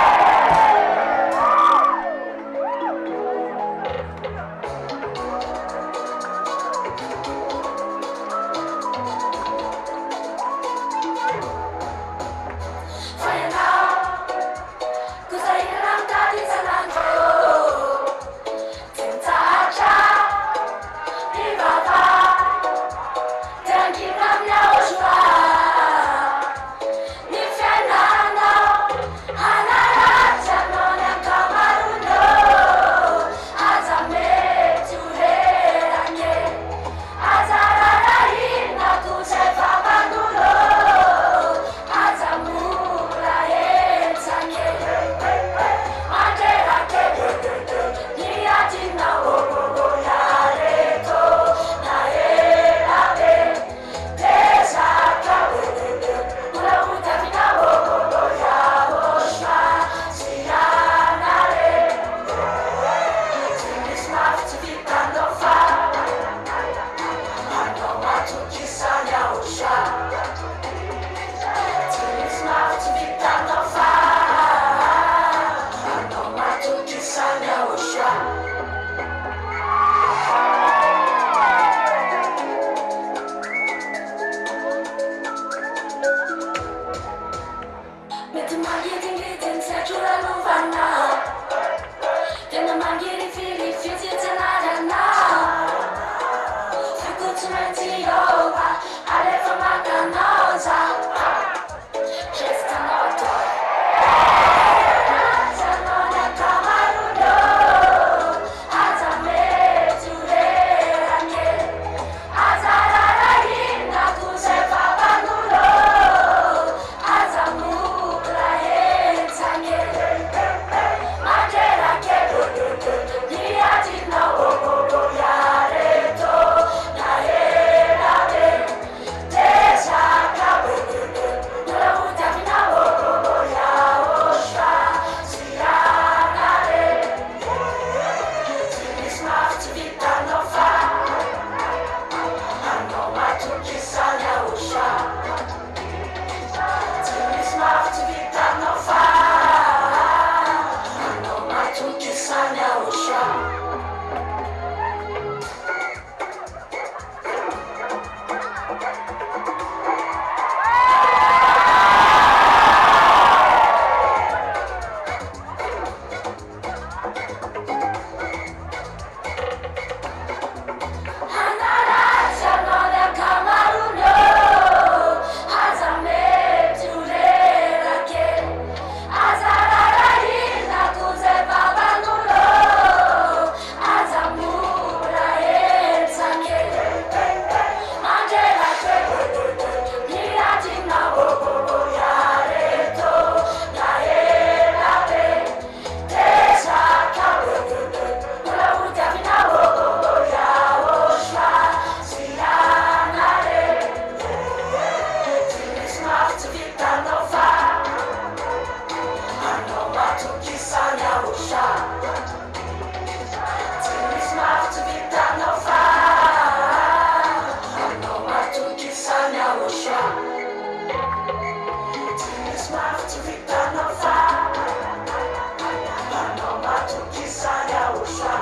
matukisa Yahushua.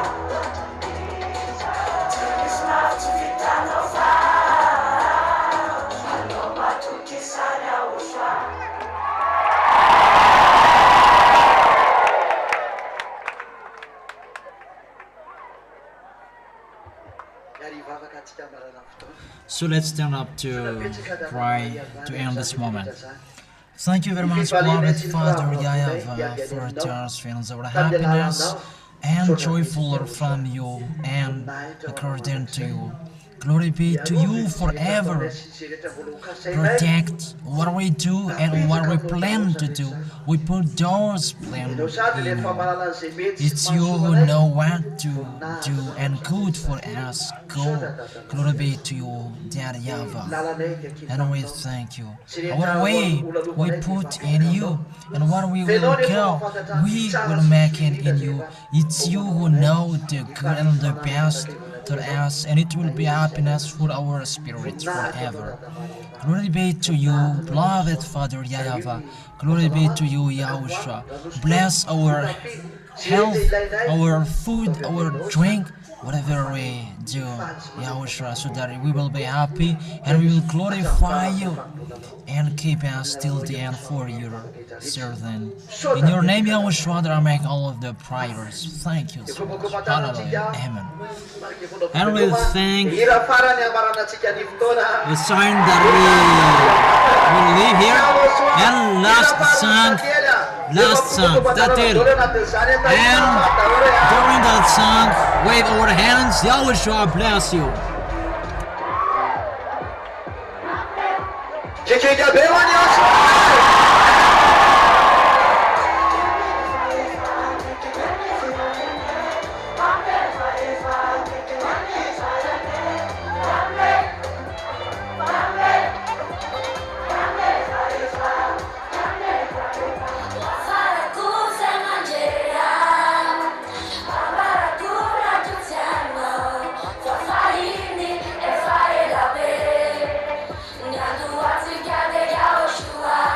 Tunis matukita nova. Ano matukisa Yahushua. So let's stand up to pray to end this moment. Thank you very much, beloved Father YAHVAH, for transferring our happiness and joyful from you and according to you. Glory be to you forever. Protect what we do and what we plan to do. We put those plans in you. It's you who know what to do and good for us. Go. Glory be to you, Daddy YAHVAH. And we thank you. Our way we put in you, and what we will go, we will make it in you. It's you who know the good and the best to us, and it will be happiness for our spirits forever. Glory be to you, beloved Father YAHVAH. Glory be to you, YAHOSHUA. Bless our health, our food, our drink, whatever we do, YAHOSHUA, so that we will be happy and we will glorify you and keep us till the end for your servant. In your name, YAHOSHUA, that I make all of the prayers. Thank you so much. Hallelujah. Amen. And we thank the sign that we will leave here. And last song, that's it. And during that song, wave our hands. YAHOSHUA bless you. Yahushua.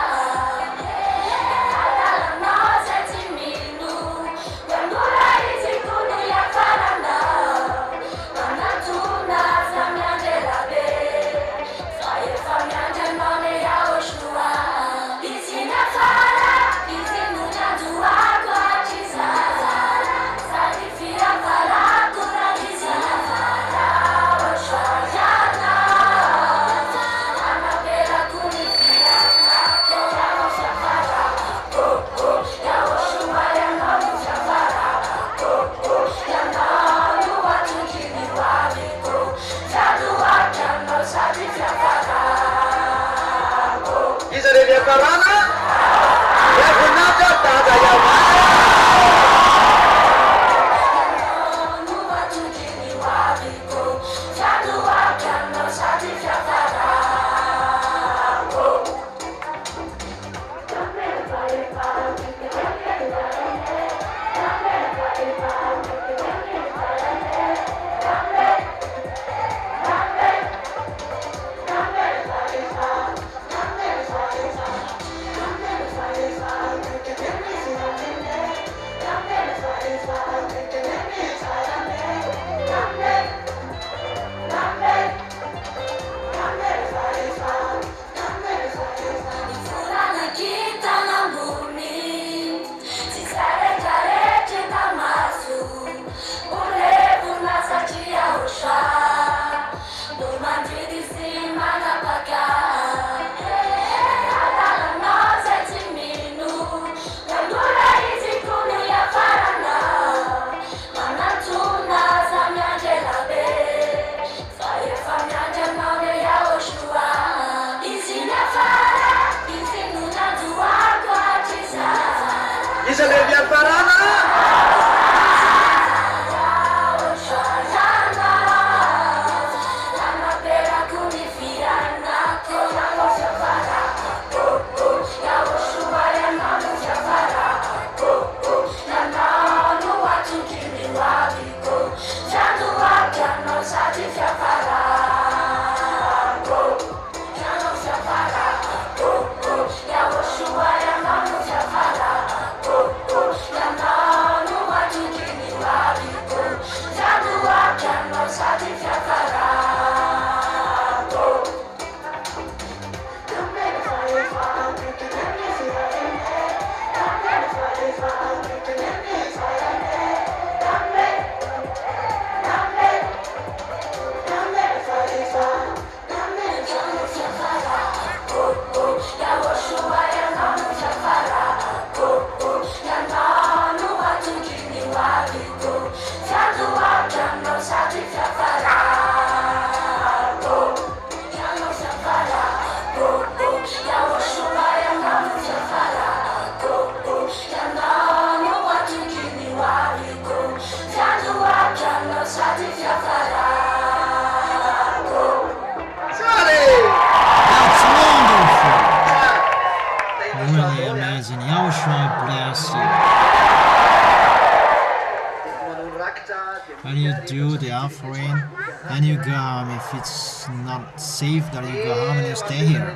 When you do the offering, and you go home, if it's not safe that you go home and you stay here.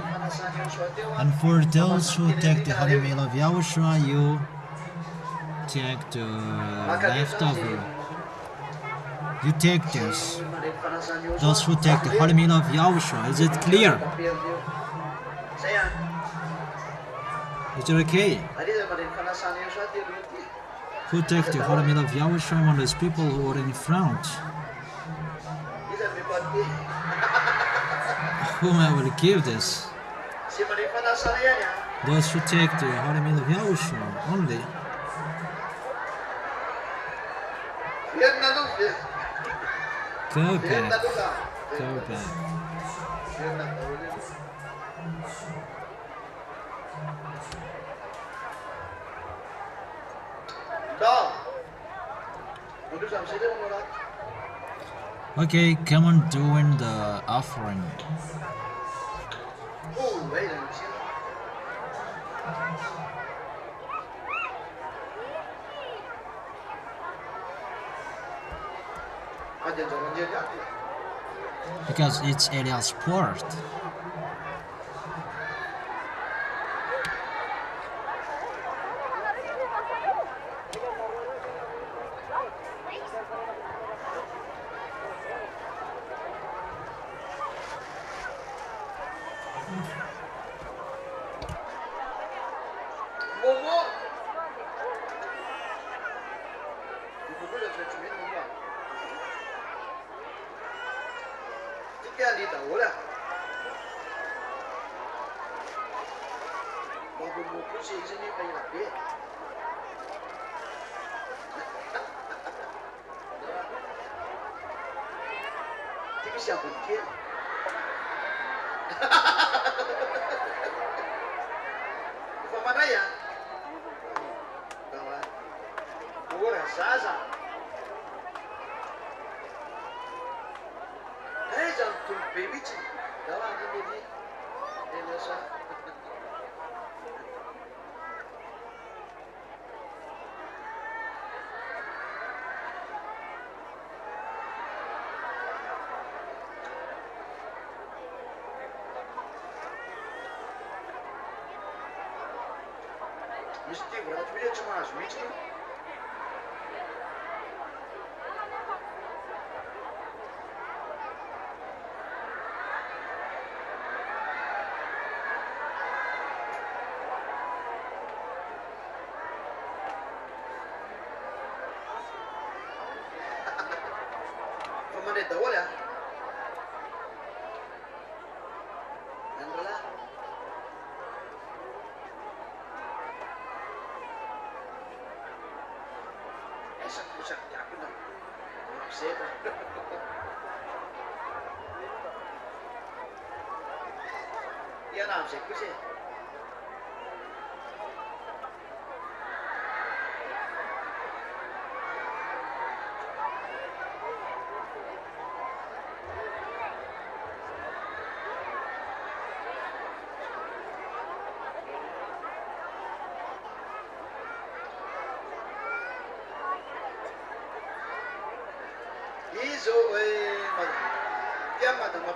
And for those who take the holy meal of Yahushua, you take the leftover. You take this. Those who take the holy meal of Yahushua, is it clear? Is it okay? Who take the holy meal of Yahushua among those people who are in front? Whom I will give this? Those who take the holy meal of Yahushua only. Go back. Go back. Okay, come on doing the offering. Because it's Elias Port.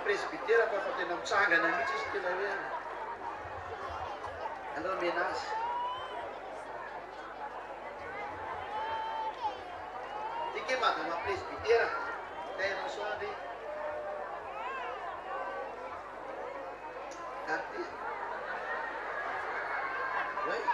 Presbitera fa tena mitsangana mihitsy izy tena hoe alao mena azy tike madama presbitera tena soandry aty ouais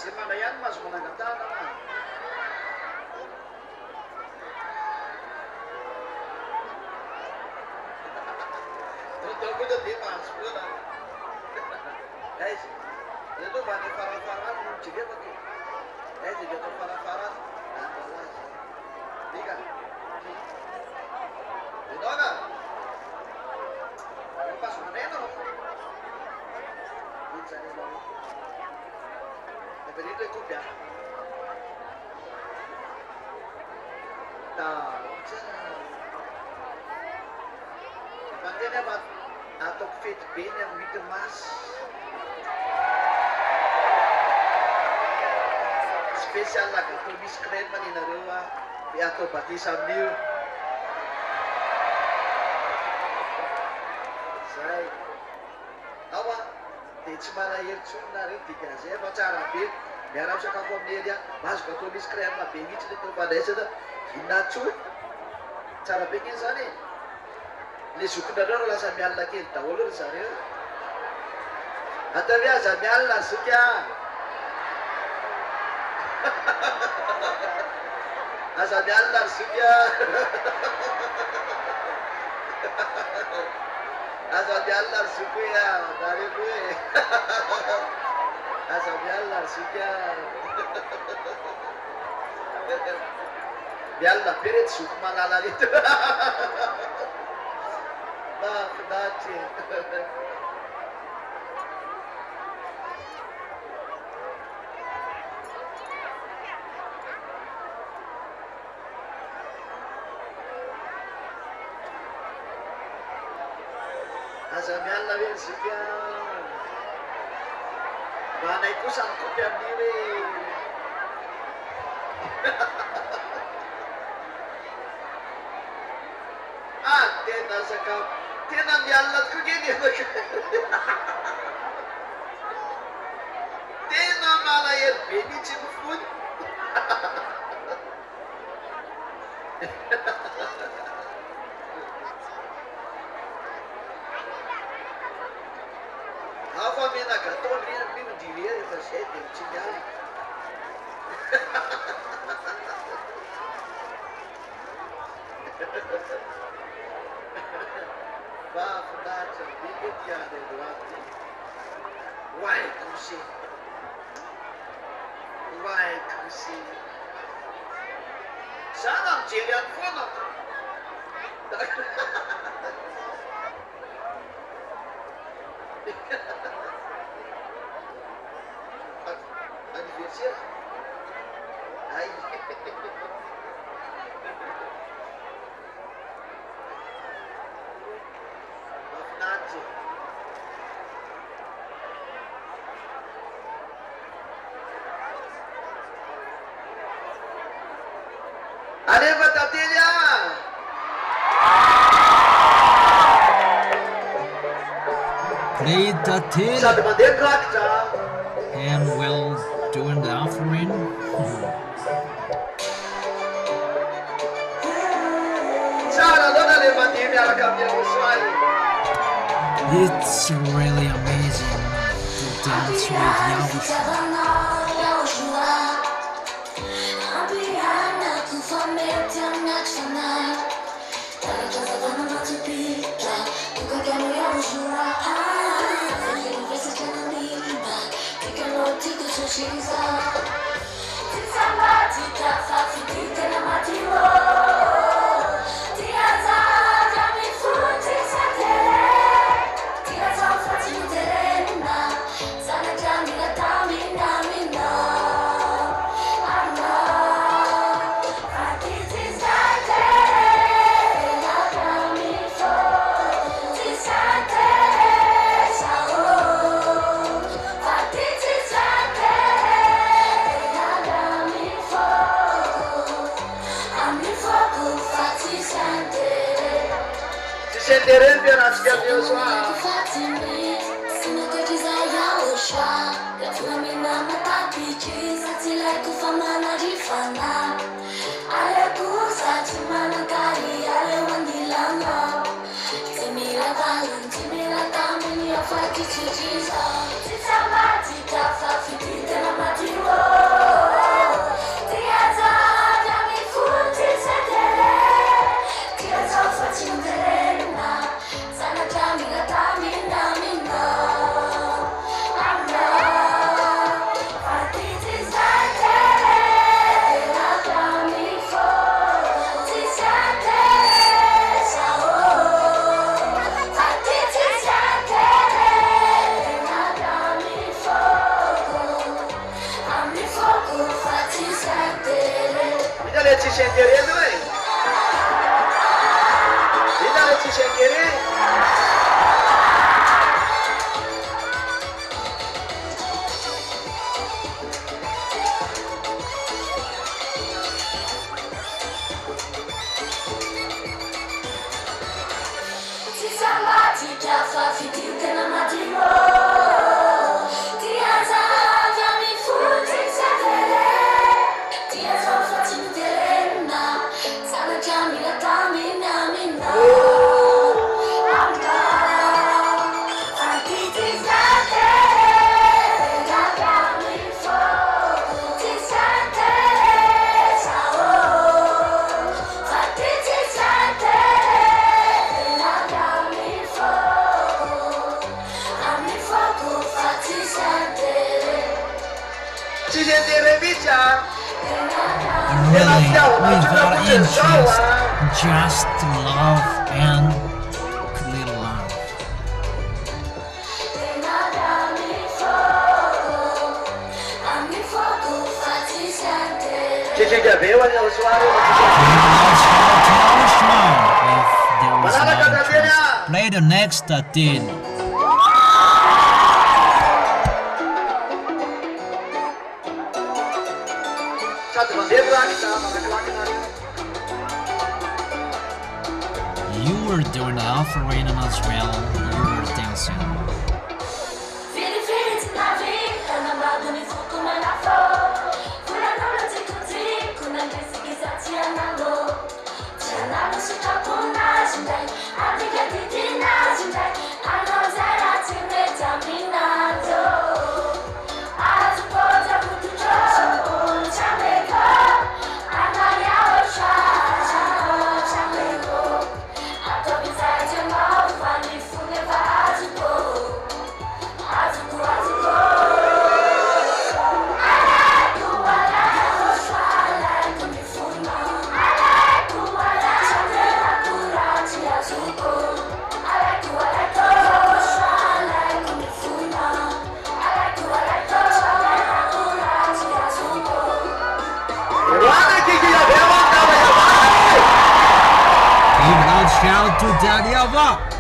semana yan mas managandana na Betul betul di mas pula guys itu banyak para-para juga bagi jadi jatuh para Berita kopya. Nah, makanya Pak atau fit bin yang dikemas spesial lah kalau biskret maninarewa atau pati sambil saya awak di cemara yang cunari tiga saya baca rapi biar aku cakap dia mas kalau biskret lah pengen cerita pada itu hinacu cara pengen sana ini suku dadar lah sambil Allah kita ulur sana atau dia sambil Allah suka sambil Allah suka sambil Allah suka ya dari gue sambil Allah suka biarlah pirit suku malala itu nah kedaci sambil Allah sekian mana ikut sangkut yang diri tena sakap tena Allah ku gini tena malah ya beni cipun apa mina kata dia minu dia itu saya dia cinyali Bah, vandaag zijn dit jaar de laatste. Why kusi? Why kusi? Sanam jelian fono. Anniversaire. Ai. Ada batatinya. Play the till Satu mendekat. and well doing the offering. Cara dona levanti mi alla cambia usuai. It's really amazing to dance with YAHOSHUAH. Sentirem biar asyik Yahoshuah. tsy sentereny hoe ina le tsy sentery Really, without interest, just love and clear love. Play the next thing. You were doing the offering as well. You were dancing. Shout to YAHVAH.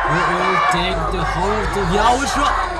We will take the heart of YAHOSHUA.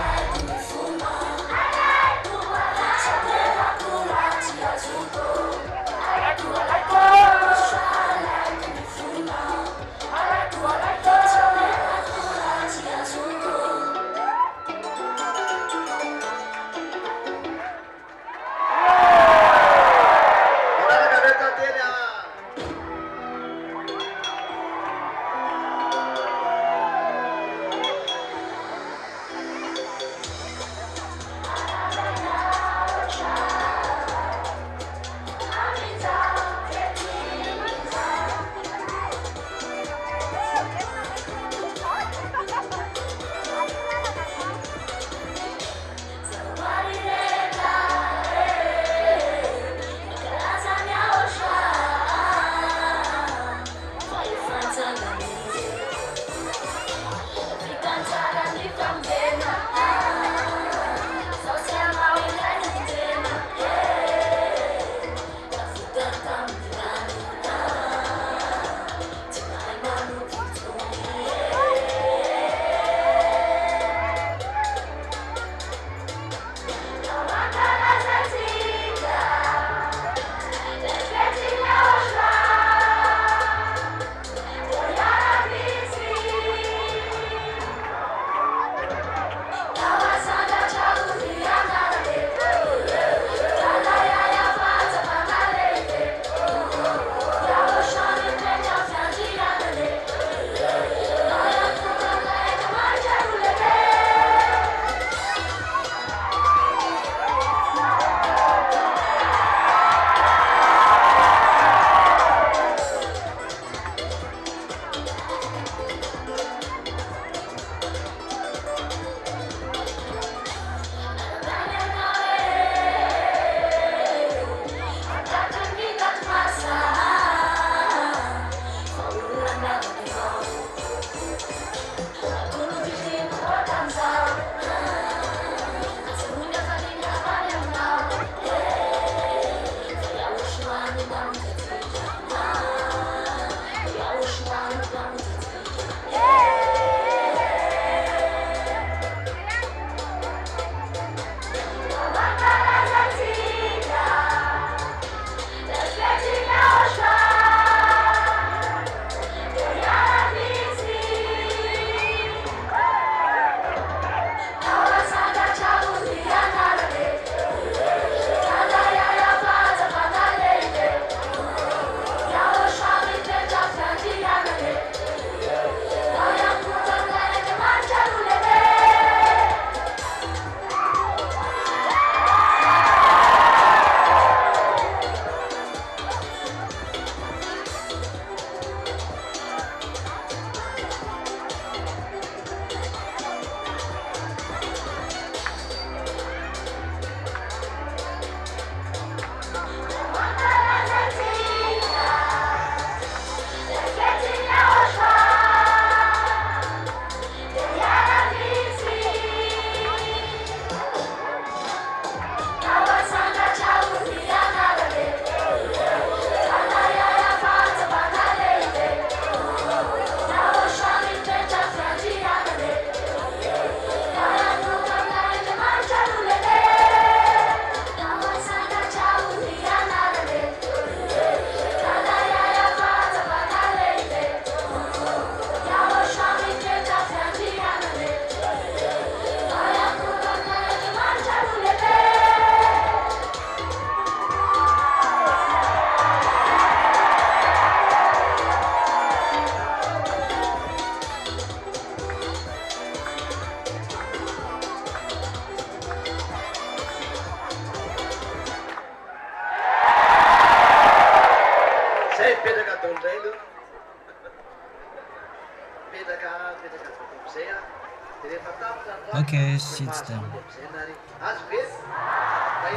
Okay, sit down. amizay nary azo ve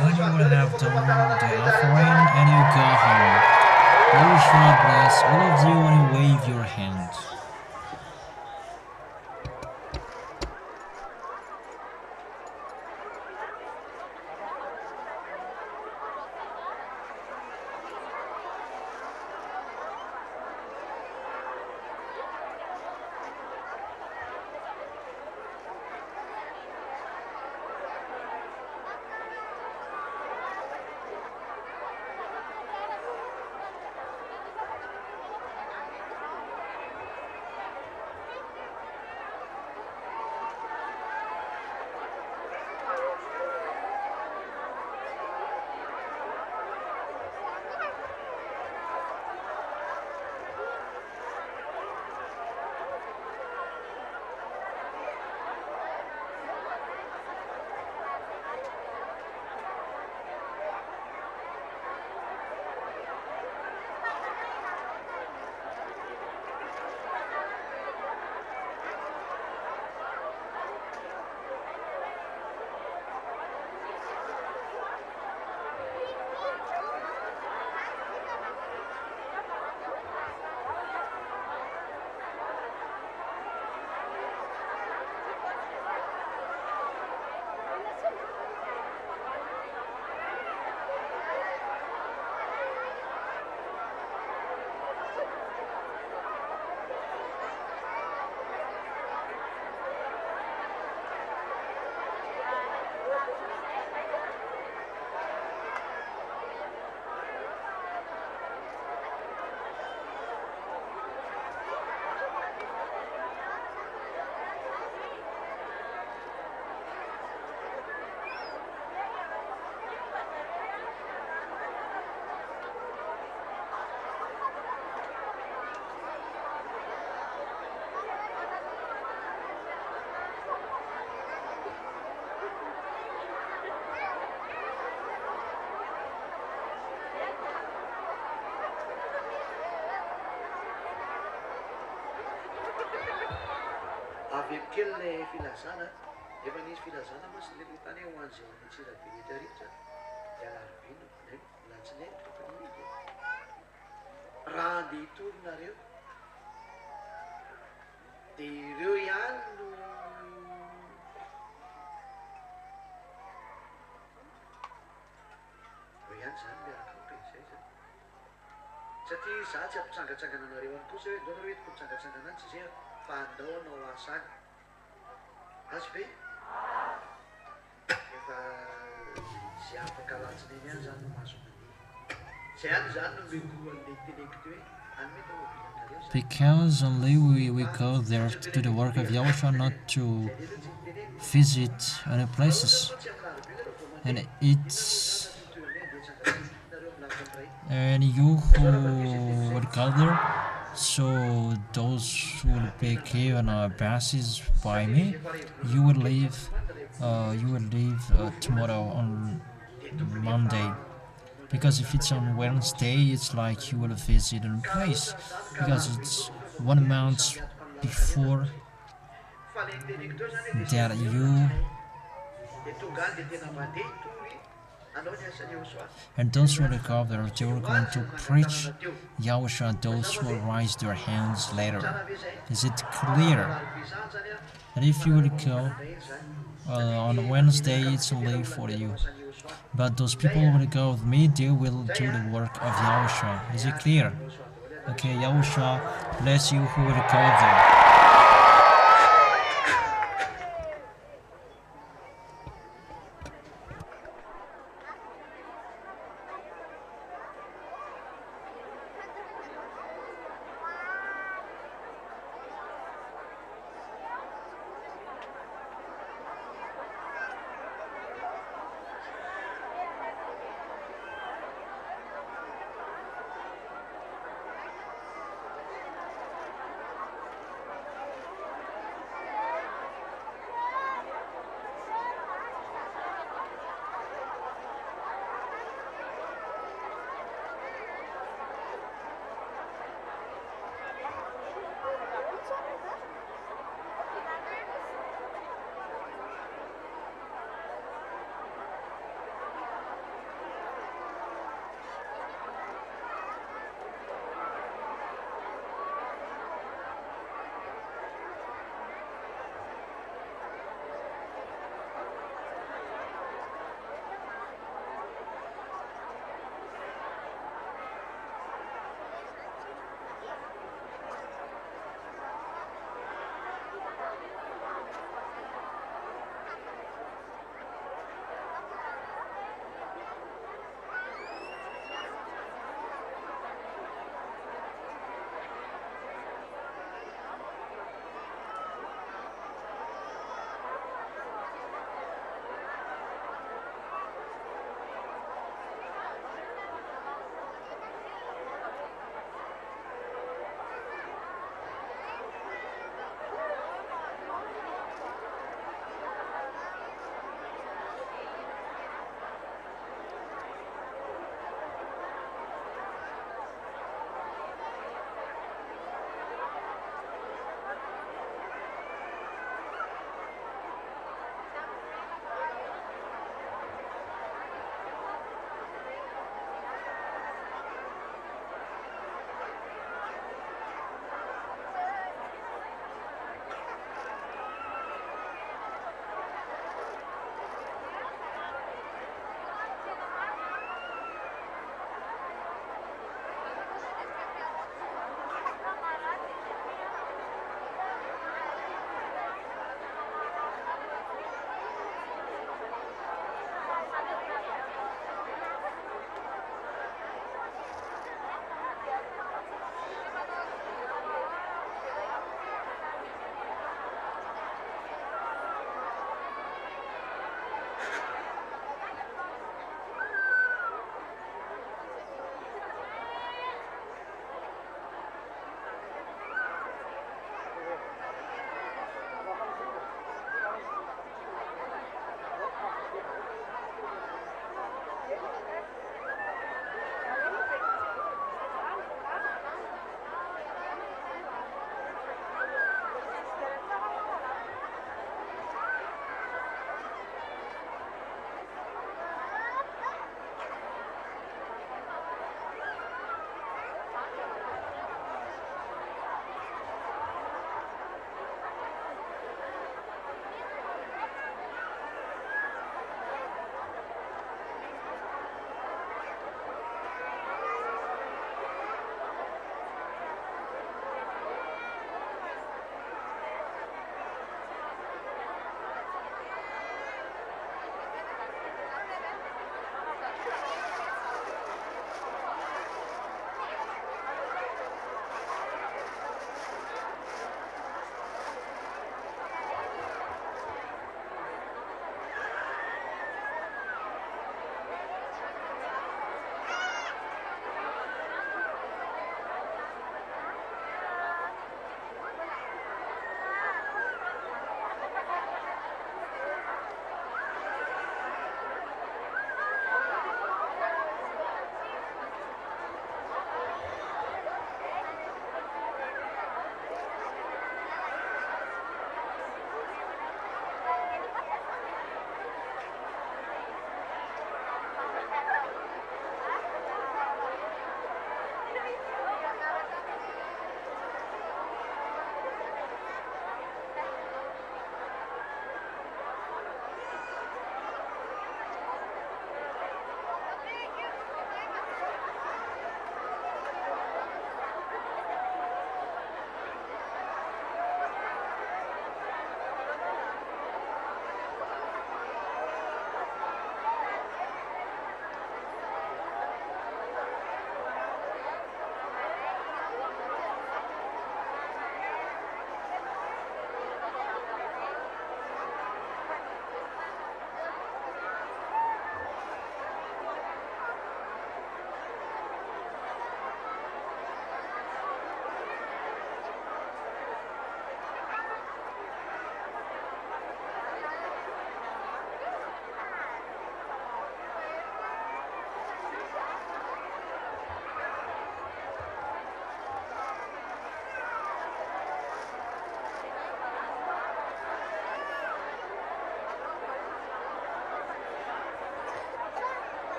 When you will have done the offering and you go home, YAHOSHUAH bless all of you and wave your hands. avy kely le filazana efa nisy filazana moa sy le tany ho an'izay mitsira be rehetrarehetra dia alarobina nay latsinainy tokony raha andeha hitorynareo dia ireo ihany no eo ihany zany miaraka ampe zay zany satria za tsy ampitsangatsangana anareo any kosa hoe ndao nareo etiko mitsangatsangana any tsy zay fa andao anao asany azo ve efa zay afaka latsinainy ihany zany no mahazo mandeha zay any zany no mekoan'le teneko teo hoe any mety ovilanareo zany Because only we go there to do the work of YAHOSHUAH, not to visit other places. And you who would go there, so those who will be given passes by me, you will leave. Tomorrow on Monday. Because if it's on Wednesday, it's like you will visit a place, because it's 1 month before that you. And those who will go there, they were going to preach YAHOSHUAH, those who will raise their hands later. Is it clear? And if you will go on Wednesday, it's only for you. But those people who will go with me, they will do the work of YAHOSHUAH. Is it clear? Okay, YAHOSHUAH bless you who will go there.